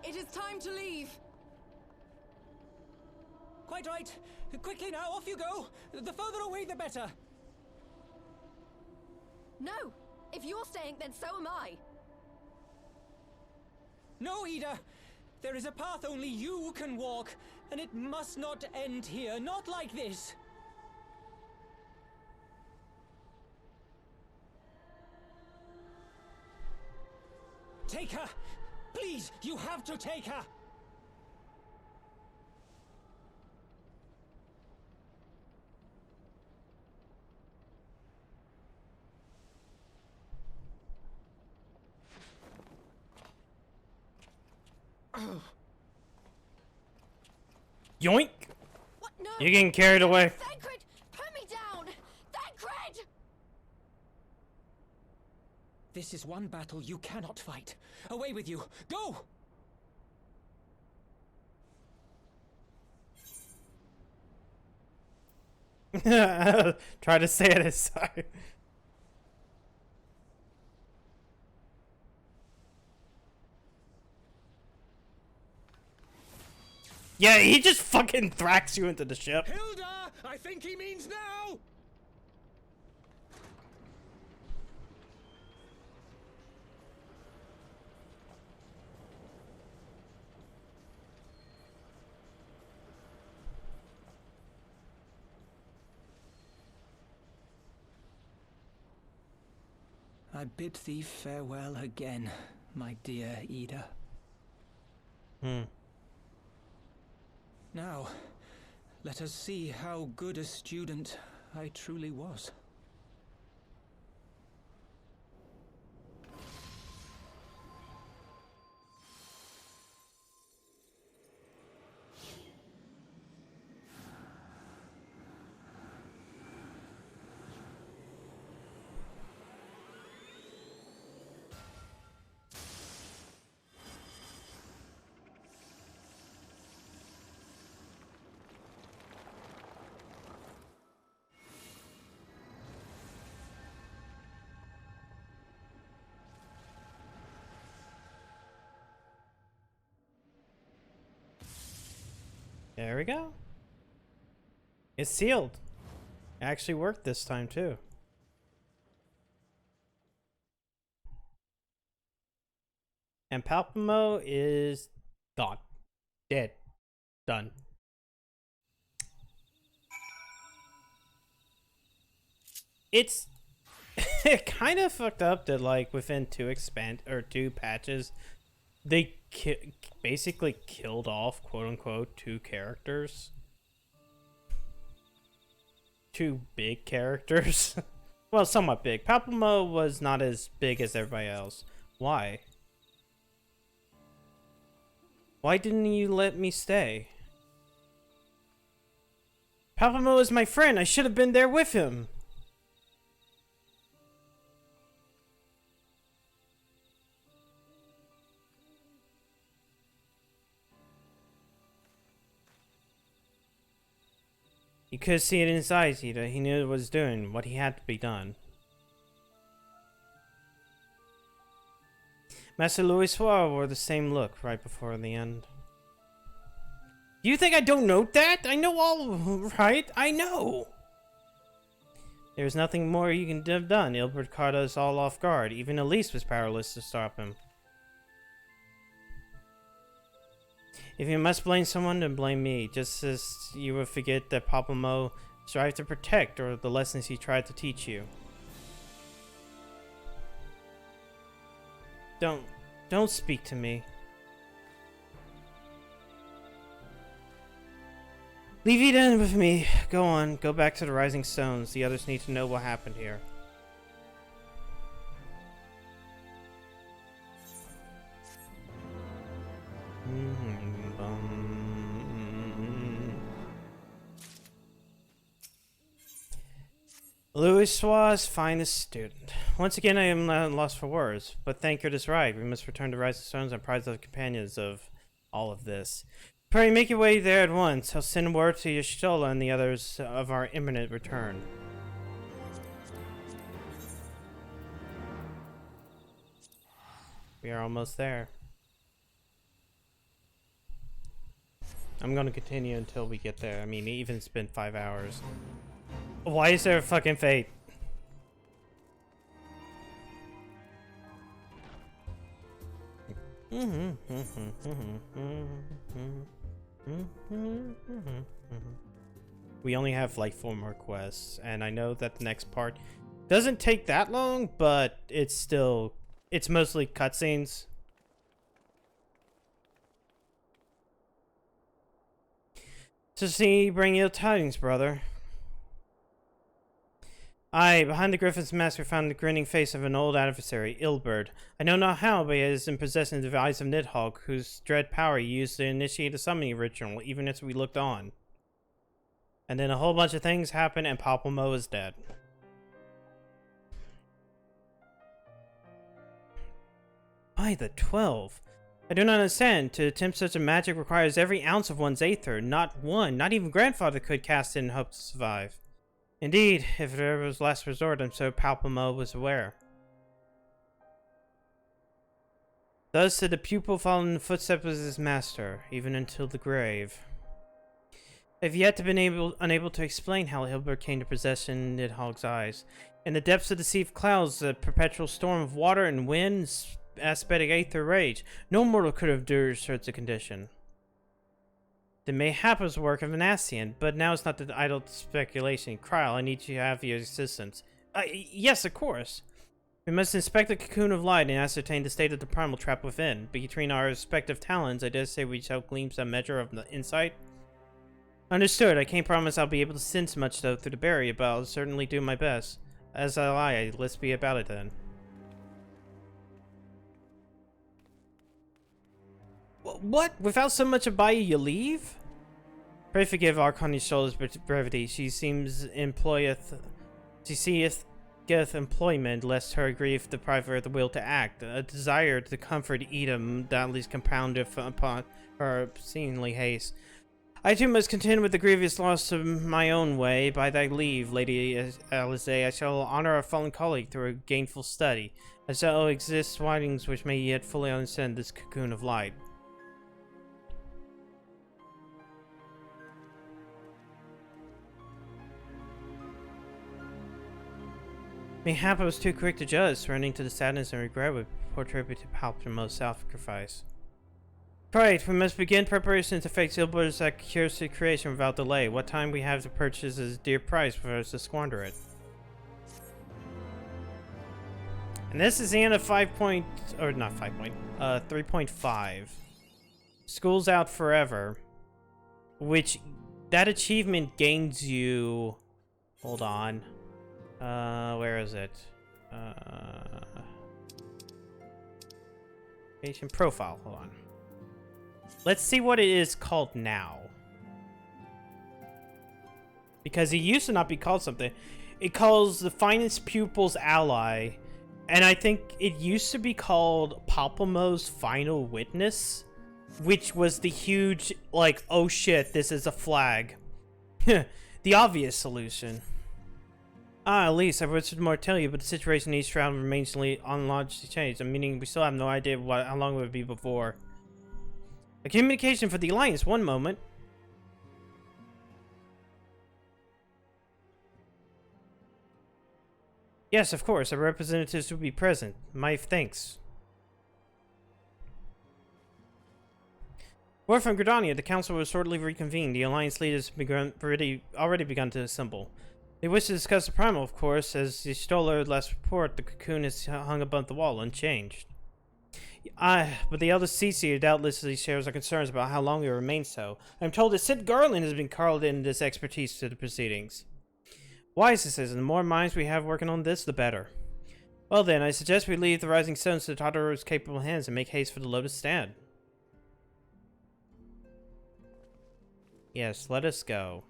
It is time to leave. Quite right. Quickly now, off you go. The further away, the better. No! If you're staying, then so am I. No, Ida. There is a path only you can walk, and it must not end here. Not like this. Take her! Please, you have to take her! Yoink! What? No! You're getting carried away. Thancred! Put me down! Thancred! This is one battle you cannot fight. Away with you! Go! Try to say it this time. Yeah, he just fucking thracks you into the ship. Hilda! I think he means now! I bid thee farewell again, my dear Ida. Now, let us see how good a student I truly was. There we go. It's sealed. It actually worked this time too. And Palpamo is gone. Dead. Done. It's kind of fucked up that like within two patches they basically killed off, quote unquote, two characters. Two big characters. Well, somewhat big. Palpamo was not as big as everybody else. Why? Why didn't you let me stay? Palpamo is my friend. I should have been there with him. You could see it in his eyes, Ida. He knew what he was doing, what he had to be done. Master Louis Suarez wore the same look right before the end. Do you think I don't note that? I know all, right? I know! There's nothing more you can have done. Ilbert caught us all off guard. Even Elise was powerless to stop him. If you must blame someone, then blame me. Just as you would forget that Palpamo strived to protect, or the lessons he tried to teach you. Don't speak to me. Leave Ida with me. Go on, go back to the Rising Stones. The others need to know what happened here. Louisois' finest student. Once again, I am lost for words, but Thancred is right. We must return to Rising Stones and prize the companions of all of this. Pray make your way there at once. I'll send word to Y'shtola and the others of our imminent return. We are almost there. I'm gonna continue until we get there. I mean, even it's been 5 hours. Why is there a fucking fate? We only have like 4 more quests, and I know that the next part doesn't take that long, but it's mostly cutscenes. To see, bring ill tidings, brother. Aye, behind the griffin's mask we found the grinning face of an old adversary, Ilberd. I know not how, but he is in possession of the eyes of Nidhogg, whose dread power he used to initiate a summoning ritual, even as we looked on. And then a whole bunch of things happened, and Palpamo is dead. By the 12. I do not understand. To attempt such a magic requires every ounce of one's aether. Not one, not even grandfather could cast it and hope to survive. Indeed, if there was last resort, I'm sure Palpamo was aware. Thus did the pupil follow in the footsteps of his master, even until the grave. I've yet been unable to explain how Hilbert came to possession Nidhogg's eyes. In the depths of the sea of clouds, the perpetual storm of water and wind, aspectic aether rage, no mortal could have endured such a condition. The mayhap was work of an Ascian, but now it's not the idle speculation. Kryl, I need to have your assistance. Yes, of course. We must inspect the cocoon of light and ascertain the state of the primal trap within. Between our respective talents, I dare say we shall glean some measure of the insight. Understood. I can't promise I'll be able to sense much, though, through the barrier, but I'll certainly do my best. As I lie, let's be about it, then. What? Without so much about you leave? Pray forgive Archoni's shoulder's brevity. She seems seeth employment, lest her grief deprive her of the will to act. A desire to comfort Edom doubtless compounded upon her obscenely haste. I too must contend with the grievous loss of my own way. By thy leave, Lady Alisaie, I shall honor our fallen colleague through a gainful study. I shall exist writings which may yet fully understand this cocoon of light. Mayhap I was too quick to judge, surrendering to the sadness and regret would portray to Palpamo's self-sacrifice. Right, we must begin preparations to face Ilber's accursed creation without delay. What time we have to purchase is a dear price for us to squander it. And this is the end of 3.5. School's out forever. Which, that achievement gains you... Hold on. Where is it? Patient profile, hold on. Let's see what it is called now. Because it used to not be called something. It calls the finest pupil's ally. And I think it used to be called Palpamo's Final Witness. Which was the huge, like, oh shit, this is a flag. The obvious solution. At least, I would more tell you, but the situation in East Shroud remains unlogically changed. Meaning, we still have no idea how long it would be before. A communication for the Alliance, one moment. Yes, of course, our representatives will be present. My thanks. Word from Gridania, the council will shortly reconvene. The Alliance leaders have already begun to assemble. They wish to discuss the primal, of course. As the Stoller last report, the cocoon is hung above the wall, unchanged. But the elder Cece doubtlessly shares our concerns about how long it will remain so. I'm told that Sid Garland has been called in this expertise to the proceedings. Wise decision. The more minds we have working on this, the better. Well then, I suggest we leave the Rising Stones to Tataru's capable hands and make haste for the Lotus Stand. Yes, let us go.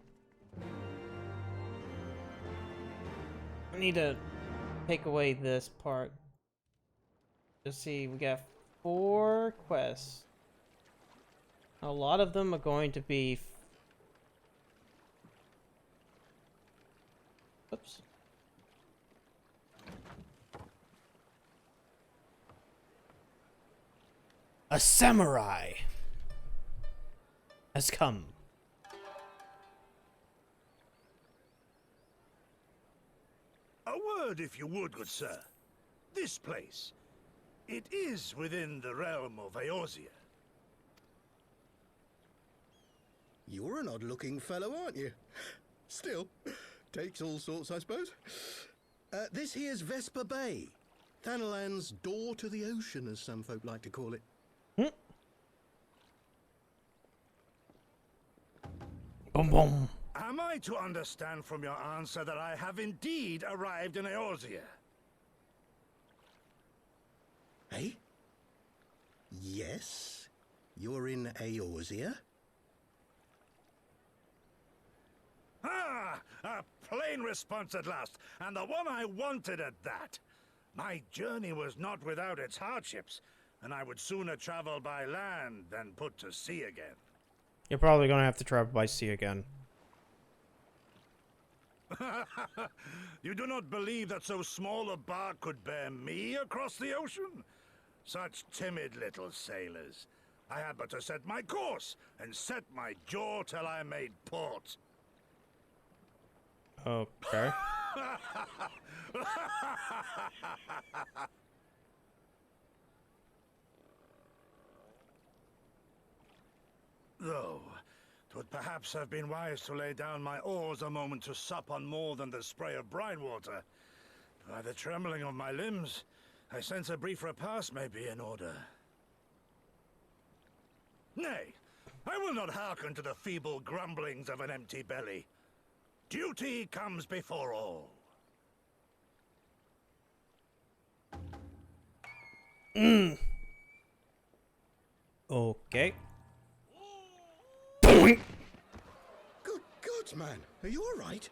need to take away this part. Let's see, we got 4 quests. A lot of them are going to be... Oops. A samurai has come. A word, if you would, good sir. This place, it is within the realm of Eorzea. You're an odd-looking fellow, aren't you? Still, takes all sorts, I suppose. This here's Vesper Bay, Thanalan's door to the ocean, as some folk like to call it. Boom, boom. Am I to understand from your answer that I have indeed arrived in Eorzea? Eh? Yes, you're in Eorzea. Ah! A plain response at last, and the one I wanted at that. My journey was not without its hardships, and I would sooner travel by land than put to sea again. You're probably gonna have to travel by sea again. You do not believe that so small a bark could bear me across the ocean? Such timid little sailors. I had but to set my course and set my jaw till I made port. Okay. Though, 'twould perhaps have been wise to lay down my oars a moment to sup on more than the spray of brine water. By the trembling of my limbs, I sense a brief repast may be in order. Nay, I will not hearken to the feeble grumblings of an empty belly. Duty comes before all. Okay. Good God, man. Are you all right?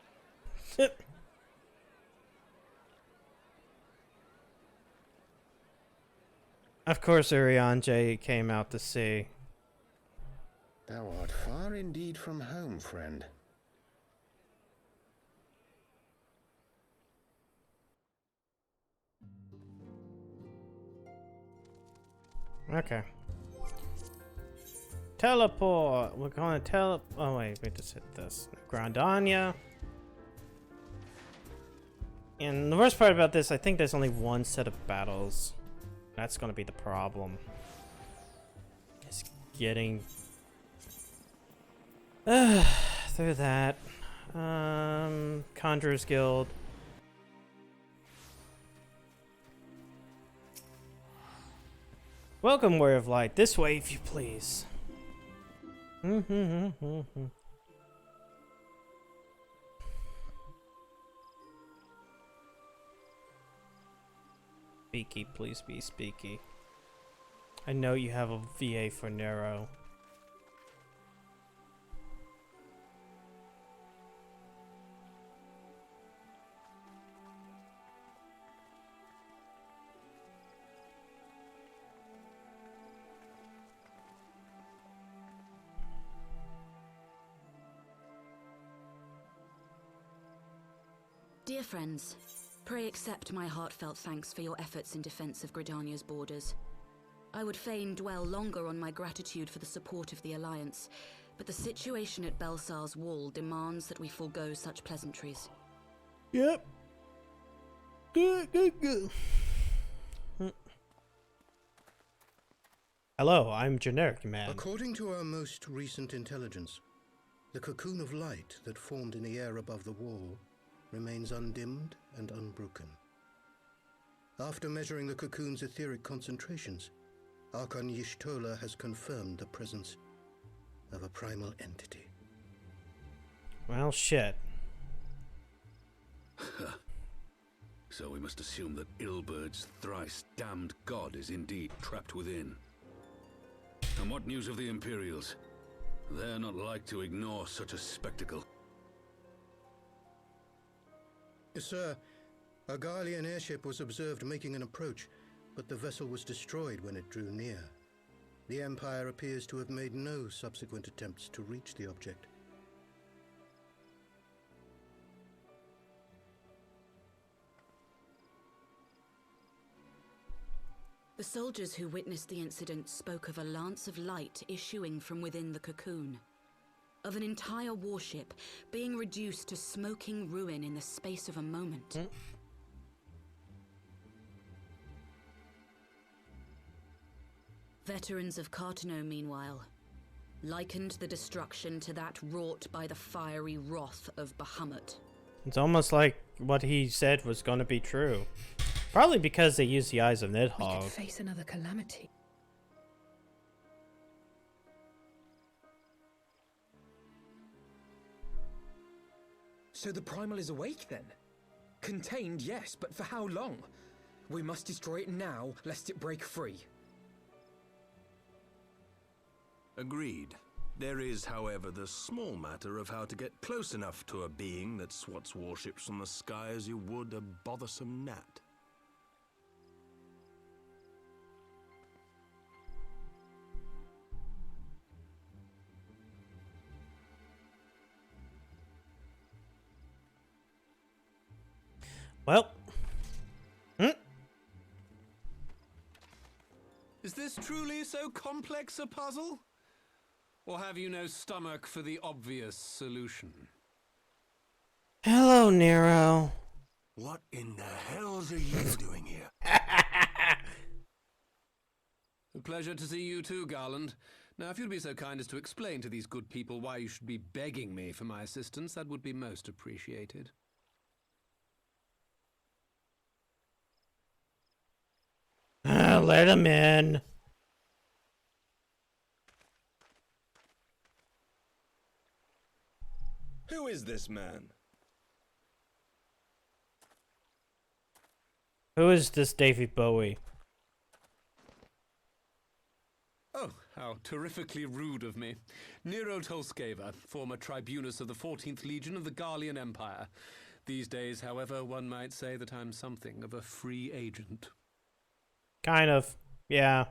Of course, Urianger came out to sea. Thou art far indeed from home, friend. Okay. Teleport. We're gonna oh wait, we just hit this. Grandania. And the worst part about this, I think there's only one set of battles. That's gonna be the problem. Is getting through that. Conjurer's Guild. Welcome, Warrior of Light. This way, if you please. Speaky, please be speaky. I know you have a VA for Nero. Dear friends, pray accept my heartfelt thanks for your efforts in defense of Gridania's borders. I would fain dwell longer on my gratitude for the support of the Alliance, but the situation at Belsar's Wall demands that we forego such pleasantries. Yep. Good. Hello, I'm Generic Man. According to our most recent intelligence, the cocoon of light that formed in the air above the wall remains undimmed and unbroken. After measuring the cocoon's etheric concentrations, Archon Y'shtola has confirmed the presence of a primal entity. Well, shit. So we must assume that Ilbert's thrice damned god is indeed trapped within. And what news of the Imperials? They're not like to ignore such a spectacle. Sir, A Garlean airship was observed making an approach, but the vessel was destroyed when it drew near. The Empire appears to have made no subsequent attempts to reach the object. The soldiers who witnessed the incident spoke of a lance of light issuing from within the cocoon, of an entire warship being reduced to smoking ruin in the space of a moment. Veterans of Cartano, meanwhile, likened the destruction to that wrought by the fiery wrath of Bahamut. It's almost like what he said was going to be true. Probably because they used the eyes of We Nidhogg. could face another calamity. So the Primal is awake then? Contained, yes, but for how long? We must destroy it now, lest it break free. Agreed. There is, however, the small matter of how to get close enough to a being that swats warships from the sky as you would a bothersome gnat. Well. Is this truly so complex a puzzle? Or have you no stomach for the obvious solution? Hello, Nero. What in the hells are you doing here? A pleasure to see you too, Garland. Now, if you'd be so kind as to explain to these good people why you should be begging me for my assistance, that would be most appreciated. Let him in. Who is this man? Who is this Davy Bowie? Oh, how terrifically rude of me. Nero Tolskeva, former tribunus of the 14th Legion of the Garlean Empire. These days, however, one might say that I'm something of a free agent. Kind of, yeah.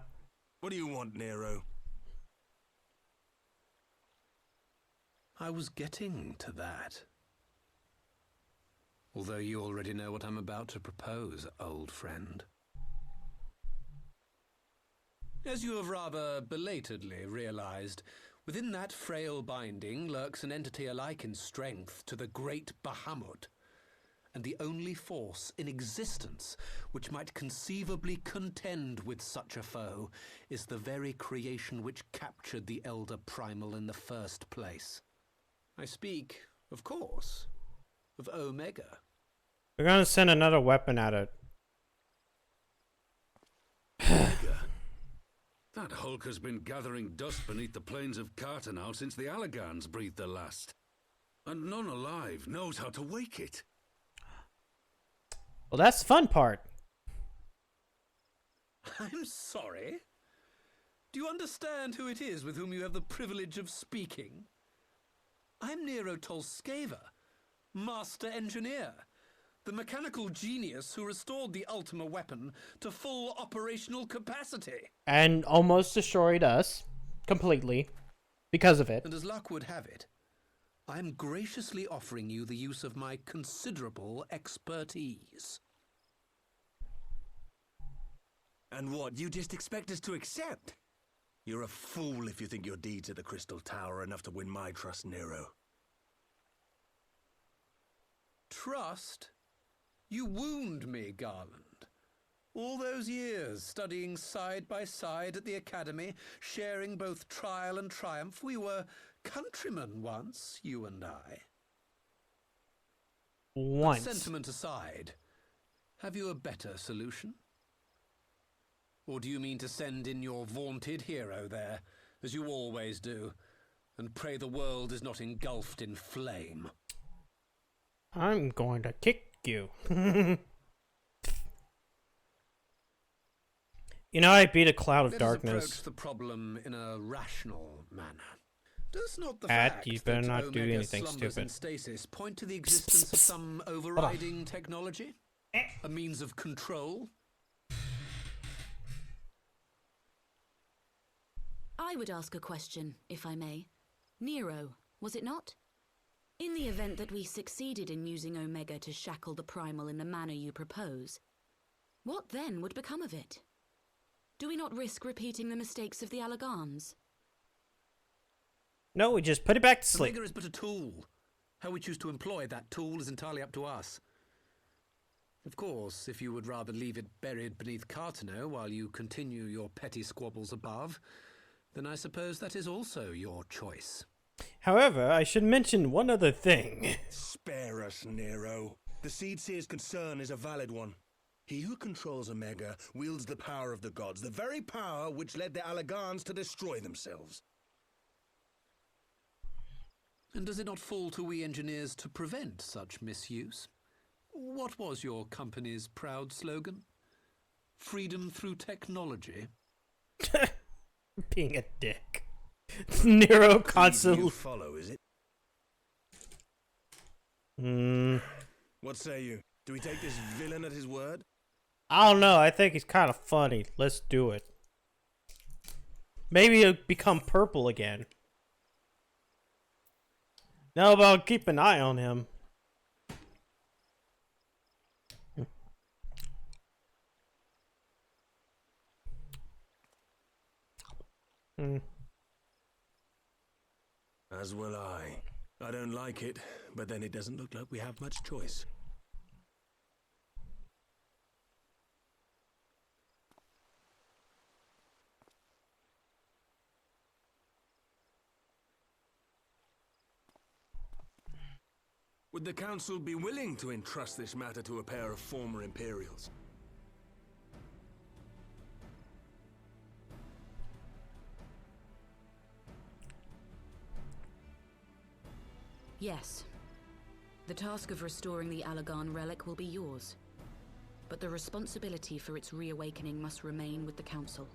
What do you want, Nero? I was getting to that. Although you already know what I'm about to propose, old friend. As you have rather belatedly realized, within that frail binding lurks an entity alike in strength to the great Bahamut, and the only force in existence which might conceivably contend with such a foe is the very creation which captured the Elder Primal in the first place. I speak, of course, of Omega. We're gonna send another weapon at it. Omega? That hulk has been gathering dust beneath the plains of Cartano since the Allagans breathed their last. And none alive knows how to wake it. Well, that's the fun part. I'm sorry? Do you understand who it is with whom you have the privilege of speaking? I'm Nero Tolskeva, Master Engineer, the mechanical genius who restored the Ultima weapon to full operational capacity. And almost destroyed us completely because of it. And as luck would have it, I'm graciously offering you the use of my considerable expertise. And what, you just expect us to accept? You're a fool if you think your deeds at the Crystal Tower are enough to win my trust, Nero. Trust? You wound me, Garland. All those years studying side by side at the Academy, sharing both trial and triumph, we were countrymen once, you and I. Once. But sentiment aside, have you a better solution? Or do you mean to send in your vaunted hero there, as you always do, and pray the world is not engulfed in flame? I'm going to kick you. You know, I beat a cloud of darkness. Let us approach the problem in a rational manner. Does not the Ad, fact you better that not do Omega anything slumbers in stupid. stasis point to the existence of some overriding technology? A means of control? I would ask a question, if I may. Nero, was it not? In the event that we succeeded in using Omega to shackle the Primal in the manner you propose, what then would become of it? Do we not risk repeating the mistakes of the Allagans? No, we just put it back to sleep. Omega is but a tool. How we choose to employ that tool is entirely up to us. Of course, if you would rather leave it buried beneath Cartano while you continue your petty squabbles above, then I suppose that is also your choice. However, I should mention one other thing. Spare us, Nero. The Seedseer's concern is a valid one. He who controls Omega wields the power of the gods, the very power which led the Allagans to destroy themselves. And does it not fall to we engineers to prevent such misuse? What was your company's proud slogan? Freedom through technology? Being a dick. Nero constantly... You follow, is it? What say you? Do we take this villain at his word? I don't know. I think he's kind of funny. Let's do it. Maybe he'll become purple again. No, but I'll keep an eye on him. As will I. I don't like it, but then it doesn't look like we have much choice. Would the Council be willing to entrust this matter to a pair of former Imperials? Yes. The task of restoring the Allagan relic will be yours. But the responsibility for its reawakening must remain with the Council.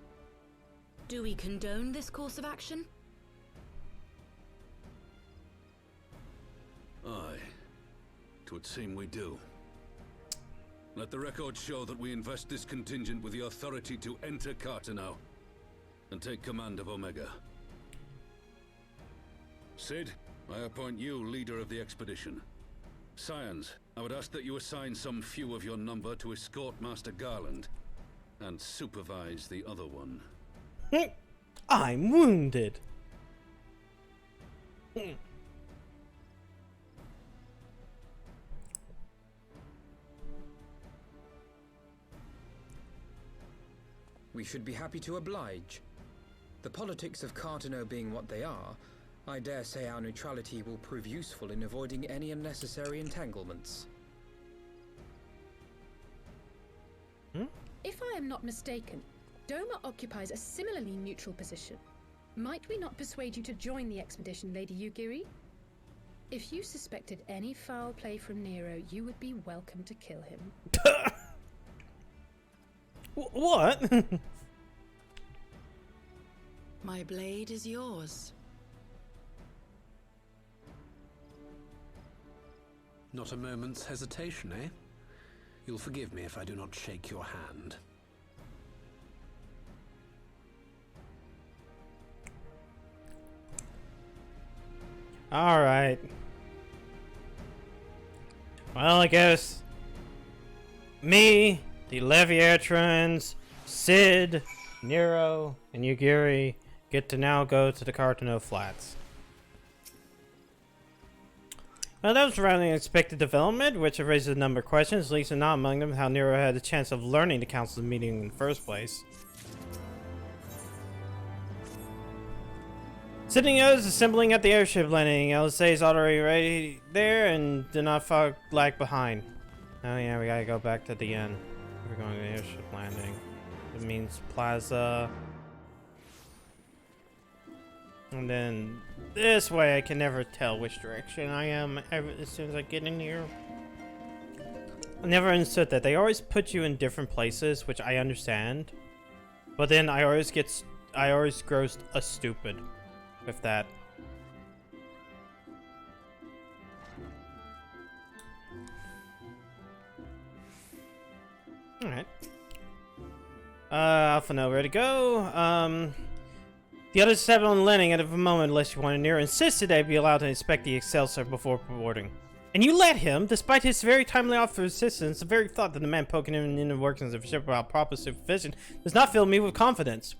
Do we condone this course of action? Aye. It would seem we do. Let the record show that we invest this contingent with the authority to enter Cartano and take command of Omega. Sid, I appoint you leader of the expedition. Scions, I would ask that you assign some few of your number to escort Master Garland and supervise the other one. I'm wounded. We should be happy to oblige. The politics of Cartano being what they are, I dare say our neutrality will prove useful in avoiding any unnecessary entanglements. If I am not mistaken, Doma occupies a similarly neutral position. Might we not persuade you to join the expedition, Lady Yugiri? If you suspected any foul play from Nero, you would be welcome to kill him. What? My blade is yours. Not a moment's hesitation, eh? You'll forgive me if I do not shake your hand. All right. Well, I guess me, the Leviatrans, Sid, Nero, and Yugiri get to now go to the Cartano Flats. Well, that was a rather unexpected development, which raises a number of questions, at least not among them how Nero had the chance of learning the Council's meeting in the first place. Sitting is assembling at the airship landing. LSA is already ready there and do not lag behind. Oh yeah, we gotta go back to the end. We're going to the airship landing. It means Plaza. And then this way I can never tell which direction I am as soon as I get in here. I never understood that. They always put you in different places, which I understand. But then I always grow stupid with that. Alright. Alphano, ready to go? The others sat on landing at a moment unless you wanted near, insisted they be allowed to inspect the Excelsior before boarding. And you let him, despite his very timely offer of assistance. The very thought that the man poking him in the workings of a ship without proper supervision does not fill me with confidence.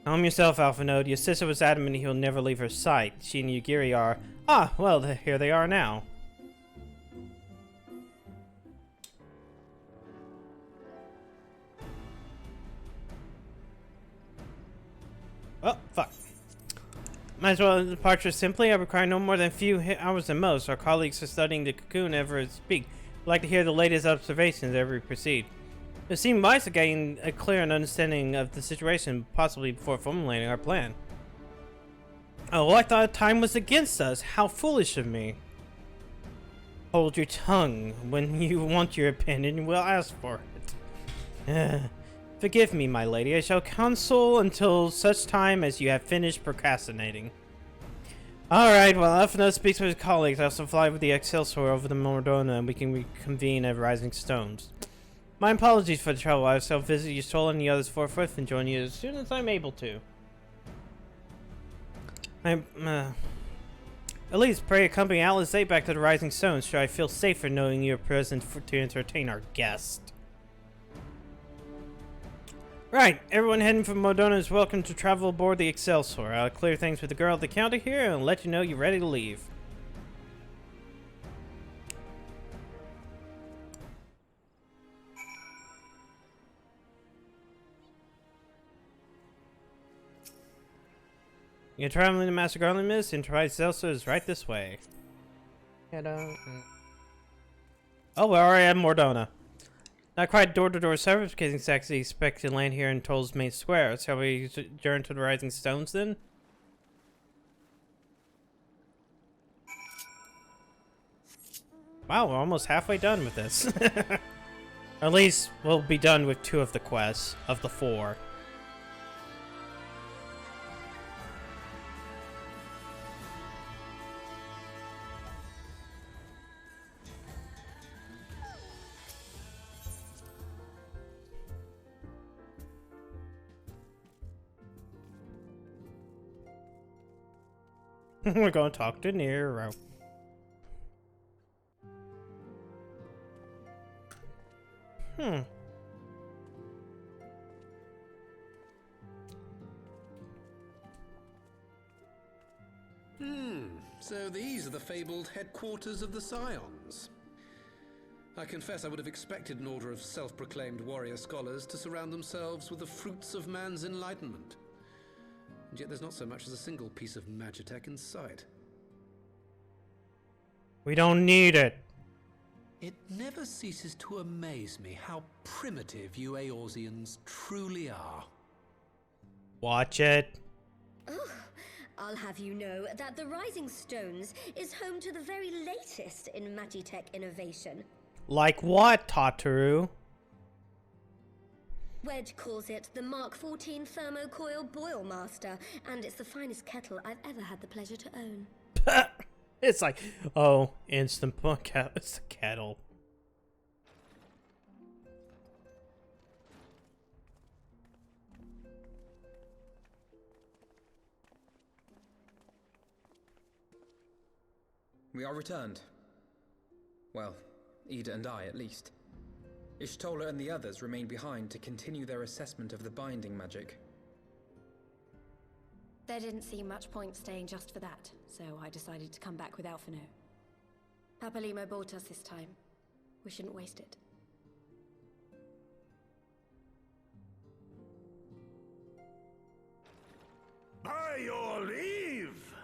Calm yourself, Alphano. Your sister was adamant he'll never leave her sight. She and Yugiri are... Ah, well, here they are now. Oh, fuck. Might as well departure simply. I require no more than a few hours at most. Our colleagues are studying the cocoon ever speak. We'd like to hear the latest observations as we proceed. It seemed wise to gain a clear understanding of the situation, possibly before formulating our plan. Oh, I thought time was against us. How foolish of me. Hold your tongue. When you want your opinion, we'll ask for it. Forgive me, my lady. I shall counsel until such time as you have finished procrastinating. Alright, well, Alphano speaks with his colleagues. I also fly with the Excelsior over the Mordona, and we can reconvene at Rising Stones. My apologies for the trouble. I shall visit your soul and the others forthwith and join you as soon as I'm able to. At least pray accompany Alice back to the Rising Stones, so I feel safer knowing you're present to entertain our guest. Right, everyone heading from Modona is welcome to travel aboard the Excelsior. I'll clear things with the girl at the counter here and let you know you're ready to leave. You're traveling to Master Garland, miss? Enterprise Excelsior is right this way. Oh, we're already at Mordona. Not quite door-to-door service because it's actually expected to land here in Toll's main square. Shall we adjourn to the Rising Stones then? Wow, we're almost halfway done with this. Or at least we'll be done with 2 of the quests of the 4. We're going to talk to Nero. So these are the fabled headquarters of the Scions. I confess I would have expected an order of self-proclaimed warrior scholars to surround themselves with the fruits of man's enlightenment. And yet there's not so much as a single piece of magitech in sight. We don't need it. It never ceases to amaze me how primitive you Eorzeans truly are. Watch it. Oh, I'll have you know that the Rising Stones is home to the very latest in magitech innovation. Like what, Tataru? Wedge calls it the Mark 14 Thermocoil Boil Master, and it's the finest kettle I've ever had the pleasure to own. It's like, oh, instant kettle. It's a kettle. We are returned. Well, Ida and I, at least. Ishtola and the others remain behind to continue their assessment of the binding magic. There didn't seem much point staying just for that, so I decided to come back with Alphano. Papalimo bought us this time. We shouldn't waste it. By your leave!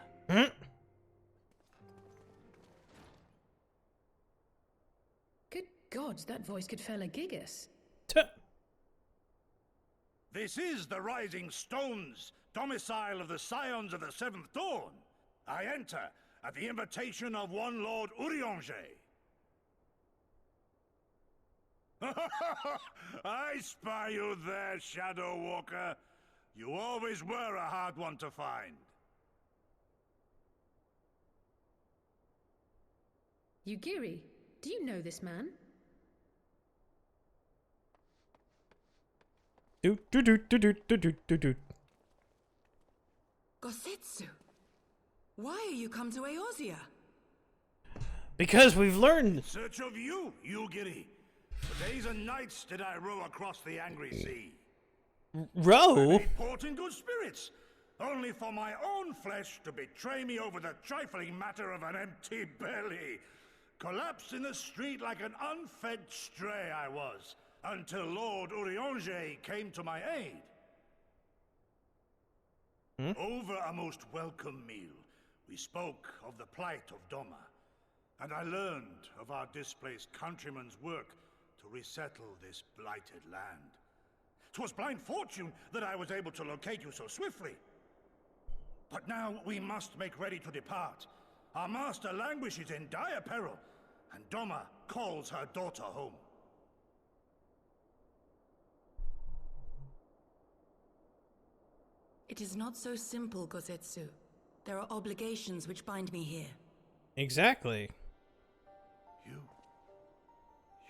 Good gods, that voice could fell a gigas. This is the Rising Stones, domicile of the Scions of the Seventh Dawn. I enter at the invitation of one Lord Urianger. I spy you there, Shadow Walker. You always were a hard one to find. Yugiri, do you know this man? Do do do do do do do do do. Gosetsu, why are you come to Eorzea? Because we've learned. In search of you, Yugiri. For days and nights did I row across the angry sea. Row? I made port in good spirits, only for my own flesh to betray me over the trifling matter of an empty belly. Collapsed in the street like an unfed stray I was, until Lord Urianger came to my aid. Over a most welcome meal, we spoke of the plight of Doma, and I learned of our displaced countrymen's work to resettle this blighted land. 'Twas blind fortune that I was able to locate you so swiftly. But now we must make ready to depart. Our master languishes in dire peril, and Doma calls her daughter home. It is not so simple, Gosetsu. There are obligations which bind me here. Exactly.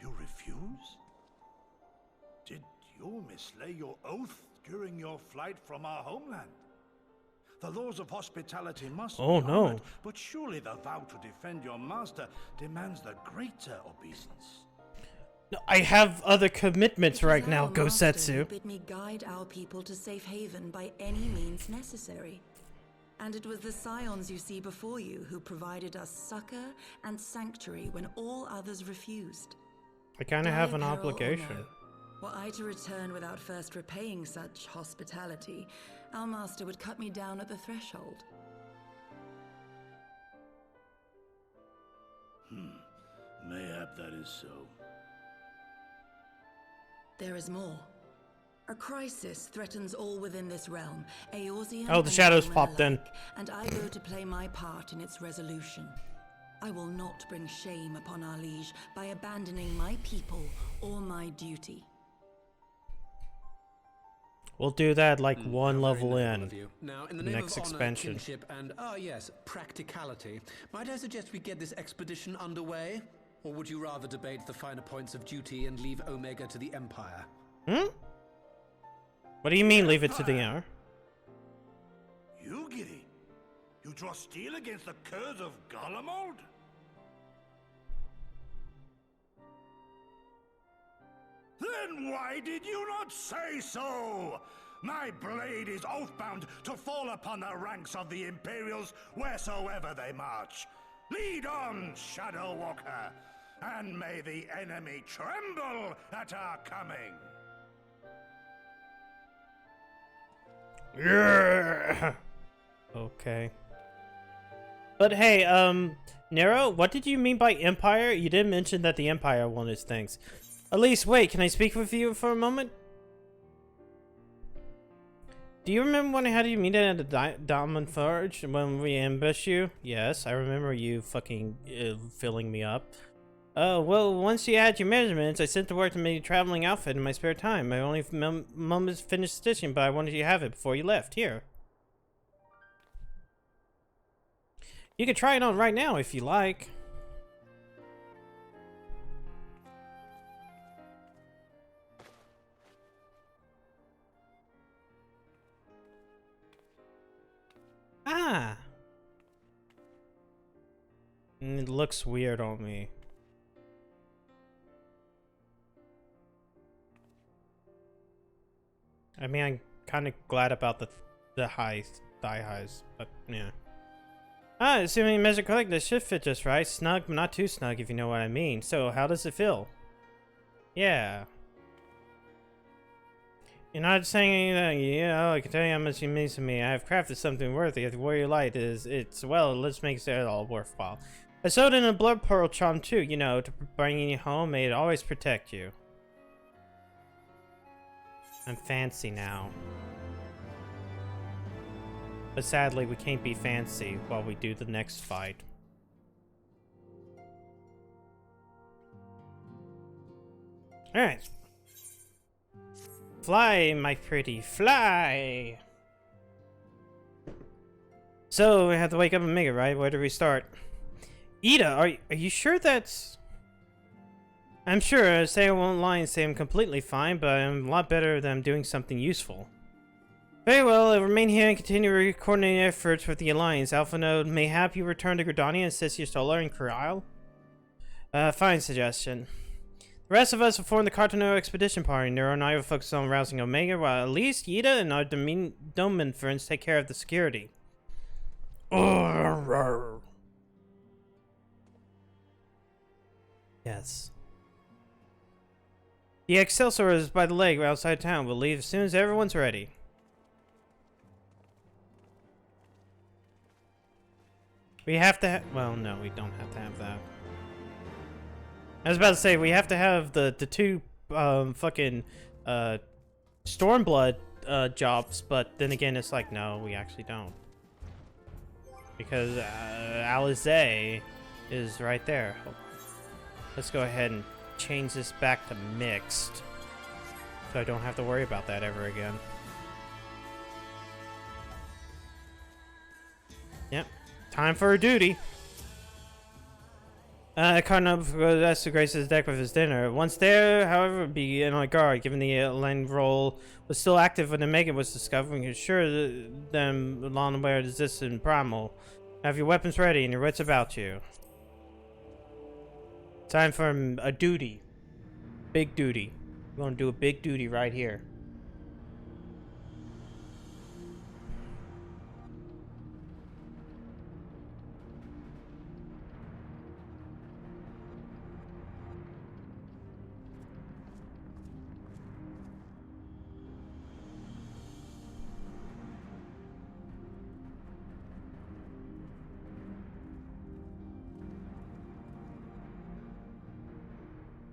You refuse? Did you mislay your oath during your flight from our homeland? The laws of hospitality must be honored, but surely the vow to defend your master demands the greater obeisance. No, I have other commitments right now, Gosetsu. Bid me guide our people to safe haven by any means necessary. And it was the Scions you see before you who provided us succor and sanctuary when all others refused. I kind of have an obligation. Were I to return without first repaying such hospitality, our master would cut me down at the threshold. Mayhap that is so. There is more. A crisis threatens all within this realm. Eorzean Oh, the shadows popped in. And I go to play my part in its resolution. I will not bring shame upon our liege by abandoning my people or my duty. We'll do that like one level Very in. of you. Now, in the name Next of honor, expansion. kinship, and yes, practicality, might I suggest we get this expedition underway? Or would you rather debate the finer points of duty and leave Omega to the Empire? What do you mean, leave it to the hour? Yugiri, you draw steel against the curse of Garlemald? Then why did you not say so? My blade is oathbound to fall upon the ranks of the Imperials wheresoever they march. Lead on, Shadow Walker, and may the enemy tremble at our coming. Yeah. Okay. But hey, Nero, what did you mean by Empire? You didn't mention that the Empire wanted things. Elise, wait, can I speak with you for a moment? Do you remember when I had you meet at the Diamond Forge when we ambushed you? Yes, I remember you fucking filling me up. Oh, well, once you had your measurements, I sent to work to make a traveling outfit in my spare time. My only moments finished stitching, but I wanted you to have it before you left. Here. You can try it on right now if you like. Ah! It looks weird on me. I mean, I'm kind of glad about the thigh highs, but yeah. Ah, assuming you measure correctly, this should fit just right. Snug, but not too snug, if you know what I mean. So, how does it feel? Yeah. You're not saying anything. Yeah, I can tell you how much it means to me. I have crafted something worthy. If the warrior light well, let's make it all worthwhile. I sewed in a blood pearl charm too, you know, to bring you home. May it always protect you. I'm fancy now. But sadly, we can't be fancy while we do the next fight. Alright. Fly, my pretty, fly! So, we have to wake up and make it, right? Where do we start? Ida, are you sure that's... I'm sure I won't lie and say I'm completely fine, but I'm a lot better than doing something useful. Very well, I'll remain here and continue coordinating efforts with the Alliance. Alpha Node, mayhap you return to Gridania and assist your Solar and Kryl? Fine suggestion. The rest of us will form the Cartoneau Expedition Party. Nero and I will focus on rousing Omega, while at least Yida and our Domin friends take care of the security. Yes. The Excelsior is by the lake outside town. We'll leave as soon as everyone's ready. We have to well, no, we don't have to have that. I was about to say, we have to have the two, fucking, Stormblood, jobs, but then again, it's like, no, we actually don't. Because, Alizé is right there. Let's go ahead and change this back to mixed, so I don't have to worry about that ever again. Yep, time for a duty. Carnub has to grace his deck with his dinner. Once there, however, be on guard. Given the land roll was still active when the Omega was discovered, we can assure them along where it exists in Primal. Have your weapons ready and your wits about you. Time for a duty. Big duty. We're gonna do a big duty right here.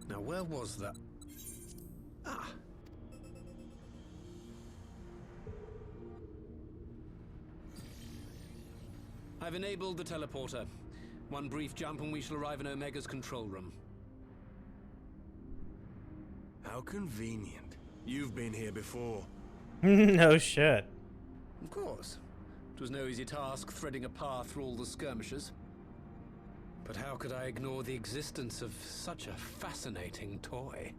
Now, where was that? Ah. I've enabled the teleporter. One brief jump and we shall arrive in Omega's control room. How convenient. You've been here before. No shit. Of course. It was no easy task threading a path through all the skirmishes. But how could I ignore the existence of such a fascinating toy?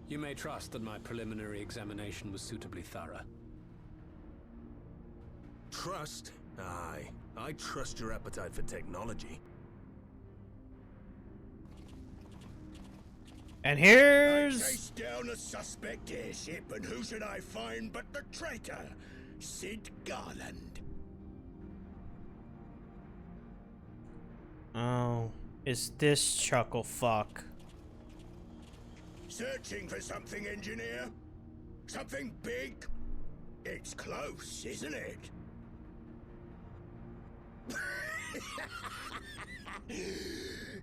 You may trust that my preliminary examination was suitably thorough. Trust? Aye. I trust your appetite for technology. And here's... I chased down a suspect airship, and who should I find but the traitor, Sid Garland. Oh, is this chuckle fuck? Searching for something, engineer? Something big? It's close, isn't it?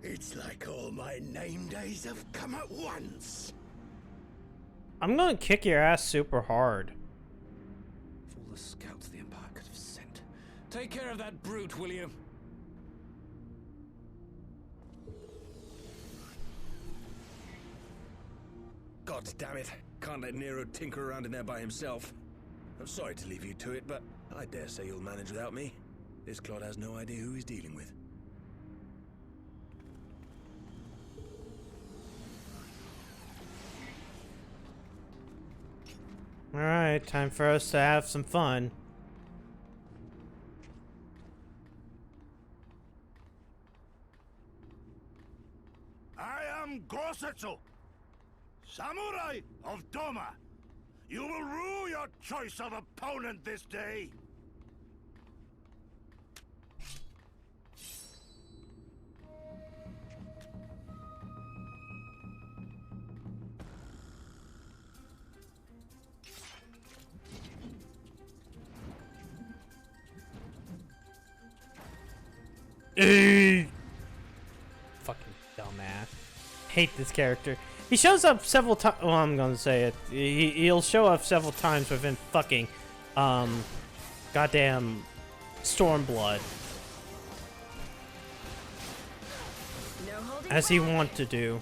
It's like all my name days have come at once. I'm gonna kick your ass super hard. For all the scouts the Empire could have sent. Take care of that brute, will you? God damn it. Can't let Nero tinker around in there by himself. I'm sorry to leave you to it, but I dare say you'll manage without me. This clod has no idea who he's dealing with. Alright, time for us to have some fun. I am Gosetsu, Samurai of Doma. You will rue your choice of opponent this day. Fucking dumbass. Hate this character. He shows up several times. Well, I'm gonna say it. He'll show up several times within fucking, goddamn Stormblood. As he wants to do.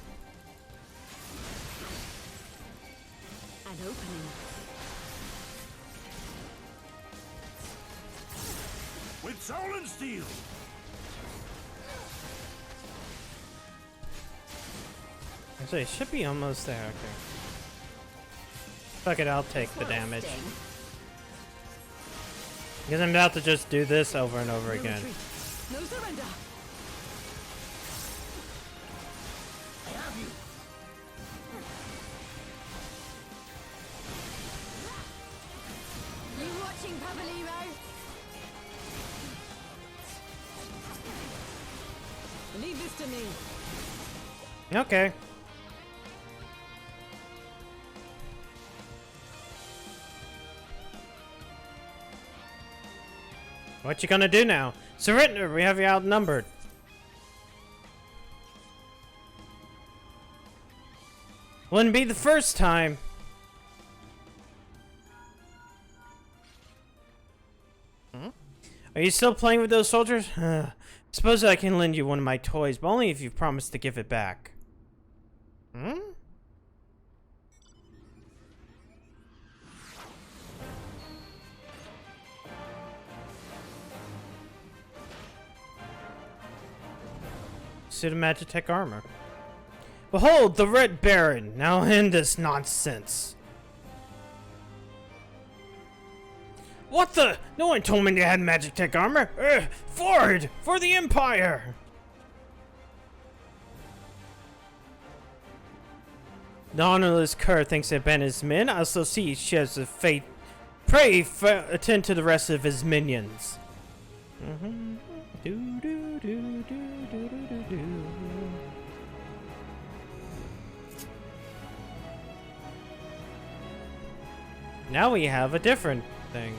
An opening. With soul and steel. So it should be almost there. Okay. Fuck it, I'll take the damage. Because I'm about to just do this over and over again. No surrender. I have you. You watching, Pabalimo? Leave this to me. Okay. What you gonna do now? Surrender! We have you outnumbered. Wouldn't be the first time. Are you still playing with those soldiers? Suppose I can lend you one of my toys, but only if you promise to give it back. Hmm? Suit of Magitech armor. Behold, the Red Baron! Now end this nonsense. What the? No one told me they had Magitech armor! Forward! For the Empire! The honorless cur thinks to abandon his men. I also see he shares the fate. Pray attend to the rest of his minions. Now we have a different thing.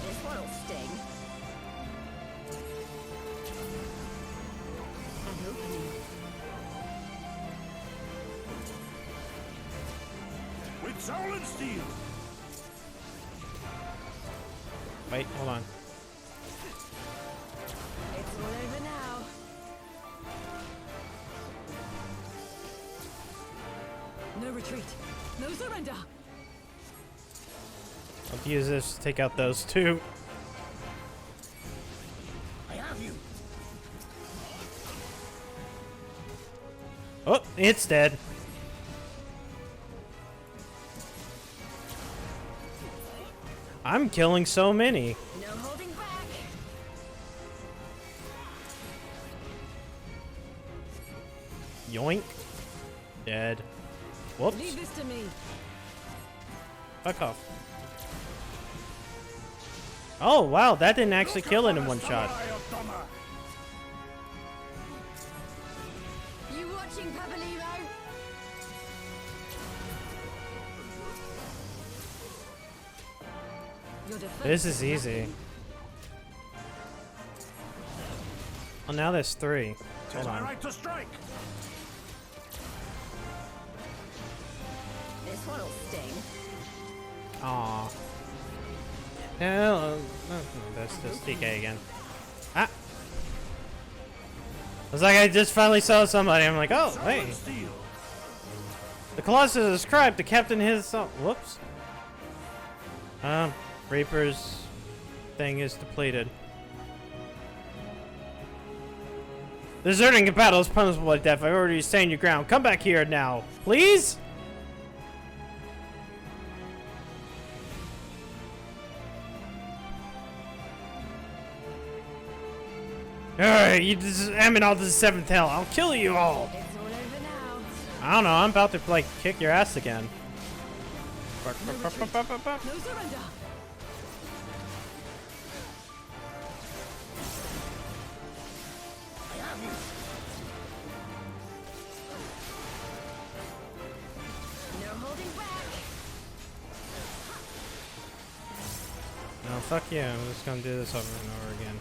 This one'll sting. An opening. With soul and steel. Wait, hold on. It's all over now. No retreat. No surrender. I'll use this to take out those two. I have you. Oh, it's dead. I'm killing so many. No holding back. Yoink. Dead. Whoops. Leave this to me. Fuck off. Oh, wow, that didn't actually kill it in one shot. You watching, Pabalimo? This is easy. Well, now there's 3. Hold My on. right to strike. This one'll sting. Aww. Hell, that's just DK again. Ah! It's like I just finally saw somebody. I'm like, oh, hey. The Colossus is scribe. The captain his. Whoops. Reaper's thing is depleted. Deserting a battle is punishable by death. I already stand your ground. Come back here now, please. Alright, you aiming all to the 7th hell. I'll kill you all. It's all over now. I don't know. I'm about to like kick your ass again. No surrender. I have you. No holding back. No, fuck you. I'm just gonna do this over and over again.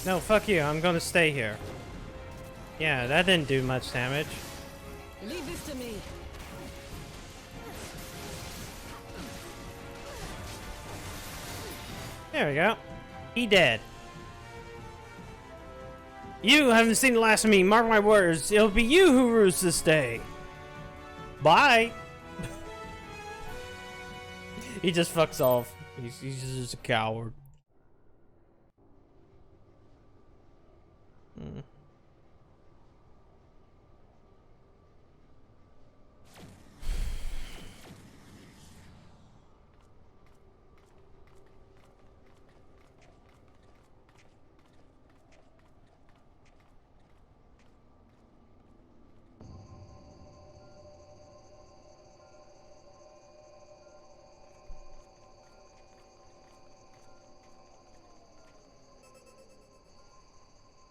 No, fuck you. I'm gonna stay here. Yeah, that didn't do much damage. Leave this to me. There we go. He dead. You haven't seen the last of me. Mark my words. It'll be you who rules this day. Bye. He just fucks off. He's just a coward. Hmm.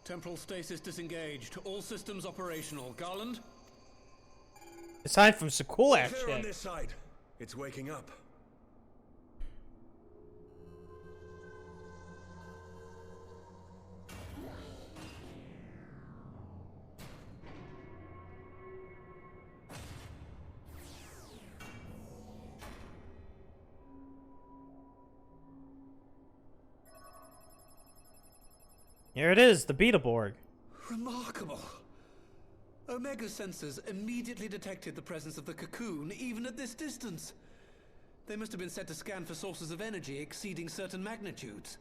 Temporal stasis disengaged. All systems operational. Garland? Aside from some cool ass Clear on shit. this side. It's waking up. Here it is, the Beetleborg. Remarkable. Omega sensors immediately detected the presence of the cocoon, even at this distance. They must have been set to scan for sources of energy exceeding certain magnitudes.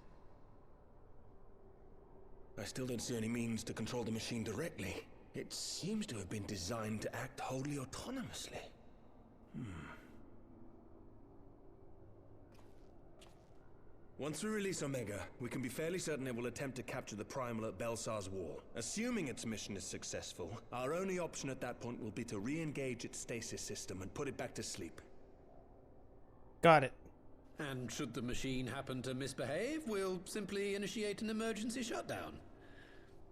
I still don't see any means to control the machine directly. It seems to have been designed to act wholly autonomously. Once we release Omega, we can be fairly certain it will attempt to capture the Primal at Belsar's Wall. Assuming its mission is successful, our only option at that point will be to re-engage its stasis system and put it back to sleep. Got it. And should the machine happen to misbehave, we'll simply initiate an emergency shutdown.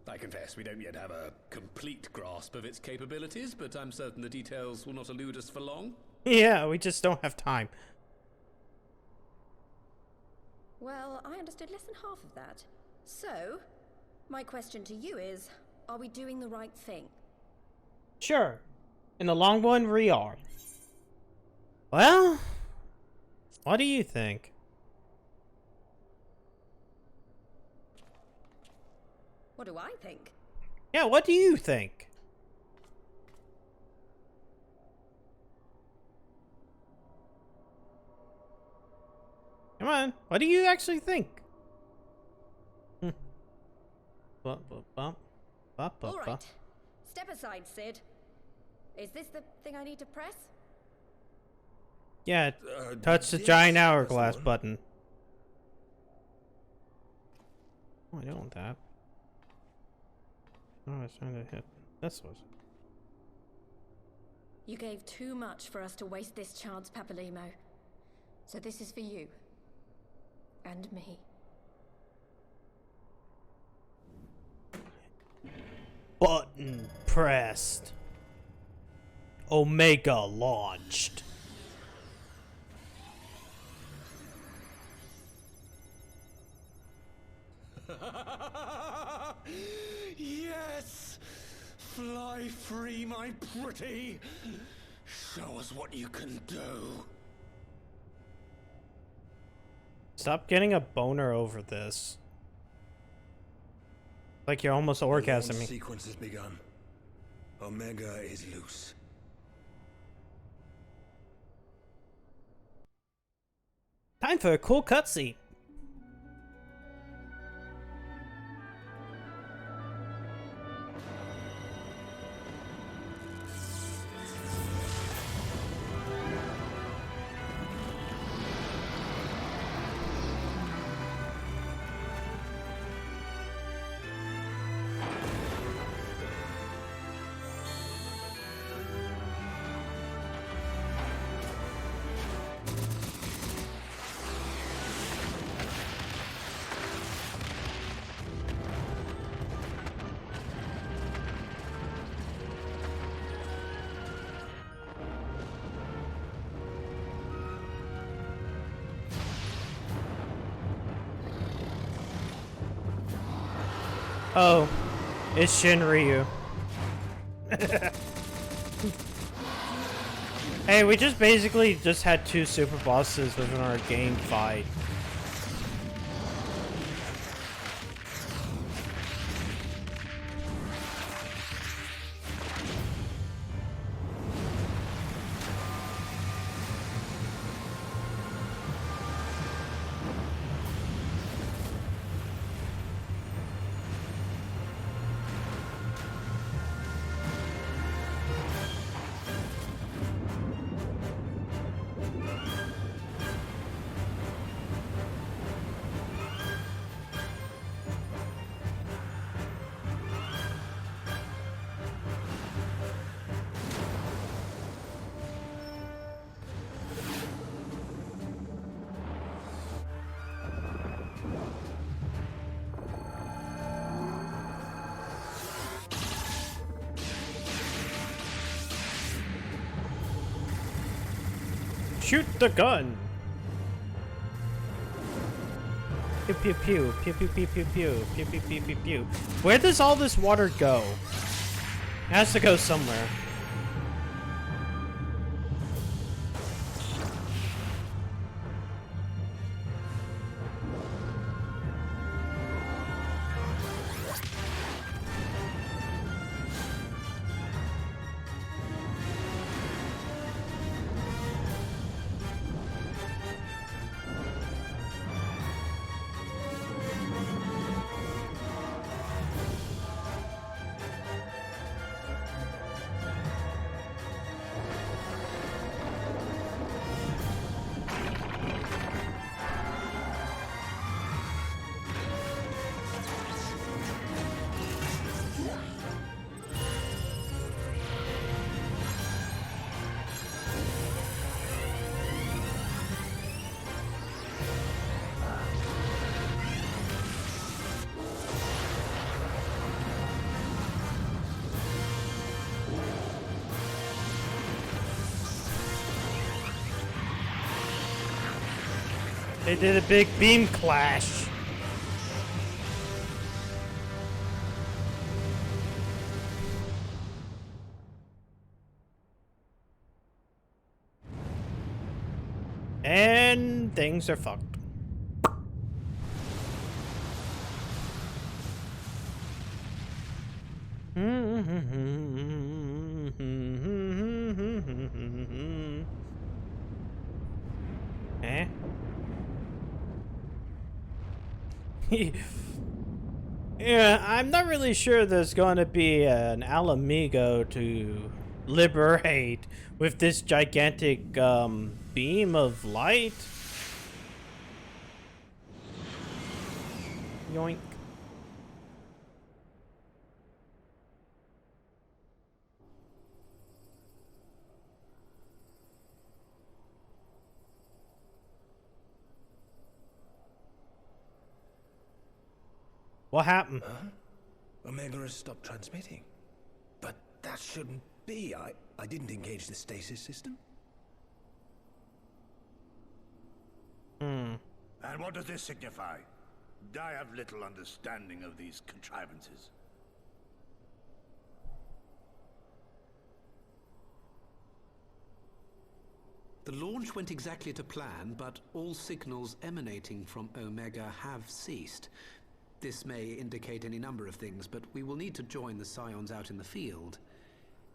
I confess we don't yet have a complete grasp of its capabilities, but I'm certain the details will not elude us for long. Yeah, we just don't have time. Well, I understood less than half of that. So, my question to you is, are we doing the right thing? Sure. In the long run, we are. Well, what do you think? What do I think? Yeah, what do you think? Come on, what do you actually think? All right. Step aside, Sid. Is this the thing I need to press? Yeah, touch the giant hourglass button. Oh, I don't want that. Oh, I was trying to hit. This was. You gave too much for us to waste this chance, Papalimo. So this is for you. And me. Button pressed. Omega launched. Yes! Fly free, my pretty! Show us what you can do. Stop getting a boner over this. Like you're almost orgasming. The sequence has begun. Omega is loose. Time for a cool cutscene. Oh, it's Shinryu. Hey, we just basically just had two super bosses within our game fight. Shoot the gun! Pew pew pew, pew pew pew pew pew, pew pew pew pew pew. Where does all this water go? It has to go somewhere. They did a big beam clash. And things are fucked. Eh? Yeah, I'm not really sure there's going to be an Alamigo to liberate with this gigantic beam of light. Yoink. What happened? Huh? Omega has stopped transmitting. But that shouldn't be. I didn't engage the stasis system. And what does this signify? I have little understanding of these contrivances. The launch went exactly to plan, but all signals emanating from Omega have ceased. This may indicate any number of things, but we will need to join the Scions out in the field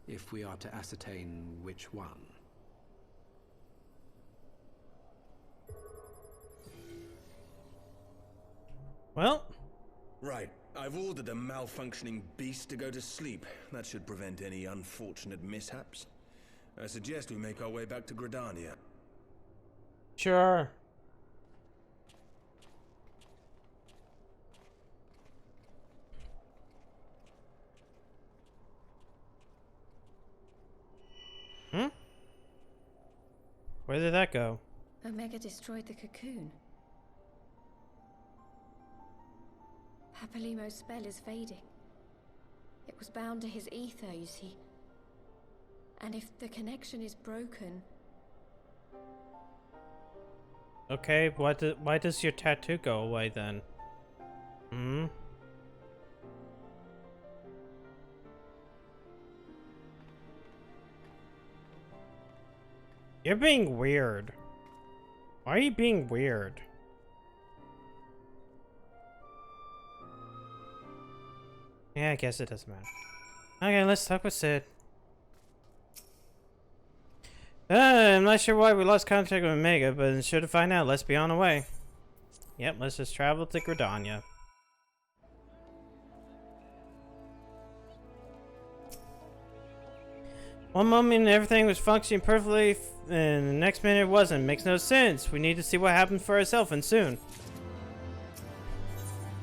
if we are to ascertain which one. Well... Right. I've ordered a malfunctioning beast to go to sleep. That should prevent any unfortunate mishaps. I suggest we make our way back to Gridania. Sure. Where did that go? Omega destroyed the cocoon. Papalimo's spell is fading. It was bound to his ether, you see. And if the connection is broken... Okay, why does your tattoo go away then? You're being weird. Why are you being weird? Yeah, I guess it doesn't matter. Okay, let's talk with Sid. I'm not sure why we lost contact with Omega, but sure to find out. Let's be on the way. Yep, let's just travel to Gridania. One moment everything was functioning perfectly, and the next minute it wasn't. Makes no sense. We need to see what happened for ourselves, and soon.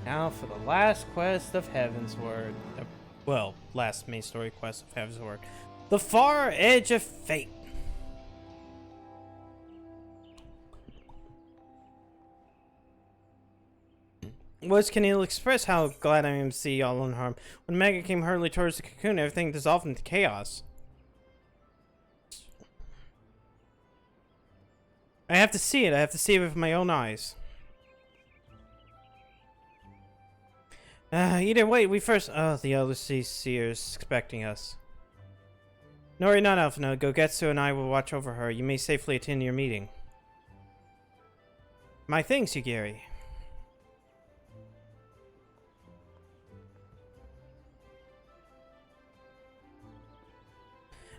Now for the last quest of Heavensward. Well, last main story quest of Heavensward. The Far Edge of Fate. Words can ill express how glad I am to see y'all unharmed. When Omega came hurriedly towards the cocoon, everything dissolved into chaos. I have to see it. I have to see it with my own eyes. Either way, we first... Oh, the Elder Seer is expecting us. No, worry not, Alphino. Gogetsu and I will watch over her. You may safely attend your meeting. My thanks, Yugiri.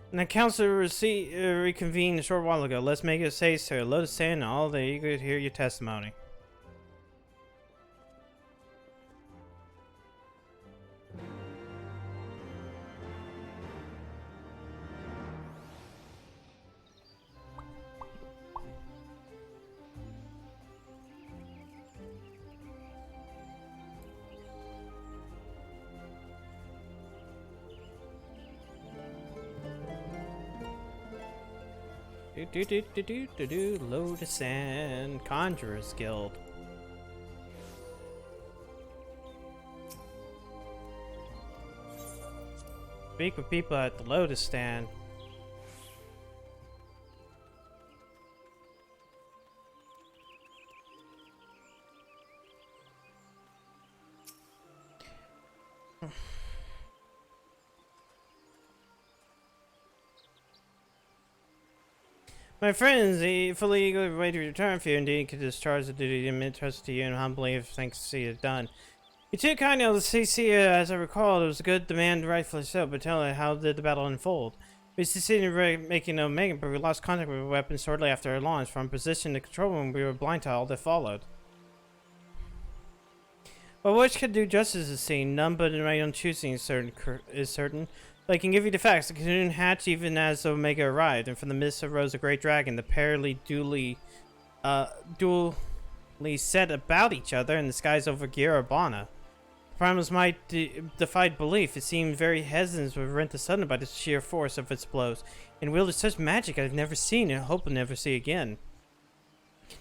And the council reconvened a short while ago. Let's make it say, Sir Lotus Sand, and all the eager to hear your testimony. Lotus Sand Conjurers Guild. Speak with people at the Lotus Stand. My friends, the fully eagerly wait to return for you. Indeed, could discharge the duty entrusted to you, and humbly, if thanks to see it done. You too kind of CC, as I recall, it was a good demand, rightfully so. But tell me, how did the battle unfold? We succeeded in making Omega, but we lost contact with our weapons shortly after our launch. From position to control room, we were blind to all that followed. Well, which could do justice to the scene? None but my own choosing is certain. But I can give you the facts. The Cocoon hatched even as Omega arrived, and from the midst arose a great dragon. The pair duly set about each other in the skies over Girabana. The Primal's might defied belief. It seemed very hesitant, was rent asunder by the sheer force of its blows, and wielded such magic I've never seen and hope will never see again.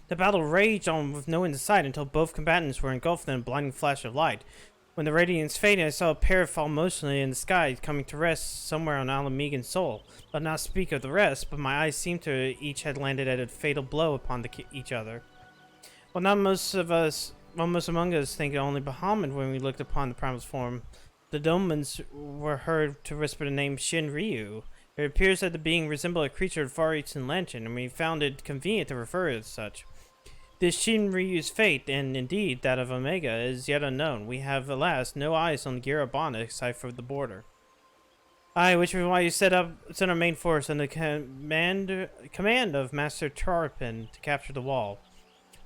The battle raged on with no end in sight until both combatants were engulfed in a blinding flash of light. When the radiance faded, I saw a pair fall motionlessly in the sky, coming to rest somewhere on Alamegan's soul. I'll not speak of the rest, but my eyes seemed to each had landed at a fatal blow upon each other. Well, not most among us think only Bahamut when we looked upon the Primal's form. The Domans were heard to whisper the name Shin Ryu. It appears that the being resembled a creature of far eastern legend, and we found it convenient to refer to it as such. This Shin Ryu's fate, and indeed that of Omega, is yet unknown. We have, alas, no eyes on Girabana except for the border. Aye, which is why you set our main force under the command of Master Charpin to capture the wall.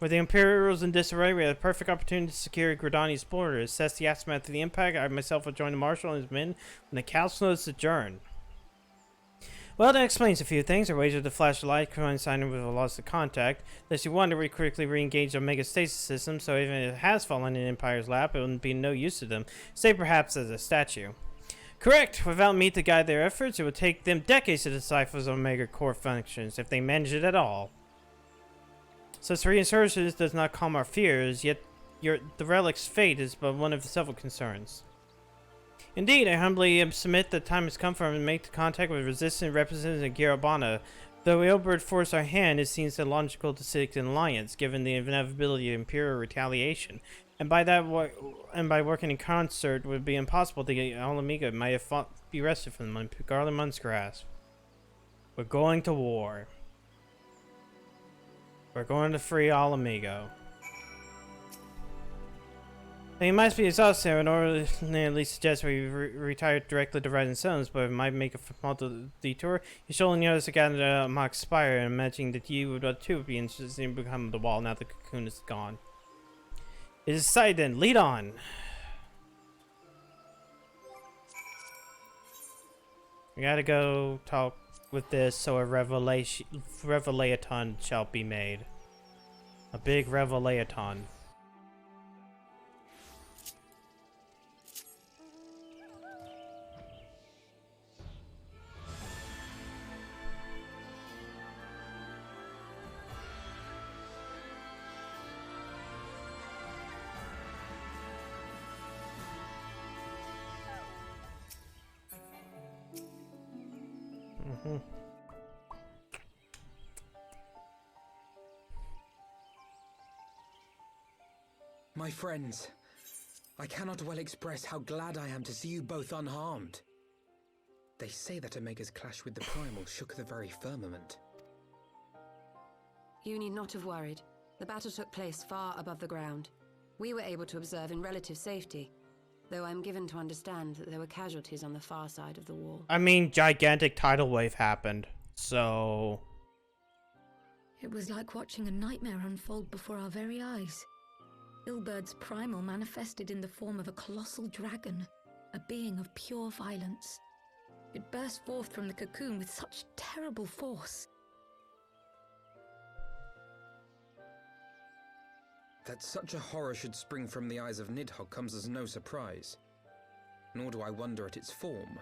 With the Imperials in disarray, we had a perfect opportunity to secure Gridani's border. Assess the aftermath of the impact. I myself will join the Marshal and his men when the council is adjourned. Well, that explains a few things. Our wager of the flash of light coinciding with a loss of contact. Lest you wonder, we quickly re-engaged our Omega stasis system, so even if it has fallen in Empire's lap, it would be no use to them, save perhaps as a statue. Correct! Without me to guide their efforts, it would take them decades to decipher Omega core functions, if they manage it at all. Such reinsurgence does not calm our fears, yet the relic's fate is but one of several concerns. Indeed, I humbly submit that time has come for him to make contact with resistant representatives of Girabana. Though Ilbert forced our hand, it seems illogical to seek an alliance, given the inevitability of Imperial retaliation. And by working in concert, it would be impossible to get Alamega might have be wrested from the Garlemund's grasp. We're going to war. We're going to free Alamigo. It might be exhausting, in order to at least suggest we retire directly to Rising Suns, but it might make a small detour. You should only notice again Mock Spire, and imagining that you would too be interested in becoming the wall now the cocoon is gone. It is decided then, lead on! We gotta go talk with this so a revelaton shall be made. A big revelaton. My friends, I cannot well express how glad I am to see you both unharmed. They say that Omega's clash with the Primal shook the very firmament. You need not have worried. The battle took place far above the ground. We were able to observe in relative safety, though I'm given to understand that there were casualties on the far side of the wall. I mean, gigantic tidal wave happened, so... It was like watching a nightmare unfold before our very eyes. Ilberd's primal manifested in the form of a colossal dragon, a being of pure violence. It burst forth from the cocoon with such terrible force. That such a horror should spring from the eyes of Nidhogg comes as no surprise. Nor do I wonder at its form.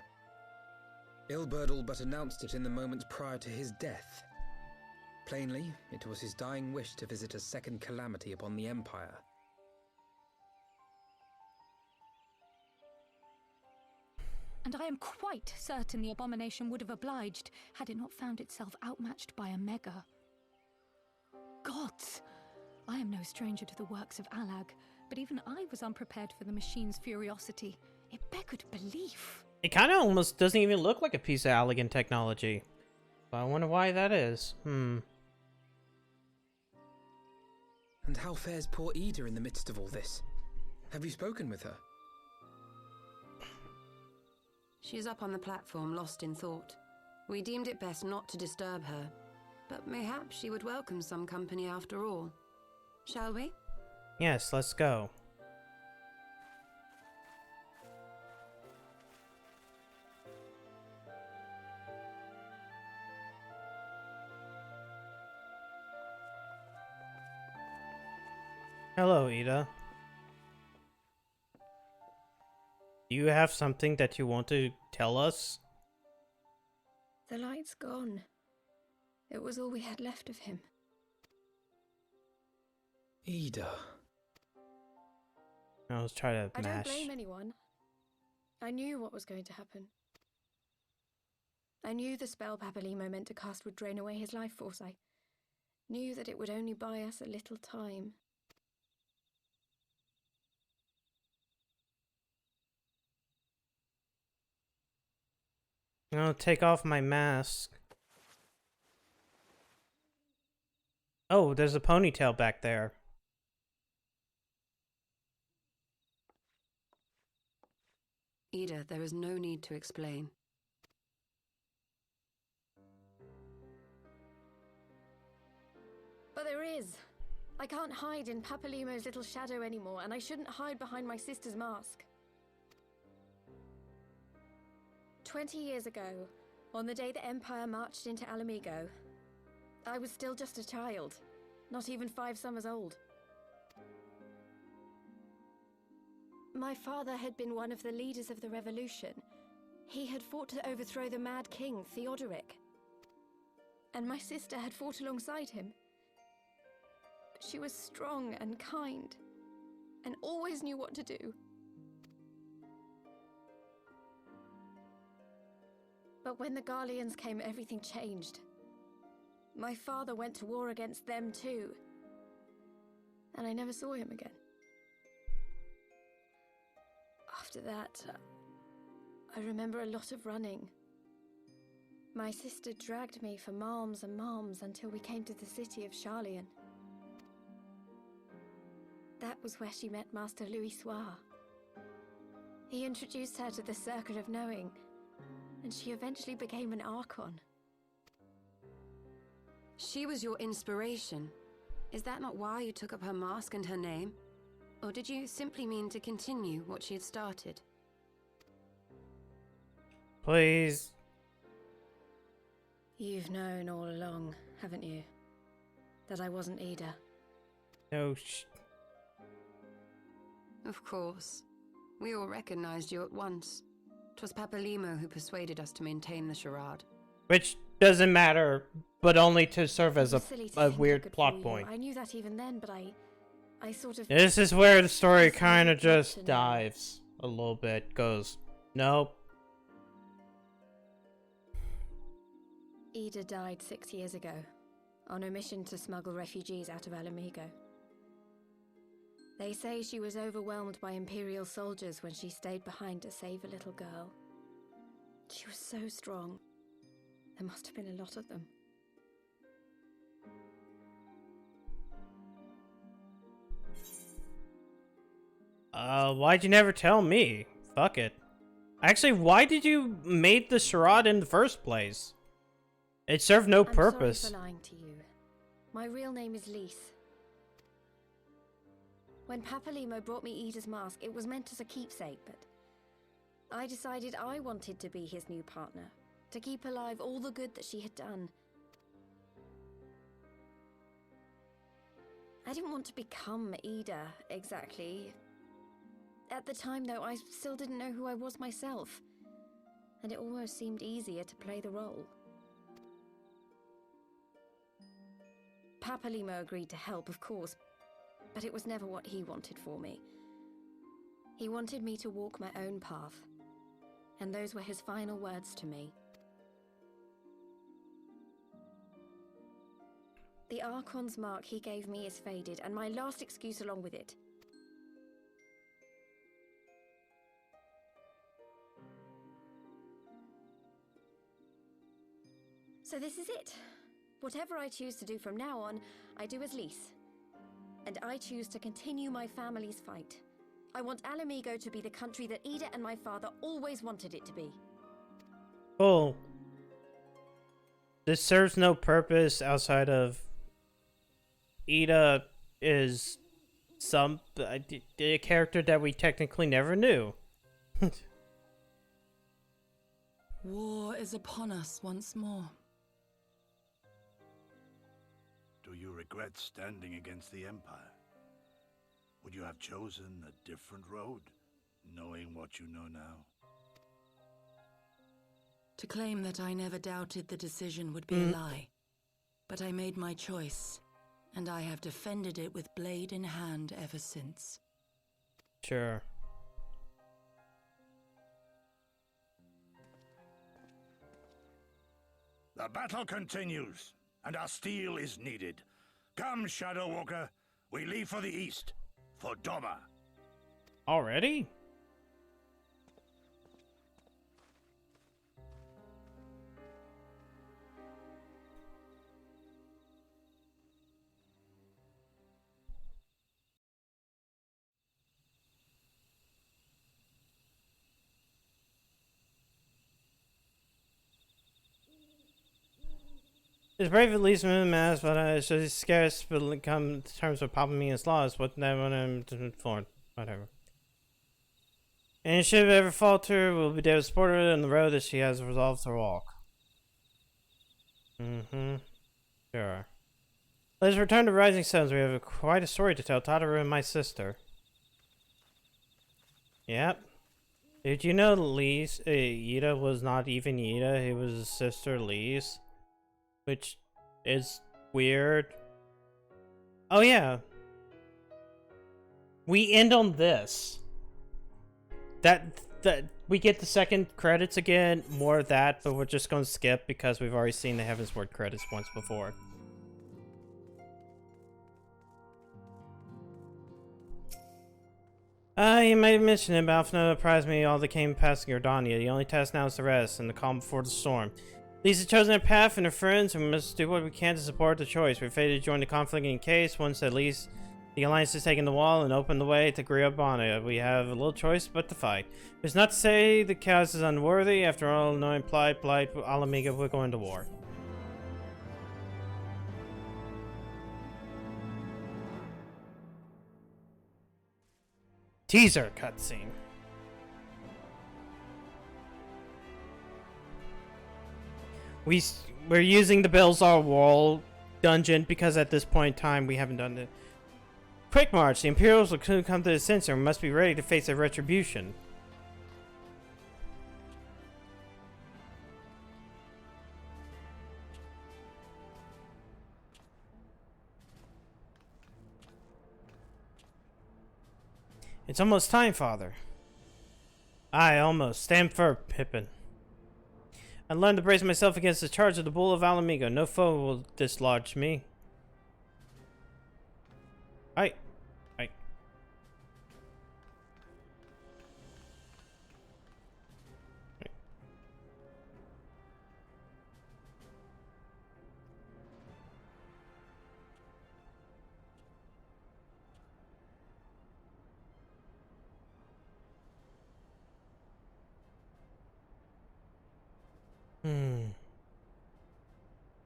Ilberd all but announced it in the moments prior to his death. Plainly, it was his dying wish to visit a second calamity upon the Empire. And I am quite certain the abomination would have obliged had it not found itself outmatched by Omega. Gods! I am no stranger to the works of Alag, but even I was unprepared for the machine's furiosity. It beggared belief. It kind of almost doesn't even look like a piece of elegant technology. I wonder why that is. And how fares poor Ida in the midst of all this? Have you spoken with her? She's up on the platform, lost in thought. We deemed it best not to disturb her, but mayhap she would welcome some company after all. Shall we? Yes, let's go. Hello, Ida. Do you have something that you want to tell us? The light's gone. It was all we had left of him. Ida. I was trying to I don't mash. blame anyone. I knew what was going to happen. I knew the spell Papalimo meant to cast would drain away his life force. I knew that it would only buy us a little time. I'll take off my mask. Oh, there's a ponytail back there. Ida, there is no need to explain. But there is. I can't hide in Papalimo's little shadow anymore, and I shouldn't hide behind my sister's mask. 20 years ago, on the day the Empire marched into Alamigo, I was still just a child, not even 5 summers old. My father had been one of the leaders of the revolution. He had fought to overthrow the Mad King, Theodoric. And my sister had fought alongside him. But she was strong and kind, and always knew what to do. But when the Garleans came, everything changed. My father went to war against them too. And I never saw him again. After that, I remember a lot of running. My sister dragged me for malms and malms until we came to the city of Charlian. That was where she met Master Louis Soir. He introduced her to the Circle of Knowing, and she eventually became an Archon. She was your inspiration. Is that not why you took up her mask and her name? Or did you simply mean to continue what she had started? Please. You've known all along, haven't you? That I wasn't Ida. No, Of course. We all recognized you at once. 'Twas Papalimo who persuaded us to maintain the charade. Which doesn't matter, but only to serve as Silly to a think I weird could plot fool you. point. I knew that even then, but I sort of... This is where the story kind of not just to know. dives a little bit. Goes, nope. Ida died 6 years ago, on a mission to smuggle refugees out of Alamigo. They say she was overwhelmed by Imperial soldiers when she stayed behind to save a little girl. She was so strong. There must have been a lot of them. Why'd you never tell me? Fuck it. Actually, why did you make the charade in the first place? It served no purpose. I'm sorry for lying to you. My real name is Lise. When Papalimo brought me Ida's mask, it was meant as a keepsake, but I decided I wanted to be his new partner, to keep alive all the good that she had done. I didn't want to become Ida, exactly. At the time, though, I still didn't know who I was myself, and it almost seemed easier to play the role. Papalimo agreed to help, of course, but it was never what he wanted for me. He wanted me to walk my own path, and those were his final words to me. The Archon's mark he gave me is faded, and my last excuse along with it. So this is it. Whatever I choose to do from now on, I do as Lise. And I choose to continue my family's fight. I want Alamigo to be the country that Ida and my father always wanted it to be. Well, this serves no purpose outside of Ida is a character that we technically never knew. War is upon us once more. Do you regret standing against the Empire? Would you have chosen a different road, knowing what you know now? To claim that I never doubted the decision would be a lie. But I made my choice, and I have defended it with blade in hand ever since. Sure. The battle continues, and our steel is needed. Come, Shadow Walker, we leave for the east, for Doma. Already? His brave at least in mass, but so he's scarce but come to terms with Papamia's laws. What that want him to for whatever. And should it ever falter, we'll be there to support her on the road that she has resolved to walk. Sure. Let's return to Rising Suns. We have quite a story to tell. Tataru and my sister. Yep. Did you know Lise, Ida was not even Ida? It was his sister Lise. Which is weird. Oh yeah. We end on this. That we get the second credits again, more of that, but we're just gonna skip because we've already seen the Heavensward credits once before. You might have mentioned it, but Alphinaud apprised me all that came past Gordania. The only task now is the rest, and the calm before the storm. Lise has chosen a path and her friends, and we must do what we can to support the choice. We're fated to join the conflict in case, once at least the Alliance has taken the wall and opened the way to Griobana. We have a little choice but to fight. It's not to say the cause is unworthy. After all, no implied blight, Alamigo, we're going to war. Teaser cutscene. We're using the Belzar Wall dungeon because at this point in time we haven't done it. Quick march! The Imperials will soon come to the center and must be ready to face their retribution. It's almost time, Father. Aye, almost. Stand firm, Pippin. I learned to brace myself against the charge of the Bull of Alamigo. No foe will dislodge me. Aye.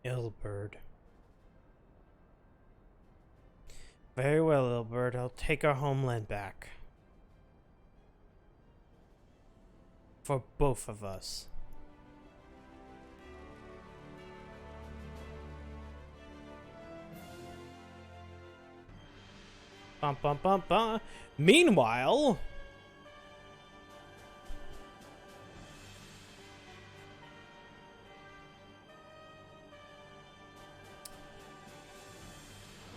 Ilberd. Very well, Ilberd. I'll take our homeland back. For both of us. Bum, bum, bum, bum. Meanwhile...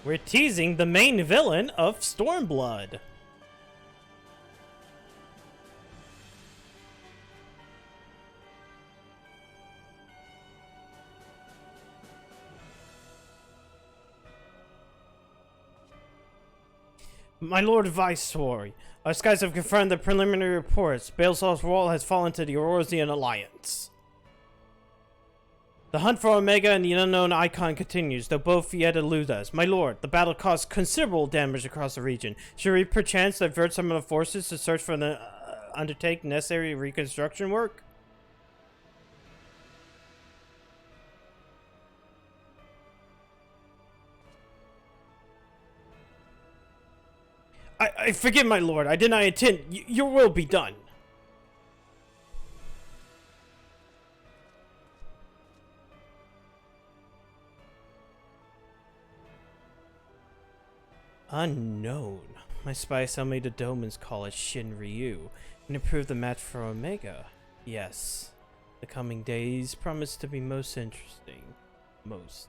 we're teasing the main villain of Stormblood. My Lord Viceroy, our skies have confirmed the preliminary reports. Baelsar's wall has fallen to the Orosian Alliance. The hunt for Omega and the unknown Icon continues, though both yet elude us. My lord, the battle caused considerable damage across the region. Should we perchance divert some of the forces to search for the undertake necessary reconstruction work? I forgive, my lord. I did not intend. Your will be done. Unknown. My spies tell me the Domans call it Shin Ryu, and improve the match for Omega. Yes. The coming days promise to be most interesting. Most.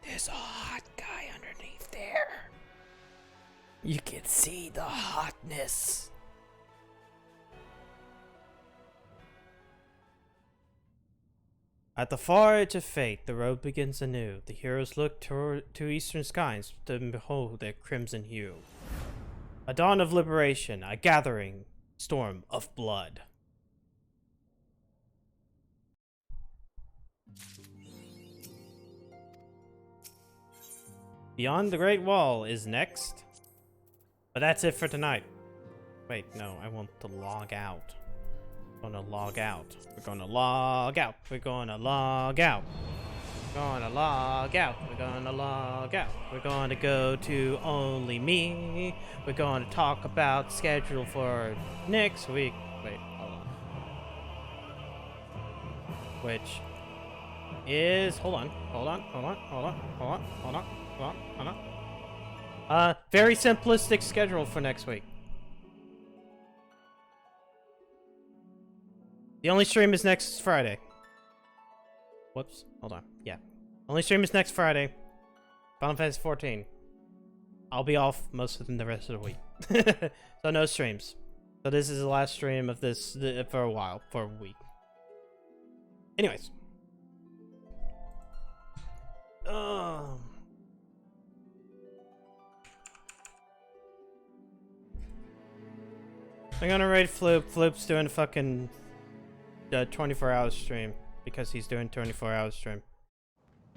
There's a hot guy underneath there. You can see the hotness. At the far edge of fate, the road begins anew. The heroes look to eastern skies to behold their crimson hue. A dawn of liberation, a gathering storm of blood. Beyond the Great Wall is next. But that's it for tonight. Wait, no, I want to log out. I'm gonna log out. We're gonna log out. We're gonna log out. We're gonna log out. We're gonna log out. We're gonna go to Only Me. We're gonna talk about schedule for next week. Wait, hold on. Which is hold on. Very simplistic schedule for next week. The only stream is next Friday. Whoops. Hold on. Yeah. Only stream is next Friday. Final Fantasy 14. I'll be off most of the rest of the week. So no streams. So this is the last stream of this for a while. For a week. Anyways. I'm gonna raid Floop. Floop's doing a fucking 24-hour stream because he's doing 24-hour stream.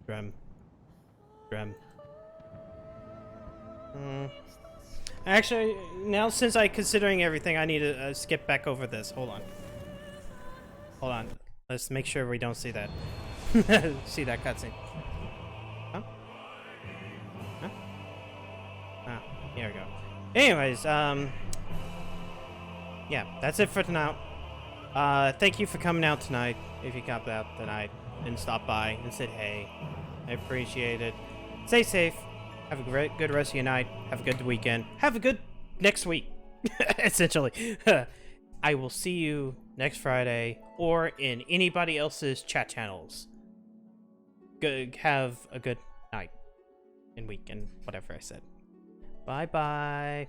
Drem. Actually, now since I'm considering everything, I need to skip back over this. Hold on. Let's make sure we don't see that. See that cutscene. Huh? Ah, here we go. Anyways, yeah, that's it for tonight. Thank you for coming out tonight. If you got out tonight and stopped by and said hey, I appreciate it. Stay safe. Have a good rest of your night. Have a good weekend. Have a good next week. Essentially. I will see you next Friday or in anybody else's chat channels. Have a good night and weekend, whatever I said. Bye-bye.